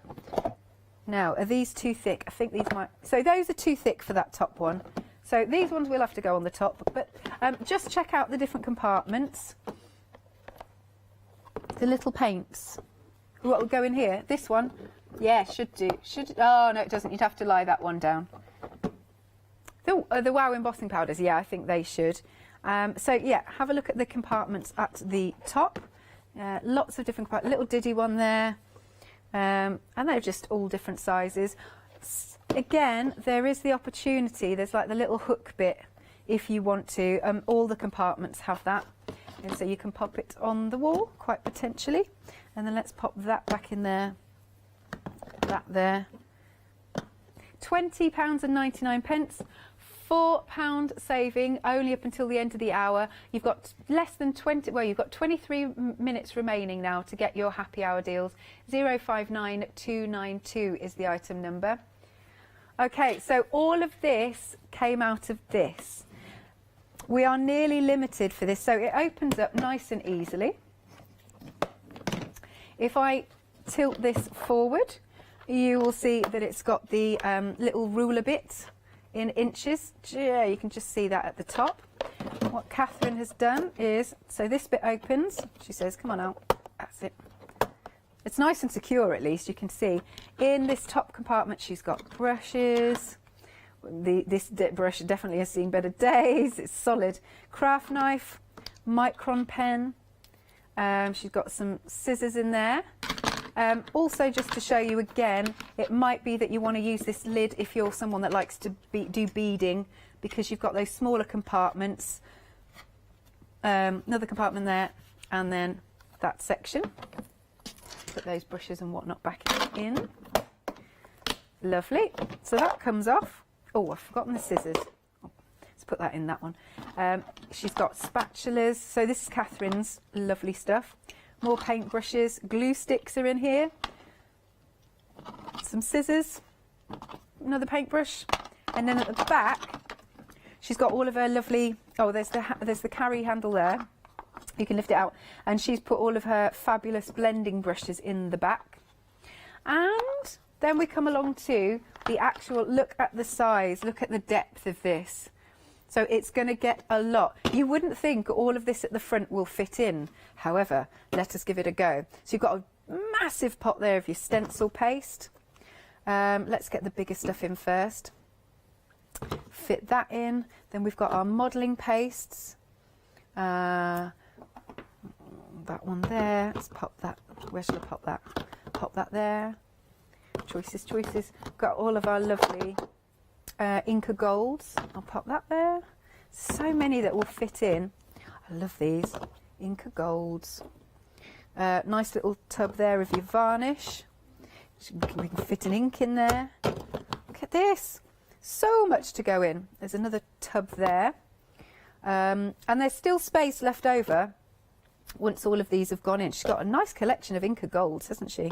Now, are these too thick? I think these might. So those are too thick for that top one. So these ones will have to go on the top, but just check out the different compartments. The little paints. What will go in here? This one? Yeah, should do. Oh no, it doesn't. You'd have to lie that one down. The Wow embossing powders, yeah, I think they should. So yeah, have a look at the compartments at the top. Lots of different compartments. Little diddy one there. And they're just all different sizes. Again, there is the opportunity. There's like the little hook bit if you want to. All the compartments have that. And so you can pop it on the wall, quite potentially. And then let's pop that back in there. That there. £20.99. £4 saving only up until the end of the hour. You've got less than 20, well, you've got 23 minutes remaining now to get your happy hour deals. 059292 is the item number. Okay, so all of this came out of this. We are nearly limited for this, so it opens up nice and easily. If I tilt this forward, you will see that it's got the little ruler bit in inches. Yeah, you can just see that at the top. What Catherine has done is, so this bit opens, she says, come on out, that's it. It's nice and secure, at least, you can see. In this top compartment, she's got brushes. This brush definitely has seen better days. It's solid. Craft knife, micron pen. She's got some scissors in there. Also, just to show you again, it might be that you want to use this lid if you're someone that likes to do beading, because you've got those smaller compartments. Another compartment there, and then that section. Put those brushes and whatnot back in. Lovely. So that comes off. Oh, I've forgotten the scissors. Oh, let's put that in that one. She's got spatulas. So this is Catherine's lovely stuff. More paint brushes. Glue sticks are in here. Some scissors. Another paintbrush. And then at the back, she's got all of her lovely... Oh, there's the carry handle there. You can lift it out. And she's put all of her fabulous blending brushes in the back. And then we come along to the actual, look at the size, look at the depth of this. So it's going to get a lot. You wouldn't think all of this at the front will fit in. However, let us give it a go. So you've got a massive pot there of your stencil paste. Let's get the bigger stuff in first. Fit that in. Then we've got our modelling pastes. That one there. Let's pop that. Where should I pop that? Pop that there. Choices. Got all of our lovely Inca Golds. I'll pop that there. So many that will fit in. I love these. Inca Golds. Nice little tub there of your varnish. We can fit an ink in there. Look at this. So much to go in. There's another tub there. And there's still space left over once all of these have gone in. She's got a nice collection of Inca Golds, hasn't she?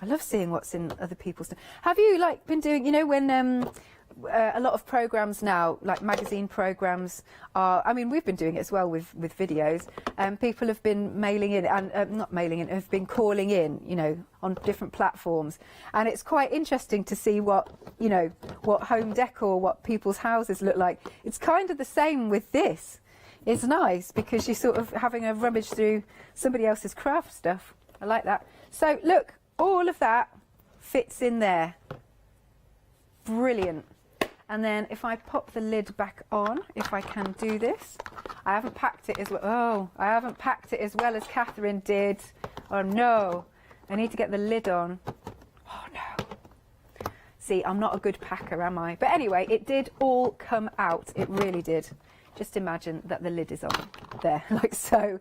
I love seeing what's in other people's stuff. Have you been doing, you know, when a lot of programs now, like magazine programs are, I mean, we've been doing it as well with videos, people have been mailing in, and not mailing in, have been calling in, you know, on different platforms. And it's quite interesting to see what, you know, what home decor, what people's houses look like. It's kind of the same with this. It's nice because you're sort of having a rummage through somebody else's craft stuff. I like that. So look, all of that fits in there. Brilliant. And then if I pop the lid back on, if I can do this, I haven't packed it as well. Oh, I haven't packed it as well as Catherine did. Oh no, I need to get the lid on. Oh no. See, I'm not a good packer, am I? But anyway, it did all come out. It really did. Just imagine that the lid is on there, like so.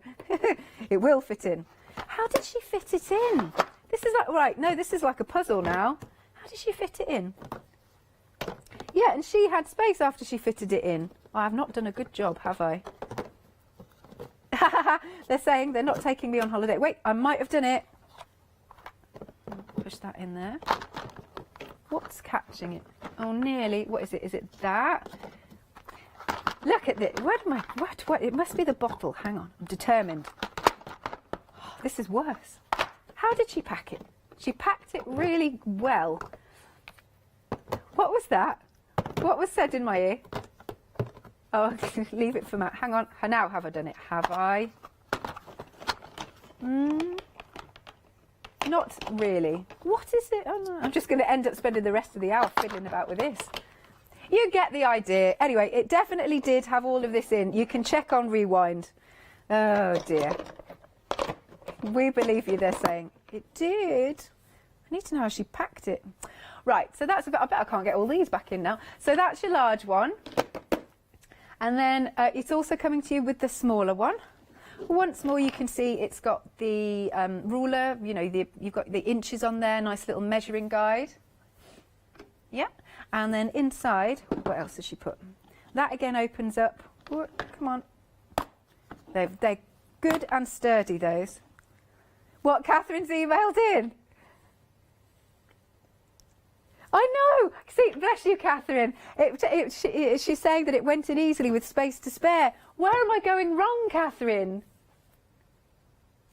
It will fit in. How did she fit it in? This is like, right, no, this is like a puzzle now. How did she fit it in? Yeah, and she had space after she fitted it in. I have not done a good job, have I? They're saying they're not taking me on holiday. Wait, I might have done it. Push that in there. What's catching it? Oh, nearly. What is it? Is it that? Look at this. What? It must be the bottle. Hang on. I'm determined. Oh, this is worse. How did she pack it? She packed it really well. What was that? What was said in my ear? Oh, leave it for Matt. Hang on. Now have I done it? Have I? Not really. What is it? Oh, no. I'm just going to end up spending the rest of the hour fiddling about with this. You get the idea. Anyway, it definitely did have all of this in. You can check on Rewind. Oh, dear. We believe you, they're saying. It did. I need to know how she packed it. Right, so that's about, I bet I can't get all these back in now. So that's your large one. And then it's also coming to you with the smaller one. Once more, you can see it's got the ruler, you know, you've got the inches on there, nice little measuring guide. Yeah. And then inside, what else has she put? That again opens up. Oh, come on. They're good and sturdy, those. What Catherine's emailed in. I know. See, bless you, Catherine. She's saying that it went in easily with space to spare. Where am I going wrong, Catherine?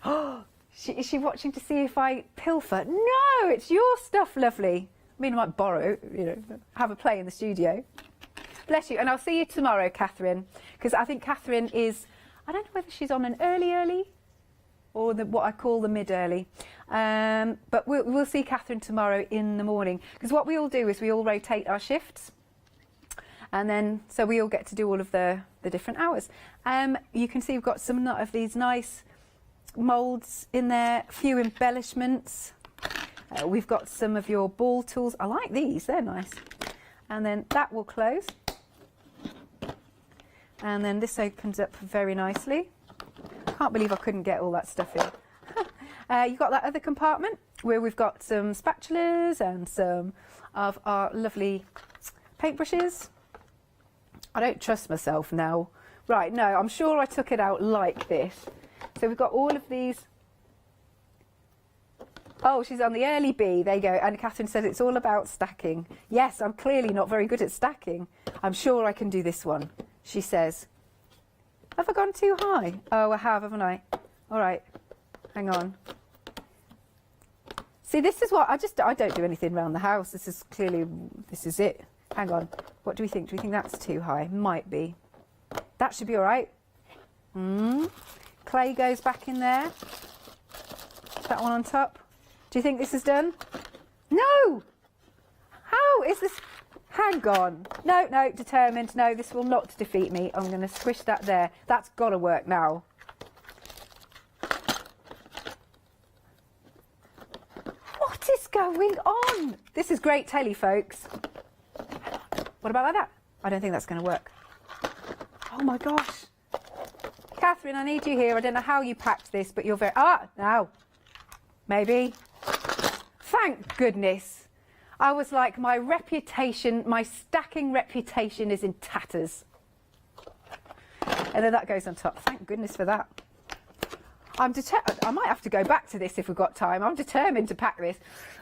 Oh, is she watching to see if I pilfer? No, it's your stuff, lovely. I mean, I might borrow, you know, have a play in the studio. Bless you. And I'll see you tomorrow, Catherine, because I think Catherine is, I don't know whether she's on an early, or what I call the mid-early. But we'll see Catherine tomorrow in the morning, because what we all do is we all rotate our shifts, and then so we all get to do all of the different hours. You can see we've got some of these nice moulds in there, a few embellishments. We've got some of your ball tools. I like these, they're nice. And then that will close. And then this opens up very nicely. Can't believe I couldn't get all that stuff in. You've got that other compartment where we've got some spatulas and some of our lovely paintbrushes. I don't trust myself now. Right, no, I'm sure I took it out like this. So we've got all of these. Oh, she's on the early B. There you go. And Catherine says it's all about stacking. Yes, I'm clearly not very good at stacking. I'm sure I can do this one, she says. Have I gone too high? Oh, I have, haven't I? All right. Hang on. See, this is what I don't do anything around the house. This is it. Hang on. What do we think? Do we think that's too high? Might be. That should be all right. Clay goes back in there. That one on top. Do you think this is done? No! How is this? Hang on. No, determined. No, this will not defeat me. I'm going to squish that there. That's got to work now. What is going on? This is great telly, folks. What about like that? I don't think that's going to work. Oh my gosh. Catherine, I need you here. I don't know how you packed this, but you're very... now. Maybe. Thank goodness. I was like, my reputation, my stacking reputation is in tatters. And then that goes on top. Thank goodness for that. I might have to go back to this if we've got time. I'm determined to pack this.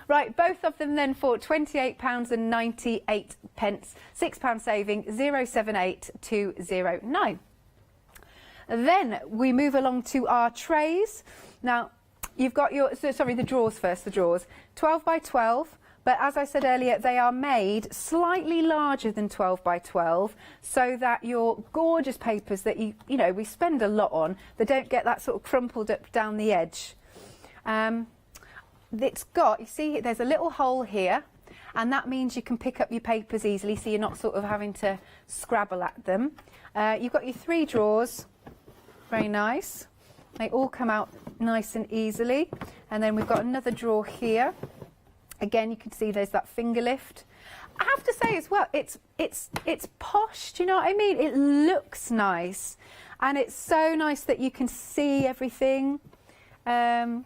Right, both of them then for £28.98. £6 saving, 078209. Then we move along to our trays. Now, you've got your, the drawers first, the drawers. 12 by 12, but as I said earlier, they are made slightly larger than 12 by 12, so that your gorgeous papers that you know, we spend a lot on, they don't get that sort of crumpled up down the edge. It's got, you see, there's a little hole here, and that means you can pick up your papers easily, so you're not sort of having to scrabble at them. You've got your 3 drawers, very nice. They all come out nice and easily. And then we've got another drawer here. Again, you can see there's that finger lift. I have to say as well, it's posh, do you know what I mean? It looks nice. And it's so nice that you can see everything. Oh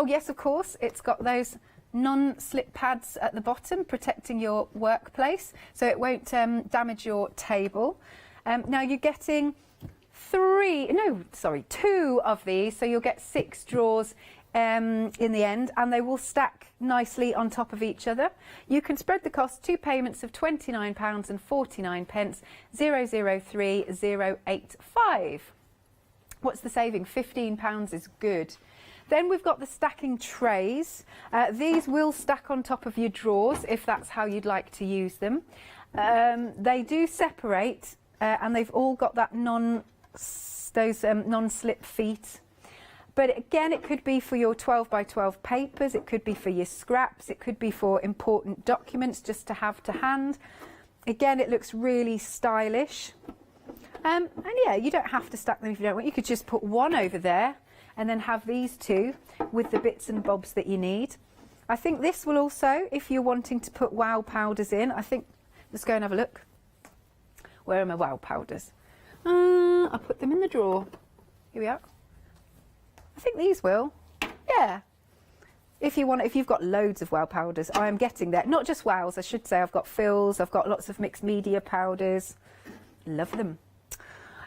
yes, of course, it's got those non-slip pads at the bottom, protecting your workplace, so it won't damage your table. Now you're getting 2 of these, so you'll get 6 drawers in the end, and they will stack nicely on top of each other. You can spread the cost, 2 payments of £29.49, 003085. What's the saving? £15 is good. Then we've got the stacking trays. These will stack on top of your drawers if that's how you'd like to use them. They do separate, and they've all got that non-slip feet. But again, it could be for your 12 by 12 papers, it could be for your scraps, it could be for important documents just to have to hand. Again, it looks really stylish. And yeah, you don't have to stack them if you don't want. You could just put one over there and then have these 2 with the bits and bobs that you need. I think this will also, if you're wanting to put wow powders in, I think, let's go and have a look. Where are my wow powders? I'll put them in the drawer. Here we are. I think these will. Yeah. If you've got loads of wow powders, I am getting there. Not just wows, I should say. I've got fills, I've got lots of mixed media powders. Love them.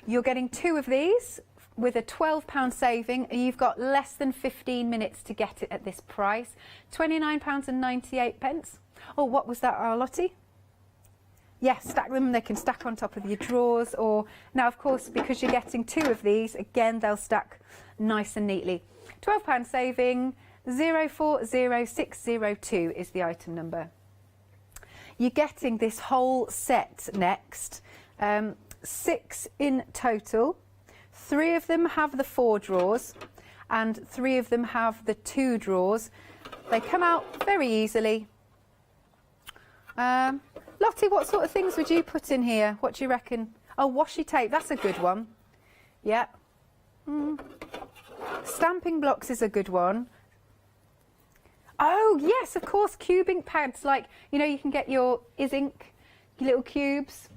You're getting 2 of these with a £12 saving. You've got less than 15 minutes to get it at this price. £29.98. Oh, what was that, Lottie? Yes, stack them. They can stack on top of your drawers. Or now, of course, because you're getting 2 of these, again, they'll stack nice and neatly. £12 saving, 040602 is the item number. You're getting this whole set next. 6 in total. 3 of them have the 4 drawers and 3 of them have the 2 drawers. They come out very easily. Lottie, what sort of things would you put in here? What do you reckon? Oh, washi tape, that's a good one. Yeah. Stamping blocks is a good one. Oh, yes, of course, cube ink pads. Like, you know, you can get your Is-Ink, your little cubes,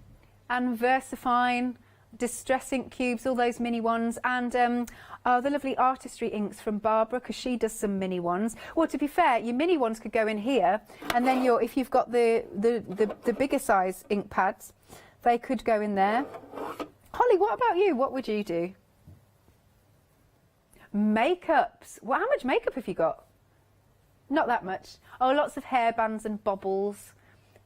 and VersaFine, Distress Ink cubes, all those mini ones, and the lovely artistry inks from Barbara, because she does some mini ones. Well, to be fair, your mini ones could go in here, and then if you've got the bigger size ink pads, they could go in there. Holly, what about you? What would you do? Makeups. Well, how much makeup have you got? Not that much. Oh, lots of hairbands and bobbles.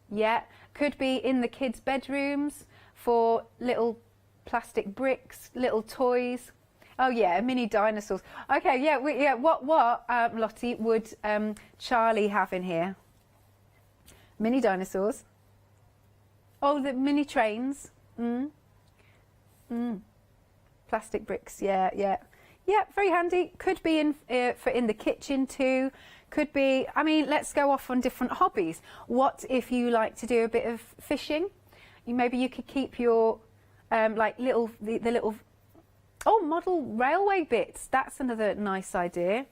Yeah, could be in the kids' bedrooms for little plastic bricks, little toys. Oh yeah, mini dinosaurs. Okay, yeah, What Lottie would Charlie have in here? Mini dinosaurs. Oh, the mini trains. Plastic bricks. Yeah, very handy. Could be in the kitchen too. Could be. I mean, let's go off on different hobbies. What if you like to do a bit of fishing? Maybe you could keep your like the little model railway bits. That's another nice idea.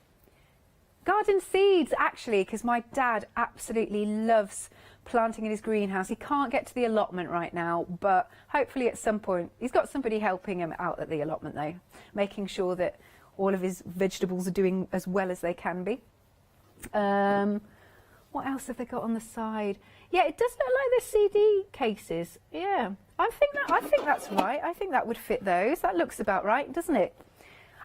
Garden seeds, actually, because my dad absolutely loves planting in his greenhouse. He can't get to the allotment right now, but hopefully at some point he's got somebody helping him out at the allotment though, making sure that all of his vegetables are doing as well as they can be. What else have they got on the side? Yeah, it does look like the CD cases. Yeah, I think that's right. I think that would fit those. That looks about right, doesn't it?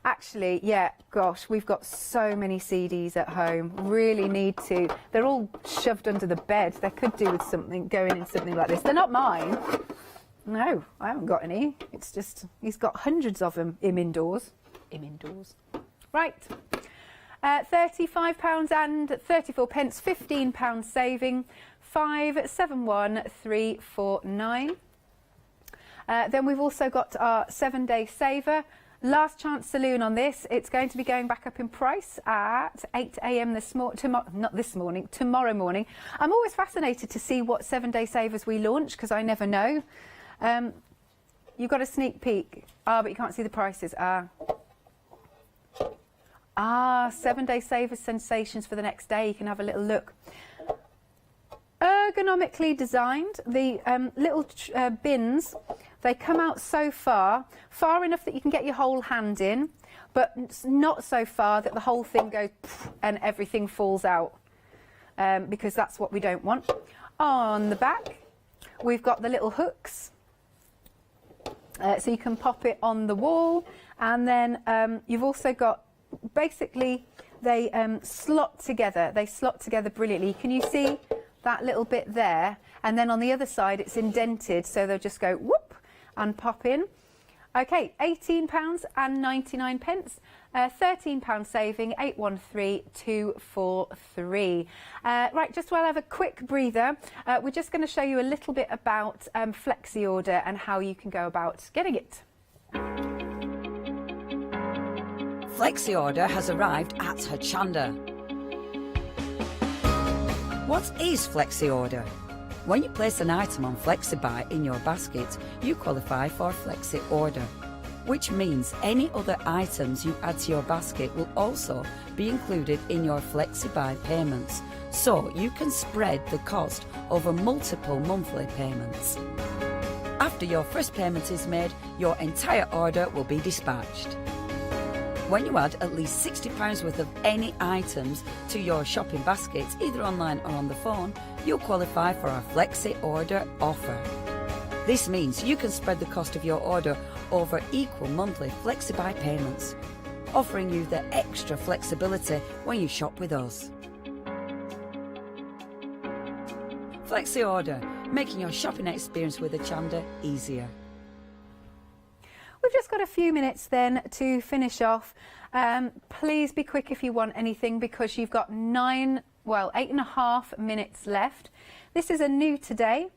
Actually, yeah, gosh, we've got so many CDs at home. Really need to. They're all shoved under the bed. They could do with something, going in something like this. They're not mine. No, I haven't got any. It's just, he's got hundreds of them. Him indoors. Right. £35 and 34 pence, £15 saving, 571349. Then we've also got our 7-day saver. Last chance saloon on this. It's going to be going back up in price at 8 a.m. tomorrow morning. I'm always fascinated to see what 7-day savers we launch because I never know. You've got a sneak peek. But you can't see the prices. 7-day saver sensations for the next day. You can have a little look. Ergonomically designed. The little bins, they come out so far enough that you can get your whole hand in, but not so far that the whole thing goes and everything falls out, because that's what we don't want. On the back, we've got the little hooks. So you can pop it on the wall, and then you've also got, basically, they slot together. They slot together brilliantly. Can you see that little bit there? And then on the other side, it's indented, so they'll just go whoop and pop in. Okay, £18.99, £13 saving, 813243. Right, just while I have a quick breather, we're just going to show you a little bit about Flexi Order and how you can go about getting it. Flexi Order has arrived at Hochanda. What is Flexi Order? When you place an item on FlexiBuy in your basket, you qualify for Flexi Order, which means any other items you add to your basket will also be included in your FlexiBuy payments, so you can spread the cost over multiple monthly payments. After your first payment is made, your entire order will be dispatched. When you add at least £60 worth of any items to your shopping baskets, either online or on the phone, you'll qualify for our Flexi Order offer. This means you can spread the cost of your order over equal monthly FlexiBuy payments, offering you the extra flexibility when you shop with us. Flexi Order, making your shopping experience with Hochanda easier. We've just got a few minutes then to finish off. Please be quick if you want anything, because you've got 8.5 minutes left. This is a new today.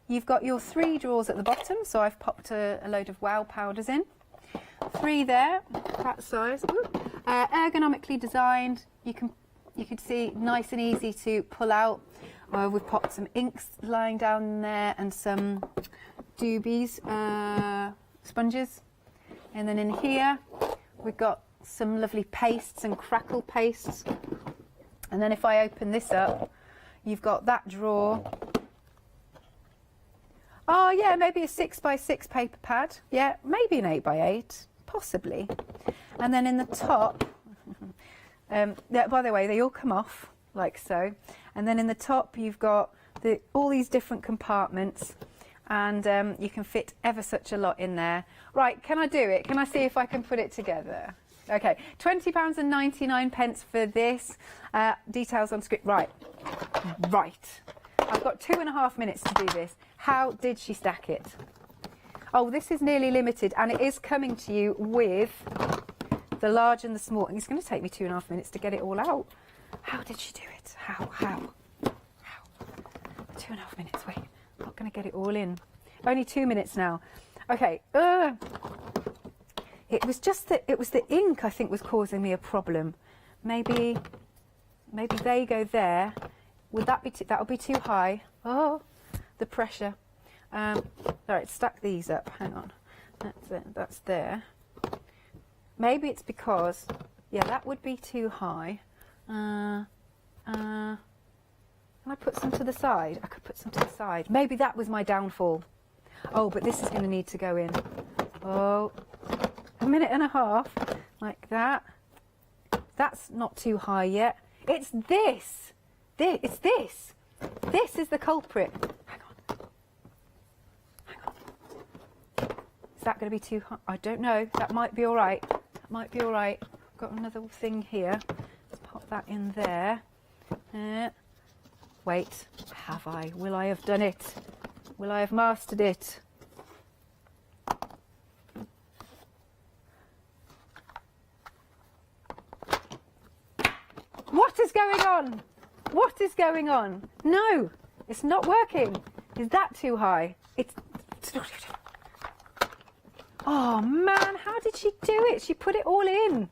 You've got your 3 drawers at the bottom, so I've popped a load of wow powders in. 3 there, that size. Ergonomically designed. You can see nice and easy to pull out. We've popped some inks lying down there and some doobies, sponges. And then in here, we've got some lovely pastes and crackle pastes. And then if I open this up, you've got that drawer. Oh yeah, maybe a 6x6 paper pad. Yeah, maybe an 8x8, possibly. And then in the top, by the way, they all come off like so. And then in the top, you've got all these different compartments. And you can fit ever such a lot in there. Right, can I do it? Can I see if I can put it together? Okay, £20.99 for this. Details on screen. Right. I've got 2.5 minutes to do this. How did she stack it? Oh, this is nearly limited, and it is coming to you with the large and the small. And it's going to take me 2.5 minutes to get it all out. How did she do it? How? 2.5 minutes, wait. Not going to get it all in. Only 2 minutes now. Okay. It was just that it was the ink, I think, was causing me a problem. Maybe they go there. Would that be that'll be too high? Oh, the pressure. All right, stack these up. Hang on. That's it. That's there. Maybe it's because, yeah, that would be too high. Can I put some to the side? I could put some to the side. Maybe that was my downfall. Oh, but this is going to need to go in. Oh, 1.5 minutes, like that. That's not too high yet. It's this. It's this. This is the culprit. Hang on. Is that going to be too high? I don't know. That might be all right. I've got another thing here. Pop that in there. Wait, have I? Will I have done it? Will I have mastered it? What is going on? What is going on? No, it's not working. Is that too high? It's... Oh man, how did she do it? She put it all in.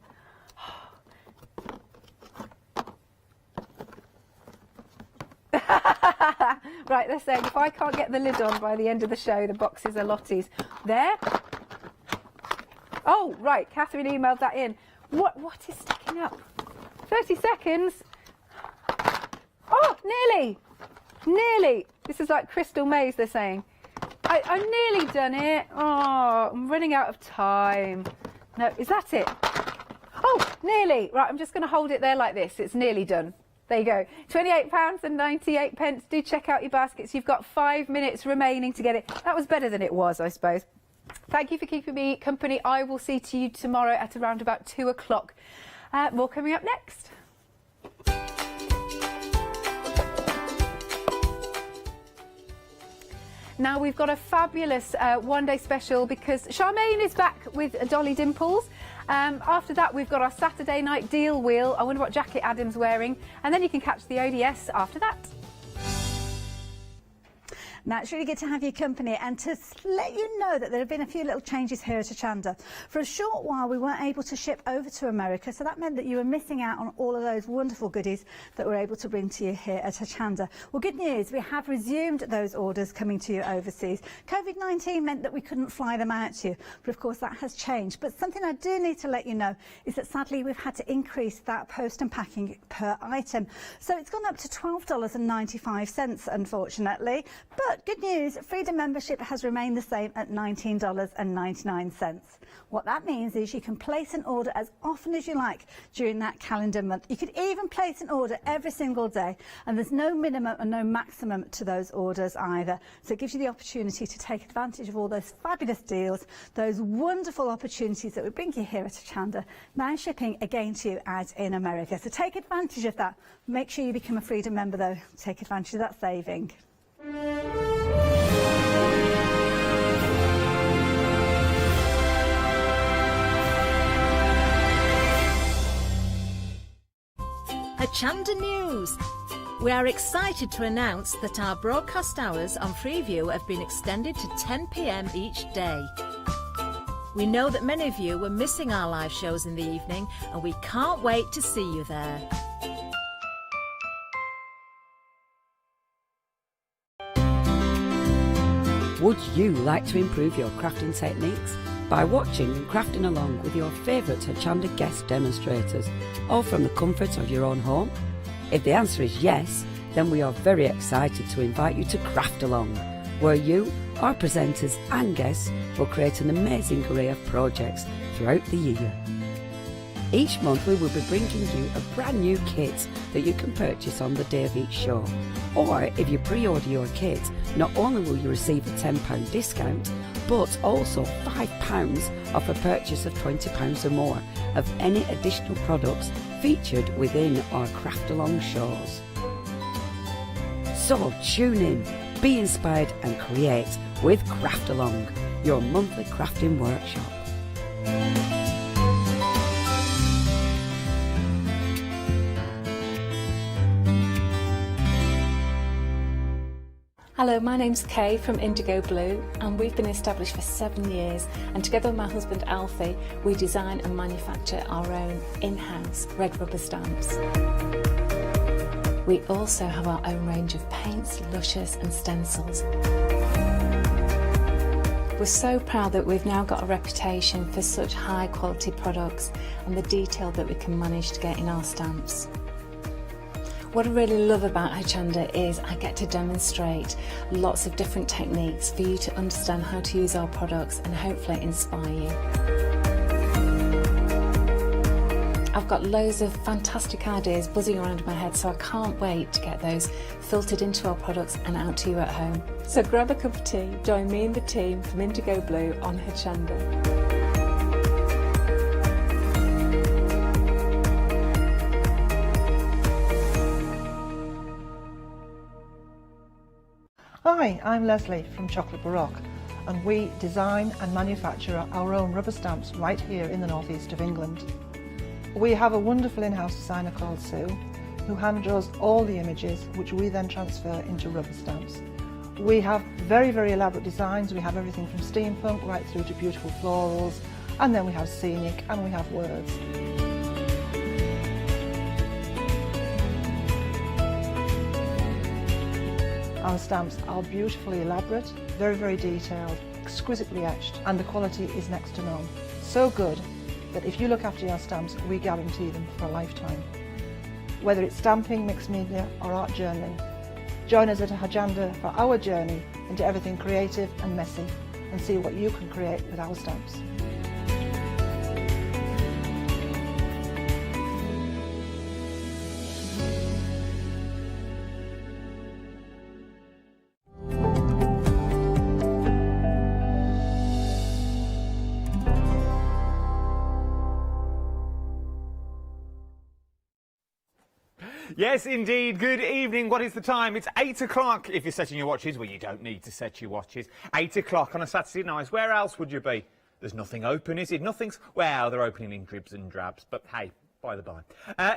Right, they're saying if I can't get the lid on by the end of the show, the boxes are lotties. There. Oh, right, Catherine emailed that in. What is sticking up? 30 seconds. Oh, nearly. This is like Crystal Maze, they're saying. I've nearly done it. Oh, I'm running out of time. No, is that it? Oh, nearly. Right, I'm just going to hold it there like this. It's nearly done. There you go. £28.98. Do check out your baskets. You've got 5 minutes remaining to get it. That was better than it was, I suppose. Thank you for keeping me company. I will see to you tomorrow at around about 2 o'clock. More coming up next. Now we've got a fabulous one-day special because Charmaine is back with Dolly Dimples. After that, we've got our Saturday night deal wheel. I wonder what jacket Adam's wearing. And then you can catch the ODS after that. Now, it's really good to have your company and to let you know that there have been a few little changes here at Hochanda. For a short while, we weren't able to ship over to America, so that meant that you were missing out on all of those wonderful goodies that we're able to bring to you here at Hochanda. Well, good news, we have resumed those orders coming to you overseas. COVID-19 meant that we couldn't fly them out to you, but of course that has changed. But something I do need to let you know is that sadly we've had to increase that post and packing per item. So it's gone up to $12.95, unfortunately. But good news, Freedom membership has remained the same at $19.99. What that means is you can place an order as often as you like during that calendar month. You could even place an order every single day, and there's no minimum and no maximum to those orders either. So it gives you the opportunity to take advantage of all those fabulous deals, those wonderful opportunities that we bring you here at Hochanda, now shipping again to you out in America. So take advantage of that. Make sure you become a Freedom member though. Take advantage of that saving. Hochanda News. We are excited to announce that our broadcast hours on Freeview have been extended to 10 p.m. each day. We know that many of you were missing our live shows in the evening, and we can't wait to see you there. Would you like to improve your crafting techniques by watching and crafting along with your favourite Hochanda guest demonstrators, or from the comfort of your own home? If the answer is yes, then we are very excited to invite you to Craft Along, where you, our presenters and guests, will create an amazing array of projects throughout the year. Each month we will be bringing you a brand new kit that you can purchase on the day of each show. Or if you pre-order your kit, not only will you receive a £10 discount, but also £5 off a purchase of £20 or more of any additional products featured within our Craft Along shows. So tune in, be inspired and create with Craft Along, your monthly crafting workshop. Hello, my name's Kay from Indigo Blue, and we've been established for 7 years, and together with my husband Alfie we design and manufacture our own in-house red rubber stamps. We also have our own range of paints, lushes and stencils. We're so proud that we've now got a reputation for such high quality products and the detail that we can manage to get in our stamps. What I really love about Hochanda is I get to demonstrate lots of different techniques for you to understand how to use our products and hopefully inspire you. I've got loads of fantastic ideas buzzing around in my head, so I can't wait to get those filtered into our products and out to you at home. So grab a cup of tea, join me and the team from Indigo Blue on Hochanda. Hi, I'm Leslie from Chocolate Baroque, and we design and manufacture our own rubber stamps right here in the northeast of England. We have a wonderful in-house designer called Sue, who hand draws all the images which we then transfer into rubber stamps. We have very, very elaborate designs. We have everything from steampunk right through to beautiful florals, and then we have scenic and we have words. Our stamps are beautifully elaborate, very, very detailed, exquisitely etched, and the quality is next to none. So good that if you look after your stamps, we guarantee them for a lifetime. Whether it's stamping, mixed media or art journaling, join us at Hochanda for our journey into everything creative and messy, and see what you can create with our stamps. Yes, indeed. Good evening. What is the time? It's 8 o'clock. If you're setting your watches, well, you don't need to set your watches. 8 o'clock on a Saturday night. Where else would you be? There's nothing open, is it? Nothing's... Well, they're opening in dribs and drabs, but hey, by the by.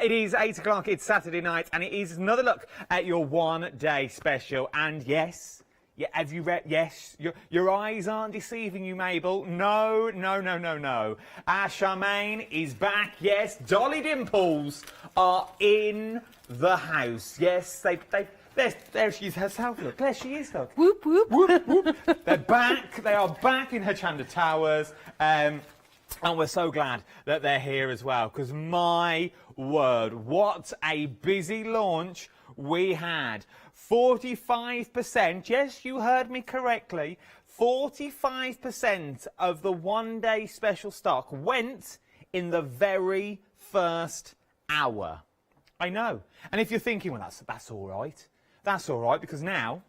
It is 8 o'clock. It's Saturday night, and it is another look at your one-day special. And yes... Yeah, have you read? Yes, your eyes aren't deceiving you, Mabel. No, no, no, no, no. Charmaine is back. Yes, Dolly Dimples are in the house. Yes, there she is herself. Look, there she is. Look. Whoop whoop whoop whoop. They're back. They are back in Hochanda Towers. And we're so glad that they're here as well, because my word, what a busy launch we had. 45%, yes, you heard me correctly, 45% of the one-day special stock went in the very first hour. I know. And if you're thinking, well, that's all right. That's all right, because now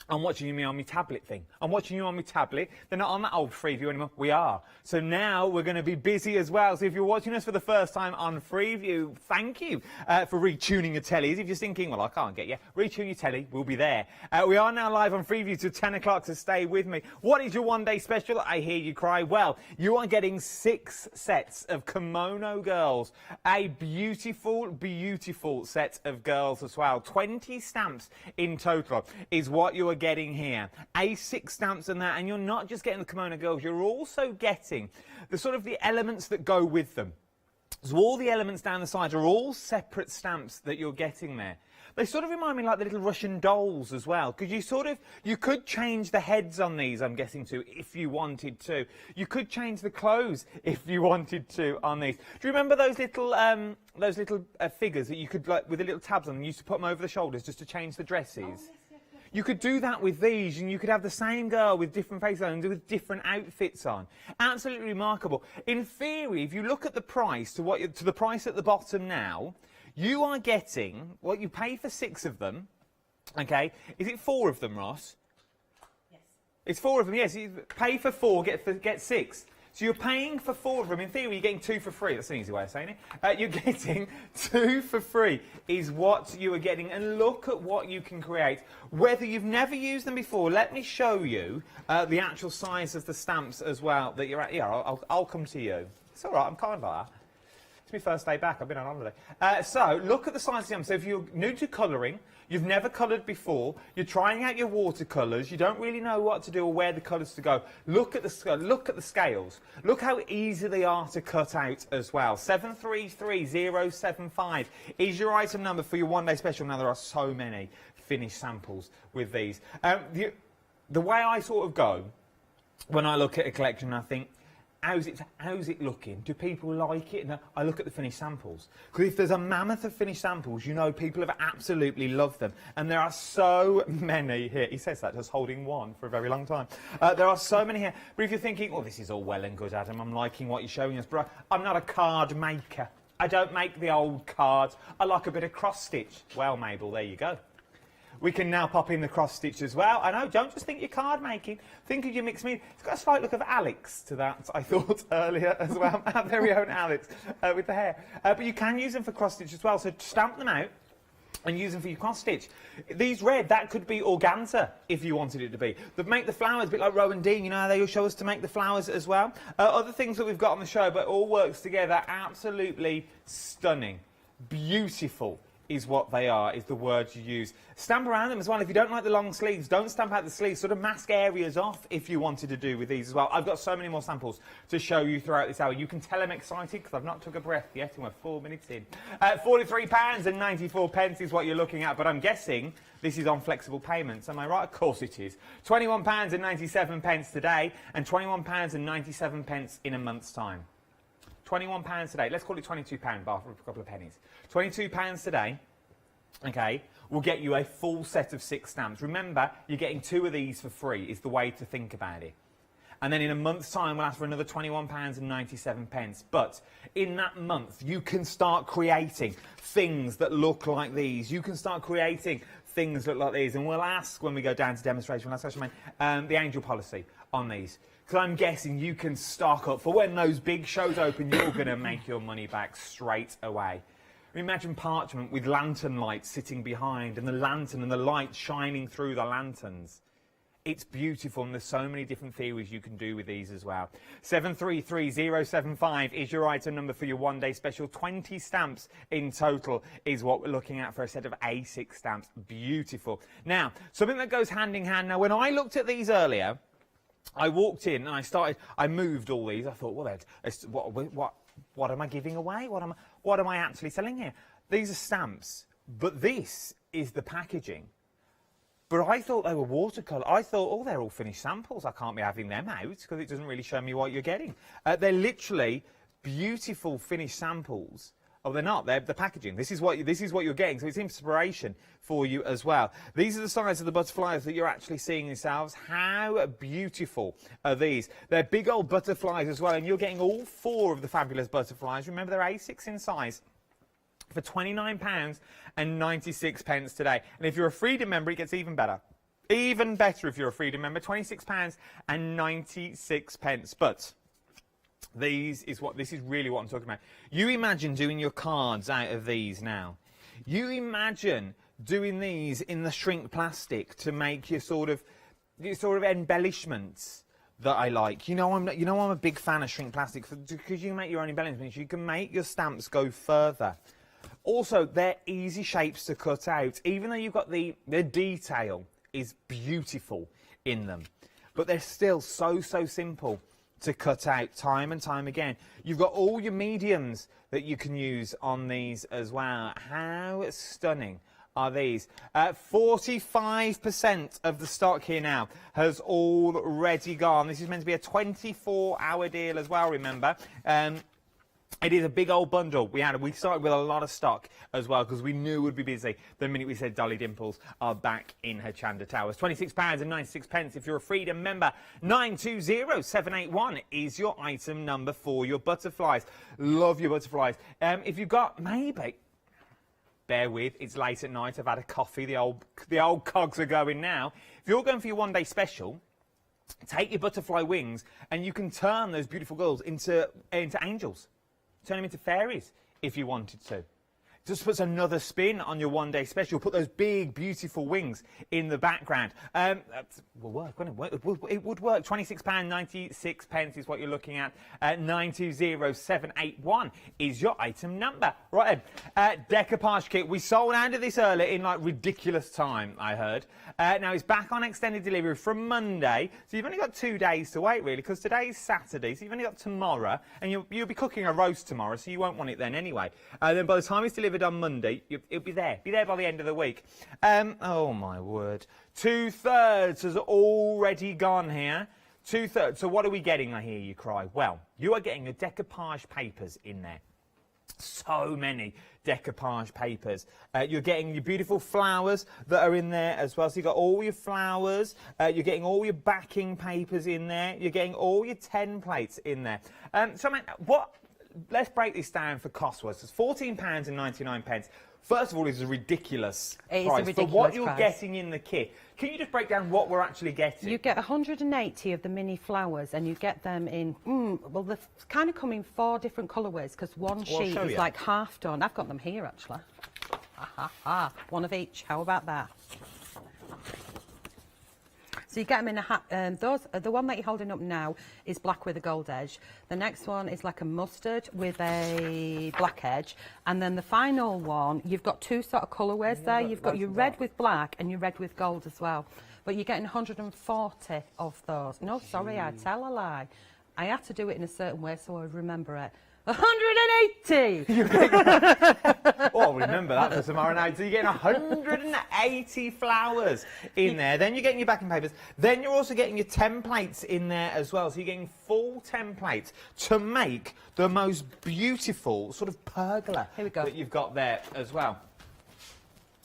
I'm watching you on my tablet thing. I'm watching you on my tablet. They're not on that old Freeview anymore. We are. So now we're going to be busy as well. So if you're watching us for the first time on Freeview, thank you for retuning your tellies. If you're thinking, well, I can't get you, retune your telly. We'll be there. We are now live on Freeview till 10 o'clock, so stay with me. What is your one-day special? I hear you cry. Well, you are getting 6 sets of kimono girls. A beautiful, beautiful set of girls as well. 20 stamps in total is what you are getting here. 6 stamps and that, and you're not just getting the kimono girls, you're also getting the sort of the elements that go with them. So all the elements down the side are all separate stamps that you're getting there. They sort of remind me like the little Russian dolls as well, because you could change the heads on these, I'm guessing, too, if you wanted to. You could change the clothes if you wanted to on these. Do you remember those little figures that you could, like, with the little tabs on them, you used to put them over the shoulders just to change the dresses? Oh, yes. You could do that with these, and you could have the same girl with different faces on and with different outfits on. Absolutely remarkable. In theory, if you look at the price to the price at the bottom now, you are getting what you pay for 6 of them. Okay, is it 4 of them, Ross? Yes. It's 4 of them. Yes. You pay for 4, get 6. So you're paying for 4 of them. In theory, you're getting 2 for free. That's an easy way of saying it. You're getting 2 for free is what you are getting. And look at what you can create. Whether you've never used them before, let me show you the actual size of the stamps as well that you're at. Yeah, I'll come to you. It's all right. I'm kind of like that. It's my first day back. I've been on holiday. So look at the size of them. So if you're new to colouring, you've never coloured before, you're trying out your watercolours, you don't really know what to do or where the colours to go, look at the scales. Look how easy they are to cut out as well. 733075 is your item number for your one-day special. Now, there are so many finished samples with these. The way I sort of go when I look at a collection, I think, how's it looking? Do people like it? And I look at the finished samples. Because if there's a mammoth of finished samples, you know people have absolutely loved them. And there are so many here. He says that, just holding one for a very long time. There are so many here. But if you're thinking, oh, this is all well and good, Adam, I'm liking what you're showing us, but I'm not a card maker. I don't make the old cards. I like a bit of cross-stitch. Well, Mabel, there you go. We can now pop in the cross-stitch as well. I know, don't just think you're card making. Think of your mixed media. It's got a slight look of Alex to that, I thought, earlier as well. Our very own Alex with the hair. But you can use them for cross-stitch as well. So stamp them out and use them for your cross-stitch. These red, that could be organza if you wanted it to be. They make the flowers a bit like Rowan Dean. You know how they show us to make the flowers as well? Other things that we've got on the show, but it all works together. Absolutely stunning. Beautiful is what they are, is the word you use. Stamp around them as well. If you don't like the long sleeves, don't stamp out the sleeves. Sort of mask areas off if you wanted to do with these as well. I've got so many more samples to show you throughout this hour. You can tell I'm excited because I've not took a breath yet and we're 4 minutes in. £43.94 is what you're looking at, but I'm guessing this is on flexible payments. Am I right? Of course it is. £21.97 today and £21.97 in a month's time. £21 today. Let's call it £22 bar for a couple of pennies. £22 today, okay, will get you a full set of 6 stamps. Remember, you're getting 2 of these for free is the way to think about it. And then in a month's time, we'll ask for another £21.97. But in that month, you can start creating things that look like these. You can start creating things that look like these. And we'll ask, when we go down to demonstration, we'll ask the angel policy on these. Because I'm guessing you can stock up for when those big shows open, you're going to make your money back straight away. Imagine parchment with lantern lights sitting behind, and the lantern and the light shining through the lanterns. It's beautiful, and there's so many different theories you can do with these as well. 733075 is your item number for your one-day special. 20 stamps in total is what we're looking at for a set of A6 stamps. Beautiful. Now, something that goes hand in hand. Now, when I looked at these earlier, I walked in and I moved all these. I thought, well, what am I giving away? What am I actually selling here? These are stamps, but this is the packaging. But I thought they were watercolour. I thought, oh, they're all finished samples. I can't be having them out because it doesn't really show me what you're getting. They're literally beautiful finished samples. Oh, they're not. They're the packaging. This is what you're getting. So it's inspiration for you as well. These are the size of the butterflies that you're actually seeing yourselves. How beautiful are these? They're big old butterflies as well, and you're getting all 4 of the fabulous butterflies. Remember, they're A6 in size, for £29.96 today. And if you're a Freedom member, it gets even better. Even better if you're a Freedom member, £26.96. But this is really what I'm talking about. You imagine doing your cards out of these now. You imagine doing these in the shrink plastic to make your sort of embellishments that I like. I'm a big fan of shrink plastic because you can make your own embellishments. You can make your stamps go further. Also, they're easy shapes to cut out. Even though you've got the detail is beautiful in them, but they're still so simple to cut out time and time again. You've got all your mediums that you can use on these as well. How stunning are these? 45% of the stock here now has already gone. This is meant to be a 24-hour deal as well, remember. It is a big old bundle. We started with a lot of stock as well because we knew we'd be busy the minute we said Dolly Dimples are back in Hochanda Towers. £26.96 if you're a Freedom member. 920781 is your item number for your butterflies. Love your butterflies. If you've got, maybe, bear with, it's late at night, I've had a coffee, the old cogs are going now. If you're going for your one-day special, take your butterfly wings and you can turn those beautiful girls into angels. Turn them into fairies if you wanted to. Just puts another spin on your one-day special. Put those big, beautiful wings in the background. That will work, wouldn't it? It would work. £26.96 is what you're looking at. 920781 is your item number. Right then, decoupage kit. We sold out of this earlier in like ridiculous time, I heard. Now it's back on extended delivery from Monday. So you've only got 2 days to wait, really, because today's Saturday. So you've only got tomorrow, and you'll be cooking a roast tomorrow, so you won't want it then anyway. Then by the time it's delivered on Monday, it'll be there. Be there by the end of the week. Oh my word. 2/3 has already gone here. 2/3. So what are we getting, I hear you cry? Well, you are getting the decoupage papers in there. So many decoupage papers. You're getting your beautiful flowers that are in there as well. So you've got all your flowers. You're getting all your backing papers in there. You're getting all your templates in there. Let's break this down for cost-wise. It's £14.99. First of all, it's a ridiculous price for what you're getting in the kit. Can you just break down what we're actually getting? You get 180 of the mini flowers, and you get them in, well, they kind of come in 4 different colourways, because one sheet is like half done. I've got them here, actually. One of each. How about that? So you get them in a hat. The one that you're holding up now is black with a gold edge. The next one is like a mustard with a black edge. And then the final one, you've got 2 sort of colourways there. You've got your red with black and your red with gold as well. But you're getting 140 of those. No, sorry, I tell a lie. I had to do it in a certain way so I remember it. 180! Oh, remember that for tomorrow night. So you're getting 180 flowers in there. Then you're getting your backing papers. Then you're also getting your templates in there as well. So you're getting full templates to make the most beautiful sort of pergola that you've got there as well.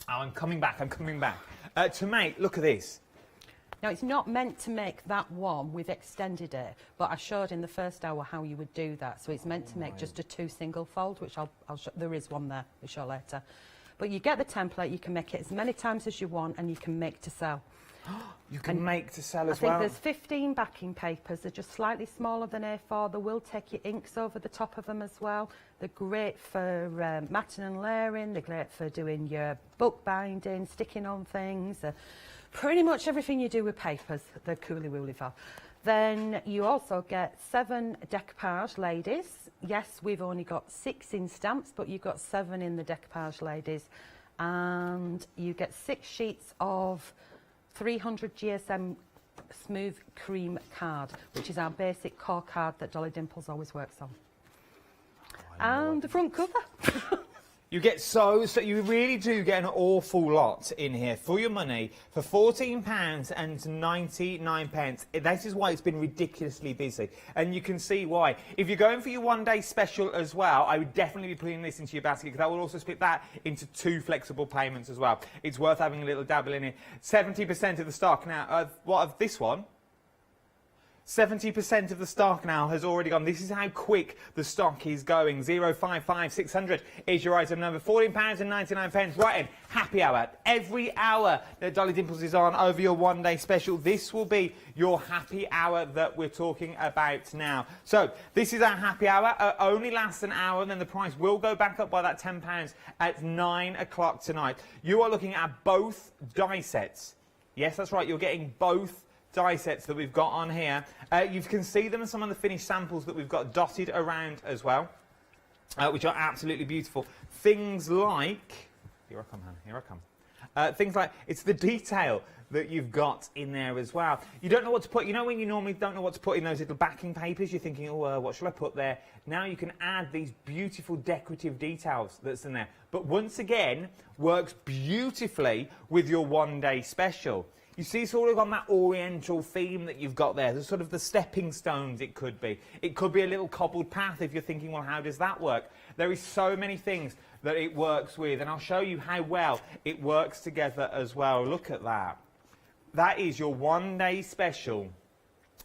Oh, I'm coming back. To make, look at this. Now, it's not meant to make that one, we've extended it, but I showed in the first hour how you would do that. So it's meant to make just a 2 single fold, which I'll show, there is one there, we'll show later. But you get the template, you can make it as many times as you want, and you can make to sell. You can make to sell as I think well. there's 15 backing papers. They're just slightly smaller than A4. They will take your inks over the top of them as well. They're great for matting and layering. They're great for doing your book binding, sticking on things. Pretty much everything you do with papers, they're cooly wooly for. Then you also get 7 decoupage ladies. Yes, we've only got 6 in stamps, but you've got 7 in the decoupage ladies. And you get 6 sheets of 300 GSM smooth cream card, which is our basic core card that Dolly Dimples always works on. And the front cover. You get so you really do get an awful lot in here for your money for £14.99. That is why it's been ridiculously busy, and you can see why. If you're going for your one-day special as well, I would definitely be putting this into your basket, because that will also split that into 2 flexible payments as well. It's worth having a little dabble in it. 70% of the stock now. Of this one? 70% of the stock now has already gone. This is how quick the stock is going. 055600 is your item number. £14.99. Right in. Happy hour. Every hour that Dolly Dimples is on over your one-day special, this will be your happy hour that we're talking about now. So this is our happy hour. Only lasts an hour, and then the price will go back up by that £10 at 9 o'clock tonight. You are looking at both die sets. Yes, that's right. You're getting both die sets that we've got on here. You can see them in some of the finished samples that we've got dotted around as well, which are absolutely beautiful. Things like, here I come, Hannah, here I come. Things like, it's the detail that you've got in there as well. You don't know what to put. You know when you normally don't know what to put in those little backing papers, you're thinking, oh, what shall I put there? Now you can add these beautiful decorative details that's in there. But once again, works beautifully with your one-day special. You see sort of on that oriental theme that you've got there, there's sort of the stepping stones it could be. It could be a little cobbled path if you're thinking, well, how does that work? There is so many things that it works with, and I'll show you how well it works together as well. Look at that. That is your one-day special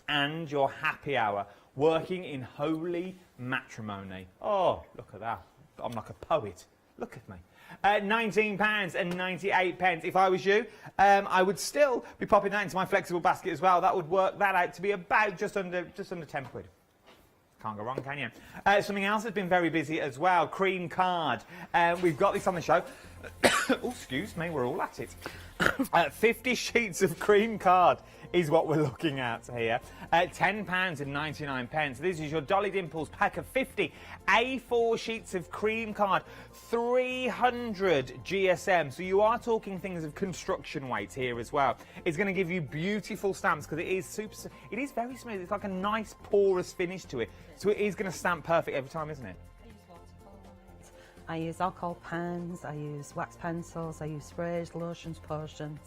and your happy hour, working in holy matrimony. Oh, look at that. I'm like a poet. Look at me. £19.98. If I was you, I would still be popping that into my flexible basket as well. That would work that out to be about just under 10 quid. Can't go wrong, can you? Something else has been very busy as well. Cream card. We've got this on the show. Oh, excuse me, we're all at it. 50 sheets of cream card is what we're looking at here. £10.99. This is your Dolly Dimples pack of 50 A4 sheets of cream card, 300 GSM. So you are talking things of construction weight here as well. It's going to give you beautiful stamps because it is very smooth. It's like a nice porous finish to it. So it is going to stamp perfect every time, isn't it? I use alcohol pens, I use wax pencils, I use sprays, lotions, potions,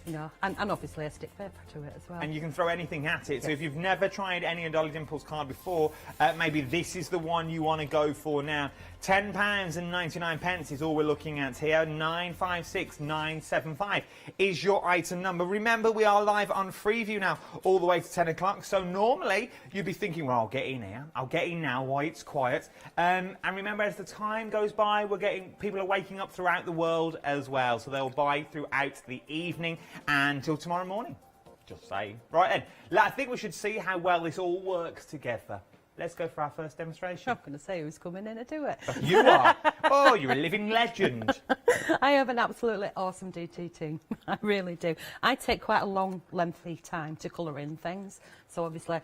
you know, and obviously I stick paper to it as well. And you can throw anything at it. So if you've never tried any of Dolly Dimples card before, maybe this is the one you want to go for now. £10.99 is all we're looking at here. 956975 is your item number. Remember, we are live on Freeview now, all the way to 10 o'clock. So normally you'd be thinking, well, I'll get in here. I'll get in now while it's quiet. And remember, as the time goes by, people are waking up throughout the world as well. So they'll buy throughout the evening until tomorrow morning. Just saying. Right then, I think we should see how well this all works together. Let's go for our first demonstration. I'm going to say who's coming in to do it. You are. Oh, you're a living legend. I have an absolutely awesome DT team. I really do. I take quite a long, lengthy time to colour in things. So obviously,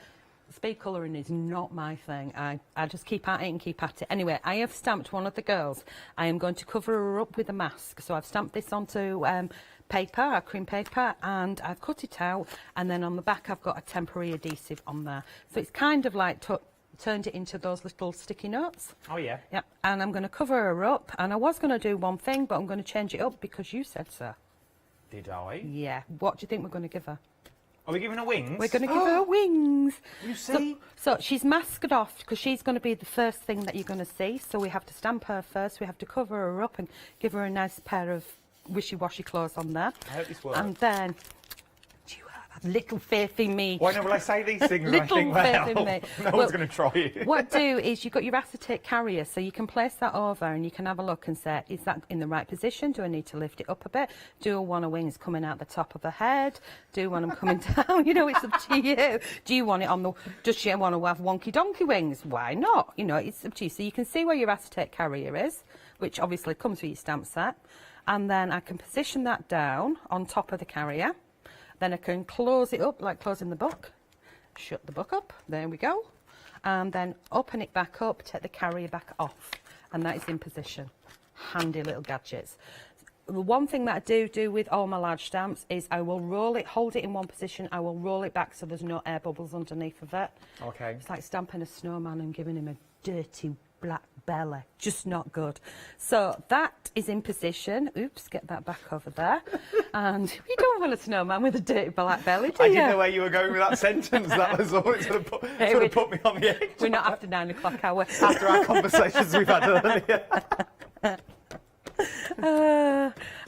speed colouring is not my thing. I just keep at it and keep at it. Anyway, I have stamped one of the girls. I am going to cover her up with a mask. So I've stamped this onto paper, cream paper, and I've cut it out. And then on the back, I've got a temporary adhesive on there. So it's kind of like turned it into those little sticky notes. Oh, yeah. Yep. And I'm going to cover her up. And I was going to do one thing, but I'm going to change it up because you said so. Did I? Yeah. What do you think we're going to give her? Are we giving her wings? We're going to give her wings. You see? So she's masked off because she's going to be the first thing that you're going to see. So we have to stamp her first. We have to cover her up and give her a nice pair of wishy-washy clothes on there. I hope this works. And then... have little faith in me. Why not? Will I say these things and I Little think, faith well, in me. no one's going to try it. What do is you've got your acetate carrier, so you can place that over and you can have a look and say, is that in the right position? Do I need to lift it up a bit? Do I want a wings coming out the top of the head? Do I want them coming down? You know, it's up to you. Do you want it on the, does you want to have wonky donkey wings? Why not? You know, it's up to you. So you can see where your acetate carrier is, which obviously comes with your stamp set. And then I can position that down on top of the carrier. Then I can close it up like closing the book. Shut the book up. There we go. And then open it back up, take the carrier back off. And that is in position. Handy little gadgets. The one thing that I do with all my large stamps is I will roll it, hold it in one position, I will roll it back so there's no air bubbles underneath of it. Okay. It's like stamping a snowman and giving him a dirty black belly. Just not good. So that is in position. Oops, get that back over there. And you don't want a snowman with a dirty black belly, do you? I didn't know where you were going with that sentence. That was all. It sort of put me on the edge. We're not after 9 o'clock, are we? After our conversations we've had earlier.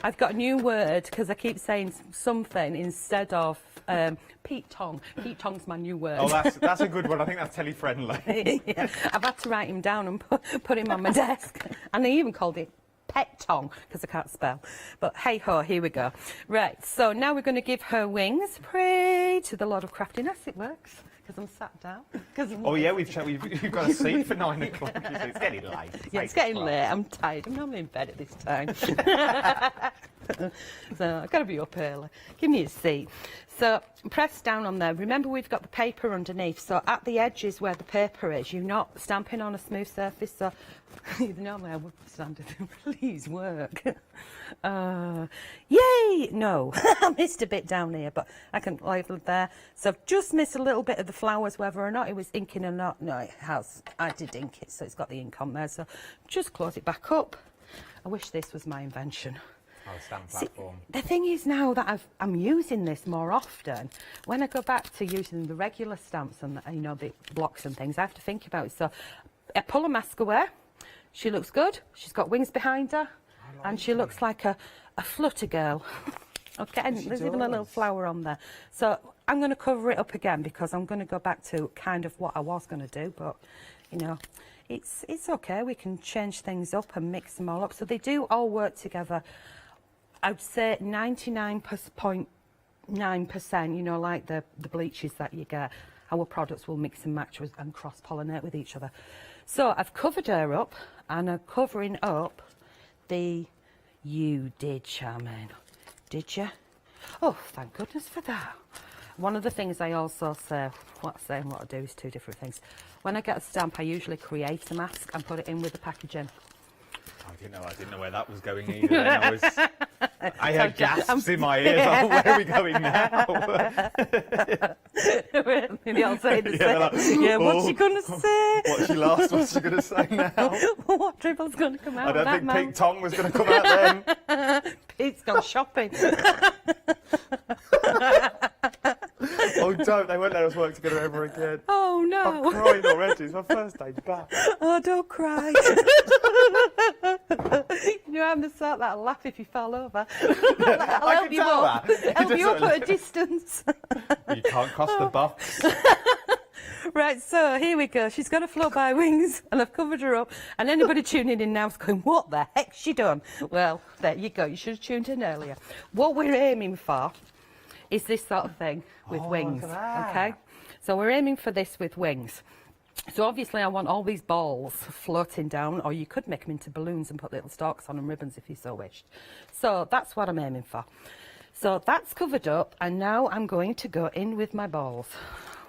I've got a new word because I keep saying something instead of Pete Tong. Pete Tong's my new word. Oh, that's a good one. I think that's telly-friendly. Yeah. I've had to write him down and put him on my desk. And I even called it Pet Tong because I can't spell. But hey ho, here we go. Right, so now we're going to give her wings. Pray to the Lord of Craftiness. It works. Because I'm sat down. Oh yeah, we've got a seat for 9 o'clock. It's getting late. Yeah, it's getting late. I'm tired. I'm normally in bed at this time. So I've got to be up early. Give me a seat. So press down on there. Remember, we've got the paper underneath. So at the edges where the paper is, you're not stamping on a smooth surface. So normally I would stand it. Please work. Yay! No, I missed a bit down here, but I can label there. So I've just missed a little bit of the flowers, whether or not it was inking or not. No, it has. I did ink it, so it's got the ink on there. So just close it back up. I wish this was my invention. Oh, stamp platform. See, the thing is now that I'm using this more often, when I go back to using the regular stamps and you know the blocks and things, I have to think about it. So I pull a mask away. She looks good. She's got wings behind her, and she looks like a flutter girl. Okay, and there's even a little flower on there. So I'm going to cover it up again because I'm going to go back to kind of what I was going to do, but you know. It's okay. We can change things up and mix them all up. So they do all work together. I'd say 99.9%, you know, like the bleaches that you get, our products will mix and match and cross-pollinate with each other. So I've covered her up, and I'm covering up the... You did, Charmaine. Did you? Oh, thank goodness for that. One of the things I also say, what I do is two different things. When I get a stamp, I usually create a mask and put it in with the packaging. I didn't know where that was going either. I had gasps in my ears. Oh, where are we going now? They all say the same. Like, what's she going to say? What's she last? What's she going to say now? What dribble's going to come out? I don't think Pete Tong was going to come out then. Pete's gone shopping. Oh, don't. They won't let us work together ever again. Oh, no. I'm crying already. It's my first day back. Oh, don't cry. You know, I'm the sort that'll laugh if you fall over. I'll help you up. Help you up at a distance. You can't cross the box. Right, so here we go. She's got to float by wings, and I've covered her up. And anybody tuning in now is going, what the heck's she done? Well, there you go. You should have tuned in earlier. What we're aiming for is this sort of thing with wings, okay? So we're aiming for this with wings. So obviously I want all these balls floating down, or you could make them into balloons and put little stalks on and ribbons if you so wished. So that's what I'm aiming for. So that's covered up, and now I'm going to go in with my balls.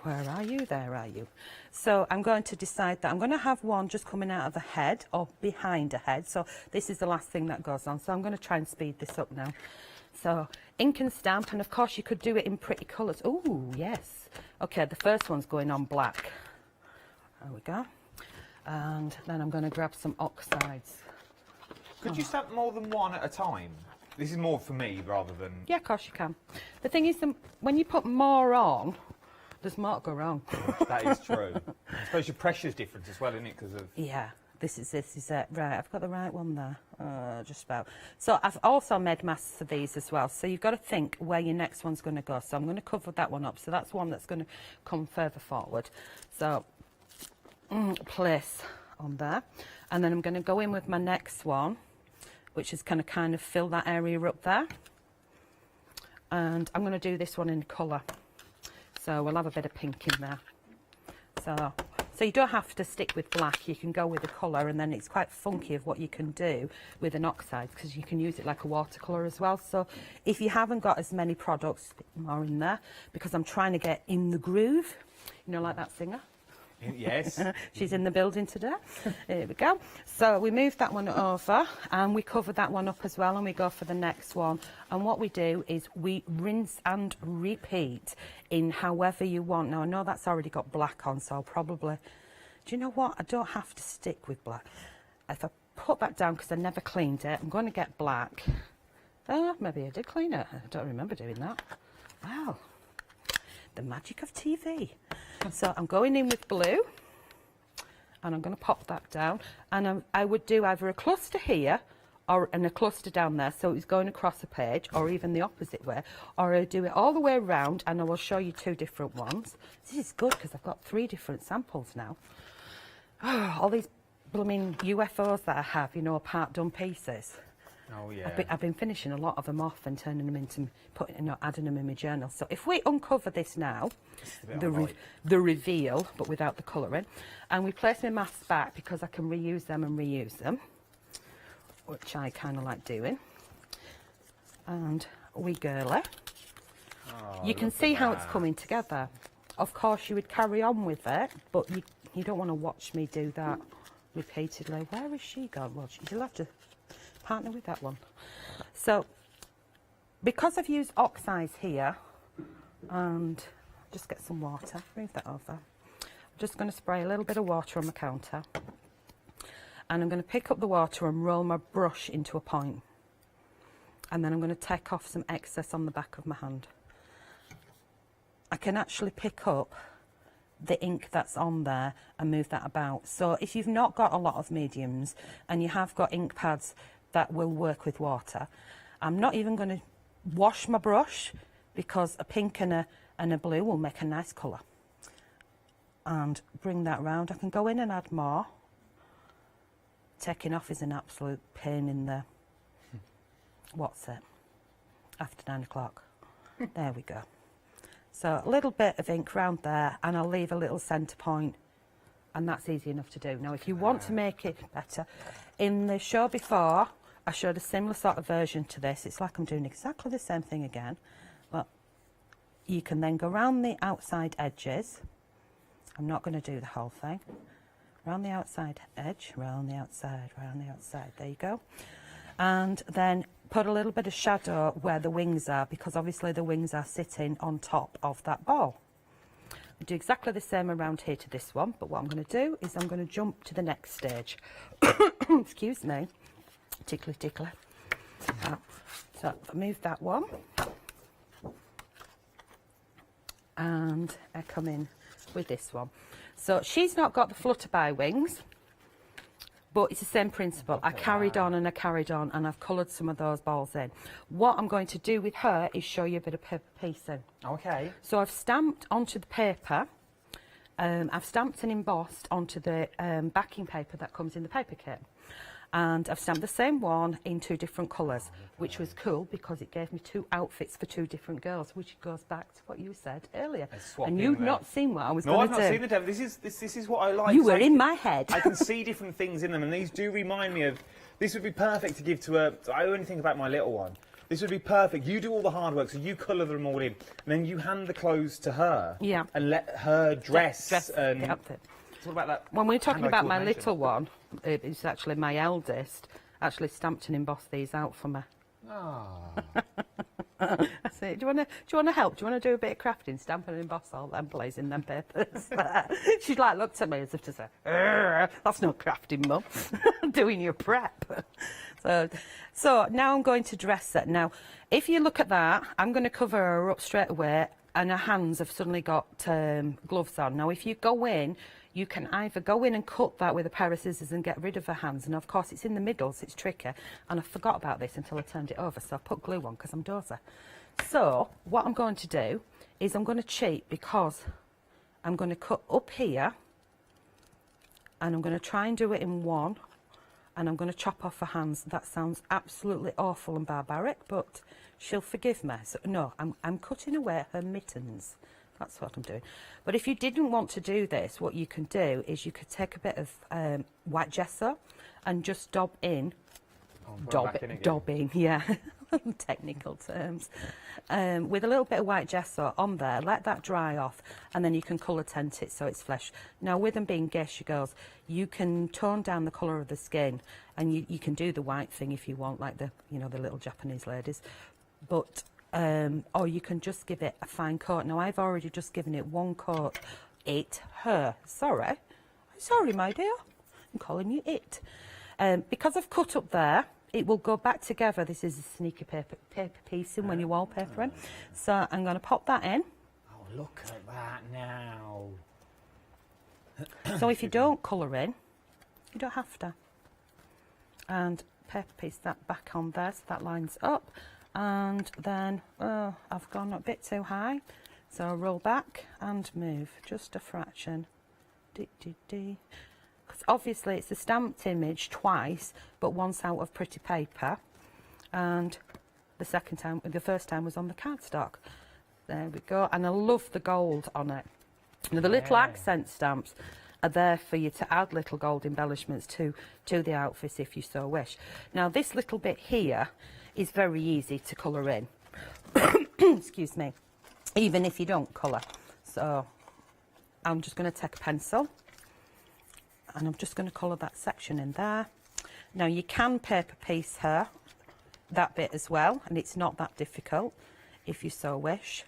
Where are you? There are you. So I'm going to decide that I'm going to have one just coming out of the head or behind the head. So this is the last thing that goes on. So I'm going to try and speed this up now. So ink and stamp, and of course you could do it in pretty colours. Oh, yes. Okay, the first one's going on black. There we go. And then I'm going to grab some oxides. Could you stamp more than one at a time? This is more for me rather than... Yeah, of course you can. The thing is, when you put more on, there's more to go wrong. That is true. I suppose your pressure's different as well, isn't it? Because of... Yeah. This is it. Right, I've got the right one there. Just about. So I've also made masks of these as well. So you've got to think where your next one's going to go. So I'm going to cover that one up. So that's one that's going to come further forward. So place on there. And then I'm going to go in with my next one, which is going to kind of fill that area up there. And I'm going to do this one in colour. So we'll have a bit of pink in there. So you don't have to stick with black, you can go with the colour, and then it's quite funky of what you can do with an oxide, because you can use it like a watercolour as well. So if you haven't got as many products, a bit more in there, because I'm trying to get in the groove, you know, like that singer. Yes. She's in the building today. There we go. So we move that one over and we cover that one up as well, and we go for the next one. And what we do is we rinse and repeat in however you want. Now I know that's already got black on, so I'll probably, do you know what? I don't have to stick with black. If I put that down, because I never cleaned it, I'm going to get black. Oh, maybe I did clean it. I don't remember doing that. Wow. The magic of TV. So I'm going in with blue and I'm going to pop that down, and I would do either a cluster here and a cluster down there, so it's going across a page, or even the opposite way, or I do it all the way around, and I will show you two different ones. This is good because I've got 3 different samples now. Oh, all these blooming UFOs that I have, you know, part done pieces. Oh yeah. I've been finishing a lot of them off and turning them into, adding them in my journal. So if we uncover this now, the reveal, but without the colouring, and we place my masks back, because I can reuse them and reuse them, which I kind of like doing, and we girl it. Oh, you can see how it's coming together. Of course, you would carry on with it, but you don't want to watch me do that repeatedly. Where has she gone? Well, you'll have to partner with that one. So because I've used oxides here, and just get some water, move that over. I'm just going to spray a little bit of water on the counter, and I'm going to pick up the water and roll my brush into a point, and then I'm going to take off some excess on the back of my hand. I can actually pick up the ink that's on there and move that about. So if you've not got a lot of mediums and you have got ink pads that will work with water, I'm not even going to wash my brush, because a pink and a blue will make a nice colour. And bring that round. I can go in and add more. Taking off is an absolute pain in the, what's it, after 9 o'clock. There we go. So a little bit of ink round there, and I'll leave a little centre point, and that's easy enough to do. Now if you want to make it better, in the show before I showed a similar sort of version to this. It's like I'm doing exactly the same thing again, but you can then go around the outside edges. I'm not going to do the whole thing. Round the outside edge, round the outside, round the outside. There you go. And then put a little bit of shadow where the wings are, because obviously the wings are sitting on top of that ball. I do exactly the same around here to this one, but what I'm going to do is I'm going to jump to the next stage. Excuse me. Tickly, tickly. So I move that one, and I come in with this one. So she's not got the flutterby wings, but it's the same principle. I carried on and I carried on, and I've coloured some of those balls in. What I'm going to do with her is show you a bit of paper piecing. Okay. So I've stamped onto the paper, I've stamped and embossed onto the backing paper that comes in the paper kit. And I've stamped the same one in 2 different colours, which was cool because it gave me 2 outfits for 2 different girls, which goes back to what you said earlier. And you've not seen what I was going to do. No, I've not seen the demo. This is what I like. You were in my head. I can see different things in them, and these do remind me of. This would be perfect to give to a. I only think about my little one. This would be perfect. You do all the hard work, so you colour them all in, and then you hand the clothes to her. Yeah. And let her dress and. The outfit. What about that? When we're talking about my little one, it's actually my eldest, actually stamped and embossed these out for me. Oh. I say, do you want to help? Do you want to do a bit of crafting, stamp and emboss all them blazing them papers? She's like looked at me as if to say, that's not crafting, Mum. Doing your prep. So now I'm going to dress it. Now, if you look at that, I'm going to cover her up straight away, and her hands have suddenly got gloves on. Now, if you go in, you can either go in and cut that with a pair of scissors and get rid of her hands, and of course it's in the middle, so it's tricky, and I forgot about this until I turned it over, so I put glue on because I'm dozy. So what I'm going to do is I'm going to cheat, because I'm going to cut up here, and I'm going to try and do it in one, and I'm going to chop off her hands. That sounds absolutely awful and barbaric, but she'll forgive me. So no, I'm cutting away her mittens. That's what I'm doing. But if you didn't want to do this, what you can do is you could take a bit of white gesso and just dob in. Dob in, yeah. Technical terms. With a little bit of white gesso on there, let that dry off, and then you can colour tint it so it's flesh. Now, with them being geisha girls, you can tone down the colour of the skin, and you can do the white thing if you want, like the little Japanese ladies. But or you can just give it a fine coat. Now, I've already just given it one coat. Sorry, my dear. I'm calling you it. Because I've cut up there, it will go back together. This is a sneaky paper piecing when you're wallpapering. So I'm going to pop that in. Oh, look at that now. So if you don't colour in, you don't have to. And paper piece that back on there so that lines up. And then, I've gone a bit too high. So I'll roll back and move just a fraction. Because obviously it's a stamped image twice, but once out of pretty paper. And the first time was on the cardstock. There we go. And I love the gold on it. Now, the little accent stamps are there for you to add little gold embellishments to the outfit if you so wish. Now, this little bit here is very easy to colour in. Excuse me. Even if you don't colour. So I'm just going to take a pencil and I'm just going to colour that section in there. Now, you can paper piece her, that bit as well, and it's not that difficult if you so wish.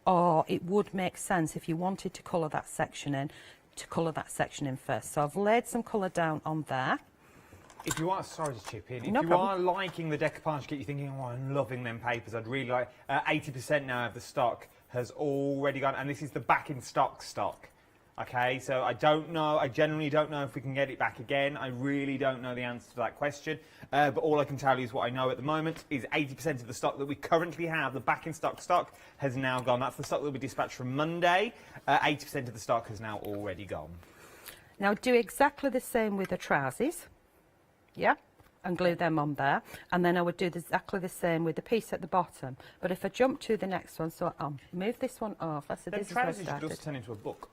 Or it would make sense if you wanted to colour that section in, to colour that section in first. So I've laid some colour down on there. If you are, sorry to chip in, if No you problem. are liking the decoupage kit, you're thinking, oh, I'm loving them papers, I'd really like, 80% now of the stock has already gone, and this is the back in stock. Okay, so I don't know, I generally don't know if we can get it back again. I really don't know the answer to that question. But all I can tell you is what I know at the moment is 80% of the stock that we currently have, the back in stock has now gone. That's the stock that will be dispatched from Monday. 80% of the stock has now already gone. Now, do exactly the same with the trousers. Yeah, and glue them on there, and then I would do exactly the same with the piece at the bottom. But if I jump to the next one, so I'll move this one off. I said, Then this is where I trousers started. should just turn into a book.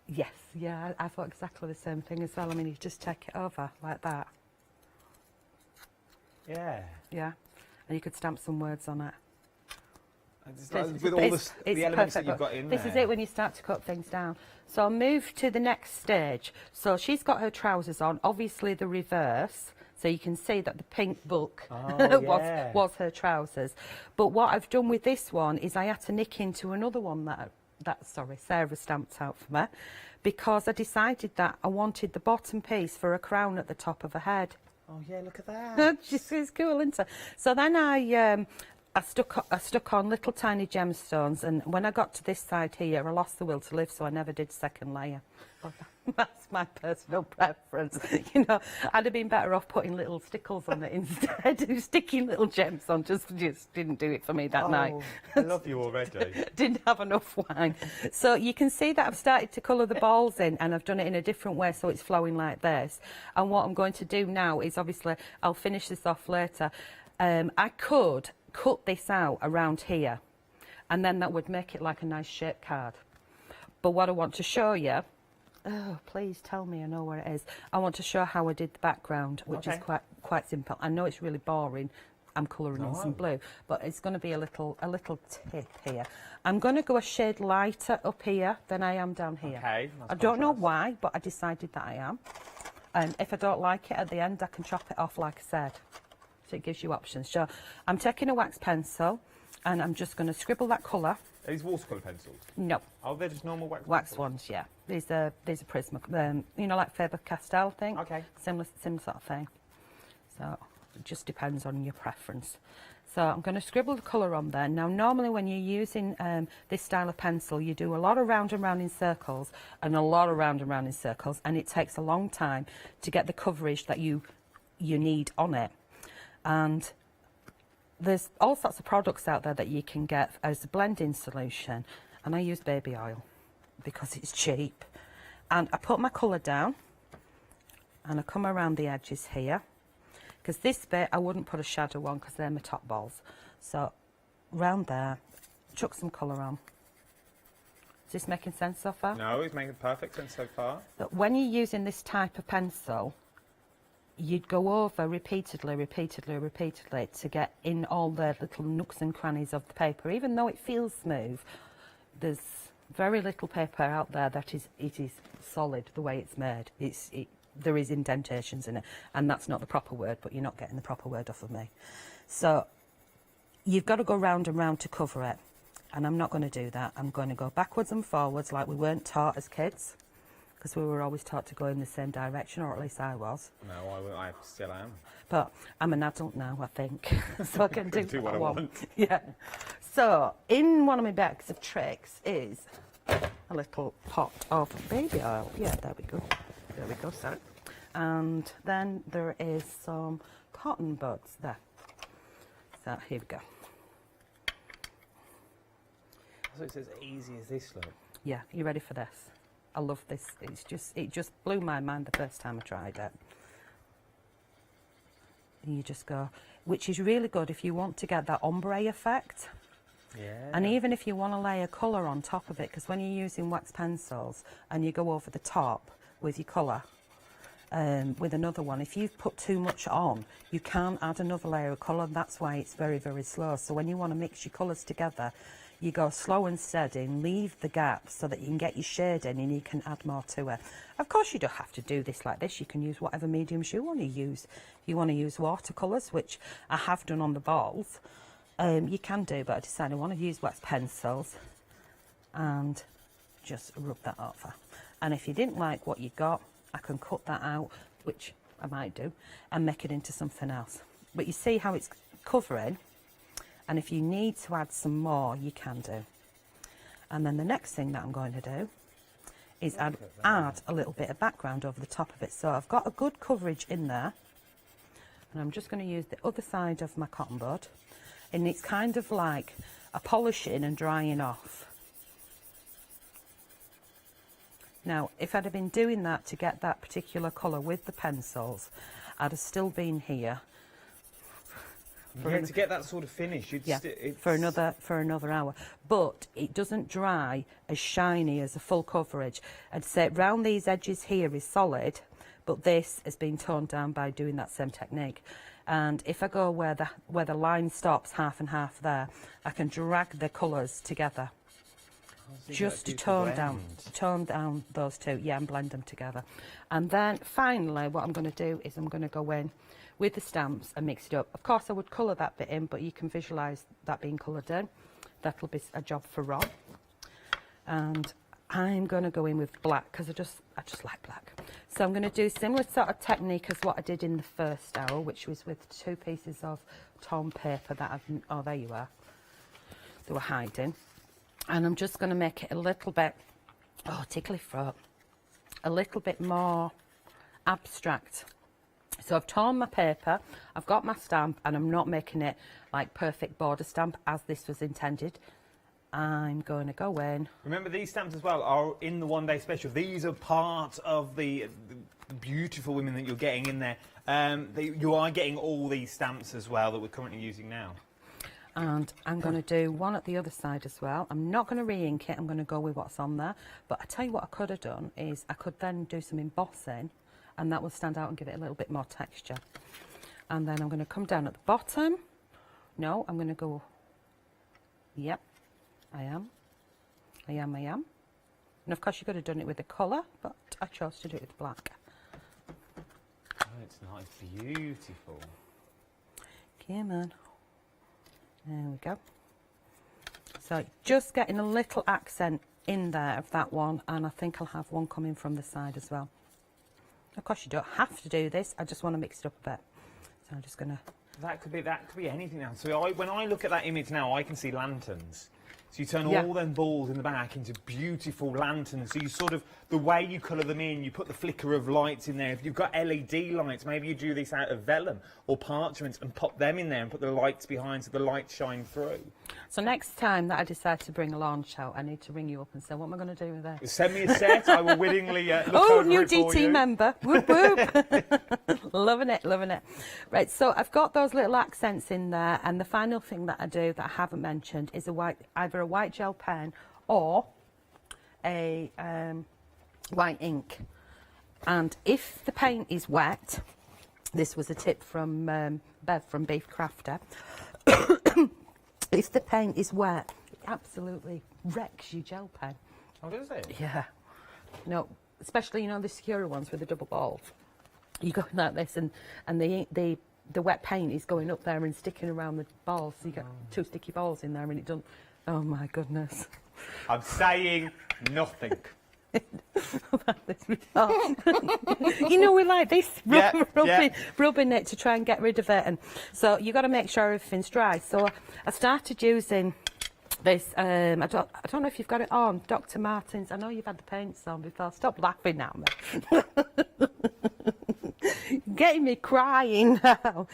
Yes, yeah, I thought exactly the same thing as well. I mean, you just take it over like that. Yeah. Yeah, and you could stamp some words on it. With all the elements that you've got in there. This is it when you start to cut things down. So I'll move to the next stage. So she's got her trousers on, obviously the reverse. So you can see that the pink book was her trousers. But what I've done with this one is I had to nick into another one that Sarah stamped out for me, because I decided that I wanted the bottom piece for a crown at the top of her head. Oh yeah, look at that. It's cool, isn't it? So then I stuck on little tiny gemstones, and when I got to this side here, I lost the will to live, so I never did second layer. That's my personal preference. You know, I'd have been better off putting little stickles on it instead. Sticking little gems on just didn't do it for me that night. I love you already. Didn't have enough wine. So you can see that I've started to colour the balls in, and I've done it in a different way so it's flowing like this. And what I'm going to do now is, obviously, I'll finish this off later. I could cut this out around here, and then that would make it like a nice shape card. But what I want to show you, oh, please tell me I know where it is. I want to show how I did the background, which is quite simple. I know it's really boring. I'm colouring in some blue, but it's going to be a little tip here. I'm going to go a shade lighter up here than I am down here. Okay, I don't know why, but I decided that I am. And if I don't like it at the end, I can chop it off, like I said. So it gives you options. So I'm taking a wax pencil, and I'm just going to scribble that colour. Are these watercolour pencils? No. Oh, they're just normal wax pencils? Ones, yeah. These are Prism, you know, like Faber-Castell thing. Okay. Similar sort of thing. So it just depends on your preference. So I'm going to scribble the colour on there. Now normally when you're using this style of pencil, you do a lot of round and round in circles and a lot of round and round in circles, and it takes a long time to get the coverage that you need on it. And there's all sorts of products out there that you can get as a blending solution, and I use baby oil because it's cheap. And I put my colour down and I come around the edges here, because this bit I wouldn't put a shadow on because they're my top balls. So round there, chuck some colour on. Is this making sense so far? No, it's making perfect sense so far. But when you're using this type of pencil, you'd go over repeatedly to get in all the little nooks and crannies of the paper. Even though it feels smooth, there's very little paper out there that is solid the way it's made. There is indentations in it, and that's not the proper word, but you're not getting the proper word off of me. So you've got to go round and round to cover it, and I'm not going to do that. I'm going to go backwards and forwards like we weren't taught as kids, because we were always taught to go in the same direction, or at least I was. No, I still am. But I'm an adult now, I think, so I can do what I want. Yeah. So in one of my bags of tricks is a little pot of baby oil. Yeah, there we go. There we go, sorry. And then there is some cotton buds there. So here we go. So it's as easy as this, look. Yeah, you ready for this? I love this. It just blew my mind the first time I tried it. And you just go, which is really good if you want to get that ombre effect. Yeah. And even if you want to lay a colour on top of it, because when you're using wax pencils and you go over the top with your colour, with another one, if you've put too much on, you can't add another layer of colour. That's why it's very, very slow. So when you want to mix your colours together, you go slow and steady and leave the gaps so that you can get your shade in and you can add more to it. Of course, you don't have to do this like this. You can use whatever mediums you want to use. If you want to use watercolours, which I have done on the balls, you can do, but I decided I want to use wax pencils and just rub that over. And if you didn't like what you got, I can cut that out, which I might do, and make it into something else. But you see how it's covering, and if you need to add some more, you can do. And then the next thing that I'm going to do is add a little bit of background over the top of it. So I've got a good coverage in there, and I'm just going to use the other side of my cotton bud, and it's kind of like a polishing and drying off. Now, if I'd have been doing that to get that particular colour with the pencils, I'd have still been here. To get that sort of finish, you'd for another hour. But it doesn't dry as shiny as a full coverage. I'd say round these edges here is solid, but this has been toned down by doing that same technique. And if I go where the line stops, half and half there, I can drag the colours together. Just to tone down those two, yeah, and blend them together. And then finally what I'm going to do is I'm going to go in with the stamps and mix it up. Of course I would colour that bit in, but you can visualise that being coloured in. That'll be a job for Rob. And I'm going to go in with black because I just like black. So I'm going to do a similar sort of technique as what I did in the first hour, which was with 2 pieces of torn paper that oh, there you are. They were hiding. And I'm just going to make it a little bit, oh, tickly throat, a little bit more abstract. So I've torn my paper, I've got my stamp, and I'm not making it like perfect border stamp as this was intended. I'm going to go in. Remember, these stamps as well are in the one-day special. These are part of the beautiful women that you're getting in there. You are getting all these stamps as well that we're currently using now. And I'm going to do one at the other side as well. I'm not going to re-ink it, I'm going to go with what's on there. But I tell you what I could have done is I could then do some embossing, and that will stand out and give it a little bit more texture. And then I'm going to come down at the bottom. No, I'm going to go, yep, I am. And of course you could have done it with the colour, but I chose to do it with black. Oh, it's nice, beautiful. Come on. There we go. So just getting a little accent in there of that one, and I think I'll have one coming from the side as well. Of course you don't have to do this, I just want to mix it up a bit. So I'm just going to... That could be anything now. So when I look at that image now, I can see lanterns. So you turn Yeah. all them balls in the back into beautiful lanterns. So you sort of, the way you colour them in, you put the flicker of lights in there. If you've got LED lights, maybe you do this out of vellum or parchment and pop them in there and put the lights behind so the lights shine through. So next time that I decide to bring a launch out, I need to ring you up and say, what am I going to do with this? Send me a set, I will willingly look Oh, over new it for DT you. member. Whoop, whoop. Loving it, loving it. Right, so I've got those little accents in there, and the final thing that I do that I haven't mentioned is either a white gel pen or a white ink. And if the paint is wet, this was a tip from Bev from Beef Crafter, if the paint is wet, it absolutely wrecks your gel pen. Oh, does it? Yeah. No, especially, you know, the secure ones with the double balls. You go like this and the wet paint is going up there and sticking around the balls. So you get two sticky balls in there and it doesn't... Oh, my goodness. I'm saying nothing. You know, we like this, Yeah, rubbing it to try and get rid of it. And so you got to make sure everything's dry. So I started using this, I don't know if you've got it on, Dr. Martens. I know you've had the paints on before. Stop laughing at me. Getting me crying now.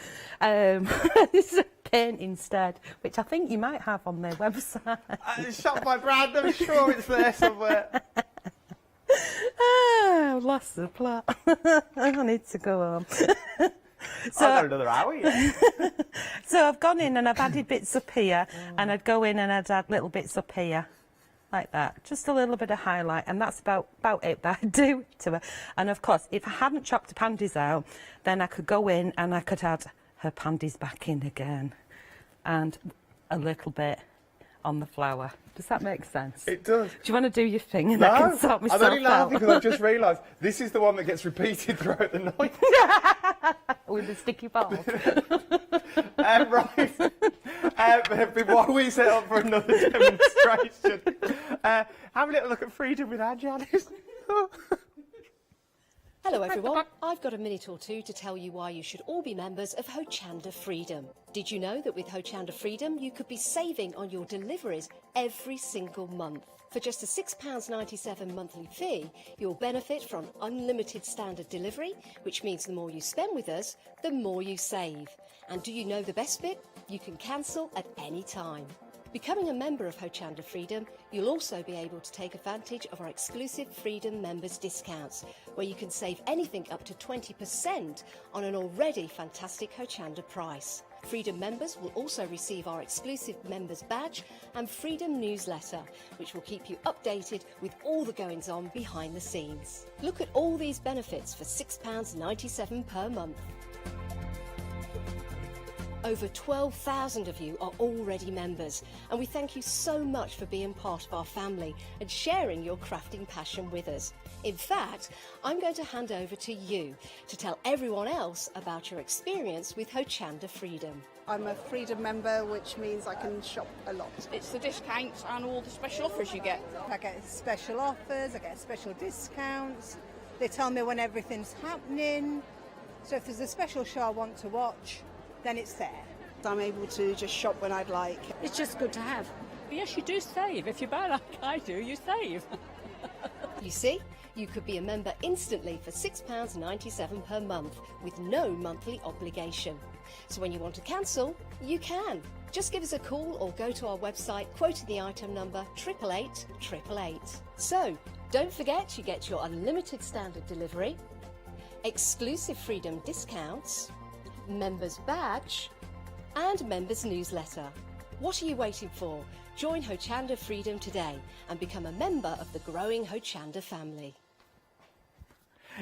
This is a paint instead, which I think you might have on their website. Shop my brand, I'm sure it's there somewhere. I've lost the plot. I need to go home. I've got another hour yet. So I've gone in and I've added bits up here, and I'd go in and I'd add little bits up here, like that. Just a little bit of highlight, and that's about it that I do to her. And of course, if I hadn't chopped the pandies out, then I could go in and I could add her pandies back in again, and a little bit on the flower. Does that make sense? It does. Do you want to do your thing and No, I can sort myself I'm only laughing out? because I've just realised this is the one that gets repeated throughout the night. With the sticky balls. Right. But while we set up for another demonstration, have a little look at Freedom with our Janice. Hello everyone, I've got a minute or two to tell you why you should all be members of Hochanda Freedom. Did you know that with Hochanda Freedom you could be saving on your deliveries every single month? For just a £6.97 monthly fee, you'll benefit from unlimited standard delivery, which means the more you spend with us, the more you save. And do you know the best bit? You can cancel at any time. Becoming a member of Hochanda Freedom, you'll also be able to take advantage of our exclusive Freedom members discounts, where you can save anything up to 20% on an already fantastic Hochanda price. Freedom members will also receive our exclusive members badge and Freedom newsletter, which will keep you updated with all the goings on behind the scenes. Look at all these benefits for £6.97 per month. Over 12,000 of you are already members, and we thank you so much for being part of our family and sharing your crafting passion with us. In fact, I'm going to hand over to you to tell everyone else about your experience with Hochanda Freedom. I'm a Freedom member, which means I can shop a lot. It's the discounts and all the special offers you get. I get special offers, I get special discounts. They tell me when everything's happening. So if there's a special show I want to watch, then it's there. I'm able to just shop when I'd like. It's just good to have. Yes, you do save. If you buy like I do, you save. You see, you could be a member instantly for £6.97 per month with no monthly obligation. So when you want to cancel, you can. Just give us a call or go to our website quoting the item number 888 888. So don't forget you get your unlimited standard delivery, exclusive Freedom discounts, members badge and members newsletter. What are you waiting for? Join Hochanda Freedom today and become a member of the growing Hochanda family.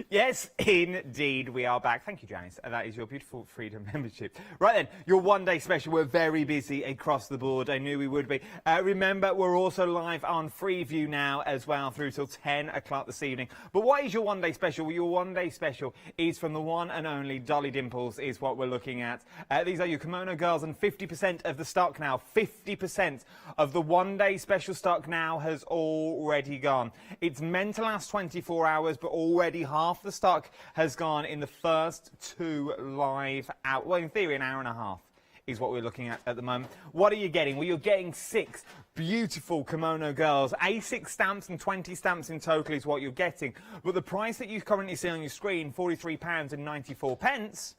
Yes, indeed, we are back. Thank you, Janice. That is your beautiful Freedom membership. Right then, your one-day special. We're very busy across the board. I knew we would be. Remember, we're also live on Freeview now as well through till 10 o'clock this evening. But what is your one-day special? Well, your one-day special is from the one and only Dolly Dimples is what we're looking at. These are your kimono girls, and 50% of the stock now. 50% of the one-day special stock now has already gone. It's meant to last 24 hours, but already half Half the stock has gone in the first 2 live out. Well, in theory, an hour and a half is what we're looking at the moment. What are you getting? Well, you're getting 6 beautiful kimono girls. 6 stamps and 20 stamps in total is what you're getting. But the price that you currently see on your screen, £43.94,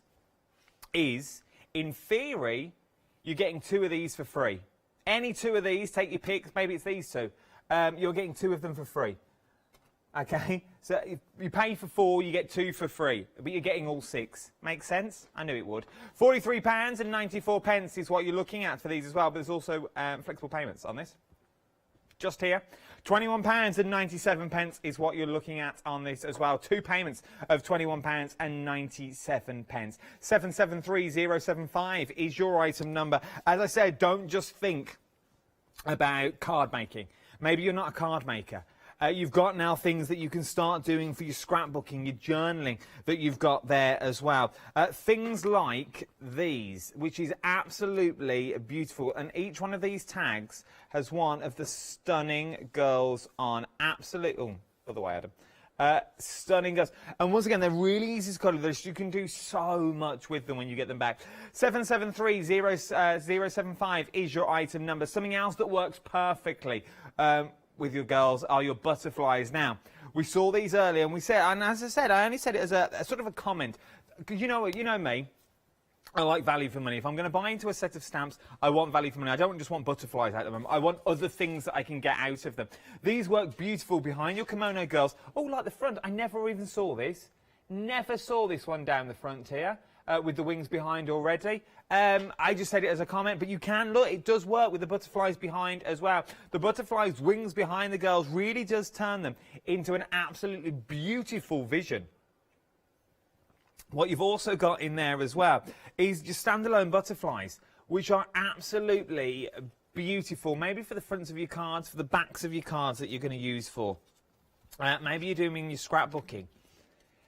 is, in theory, you're getting 2 of these for free. Any 2 of these, take your picks, maybe it's these 2. You're getting 2 of them for free. Okay, so if you pay for 4, you get 2 for free, but you're getting all 6. Makes sense? I knew it would. £43.94 is what you're looking at for these as well, but there's also flexible payments on this. Just here, £21.97 is what you're looking at on this as well. 2 payments of £21.97. 773075 is your item number. As I said, don't just think about card making. Maybe you're not a card maker. You've got now things that you can start doing for your scrapbooking, your journaling that you've got there as well. Things like these, which is absolutely beautiful. And each one of these tags has one of the stunning girls on. Absolute, oh, other way, Adam. Stunning girls. And once again, they're really easy to colour. You can do so much with them when you get them back. 773075 is your item number. Something else that works perfectly with your girls are your butterflies. Now, we saw these earlier, and we said, and as I said, I only said it as a sort of a comment, because you know me, I like value for money. If I'm going to buy into a set of stamps, I want value for money. I don't just want butterflies out of them. I want other things that I can get out of them. These work beautiful behind your kimono girls. Oh, like the front. I never even saw this. Never saw this one down the front here. With the wings behind already. I just said it as a comment, but you can look, it does work with the butterflies behind as well. The butterflies' wings behind the girls really does turn them into an absolutely beautiful vision. What you've also got in there as well is your standalone butterflies, which are absolutely beautiful, maybe for the fronts of your cards, for the backs of your cards that you're going to use for. Maybe you're doing your scrapbooking.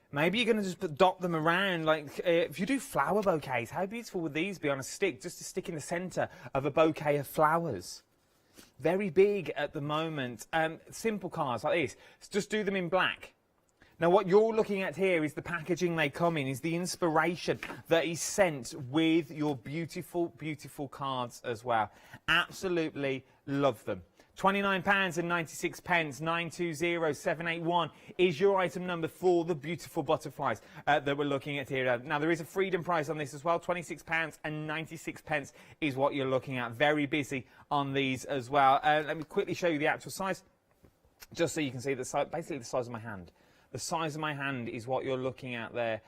Maybe you're going to just dot them around, like if you do flower bouquets, how beautiful would these be on a stick, just to stick in the centre of a bouquet of flowers? Very big at the moment. Simple cards like this, just do them in black. Now what you're looking at here is the packaging they come in, is the inspiration that is sent with your beautiful, beautiful cards as well. Absolutely love them. £29.96, 920781 is your item number for the beautiful butterflies that we're looking at here. Now, there is a freedom price on this as well. £26.96 is what you're looking at. Very busy on these as well. Let me quickly show you the actual size, just so you can see the size, basically the size of my hand. The size of my hand is what you're looking at there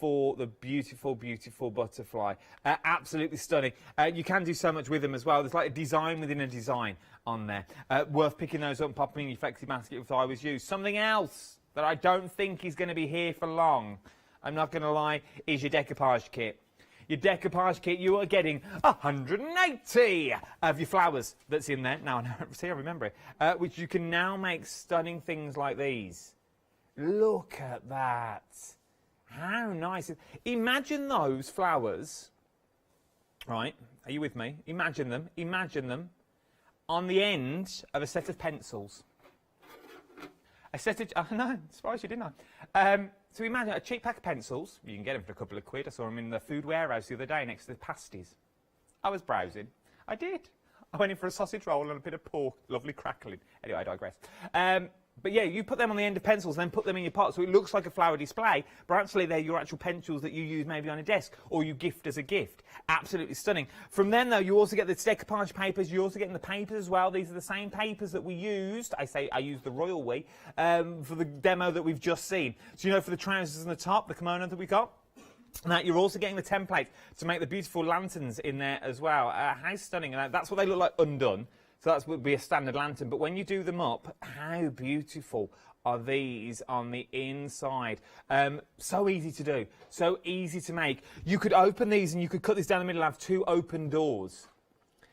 for the beautiful, beautiful butterfly. Absolutely stunning. You can do so much with them as well. There's like a design within a design on there. Worth picking those up and popping in your flexi basket if I was you. Something else that I don't think is going to be here for long, I'm not going to lie, is your decoupage kit. Your decoupage kit, you are getting 180 of your flowers that's in there. Now, see, I remember it. Which you can now make stunning things like these. Look at that. How nice. Imagine those flowers, right, are you with me? Imagine them on the end of a set of pencils. A set of, I know, surprised you, didn't I? So imagine a cheap pack of pencils, you can get them for a couple of quid. I saw them in the food warehouse the other day next to the pasties. I was browsing. I did. I went in for a sausage roll and a bit of pork, lovely crackling. Anyway, I digress. But yeah, you put them on the end of pencils, then put them in your pot, so it looks like a flower display, but actually they're your actual pencils that you use maybe on a desk, or you gift as a gift. Absolutely stunning. From then, though, you also get the decoupage papers, you're also getting the papers as well. These are the same papers that we used, I used the royal we, for the demo that we've just seen. So, you know, for the trousers and the top, the kimono that we got, now, you're also getting the template to make the beautiful lanterns in there as well. How stunning. And that's what they look like undone. So that would be a standard lantern. But when you do them up, how beautiful are these on the inside? So easy to do. So easy to make. You could open these and you could cut this down the middle and have 2 open doors.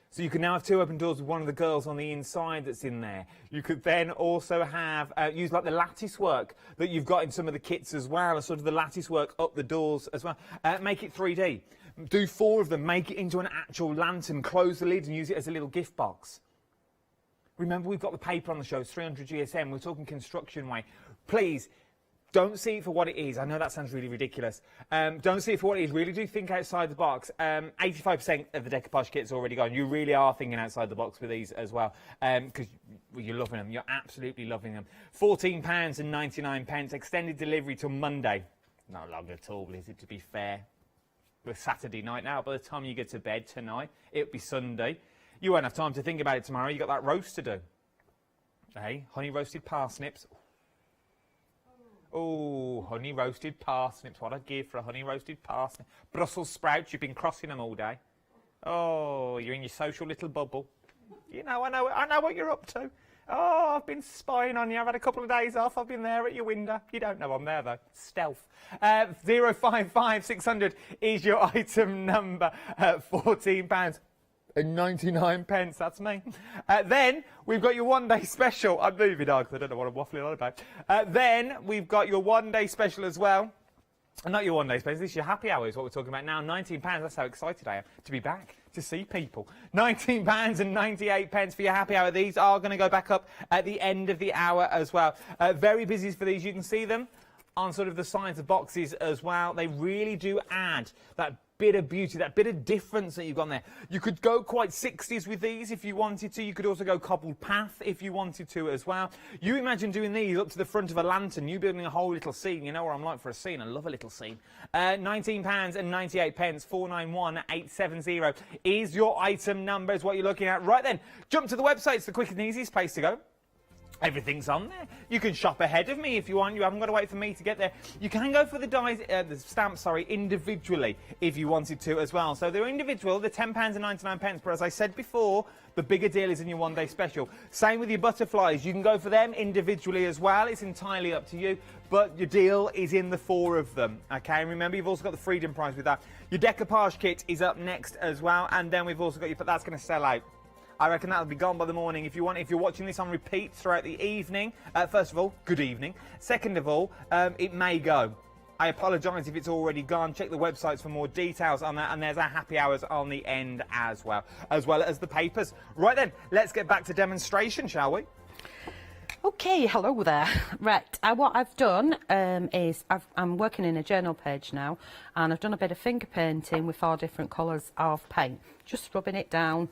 So you can now have 2 open doors with one of the girls on the inside that's in there. You could then also have, use like the lattice work that you've got in some of the kits as well, sort of the lattice work up the doors as well. Make it 3D. Do 4 of them, make it into an actual lantern, close the lid and use it as a little gift box. Remember, we've got the paper on the show, it's 300 GSM, we're talking construction way. Please, Don't see it for what it is. I know that sounds really ridiculous. Don't see it for what it is. Really do think outside the box. 85% of the decoupage kit's already gone. You really are thinking outside the box with these as well, because you're loving them. You're absolutely loving them. £14.99. Extended delivery till Monday. Not long at all, is it, to be fair? We're Saturday night now. By the time you get to bed tonight, it'll be Sunday. You won't have time to think about it tomorrow. You got that roast to do. Hey, honey roasted parsnips. Oh, honey roasted parsnips. What I'd give for a honey roasted parsnip. Brussels sprouts. You've been crossing them all day. Oh, you're in your social little bubble. You know, I know what you're up to. Oh, I've been spying on you. I've had a couple of days off. I've been there at your window. You don't know I'm there, though. Stealth. 055 600 is your item number. £14. And 99 pence, that's me. Then we've got your one-day special. I'm moving on because I don't know what I'm waffling on about. Then we've got your one-day special as well. Not your one-day special, this is your happy hour is what we're talking about now. £19, that's how excited I am to be back, to see people. £19 and 98 pence for your happy hour. These are going to go back up at the end of the hour as well. Very busy for these. You can see them on sort of the sides of boxes as well. They really do add that bit of beauty, that bit of difference that you've got there. You could go quite 60s with these if you wanted to. You could also go cobbled path if you wanted to as well. You imagine doing these up to the front of a lantern, you building a whole little scene. You know what I'm like for a scene. I love a little scene. £19 and 98 pence, 491870 is your item number, is what you're looking at. Right then, jump to the website. It's the quick and easiest place to go. Everything's on there. You can shop ahead of me if you want. You haven't got to wait for me to get there. You can go for the stamps, individually if you wanted to as well. So they're individual. They're £10 and 99 pence. But as I said before, the bigger deal is in your one-day special. Same with your butterflies. You can go for them individually as well. It's entirely up to you. But your deal is in the 4 of them. Okay, and remember, you've also got the Freedom Prize with that. Your decoupage kit is up next as well. And then we've also got your... But that's going to sell out. I reckon that'll be gone by the morning. If you're watching this on repeat throughout the evening, first of all, good evening. Second of all, it may go. I apologise if it's already gone. Check the websites for more details on that, and there's our happy hours on the end as well as the papers. Right then, let's get back to demonstration, shall we? Okay, hello there. Right, what I've done is I'm working in a journal page now, and I've done a bit of finger painting with 4 different colours of paint. Just rubbing it down.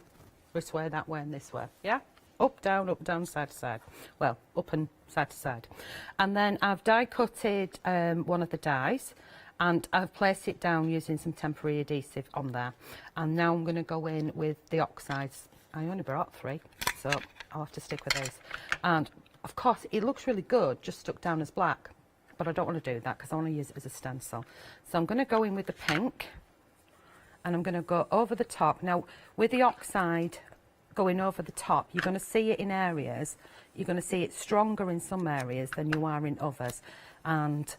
This way, that way, and this way. Yeah? Up, down, side to side. Well, up and side to side. And then I've die cutted one of the dies, and I've placed it down using some temporary adhesive on there. And now I'm going to go in with the oxides. I only brought 3, so I'll have to stick with those. And of course, it looks really good, just stuck down as black. But I don't want to do that because I want to use it as a stencil. So I'm going to go in with the pink. And I'm going to go over the top. Now, with the oxide going over the top, you're going to see it in areas. You're going to see it stronger in some areas than you are in others. And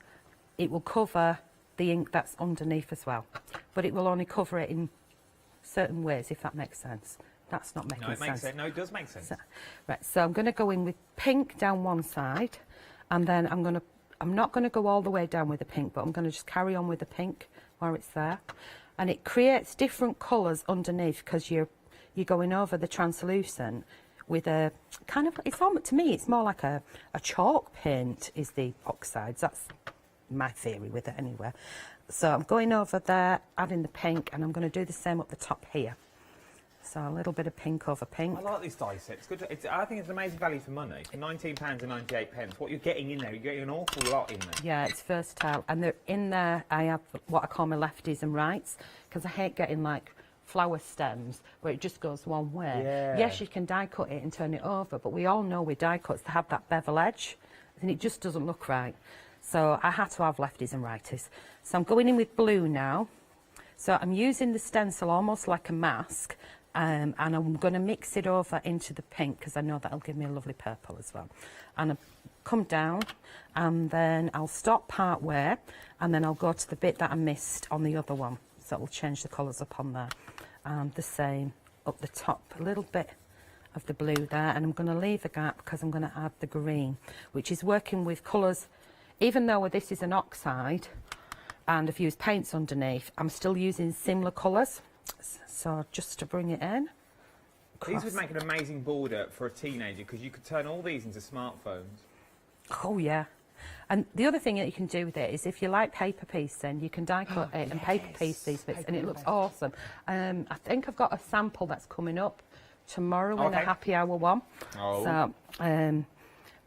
it will cover the ink that's underneath as well. But it will only cover it in certain ways, if that makes sense. That's not making sense. No, it does make sense. So, right, so I'm going to go in with pink down one side. And then I'm not going to go all the way down with the pink, but I'm going to just carry on with the pink where it's there. And it creates different colours underneath because you're going over the translucent with a kind of, to me it's more like a chalk paint is the oxides. That's my theory with it anyway. So I'm going over there, adding the pink, and I'm going to do the same up the top here. So a little bit of pink over pink. I like this die set. It's good. I think it's an amazing value for money. For £19 and 98 pence, what you're getting in there, you're getting an awful lot in there. Yeah, it's versatile. And in there, I have what I call my lefties and rights, because I hate getting like flower stems where it just goes one way. Yeah. Yes, you can die cut it and turn it over, but we all know with die cuts they have that bevel edge, and it just doesn't look right. So I had to have lefties and righties. So I'm going in with blue now. So I'm using the stencil almost like a mask. And I'm going to mix it over into the pink because I know that'll give me a lovely purple as well. And I'll come down and then I'll stop part way and then I'll go to the bit that I missed on the other one. So it'll change the colours up on there. And the same up the top, a little bit of the blue there. And I'm going to leave a gap because I'm going to add the green, which is working with colours. Even though this is an oxide and I've used paints underneath, I'm still using similar colours. So just to bring it in. These would make an amazing border for a teenager because you could turn all these into smartphones. Oh yeah. And the other thing that you can do with it is if you like paper piecing, you can die cut it and paper piece these bits, and it looks awesome. I think I've got a sample that's coming up tomorrow in the happy hour one. So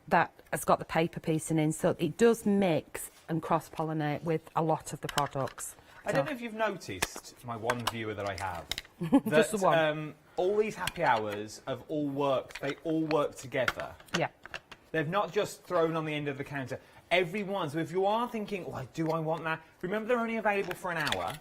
that has got the paper piecing in, so it does mix and cross-pollinate with a lot of the products. I don't know if you've noticed, my one viewer that I have, Just the that one. all these happy hours have all worked, they all work together. Yeah. They've not just thrown on the end of the counter. Everyone, so if you are thinking, oh, do I want that? Remember, they're only available for an hour,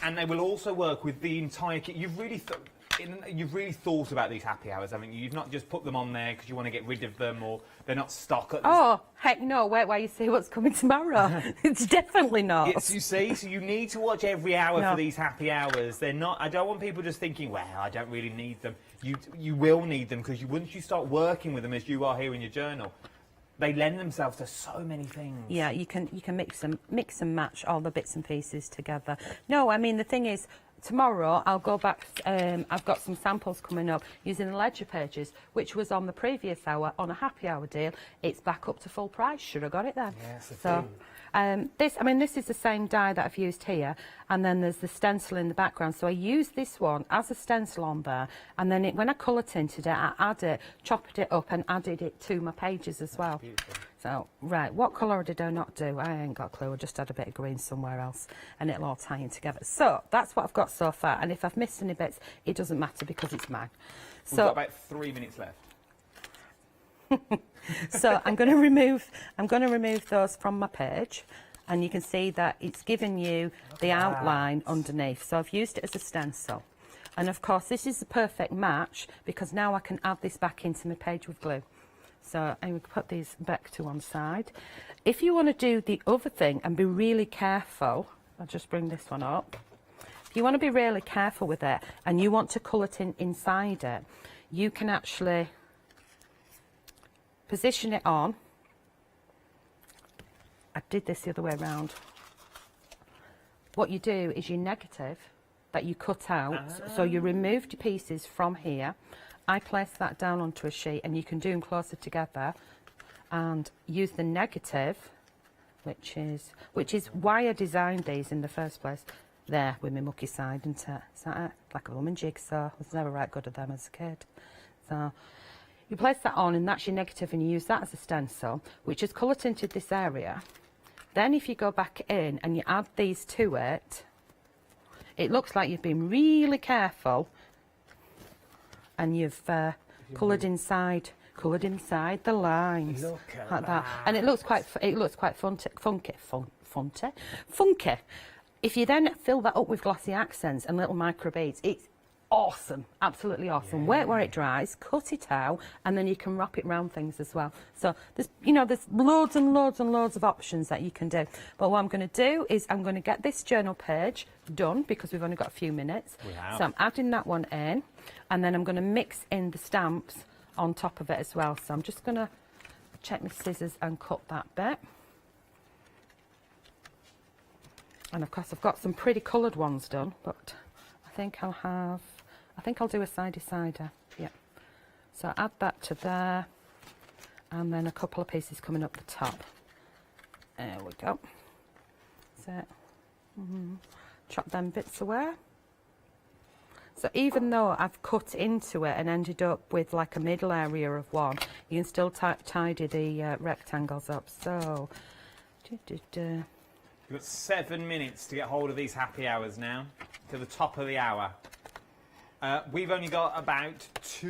and they will also work with the entire kit. You've really thought about these happy hours, haven't you? You've not just put them on there because you want to get rid of them, or they're not stock. Oh, heck no, wait while you see what's coming tomorrow. It's definitely not. You see, so you need to watch every hour for these happy hours. They're not, I don't want people just thinking, well, I don't really need them. You will need them, because once you start working with them, as you are here in your journal, they lend themselves to so many things. Yeah, you can mix and match all the bits and pieces together. No, I mean, the thing is, tomorrow I'll go back, I've got some samples coming up using the ledger pages, which was on the previous hour on a happy hour deal. It's back up to full price. Should have got it then. Yes, so this is the same die that I've used here, and then there's the stencil in the background. So I used this one as a stencil on there, and then when I colour tinted it, chopped it up and added it to my pages as well. Beautiful. So, right, what colour did I not do? I ain't got a clue. I just had a bit of green somewhere else, and it'll all tie in together. So, that's what I've got so far, and if I've missed any bits, it doesn't matter because it's mine. We've got about 3 minutes left. So I'm going to remove those from my page, and you can see that it's given you the outline underneath. So I've used it as a stencil, and of course this is the perfect match because now I can add this back into my page with glue. So I'm going to put these back to one side. If you want to do the other thing and be really careful, I'll just bring this one up. If you want to be really careful with it and you want to colour it inside it, you can actually position it on. I did this the other way around. What you do is your negative that you cut out, so you removed your pieces from here. I place that down onto a sheet, and you can do them closer together and use the negative, which is why I designed these in the first place. There with my mucky side, isn't it? Is that it? Like a blooming jigsaw. I was never right good at them as a kid. So you place that on, and that's your negative, and you use that as a stencil, which has colour tinted this area. Then if you go back in and you add these to it, it looks like you've been really careful, and you've coloured inside the lines. Look at like that. And it looks quite funky. If you then fill that up with glossy accents and little micro beads, it's awesome, absolutely awesome. Yeah. Wait where it dries, cut it out, and then you can wrap it around things as well. So there's loads and loads and loads of options that you can do. But what I'm going to do is I'm going to get this journal page done because we've only got a few minutes. So I'm adding that one in, and then I'm going to mix in the stamps on top of it as well. So I'm just going to check my scissors and cut that bit. And of course I've got some pretty coloured ones done, but I think I'll do a sidey-sider. Yeah. So add that to there, and then a couple of pieces coming up the top. There we go. So chop them bits away. So even though I've cut into it and ended up with like a middle area of one, you can still tidy the rectangles up. So You've got 7 minutes to get hold of these happy hours now, to the top of the hour. We've only got about 2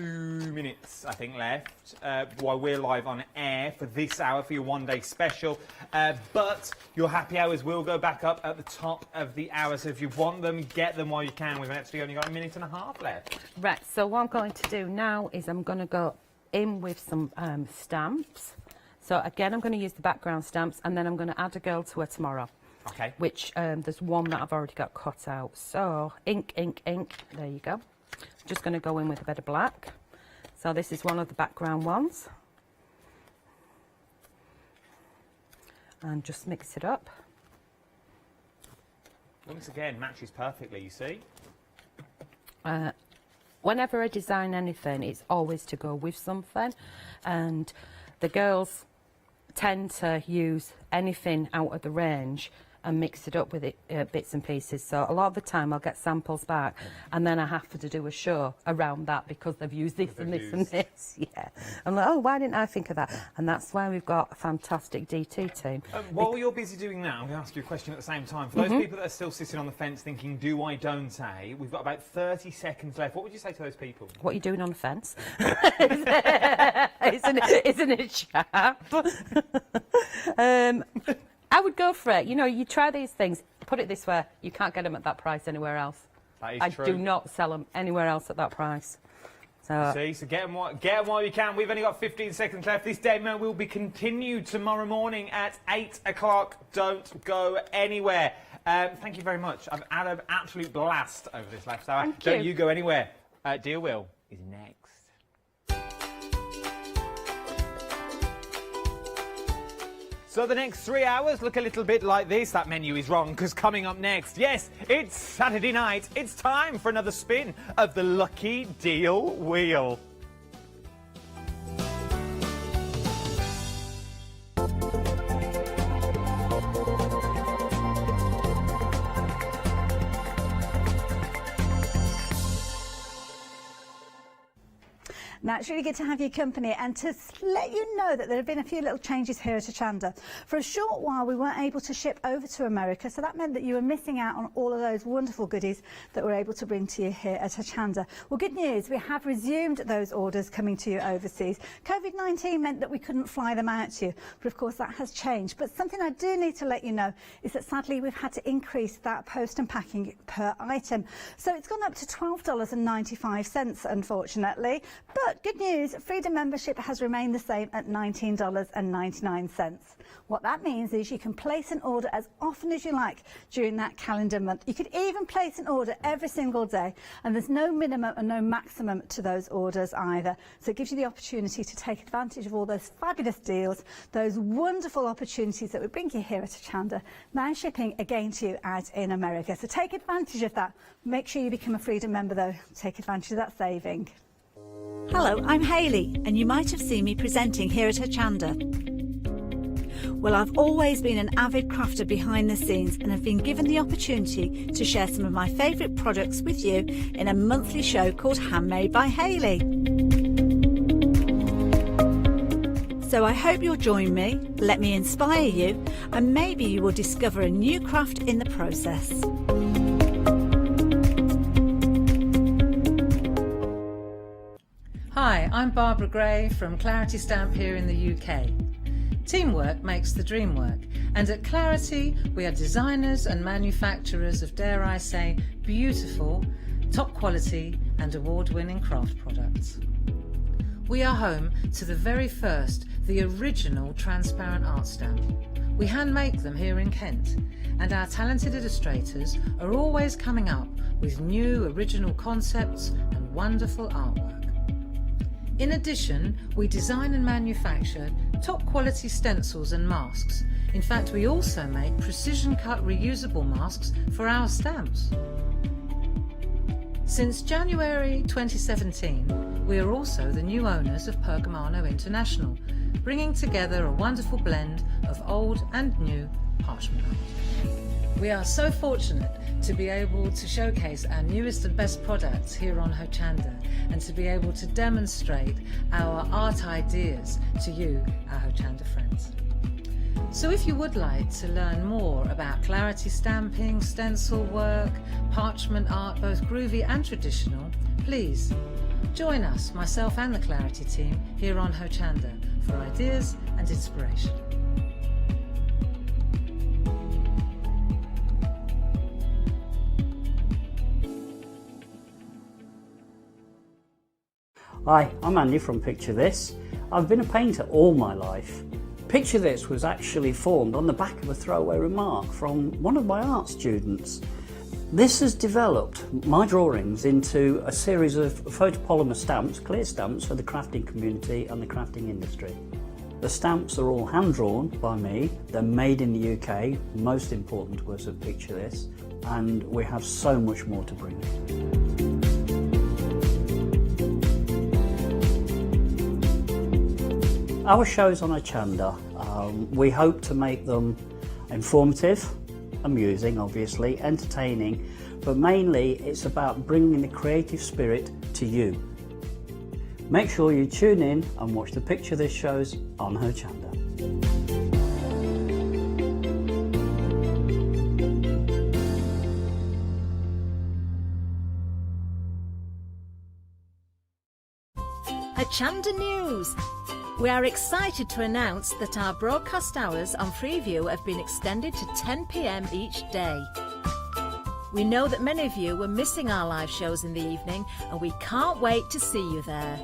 minutes, I think, left while we're live on air for this hour for your one-day special. But your happy hours will go back up at the top of the hour. So if you want them, get them while you can. We've actually only got 1.5 minutes left. Right, so what I'm going to do now is I'm going to go in with some stamps. So again, I'm going to use the background stamps, and then I'm going to add a girl to her tomorrow. Okay. Which there's one that I've already got cut out. So ink, ink, ink. There you go. Just going to go in with a bit of black. So this is one of the background ones. And just mix it up. Once again, matches perfectly, you see. Whenever I design anything, it's always to go with something. And the girls tend to use anything out of the range and mix it up with it, bits and pieces. So a lot of the time I'll get samples back and then I have to do a show around that because they've used this and this and this. Yeah. I'm like, oh, why didn't I think of that? And that's why we've got a fantastic DT team. While you're busy doing that, I'm going to ask you a question at the same time. For those people that are still sitting on the fence thinking, do I, don't I? We've got about 30 seconds left. What would you say to those people? What are you doing on the fence? Isn't it sharp? I would go for it. You know, you try these things. Put it this way, you can't get them at that price anywhere else. That is true. I do not sell them anywhere else at that price. So get them while you can. We've only got 15 seconds left. This demo will be continued tomorrow morning at 8 o'clock. Don't go anywhere. Thank you very much. I've had an absolute blast over this last hour. Don't you go anywhere. Dear Will is next. So the next 3 hours look a little bit like this. That menu is wrong, because coming up next, yes, it's Saturday night. It's time for another spin of the Lucky Deal Wheel. Now, it's really good to have your company and to let you know that there have been a few little changes here at Hochanda. For a short while, we weren't able to ship over to America, so that meant that you were missing out on all of those wonderful goodies that we're able to bring to you here at Hochanda. Well, good news, we have resumed those orders coming to you overseas. COVID-19 meant that we couldn't fly them out to you, but of course that has changed. But something I do need to let you know is that sadly we've had to increase that post and packing per item. So it's gone up to $12.95, unfortunately. But good news, Freedom membership has remained the same at $19.99. What that means is you can place an order as often as you like during that calendar month. You could even place an order every single day, and there's no minimum and no maximum to those orders either. So it gives you the opportunity to take advantage of all those fabulous deals, those wonderful opportunities that we bring you here at Hochanda, now shipping again to you out in America. So take advantage of that. Make sure you become a Freedom member though. Take advantage of that saving. Hello, I'm Hayley, and you might have seen me presenting here at Hochanda. Well, I've always been an avid crafter behind the scenes and have been given the opportunity to share some of my favourite products with you in a monthly show called Handmade by Hayley. So I hope you'll join me, let me inspire you, and maybe you will discover a new craft in the process. Hi, I'm Barbara Gray from Clarity Stamp here in the UK. Teamwork makes the dream work, and at Clarity we are designers and manufacturers of, dare I say, beautiful, top quality and award-winning craft products. We are home to the very first, the original transparent art stamp. We hand make them here in Kent, and our talented illustrators are always coming up with new original concepts and wonderful artwork. In addition, we design and manufacture top quality stencils and masks. In fact, we also make precision cut reusable masks for our stamps. Since January 2017, we are also the new owners of Pergamano International, bringing together a wonderful blend of old and new parchment art. We are so fortunate to be able to showcase our newest and best products here on Hochanda, and to be able to demonstrate our art ideas to you, our Hochanda friends. So if you would like to learn more about Clarity stamping, stencil work, parchment art, both groovy and traditional, please join us, myself and the Clarity team, here on Hochanda for ideas and inspiration. Hi, I'm Andy from Picture This. I've been a painter all my life. Picture This was actually formed on the back of a throwaway remark from one of my art students. This has developed my drawings into a series of photopolymer stamps, clear stamps for the crafting community and the crafting industry. The stamps are all hand-drawn by me, they're made in the UK, most important to us at Picture This, and we have so much more to bring. Our shows on Hochanda We hope to make them informative, amusing, obviously, entertaining, but mainly it's about bringing the creative spirit to you. Make sure you tune in and watch the picture this shows on Hochanda. Hochanda News. We are excited to announce that our broadcast hours on Freeview have been extended to 10 p.m. each day. We know that many of you were missing our live shows in the evening, and we can't wait to see you there.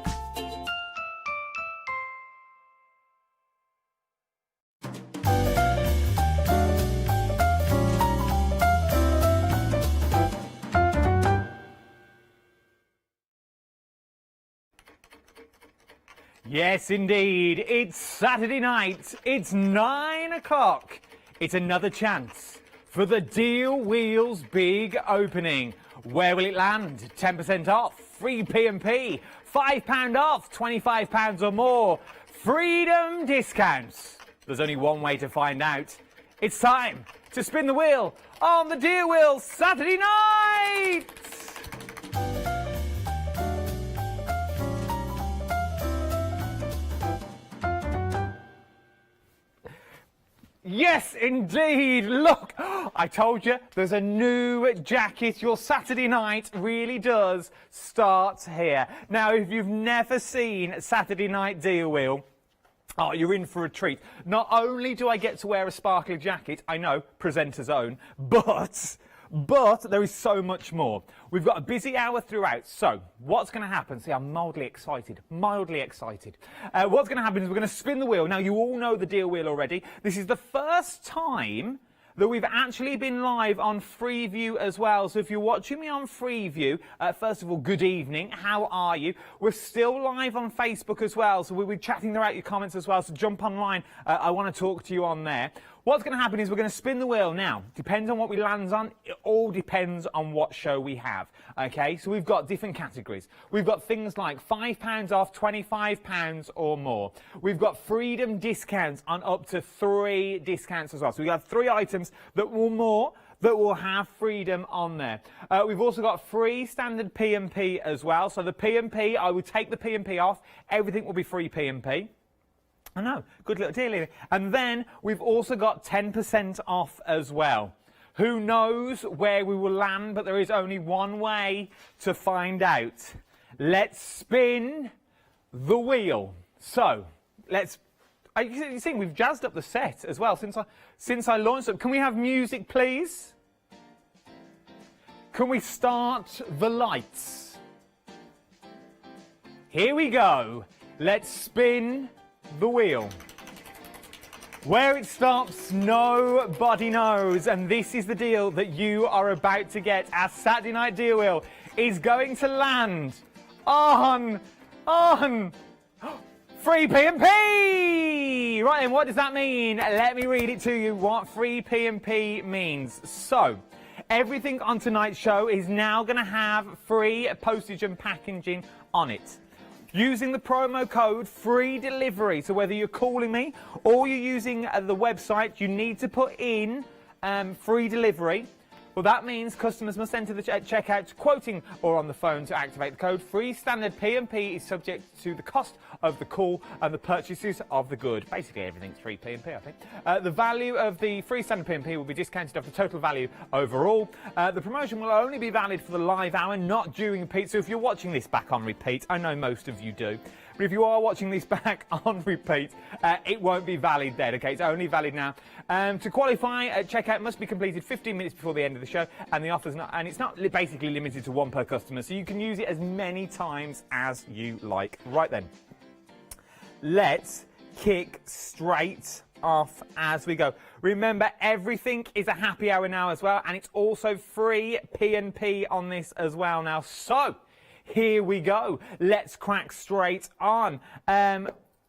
Yes, indeed. It's Saturday night. It's 9 o'clock. It's another chance for the Deal Wheels big opening. Where will it land? 10% off, free P&P, £5 off, £25 or more, freedom discounts. There's only one way to find out. It's time to spin the wheel on the Deal Wheel Saturday night. Yes, indeed. Look, I told you there's a new jacket. Your Saturday night really does start here. Now, if you've never seen Saturday Night Deal Wheel, oh, you're in for a treat. Not only do I get to wear a sparkly jacket, I know, presenter's own, but there is so much more. We've got a busy hour throughout, so what's going to happen? See, I'm mildly excited. What's going to happen is we're going to spin the wheel. Now, you all know the Deal Wheel already. This is the first time that we've actually been live on Freeview as well. So if you're watching me on Freeview, first of all, good evening. How are you? We're still live on Facebook as well, so we'll be chatting throughout your comments as well. So jump online. I want to talk to you on there. What's going to happen is we're going to spin the wheel now. Depends on what we land on. It all depends on what show we have. Okay, so we've got different categories. We've got things like £5 off, £25 or more. We've got freedom discounts on up to 3 discounts as well. So we have 3 items that will have freedom on there. We've also got free standard P&P as well. So the P&P, I would take the P&P off. Everything will be free P&P. I know, good little deal. And then we've also got 10% off as well. Who knows where we will land, but there is only one way to find out. Let's spin the wheel. So, you see, we've jazzed up the set as well since I launched it. Can we have music, please? Can we start the lights? Here we go. Let's spin the wheel. Where it stops, nobody knows, and this is the deal that you are about to get. Our Saturday Night Deal Wheel is going to land on free P&P! Right, and what does that mean? Let me read it to you, what free P&P means. So, everything on tonight's show is now going to have free postage and packaging on it. Using the promo code free delivery. So whether you're calling me or you're using the website, you need to put in free delivery. Well, that means customers must enter the checkout quoting or on the phone to activate the code. Free standard P&P is subject to the cost of the call and the purchases of the good. Basically, everything's free P&P, I think. The value of the free standard P&P will be discounted off the total value overall. The promotion will only be valid for the live hour, not during repeat. So if you're watching this back on repeat, I know most of you do. But if you are watching this back on repeat, it won't be valid then, okay? It's only valid now. To qualify, checkout must be completed 15 minutes before the end of the show, and the offer's not, and it's not basically limited to 1 per customer, so you can use it as many times as you like. Right then, let's kick straight off as we go. Remember, everything is a happy hour now as well, and it's also free P&P on this as well now. So, here we go. Let's crack straight on.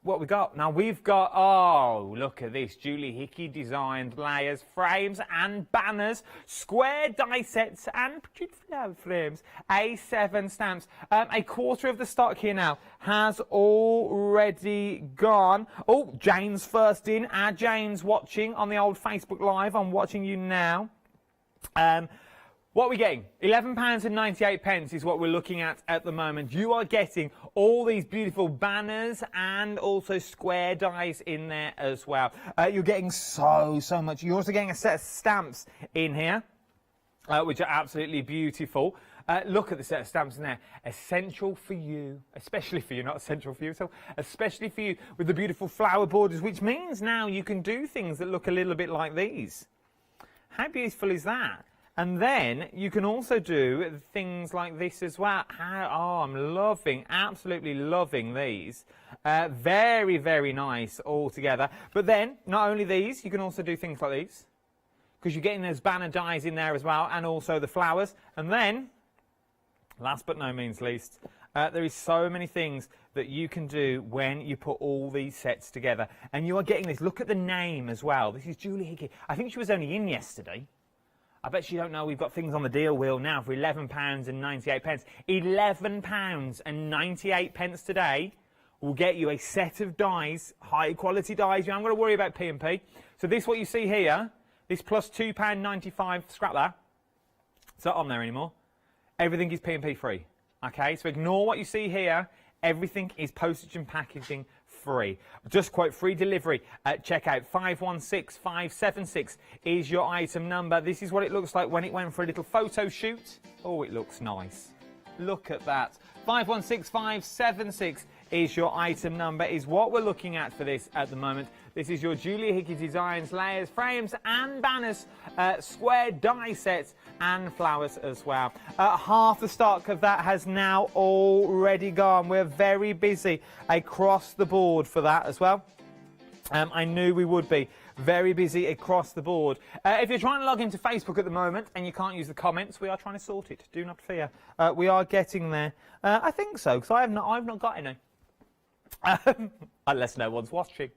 what we got? Now we've got, oh, look at this. Julie Hickey designed layers, frames and banners, square die sets and flower frames, A7 stamps. A quarter of the stock here now has already gone. Oh, Jane's first in. Our Jane's watching on the old Facebook Live. I'm watching you now. What are we getting? £11.98 is what we're looking at the moment. You are getting all these beautiful banners and also square dies in there as well. You're getting so much. You're also getting a set of stamps in here, which are absolutely beautiful. Look at the set of stamps in there. Essential for you, especially for you, not essential for you, so especially for you with the beautiful flower borders, which means now you can do things that look a little bit like these. How beautiful is that? And then you can also do things like this as well. Oh, I'm loving, absolutely loving these. Very, very nice all together. But then, not only these, you can also do things like these, because you're getting those banner dies in there as well, and also the flowers. And then, last but no means least, there is so many things that you can do when you put all these sets together. And you are getting this. Look at the name as well. This is Julie Hickey. I think she was only in yesterday. I bet you don't know we've got things on the deal wheel now for £11.98. £11.98 today will get you a set of dies, high quality dies. You haven't got to worry about P&P. So this, what you see here, this plus £2.95, scrap that. It's not on there anymore. Everything is P&P free. Okay, so ignore what you see here. Everything is postage and packaging free. Just quote free delivery at checkout. 516576 is your item number. This is what it looks like when it went for a little photo shoot. Oh, it looks nice. Look at that. 516576 is your item number, is what we're looking at for this at the moment. This is your Julia Hickey Designs, layers, frames and banners, square die sets and flowers as well. Half the stock of that has now already gone. We're very busy across the board for that as well. I knew we would be very busy across the board. If you're trying to log into Facebook at the moment and you can't use the comments, we are trying to sort it. Do not fear. We are getting there. I think so, because I've not got any. Unless no one's watching.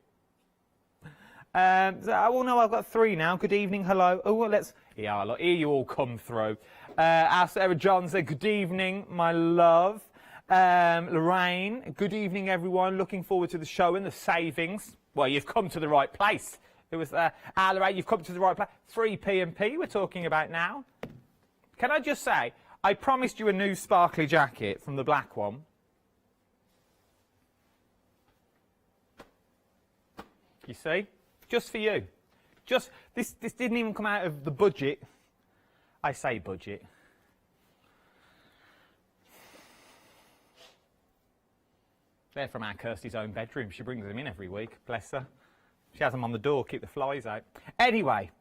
Well, no, I've got 3 now. Good evening, hello. Oh, well, yeah, look, here you all come through. Our Sarah John said, good evening, my love. Lorraine, good evening, everyone. Looking forward to the show and the savings. Well, you've come to the right place. It was Lorraine, you've come to the right place. 3 P&P we're talking about now. Can I just say, I promised you a new sparkly jacket from the black one. You see? Just for you. Just this didn't even come out of the budget. I say budget. They're from our Kirsty's own bedroom. She brings them in every week, bless her. She has them on the door, keep the flies out. Anyway,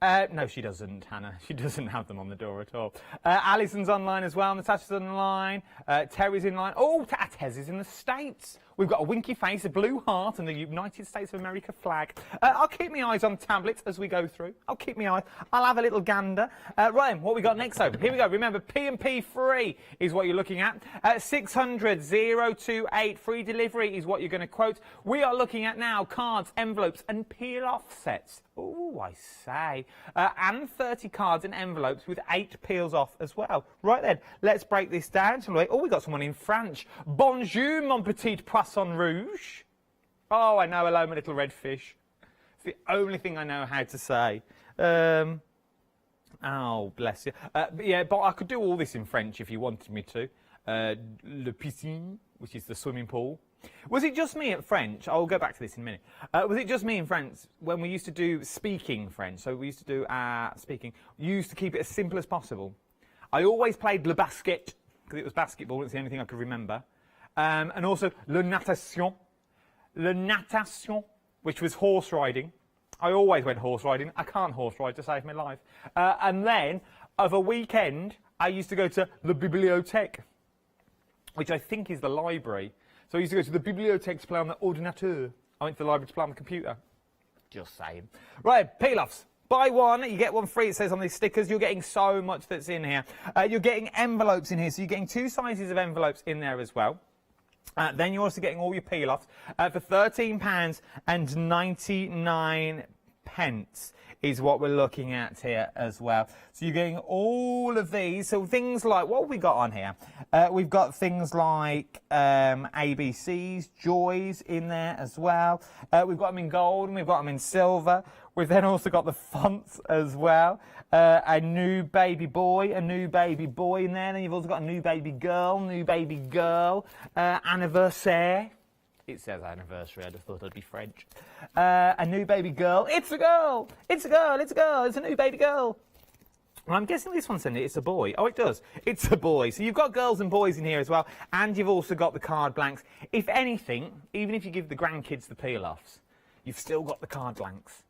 no, she doesn't, Hannah. She doesn't have them on the door at all. Alison's online as well. Natasha's online. Terry's in line. Oh, Tez is in the States. We've got a winky face, a blue heart, and the United States of America flag. I'll keep my eyes on tablets as we go through. I'll keep my eyes. I'll have a little gander. Right, what we got next over? Here we go. Remember, P&P free is what you're looking at. 600 028 free delivery is what you're going to quote. We are looking at now cards, envelopes, and peel-off sets. Oh, I say. And 30 cards and envelopes with 8 peels off as well. Right then, let's break this down. Oh, we got someone in French. Bonjour, mon petit poisson rouge. Oh, I know. Hello, my little red fish. It's the only thing I know how to say. Oh, bless you. Yeah, but I could do all this in French if you wanted me to. Le piscine, which is the swimming pool. Was it just me at French? I'll go back to this in a minute. Was it just me in French when we used to do speaking French? So we used to do speaking. We used to keep it as simple as possible. I always played le basket, because it was basketball. It's the only thing I could remember. And also le natation, which was horse riding. I always went horse riding. I can't horse ride to save my life. And then, of a weekend, I used to go to the bibliothèque, which I think is the library. So I used to go to the bibliothèque to play on the ordinateur. I went to the library to play on the computer. Just saying. Right, peel-offs. Buy one, you get one free, it says on these stickers. You're getting so much that's in here. You're getting envelopes in here, so you're getting 2 sizes of envelopes in there as well. Then you're also getting all your peel-offs for £13.99 is what we're looking at here as well. So you're getting all of these. So things like, what have we got on here? We've got things like ABCs, Joys in there as well. We've got them in gold and we've got them in silver. We've then also got the fonts as well. A new baby boy in there. Then you've also got a new baby girl, anniversaire. It says anniversary, I just thought it'd be French. A new baby girl. It's a girl! It's a girl! It's a girl! It's a new baby girl! Well, I'm guessing this one said it's a boy. Oh, it does. It's a boy. So you've got girls and boys in here as well. And you've also got the card blanks. If anything, even if you give the grandkids the peel-offs, you've still got the card blanks.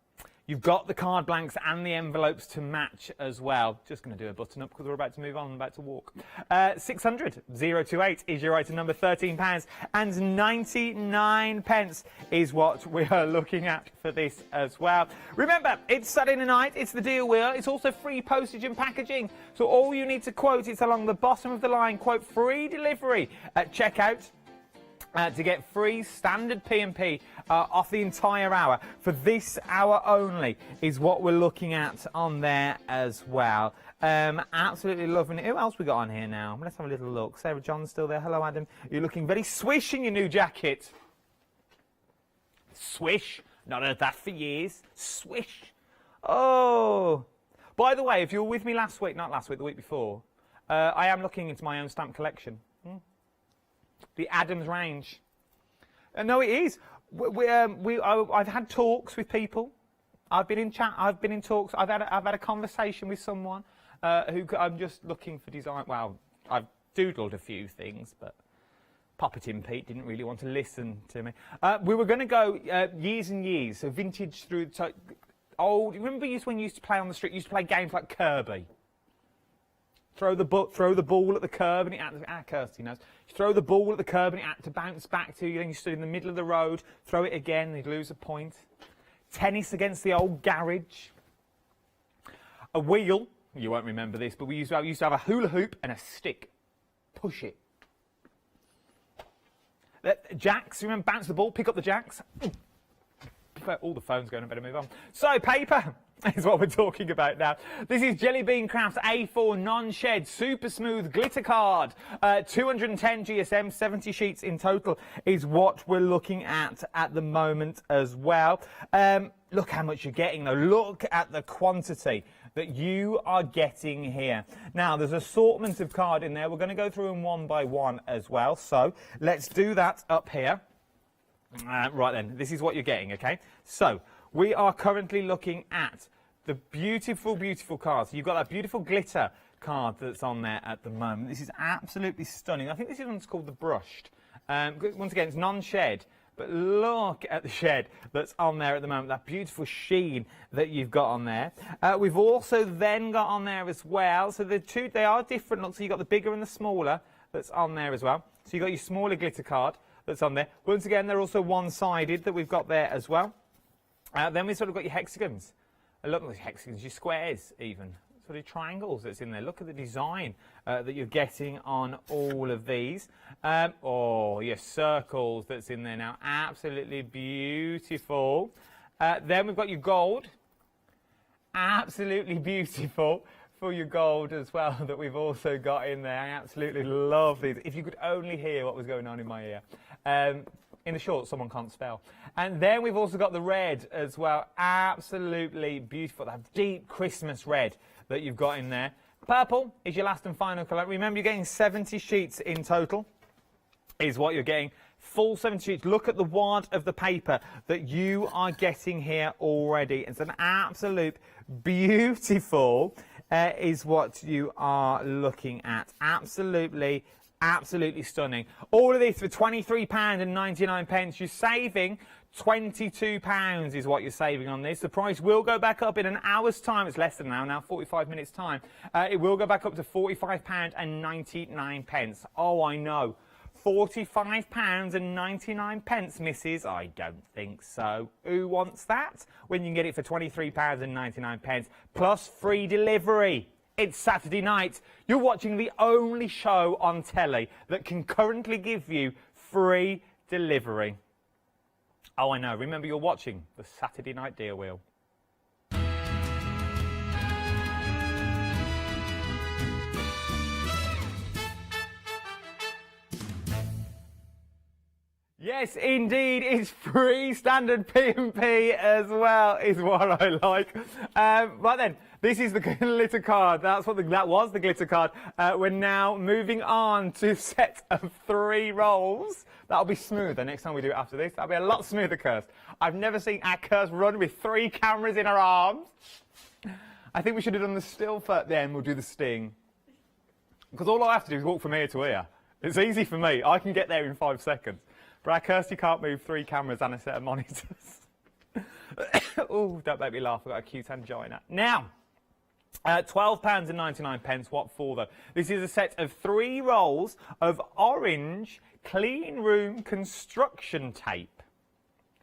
You've got the card blanks and the envelopes to match as well. Just going to do a button up because we're about to move on. I'm about to walk. 600 028 is your item number. £13.99 is what we are looking at for this as well. Remember, it's Saturday night. It's the deal wheel. It's also free postage and packaging. So all you need to quote is along the bottom of the line. Quote free delivery at checkout. To get free standard P&P off the entire hour for this hour only is what we're looking at on there as well. Absolutely loving it. Who else we got on here now? Let's have a little look. Sarah John's still there. Hello, Adam. You're looking very swish in your new jacket. Swish. Not heard that for years. Swish. Oh. By the way, if you were with me last week, not last week, the week before, I am looking into my own stamp collection. The Adams range. No, it is. I've had talks with people. I've been in chat. I've been in talks. I've had a conversation with someone who I'm just looking for design. Well, I've doodled a few things, but Pop-It-In Pete didn't really want to listen to me. We were going to go years and years, so vintage through old. Remember when you used to play on the street? You used to play games like Kirby. Throw the ball at the curb and it had to, Kirsty knows. You throw the ball at the curb and it had to bounce back to you. Then you stood in the middle of the road, throw it again, and you'd lose a point. Tennis against the old garage. A wheel. You won't remember this, but we used to have a hula hoop and a stick. Push it. Jacks. Remember, bounce the ball, pick up the jacks. All the phone's going, I better move on. So, paper is what we're talking about now. This is Jelly Bean Crafts A4 non-shed super smooth glitter card. 210 GSM, 70 sheets in total is what we're looking at the moment as well. Look how much you're getting though. Look at the quantity that you are getting here. Now, there's an assortment of card in there. We're going to go through them one by one as well. So, let's do that up here. Right then, this is what you're getting, okay? So, we are currently looking at the beautiful, beautiful cards. You've got that beautiful glitter card that's on there at the moment. This is absolutely stunning. I think this one's called the brushed. Once again, it's non-shed, but look at the shed that's on there at the moment. That beautiful sheen that you've got on there. We've also then got on there as well. So they are different looks. So you've got the bigger and the smaller that's on there as well. So you've got your smaller glitter card that's on there. Once again, they're also one-sided that we've got there as well. Then we've sort of got your hexagons. Look at the hexagons, your squares even. Sort of triangles that's in there. Look at the design that you're getting on all of these. Oh, your circles that's in there now. Absolutely beautiful. Then we've got your gold. Absolutely beautiful for your gold as well that we've also got in there. I absolutely love these. If you could only hear what was going on in my ear. In the short, someone can't spell. And then we've also got the red as well. Absolutely beautiful. That deep Christmas red that you've got in there. Purple is your last and final colour. Remember, you're getting 70 sheets in total is what you're getting. Full 70 sheets. Look at the wad of the paper that you are getting here already. It's an absolute beautiful is what you are looking at. Absolutely stunning. All of this for £23.99. You're saving £22 is what you're saving on this. The price will go back up in an hour's time. It's less than an hour now, 45 minutes time. It will go back up to £45.99. Oh, I know. £45.99, Mrs. I don't think so. Who wants that? When you can get it for £23.99 plus free delivery. It's Saturday night. You're watching the only show on telly that can currently give you free delivery. Oh, I know. Remember, you're watching the Saturday Night Deal Wheel. Yes, indeed, it's free. Standard P&P as well is what I like. Right then, this is the glitter card. That was the glitter card. We're now moving on to a set of 3 rolls. That'll be smoother next time we do it after this. That'll be a lot smoother, Kirst. I've never seen our Kirst run with 3 cameras in her arms. I think we should have done the still first, then we'll do the sting. Because all I have to do is walk from here to here. It's easy for me. I can get there in 5 seconds. But Kirsty can't move 3 cameras and a set of monitors. Oh, don't make me laugh. I've got a cute angina. Now, £12.99. What for, though? This is a set of 3 rolls of orange clean room construction tape.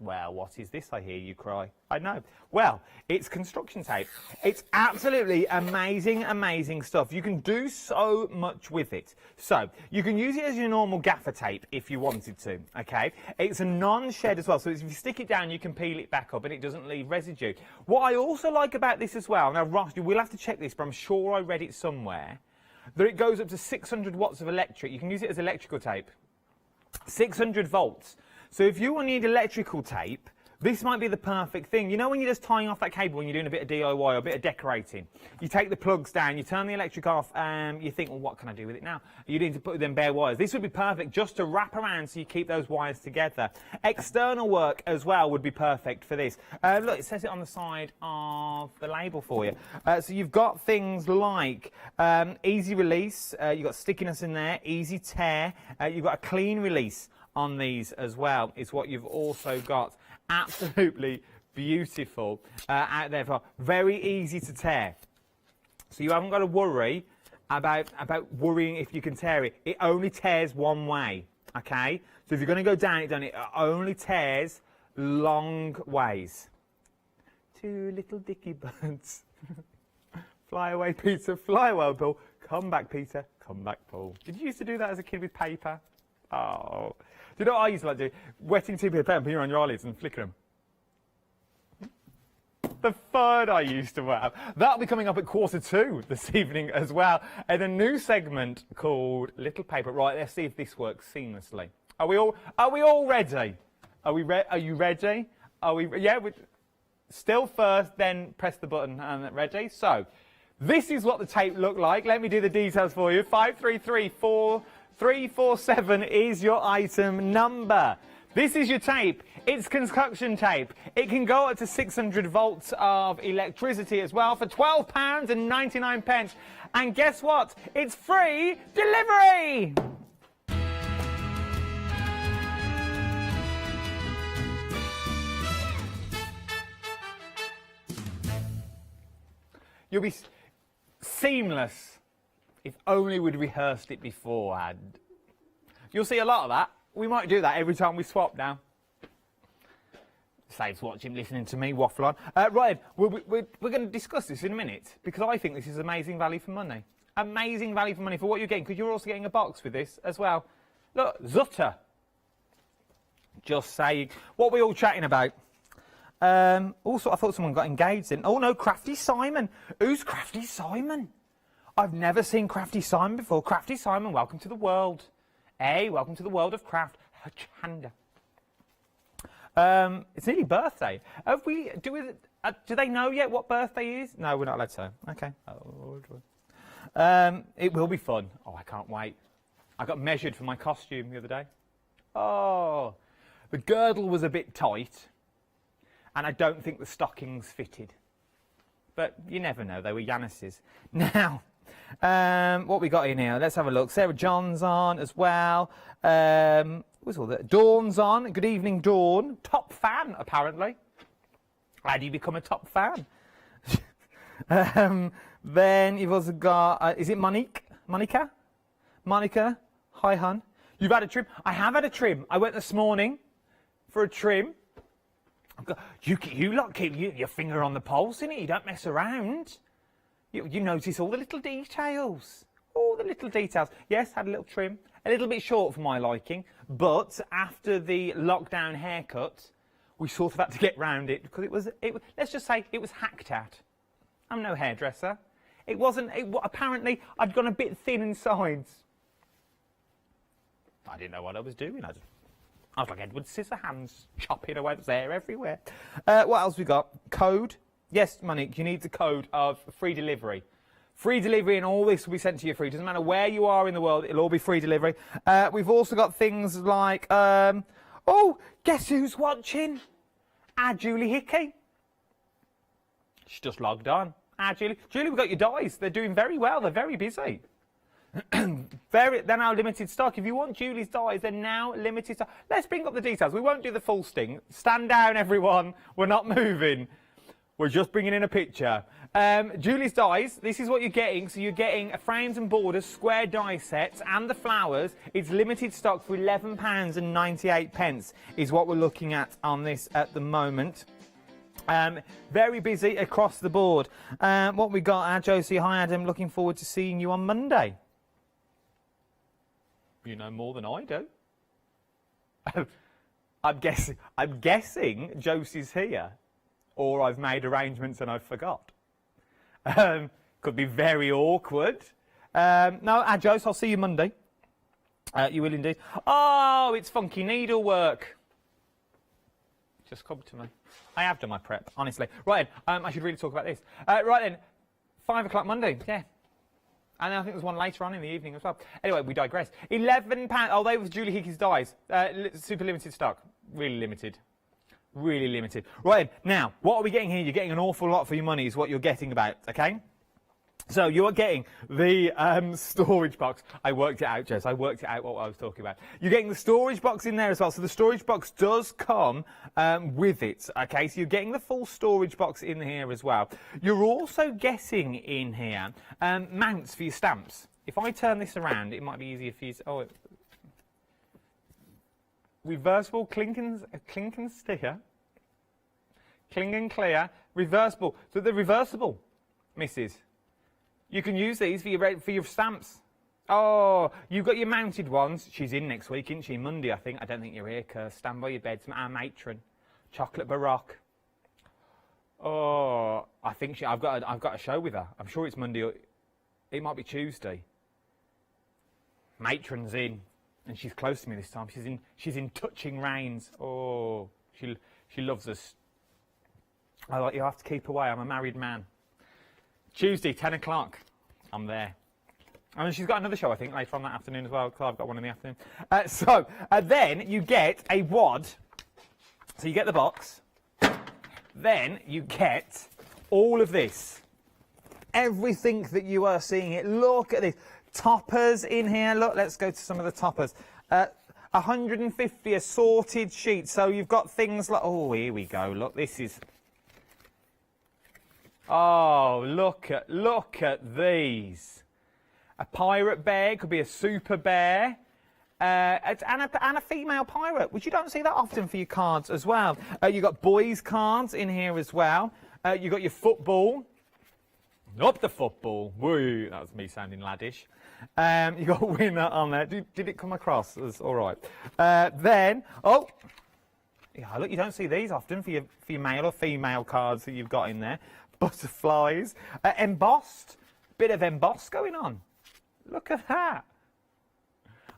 Well, what is this, I hear you cry? I know. Well, it's construction tape. It's absolutely amazing, amazing stuff. You can do so much with it. So, you can use it as your normal gaffer tape if you wanted to, okay? It's a non-shed as well, so if you stick it down, you can peel it back up and it doesn't leave residue. What I also like about this as well, now, Ross, you will have to check this, but I'm sure I read it somewhere, that it goes up to 600 watts of electric. You can use it as electrical tape. 600 volts. So if you need electrical tape, this might be the perfect thing. You know when you're just tying off that cable when you're doing a bit of DIY or a bit of decorating? You take the plugs down, you turn the electric off, you think, well, what can I do with it now? You need to put them bare wires. This would be perfect just to wrap around so you keep those wires together. External work as well would be perfect for this. Look, it says it on the side of the label for you. So you've got things like easy release, you've got stickiness in there, easy tear, you've got a clean release on these as well is what you've also got. Absolutely beautiful out there. For very easy to tear. So you haven't got to worry about worrying if you can tear it. It only tears one way, okay? So if you're going to go down it only tears long ways. 2 little dicky birds. Fly away, Peter. Fly away, Paul. Come back, Peter. Come back, Paul. Did you used to do that as a kid with paper? Oh. Do you know what I used to like to do? Wetting 2 bit of paper on your eyelids and flicker them. The fun I used to have. That'll be coming up at 1:45 this evening as well. And a new segment called Little Paper. Right, let's see if this works seamlessly. Are we all ready? Are you ready? Yeah, still first, then press the button and ready. So, this is what the tape looked like. Let me do the details for you. 5334-347 is your item number. This is your tape. It's construction tape. It can go up to 600 volts of electricity as well for £12.99. And guess what? It's free delivery! You'll be seamless. If only we'd rehearsed it beforehand. You'll see a lot of that. We might do that every time we swap now. Saves watching, listening to me waffle on. Right, we're going to discuss this in a minute because I think this is amazing value for money. Amazing value for money for what you're getting because you're also getting a box with this as well. Look, Zutter. Just saying. What are we all chatting about? Also, I thought someone got engaged in. Oh no, Crafty Simon. Who's Crafty Simon? I've never seen Crafty Simon before. Crafty Simon, welcome to the world. Hey, welcome to the world of craft. Hochanda. It's nearly birthday. Do they know yet what birthday is? No, we're not allowed to. Okay. It will be fun. Oh, I can't wait. I got measured for my costume the other day. Oh, the girdle was a bit tight, and I don't think the stockings fitted. But you never know. They were Yanis's. Now. What we got in here? Let's have a look. Sarah John's on as well. What's all that? Dawn's on. Good evening, Dawn. Top fan, apparently. How do you become a top fan? Then you've also got, is it Monique? Monica? Monica? Hi, hun. You've had a trim? I have had a trim. I went this morning for a trim. You lot keep your finger on the pulse, innit? You don't mess around. You notice all the little details. all the little details. Yes, had a little trim, a little bit short for my liking, but after the lockdown haircut, we sort of had to get round it because it was let's just say it was hacked at. I'm no hairdresser. It wasn't, apparently I'd gone a bit thin in sides. I didn't know what I was doing. I was like Edward Scissorhands, chopping away, the hair everywhere. What else we got? Code. Yes, Monique, you need the code of free delivery. Free delivery and all this will be sent to you free. Doesn't matter where you are in the world, it'll all be free delivery. We've also got things like, oh, guess who's watching? Our Julie Hickey. She's just logged on. Julie, we've got your dies. They're doing very well. They're very busy. They're now limited stock. If you want Julie's dies, they're now limited stock. Let's bring up the details. We won't do the full sting. Stand down, everyone. We're not moving. We're just bringing in a picture. Julie's dies, this is what you're getting. So you're getting a frames and borders, square die sets, and the flowers. It's limited stock for £11.98 is what we're looking at on this at the moment. Very busy across the board. What we got, Josie, hi Adam, looking forward to seeing you on Monday. You know more than I do. I'm guessing Josie's here, or I've made arrangements and I forgot. Could be very awkward. No, Josie, I'll see you Monday. You will indeed. Oh, it's funky needlework. Just come to me. I have done my prep, honestly. Right then, I should really talk about this. Right then, 5 o'clock Monday, yeah. And then I think there's one later on in the evening as well. Anyway, we digress. £11. Oh, they were Julie Hickey's dies. Super limited stock. Really limited. Really limited. Right then, now, what are we getting here? You're getting an awful lot for your money is what you're getting about, okay? So you are getting the storage box. I worked it out, Jess. I worked it out what I was talking about. You're getting the storage box in there as well. So the storage box does come with it. Okay, so you're getting the full storage box in here as well. You're also getting in here mounts for your stamps. If I turn this around, it might be easier for you to... Oh, reversible clink and steer. Cling and clear. Reversible. So they're reversible, missus. You can use these for your stamps. Oh, you've got your mounted ones. She's in next week, isn't she? Monday, I think. I don't think you're here, Kirst. Stand by your bed. Our matron. Chocolate Baroque. Oh, I think I've got a show with her. I'm sure it's Monday. Or it might be Tuesday. Matron's in, and she's close to me this time. She's in touching reins. Oh, she loves us. You have to keep away. I'm a married man. Tuesday, 10 o'clock. I'm there. And she's got another show, I think, later on that afternoon as well, because I've got one in the afternoon. Then you get a wad. So you get the box. Then you get all of this. Everything that you are seeing here. Look at this. Toppers in here. Look, let's go to some of the toppers. 150 assorted sheets. So you've got things like... Oh, here we go. Look, this is... Oh, look at these. A pirate bear, could be a super bear, and a female pirate, which you don't see that often for your cards as well. You've got boys' cards in here as well. You've got your football. Up the football. Woo, that was me sounding laddish. You've got winner on there. Did it come across? It was all right. Then, oh, yeah, look, you don't see these often for your male or female cards that you've got in there. Butterflies, embossed, bit of emboss going on. Look at that.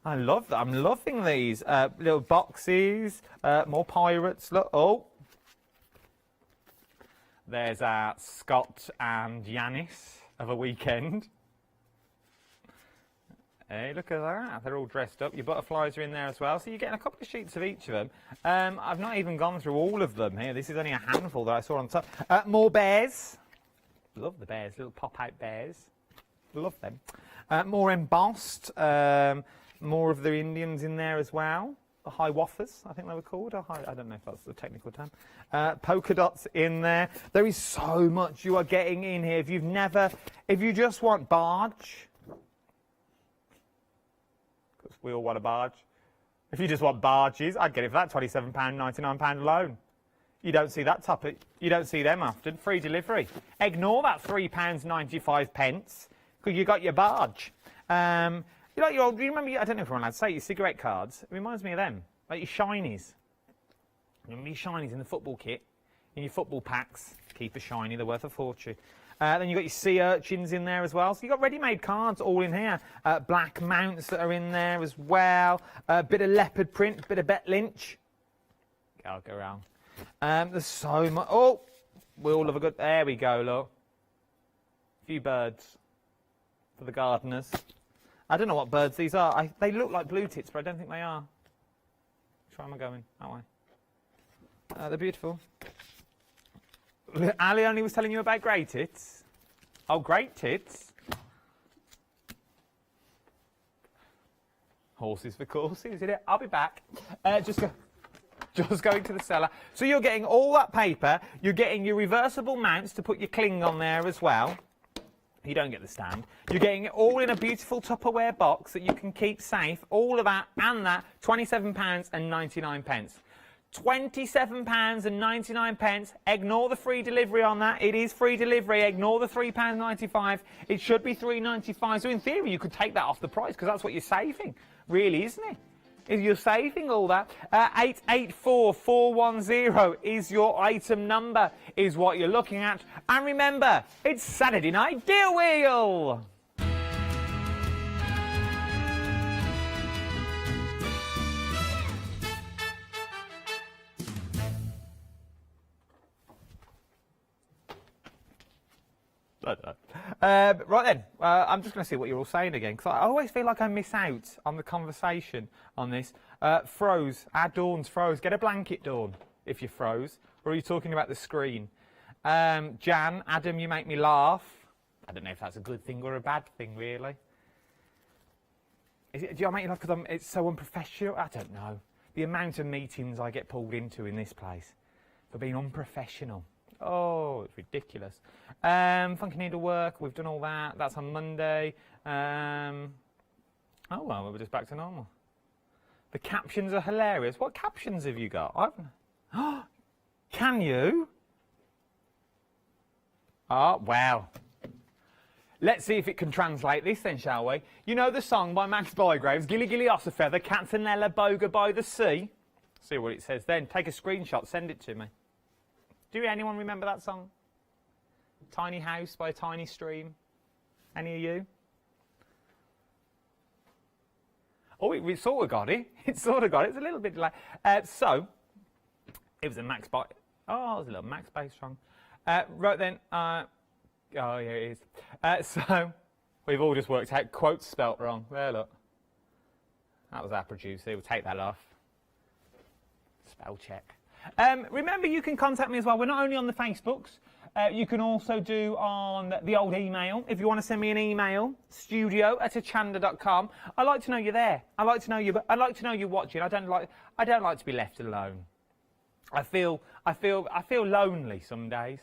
I love that. I'm loving these little boxes. More pirates. Look, oh, there's Scott and Yanis of a weekend. Hey, look at that. They're all dressed up. Your butterflies are in there as well. So you're getting a couple of sheets of each of them. I've not even gone through all of them here. This is only a handful that I saw on top. More bears. Love the bears. Little pop-out bears. Love them. More embossed. More of the Indians in there as well. The high waffers, I think they were called. I don't know if that's the technical term. Polka dots in there. There is so much you are getting in here. If you just want barge... We all want a barge. If you just want barges, I'd get it for that £27, £99 alone. You don't see that you don't see them often. Free delivery. Ignore that £3.95 because you got your barge. You like your old, you remember, I don't know if we're allowed to say, your cigarette cards? It reminds me of them, like your shinies. Remember your shinies in the football kit, in your football packs. Keep a shiny, they're worth a fortune. Then you've got your sea urchins in there as well. So you've got ready-made cards all in here. Black mounts that are in there as well. A bit of leopard print, bit of Bet Lynch. I'll go around. There's so much. Oh, we all love a good. There we go, look. A few birds for the gardeners. I don't know what birds these are. They look like blue tits, but I don't think they are. Which way am I going? That way. They're beautiful. Ali only was telling you about grey tits. Oh, great tits. Horses for courses, isn't it? I'll be back. Just going to the cellar. So you're getting all that paper. You're getting your reversible mounts to put your cling on there as well. You don't get the stand. You're getting it all in a beautiful Tupperware box that you can keep safe. All of that and that, £27.99. £27.99. Ignore the free delivery on that. It is free delivery. Ignore the £3.95. It should be £3.95. So in theory, you could take that off the price because that's what you're saving, really, isn't it? If you're saving all that, 884410 is your item number, is what you're looking at. And remember, it's Saturday Night Deal Wheel. Right then, I'm just going to see what you're all saying again, because I always feel like I miss out on the conversation on this. Froze, our Dawn's froze. Get a blanket, Dawn, if you're froze. Or are you talking about the screen? Jan, Adam, you make me laugh. I don't know if that's a good thing or a bad thing, really. Do you make me laugh because it's so unprofessional? I don't know. The amount of meetings I get pulled into in this place for being unprofessional. Oh, it's ridiculous. Funky Needle Work, we've done all that. That's on Monday. Oh, well, we're just back to normal. The captions are hilarious. What captions have you got? Can you? Oh, well. Let's see if it can translate this then, shall we? You know the song by Max Bygraves, Gilly Gilly Ossifeather, Catanella Boga by the Sea? See what it says then. Take a screenshot, send it to me. Do anyone remember that song? Tiny House by a Tiny Stream. Any of you? Oh, it sort of got it. It sort of got it. It's a little bit like... so, it was a Max by... Oh, it was a little Max bass song. Right then... oh, yeah, it is. So, we've all just worked out quotes spelt wrong. There, look. That was our producer. We'll take that off. Spell check. Remember, you can contact me as well. We're not only on the Facebooks. You can also do on the old email. If you want to send me an email, studio@hochanda.com. I like to know you're there. I like to know you. I like to know you're watching. I don't like to be left alone. I feel lonely some days.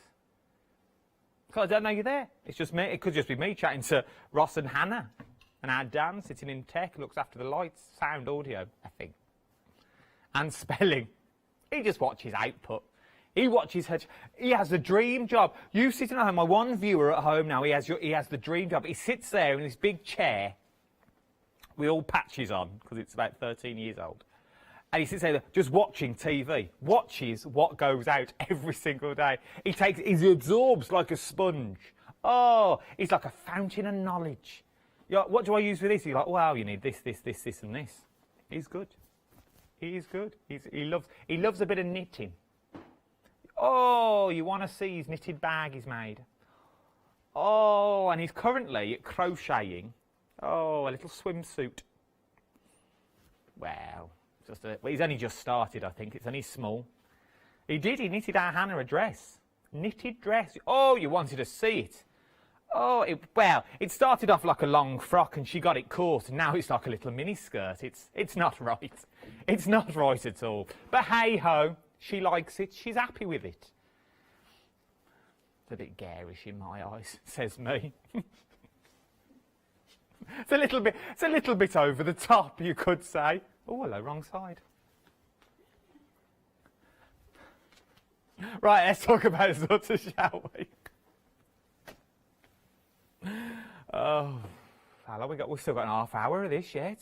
Because I don't know you're there. It's just me. It could just be me chatting to Ross and Hannah, and our Dan sitting in tech looks after the lights, sound, audio, I think, and spelling. He just watches output. He watches her. He has the dream job. You sitting at home, my one viewer at home now, he has the dream job. He sits there in this big chair with all patches on, because it's about 13 years old. And he sits there just watching TV. Watches what goes out every single day. He absorbs like a sponge. Oh, he's like a fountain of knowledge. You're like, what do I use for this? You're like, well, you need this, this, this, this, and this. He's good. He is good. He loves a bit of knitting. Oh, you want to see his knitted bag he's made. Oh, and he's currently crocheting. Oh, a little swimsuit. Well, he's only just started, I think. It's only small. He knitted our Hannah a dress. Knitted dress. Oh, you wanted to see it. Oh, it started off like a long frock and she got it caught, and now it's like a little mini skirt. It's not right. It's not right at all. But hey ho, she likes it. She's happy with it. It's a bit garish in my eyes, says me. It's a little bit over the top, you could say. Oh, hello, wrong side. Right, let's talk about Zutter, shall we? Oh, Hello, we've still got an half hour of this yet.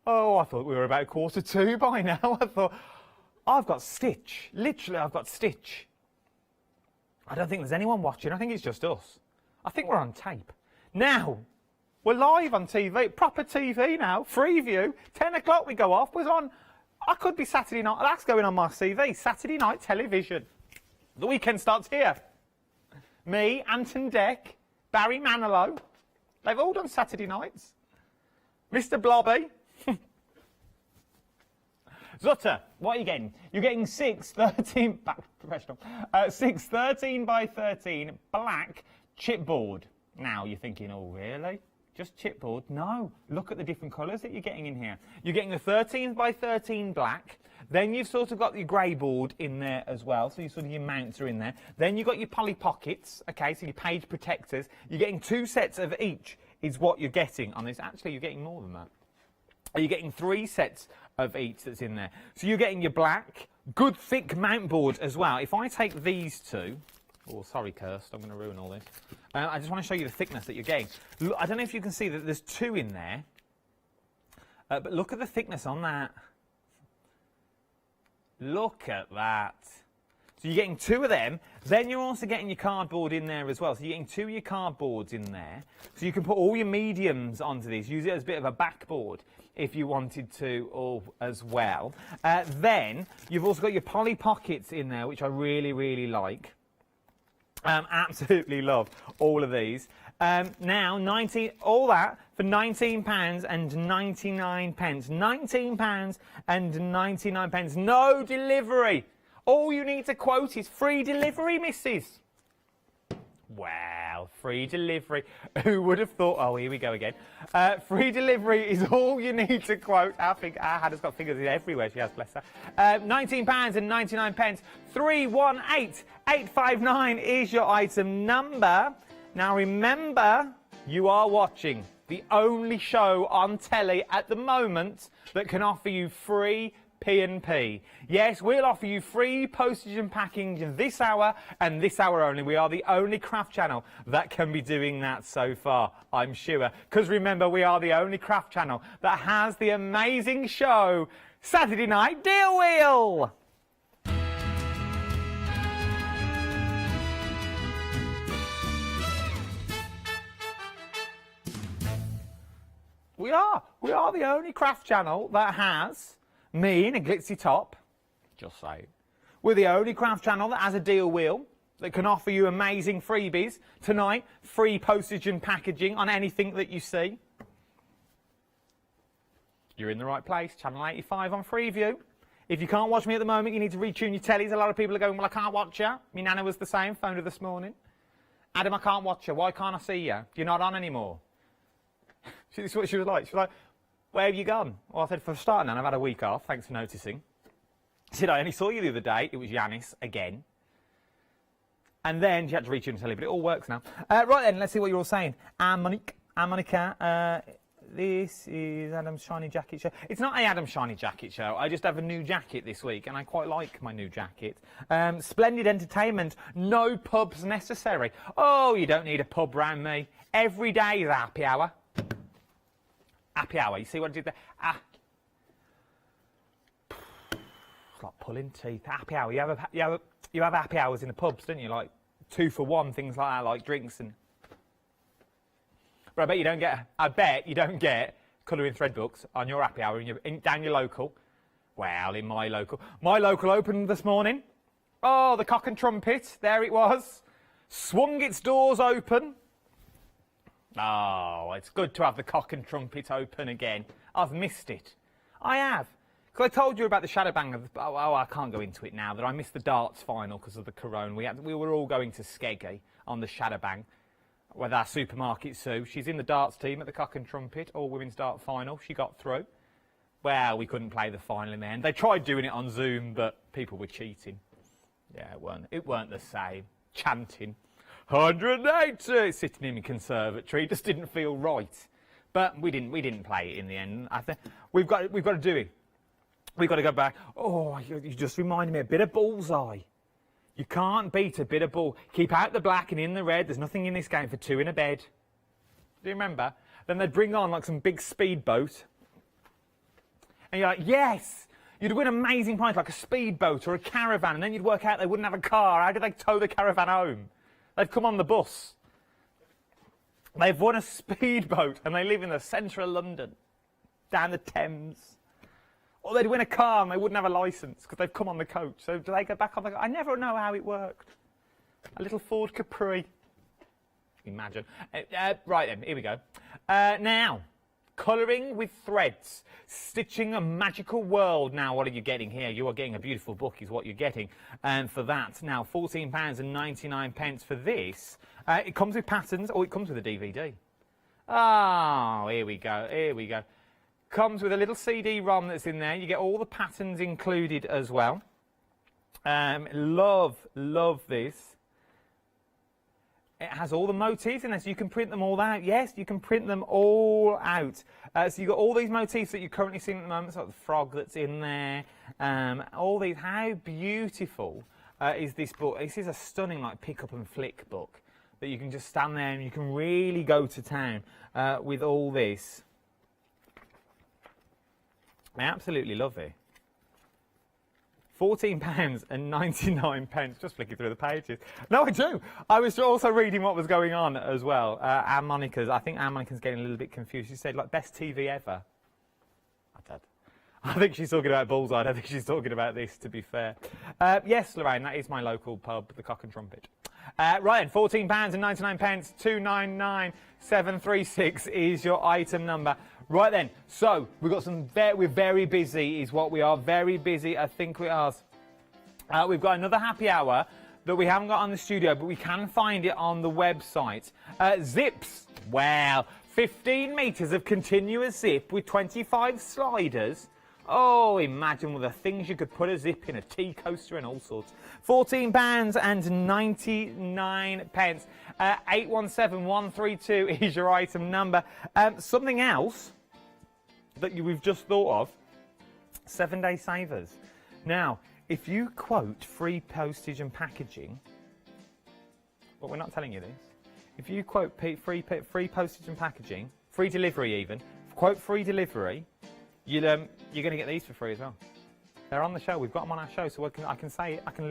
Oh, I thought we were about 1:45 by now. I thought, I've got Stitch. Literally, I've got Stitch. I don't think there's anyone watching. I think it's just us. I think we're on tape. Now, we're live on TV. Proper TV now. Freeview. 10 o'clock we go off. We're on. I could be Saturday night. That's going on my CV. Saturday night television. The weekend starts here. Me, Anton Deck, Barry Manilow. They've all done Saturday nights. Mr. Blobby. Zutter, what are you getting? You're getting 6 13 back professional. 6 13 by 13 black chipboard. Now you're thinking, oh really? Just chipboard? No. Look at the different colours that you're getting in here. You're getting the 13 by 13 black. Then you've sort of got your grey board in there as well. So your mounts are in there. Then you've got your poly pockets. Okay, so your page protectors. You're getting 2 sets of each is what you're getting on this. Actually, you're getting more than that. You're getting 3 sets of each that's in there. So you're getting your black, good thick mount board as well. If I take these two, oh sorry Kirst, I'm going to ruin all this. I just want to show you the thickness that you're getting. Look, I don't know if you can see that there's 2 in there, but look at the thickness on that. Look at that. So you're getting 2 of them. Then you're also getting your cardboard in there as well. So you're getting 2 of your cardboards in there. So you can put all your mediums onto these. Use it as a bit of a backboard if you wanted to as well. Then you've also got your poly pockets in there, which I really, really like. Absolutely love all of these. Now, all that for £19 and 99 pence. £19 and 99 pence. No delivery. All you need to quote is free delivery, missus. Wow, free delivery. Who would have thought? Oh, here we go again. Free delivery is all you need to quote. Our Hannah's got fingers everywhere. She has, bless her. £19 and 99 pence. 318859 is your item number. Now remember, you are watching the only show on telly at the moment that can offer you free P&P. Yes, we'll offer you free postage and packing this hour and this hour only. We are the only craft channel that can be doing that so far, I'm sure. Because remember, we are the only craft channel that has the amazing show, Saturday Night Deal Wheel. We are the only craft channel that has me in a glitzy top, just saying. We're the only craft channel that has a deal wheel that can offer you amazing freebies tonight, free postage and packaging on anything that you see. You're in the right place, Channel 85 on Freeview. If you can't watch me at the moment, you need to retune your tellies. A lot of people are going, well, I can't watch you. My nana was the same, phoned her this morning. Adam, I can't watch you. Why can't I see you? You're not on anymore. This is what she was like. She was like, where have you gone? Well, I said, for starting, Nan, I've had a week off. Thanks for noticing. She said, I only saw you the other day. It was Yanis again. And then she had to reach in and tell you, but it all works now. Right then, let's see what you're all saying. Monica, this is Adam's Shiny Jacket Show. It's not a Adam's Shiny Jacket Show. I just have a new jacket this week, and I quite like my new jacket. Splendid entertainment. No pubs necessary. Oh, you don't need a pub round me. Every day is happy hour. Happy hour. You see what I did there? It's like pulling teeth. Happy hour. You have happy hours in the pubs, don't you? Like 2 for 1, things like that, like drinks and. But I bet you don't get colouring thread books on your happy hour down your local. Well, in my local opened this morning. Oh, the Cock and Trumpet. There it was. Swung its doors open. Oh, it's good to have the Cock and Trumpet open again. I've missed it. I have. Because I told you about the shadow bang. I can't go into it now. That I missed the darts final because of the corona. We were all going to Skeggy on the shadow bang with our supermarket Sue. She's in the darts team at the Cock and Trumpet, all women's dart final. She got through. Well, we couldn't play the final in the end. They tried doing it on Zoom, but people were cheating. Yeah, it weren't the same. Chanting. 180 sitting in the conservatory just didn't feel right, but we didn't play it in the end. I think we've got to do it. We've got to go back. Oh, you just reminded me a bit of bullseye. You can't beat a bit of bull. Keep out the black and in the red. There's nothing in this game for 2 in a bed. Do you remember? then they'd bring on like some big speedboat. And you're like, yes! You'd win amazing prize like a speedboat or a caravan, and then you'd work out they wouldn't have a car. How did they tow the caravan home? They'd come on the bus. They've won a speedboat and they live in the centre of London, down the Thames. Or they'd win a car and they wouldn't have a licence because they've come on the coach. So do they go back on the coach? I never know how it worked. A little Ford Capri. Imagine. Right then, here we go. Now, colouring with threads, stitching a magical world. Now, what are you getting here? You are getting a beautiful book is what you're getting. And for that, now, £14.99 for this. It comes with patterns, or it comes with a DVD. Oh, here we go, here we go. Comes with a little CD-ROM that's in there. You get all the patterns included as well. Love this. It has all the motifs in there, so you can print them all out. Yes, you can print them all out. So you've got all these motifs that you're currently seeing at the moment, so the frog that's in there, all these. How beautiful is this book? This is a stunning, like, pick up and flick book that you can just stand there and you can really go to town with all this. I absolutely love it. £14.99, just flicking through the pages. No, I do. I was also reading what was going on as well. Anne Monica's, I think Anne Monica's getting a little bit confused. She said, like, best TV ever. I think she's talking about Bullseye. I don't think she's talking about this, to be fair. Yes, Lorraine, that is my local pub, the Cock and Trumpet. Right then, £14.99, 299,736 is your item number. Right then, so we've got some. We're very busy, is what we are. Very busy, I think we are. We've got another happy hour that we haven't got on the studio, but we can find it on the website. Zips. Well, 15 metres of continuous zip with 25 sliders. Oh, imagine all the things you could put a zip in, a tea coaster and all sorts. £14.99. 817132 is your item number. Something else that we've just thought of, 7-day savers. Now, if you quote free postage and packaging, but we're not telling you this, if you quote free postage and packaging, free delivery even, quote free delivery, you're going to get these for free as well. They're on the show. We've got them on our show, so I can say it. I can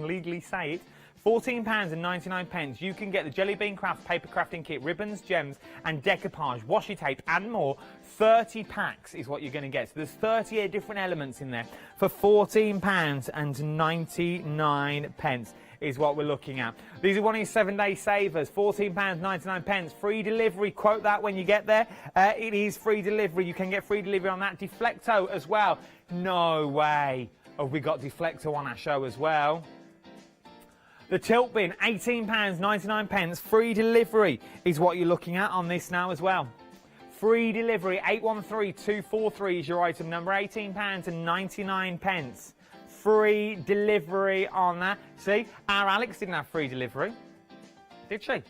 legally say it. £14.99. You can get the Jelly Bean Craft paper crafting kit, ribbons, gems, and decoupage, washi tape, and more. 30 packs is what you're going to get. So there's 38 different elements in there for £14.99 is what we're looking at. These are one of your 7-day savers. £14.99. Free delivery. Quote that when you get there. It is free delivery. You can get free delivery on that. Deflecto as well. No way have we got Deflecto on our show as well. The tilt bin, £18.99. Free delivery is what you're looking at on this now as well. Free delivery, 813243 is your item number, £18.99. Free delivery on that. See, our Alex didn't have free delivery, did she? She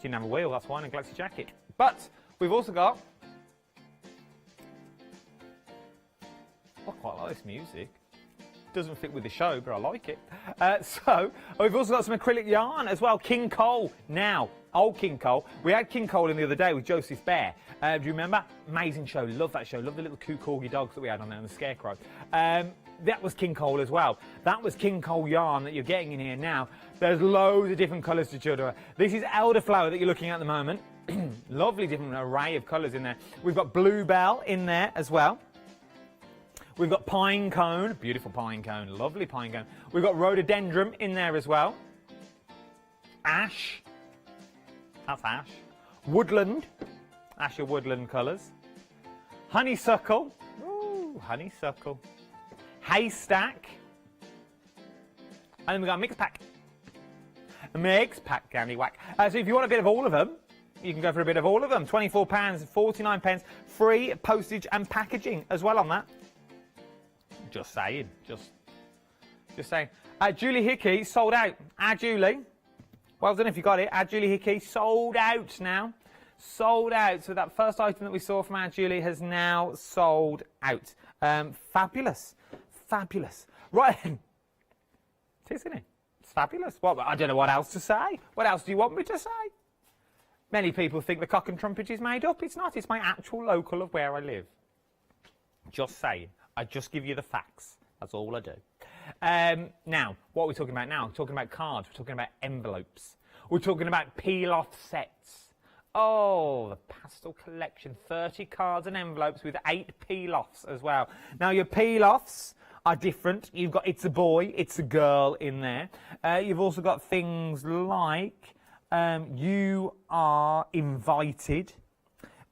didn't have a wheel, that's why, and a Galaxy jacket. But we've also got... I quite like this music. Doesn't fit with the show, but I like it. So we've also got some acrylic yarn as well. King Cole. Now, old King Cole. We had King Cole in the other day with Joseph Bear. Do you remember? Amazing show. Love that show. Love the little coo corgi dogs that we had on there and the scarecrow. That was King Cole as well. That was King Cole yarn that you're getting in here now. There's loads of different colours to choose. This is elderflower that you're looking at the moment. Lovely different array of colours in there. We've got bluebell in there as well. We've got pine cone, beautiful pine cone, lovely pine cone. We've got rhododendron in there as well. Ash, that's ash. Woodland, ash your woodland colours. Honeysuckle, ooh, honeysuckle. Haystack. And then we've got a mixed pack. A mixed pack, candy whack. So if you want a bit of all of them, you can go for a bit of all of them. £24.49, free postage and packaging as well on that. Just saying, just saying. Julie Hickey sold out. Julie, well done if you got it. Julie Hickey sold out now. Sold out. So that first item that we saw from Julie has now sold out. Fabulous, fabulous. Right, it is, isn't it? It's fabulous. Well, I don't know what else to say. What else do you want me to say? Many people think the cock and trumpet is made up. It's not. It's my actual local of where I live. Just saying. I just give you the facts. That's all I do. Now, what are we talking about now? We're talking about cards. We're talking about envelopes. We're talking about peel-off sets. Oh, the pastel collection. 30 cards and envelopes with 8 peel-offs as well. Now, your peel-offs are different. You've got it's a boy, it's a girl in there. You've also got things like you are invited.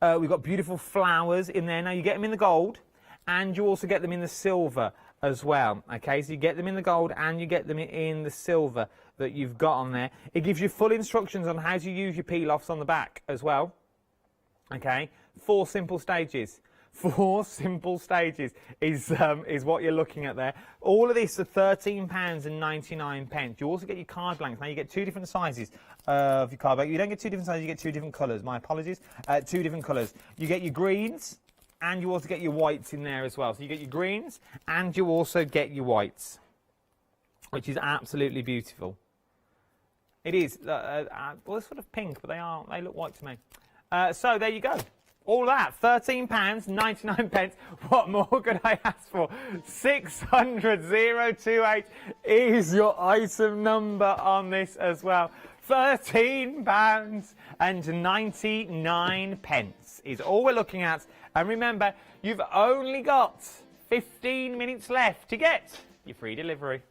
We've got beautiful flowers in there. Now, you get them in the gold, and you also get them in the silver as well. Okay, so you get them in the gold and you get them in the silver that you've got on there. It gives you full instructions on how to use your peel-offs on the back as well. Okay, 4 simple stages. 4 simple stages is what you're looking at there. All of this are £13.99. You also get your card blanks. Now you get 2 different sizes of your card blank. You don't get 2 different sizes, you get 2 different colours. My apologies. 2 different colours. You get your greens, and you also get your whites in there as well. So you get your greens and you also get your whites, which is absolutely beautiful. It is. Well, they're sort of pink, but they look white to me. So there you go. All that, £13.99. What more could I ask for? 600,028 is your item number on this as well. £13.99 is all we're looking at. And remember, you've only got 15 minutes left to get your free delivery.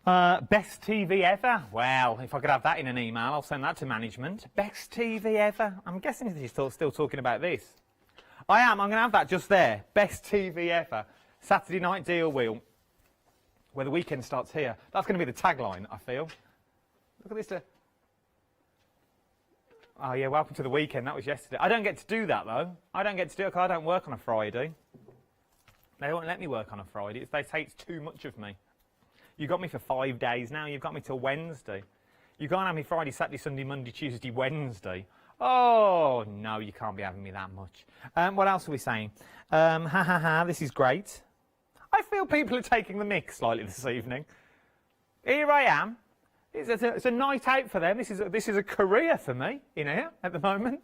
Best TV ever. Well, if I could have that in an email, I'll send that to management. Best TV ever. I'm guessing that he's still talking about this. I am. I'm going to have that just there. Best TV ever. Saturday night deal wheel. Where the weekend starts here. That's going to be the tagline, I feel. Look at this. Oh, yeah, welcome to the weekend. That was yesterday. I don't get to do that, though. I don't get to do it because I don't work on a Friday. They won't let me work on a Friday. They say it's too much of me. You got me for 5 days now. You've got me till Wednesday. You can't have me Friday, Saturday, Sunday, Monday, Tuesday, Wednesday. Oh, no, you can't be having me that much. What else are we saying? This is great. I feel people are taking the mick slightly this evening. Here I am. It's a night out for them. This is a career for me in here at the moment.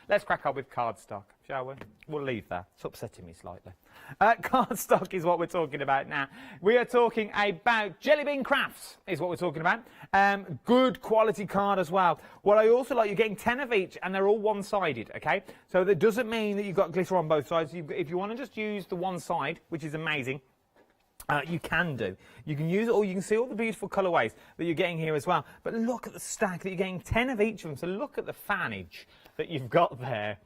Let's crack on with cardstock, shall we? We'll leave that. It's upsetting me slightly. Cardstock is what we're talking about now. We are talking about Jelly Bean Crafts is what we're talking about. Good quality card as well. What I also like, you're getting 10 of each and they're all one-sided, okay? So that doesn't mean that you've got glitter on both sides. If you want to just use the one side, which is amazing, you can do. You can use it, or you can see all the beautiful colourways that you're getting here as well. But look at the stack that you're getting 10 of each of them. So look at the fannage that you've got there.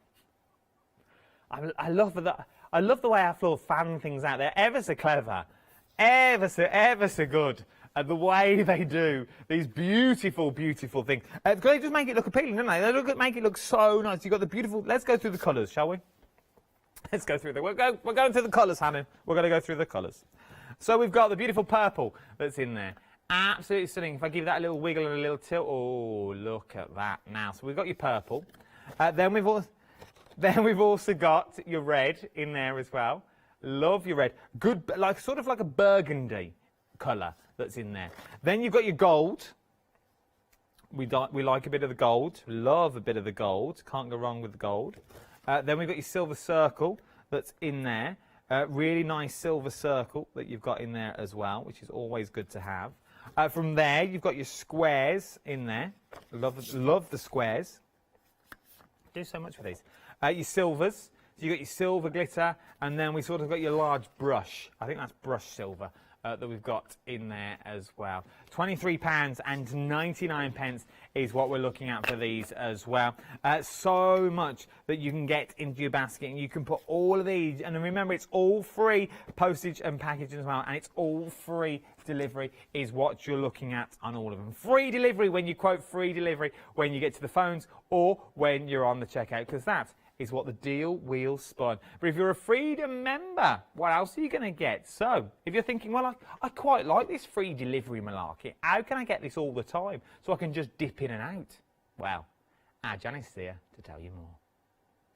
I love that. I love the way our floor fan things out. They're ever so clever, ever so good at the way they do these beautiful, beautiful things. They just make it look appealing, don't they? They make it look so nice. You've got the beautiful. Let's go through the colours, shall we? Let's go through we're going through the colours, Hannah. We're going to go through the colours. So we've got the beautiful purple that's in there. Absolutely stunning. If I give that a little wiggle and a little tilt, oh, look at that now. So we've got your purple. Then we've also got your red in there as well. Love your red. Good, sort of like a burgundy colour that's in there. Then you've got your gold. We like a bit of the gold. Love a bit of the gold. Can't go wrong with the gold. Then we've got your silver circle that's in there. Really nice silver circle that you've got in there as well, which is always good to have. From there, you've got your squares in there. Love the squares. Do so much for these. Your silvers. So you've got your silver glitter, and then we sort of got your large brush. I think that's brush silver that we've got in there as well. £23.99 is what we're looking at for these as well. So much that you can get into your basket, and you can put all of these. And remember, it's all free postage and packaging as well, and it's all free delivery is what you're looking at on all of them. Free delivery when you quote free delivery when you get to the phones or when you're on the checkout, because that is what the deal wheel spun. But if you're a Freedom member, what else are you going to get? So, if you're thinking, well, I quite like this free delivery malarkey, how can I get this all the time so I can just dip in and out? Well, our Janice's here to tell you more.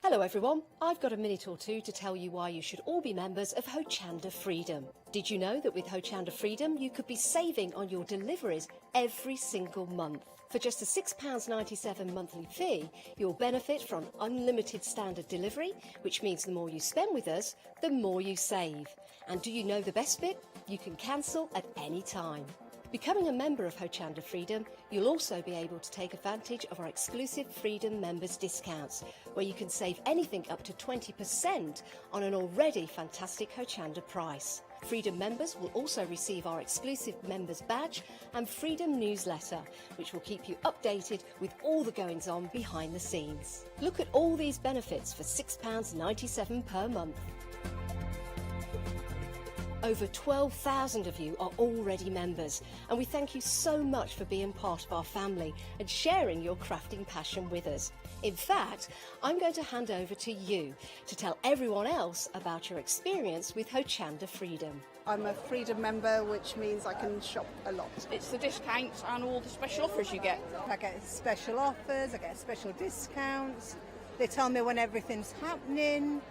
Hello everyone, I've got a minute or two to tell you why you should all be members of Hochanda Freedom. Did you know that with Hochanda Freedom you could be saving on your deliveries every single month? For just a £6.97 monthly fee, you'll benefit from unlimited standard delivery, which means the more you spend with us, the more you save. And do you know the best bit? You can cancel at any time. Becoming a member of Hochanda Freedom, you'll also be able to take advantage of our exclusive Freedom members discounts, where you can save anything up to 20% on an already fantastic Hochanda price. Freedom members will also receive our exclusive members badge and Freedom newsletter, which will keep you updated with all the goings on behind the scenes. Look at all these benefits for £6.97 per month. Over 12,000 of you are already members, and we thank you so much for being part of our family and sharing your crafting passion with us. In fact, I'm going to hand over to you to tell everyone else about your experience with Hochanda Freedom. I'm a Freedom member, which means I can shop a lot. It's the discounts and all the special offers you get. I get special offers, I get special discounts. They tell me when everything's happening.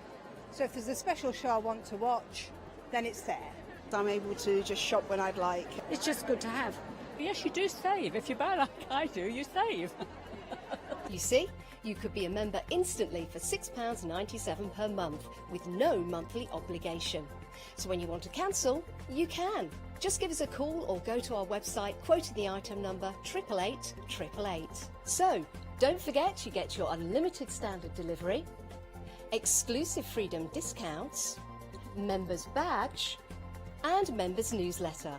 So if there's a special show I want to watch, then it's there. I'm able to just shop when I'd like. It's just good to have. Yes, you do save. If you buy like I do, you save. You see, you could be a member instantly for £6.97 per month with no monthly obligation. So when you want to cancel, you can. Just give us a call or go to our website quoting the item number 888 888. So, don't forget you get your unlimited standard delivery, exclusive Freedom discounts, members badge and members newsletter.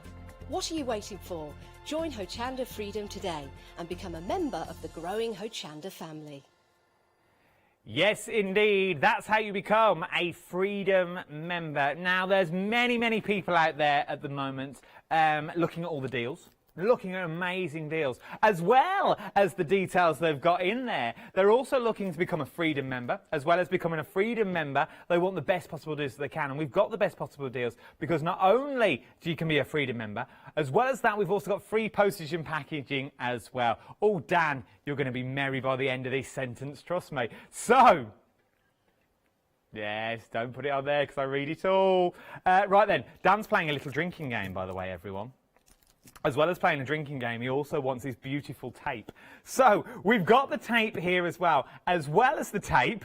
What are you waiting for? Join Hochanda Freedom today and become a member of the growing Hochanda family. Yes, indeed. That's how you become a Freedom member. Now, there's many people out there at the moment looking at all the deals. Looking at amazing deals, as well as the details they've got in there. They're also looking to become a Freedom member. As well as becoming a Freedom member, they want the best possible deals they can. And we've got the best possible deals because not only do you can be a Freedom member, as well as that, we've also got free postage and packaging as well. Oh, Dan, you're going to be merry by the end of this sentence, trust me. So, yes, don't put it on there because I read it all. Right then, Dan's playing a little drinking game, by the way, everyone. As well as playing a drinking game, he also wants his beautiful tape. So, we've got the tape here as well. As well as the tape,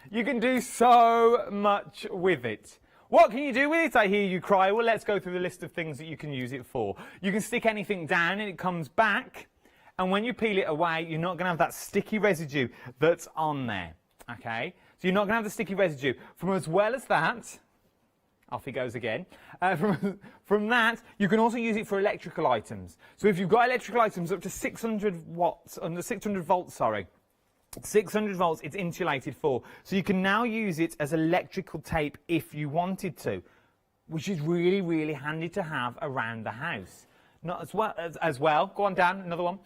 you can do so much with it. What can you do with it, I hear you cry? Well, let's go through the list of things that you can use it for. You can stick anything down and it comes back. And when you peel it away, you're not going to have that sticky residue that's on there. Okay? So you're not going to have the sticky residue. From as well as that... Off he goes again. From that, you can also use it for electrical items. So if you've got electrical items up to 600 watts, under 600 volts, sorry, 600 volts, it's insulated for. So you can now use it as electrical tape if you wanted to, which is really handy to have around the house. Not as well. Go on, Dan, another one.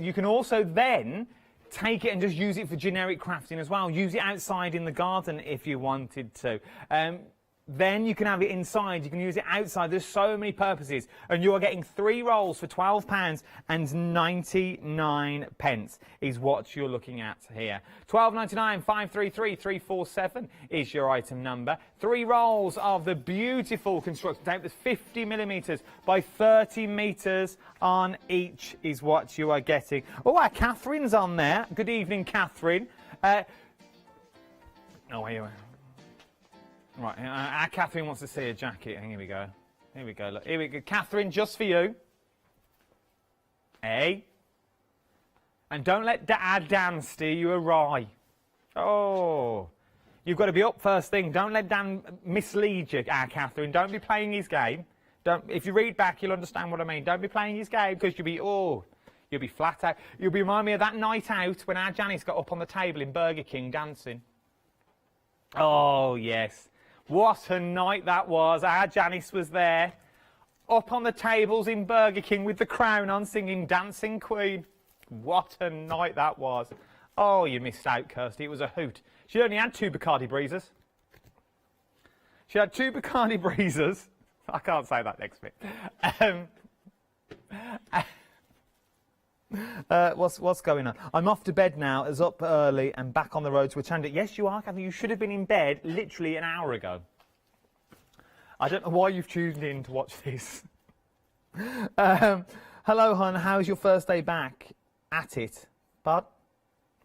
You can also then take it and just use it for generic crafting as well. Use it outside in the garden if you wanted to. Then you can have it inside, you can use it outside. There's so many purposes. And you are getting 3 rolls for £12.99 is what you're looking at here. £12.99 533 347 is your item number. 3 rolls of the beautiful construction tape that's 50 millimetres by 30 metres on each is what you are getting. Oh, our Catherine's on there. Good evening, Catherine. Oh, here Right, our Catherine wants to see a jacket. Here we go. Here we go. Look, here we go. Catherine, just for you. Hey. And don't let Dan steer you awry. Oh. You've got to be up first thing. Don't let Dan mislead you, our Catherine. Don't be playing his game. If you read back, you'll understand what I mean. Don't be playing his game because you'll be flat out. You'll be remind me of that night out when our Janice got up on the table in Burger King dancing. Oh, yes. What a night that was. Our Janice was there, up on the tables in Burger King with the crown on, singing Dancing Queen. What a night that was. Oh, you missed out, Kirsty. It was a hoot. She only had 2 Bacardi Breezers. She had 2 Bacardi Breezers. I can't say that next bit. What's going on? I'm off to bed now, as up early and back on the road to Hochanda. Yes, you are, Kathy. You should have been in bed literally an hour ago. I don't know why you've tuned in to watch this. Hello, hon. How's your first day back at it? Bud?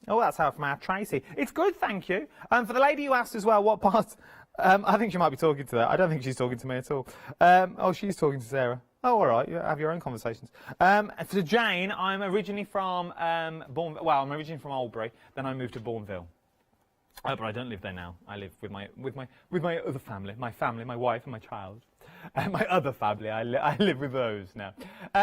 Oh, that's how from our Tracy. It's good, thank you. For the lady who asked as well, what part... I think she might be talking to her. I don't think she's talking to me at all. Oh, she's talking to Sarah. Oh, all right. You have your own conversations. For Jane, I'm originally from I'm originally from Albury. Then I moved to Bourneville. But I don't live there now. I live with my other family, my wife and my child. My other family, I live with those now.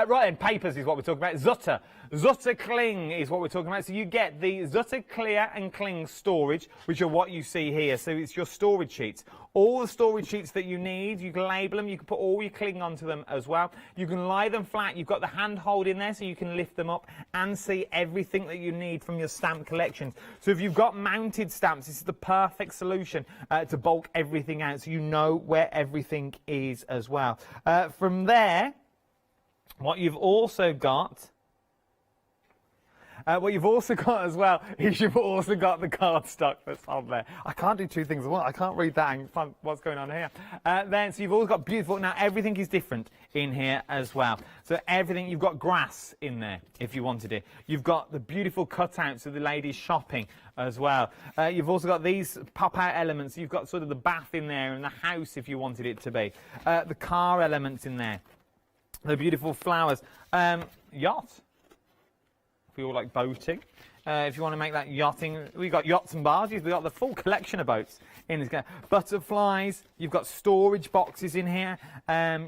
Right, and papers is what we're talking about. Zutter. Zutter Kling is what we're talking about. So you get the Zutter Clear and Kling storage, which are what you see here. So it's your storage sheets. All the storage sheets that you need, you can label them, you can put all your Kling onto them as well. You can lie them flat. You've got the handhold in there so you can lift them up and see everything that you need from your stamp collections. So if you've got mounted stamps, this is the perfect solution to bulk everything out so you know where everything is as well. From there, what you've also got as well is you've also got the cardstock that's on there. I can't do two things at once. I can't read that and find what's going on here. So you've also got beautiful. Now everything is different in here as well. So everything, you've got grass in there if you wanted it. You've got the beautiful cutouts of the ladies shopping as well. You've also got these pop-out elements. You've got sort of the bath in there and the house if you wanted it to be. The car elements in there. The beautiful flowers. Yacht. If you all like boating. If you want to make that yachting, we've got yachts and barges. We've got the full collection of boats in this. Butterflies. You've got storage boxes in here.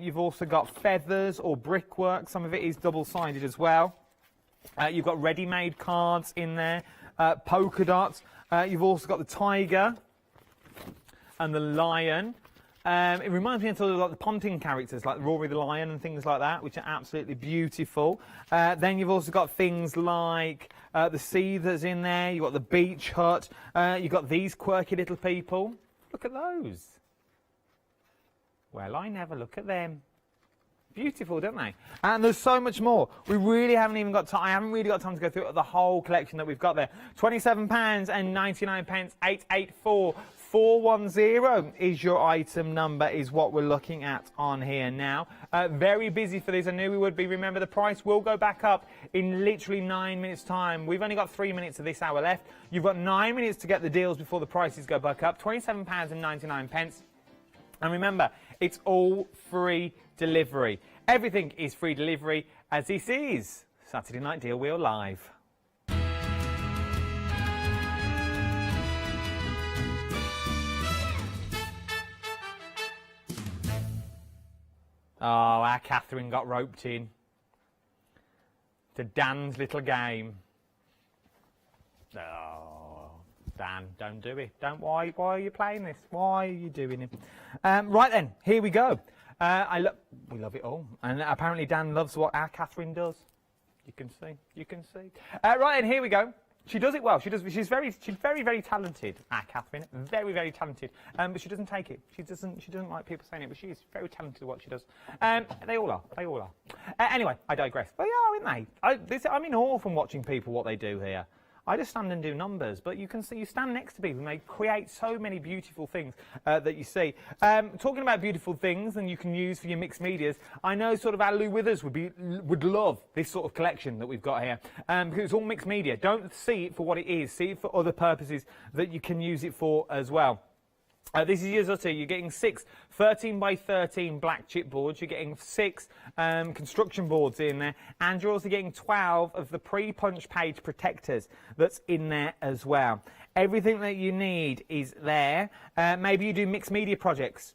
You've also got feathers or brickwork. Some of it is double-sided as well. You've got ready-made cards in there. Polka dots. You've also got the tiger and the lion. It reminds me of sort of like the Ponting characters, like Rory the Lion and things like that, which are absolutely beautiful. Then you've also got things like the seethers in there. You've got the beach hut. You've got these quirky little people. Look at those. Well, I never look at them. Beautiful, don't they? And there's so much more. We really haven't even got time. I haven't really got time to go through the whole collection that we've got there. £27.99, 884. 410 is your item number, is what we're looking at on here now. Very busy for this. I knew we would be. Remember, the price will go back up in literally 9 minutes' time. We've only got 3 minutes of this hour left. You've got 9 minutes to get the deals before the prices go back up. £27.99. And remember, it's all free delivery. Everything is free delivery, as this is Saturday Night Deal Wheel Live. Oh, our Catherine got roped in to Dan's little game. Oh, Dan, don't do it. Don't. Why are you playing this? Why are you doing it? Right then, here we go. We love it all, and apparently Dan loves what our Catherine does. You can see. You can see. Right, and here we go. She does it well. She's very, very talented. Catherine, very, very talented. But she doesn't take it. She doesn't like people saying it. But she's very talented at what she does. They all are. They all are. Anyway, I digress. They are, aren't they? I'm in awe from watching people what they do here. I just stand and do numbers, but you can see, you stand next to people and they create so many beautiful things that you see. Talking about beautiful things and you can use for your mixed medias, I know sort of our Lou Withers would love this sort of collection that we've got here because it's all mixed media. Don't see it for what it is, see it for other purposes that you can use it for as well. This is your Zutter. You're getting 6 13 by 13 black chipboards. You're getting 6 construction boards in there. And you're also getting 12 of the pre-punch page protectors that's in there as well. Everything that you need is there. Maybe you do mixed media projects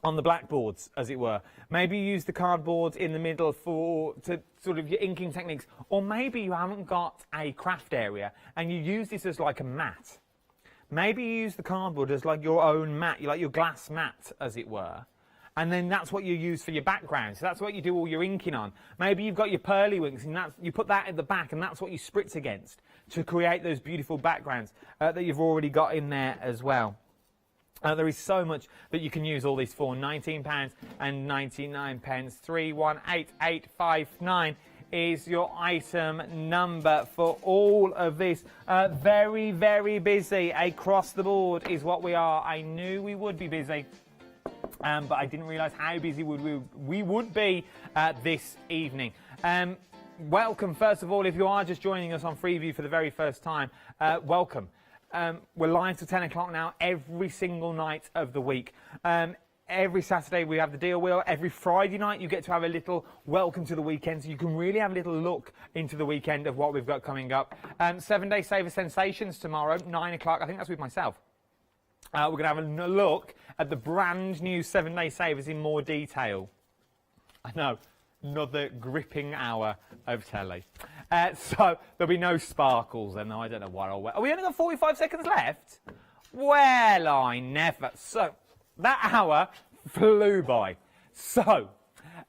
on the blackboards, as it were. Maybe you use the cardboard in the middle to sort of your inking techniques. Or maybe you haven't got a craft area and you use this as like a mat. Maybe you use the cardboard as like your own mat, like your glass mat, as it were. And then that's what you use for your background. So that's what you do all your inking on. Maybe you've got your pearly wings and you put that at the back and that's what you spritz against to create those beautiful backgrounds that you've already got in there as well. There is so much that you can use all these for. £19.99. 318859 is your item number for all of this. Very, very busy across the board is what we are. I knew we would be busy, but I didn't realise how busy we would be this evening. Welcome, first of all, if you are just joining us on Freeview for the very first time, welcome. We're live till 10 o'clock now, every single night of the week. Every Saturday we have the deal wheel. Every Friday night you get to have a little welcome to the weekend, so you can really have a little look into the weekend of what we've got coming up. 7-day Saver Sensations tomorrow, 9 o'clock. I think that's with myself. We're going to have a look at the brand new 7-day savers in more detail. I know, another gripping hour of telly. So there'll be no sparkles then, though. I don't know what I'll wear. Oh, we only got 45 seconds left? Well, I never. So that hour flew by. So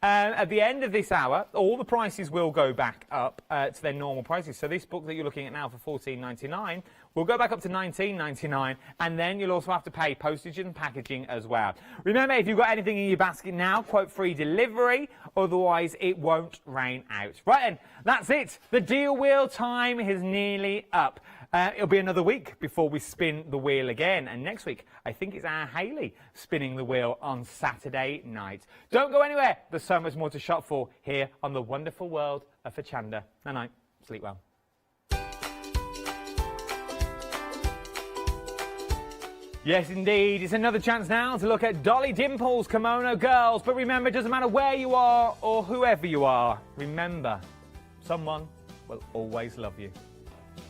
at the end of this hour, all the prices will go back up to their normal prices. So this book that you're looking at now for $14.99 will go back up to $19.99, and then you'll also have to pay postage and packaging as well. Remember, if you've got anything in your basket now, quote free delivery, otherwise it won't rain out. Right then, that's it. The deal wheel time is nearly up. It'll be another week before we spin the wheel again, and next week I think it's our Hayley spinning the wheel on Saturday night. Don't go anywhere. There's so much more to shop for here on the wonderful world of Hochanda. Night night. Sleep well. Yes, indeed. It's another chance now to look at Dolly Dimple's Kimono Girls. But remember, it doesn't matter where you are or whoever you are. Remember, someone will always love you.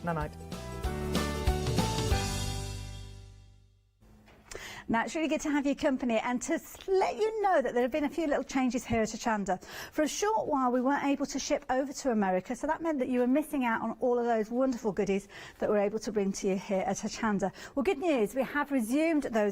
Night night. Now, it's really good to have your company and to let you know that there have been a few little changes here at Hochanda. For a short while, we weren't able to ship over to America, so that meant that you were missing out on all of those wonderful goodies that we're able to bring to you here at Hochanda. Well, good news, we have resumed those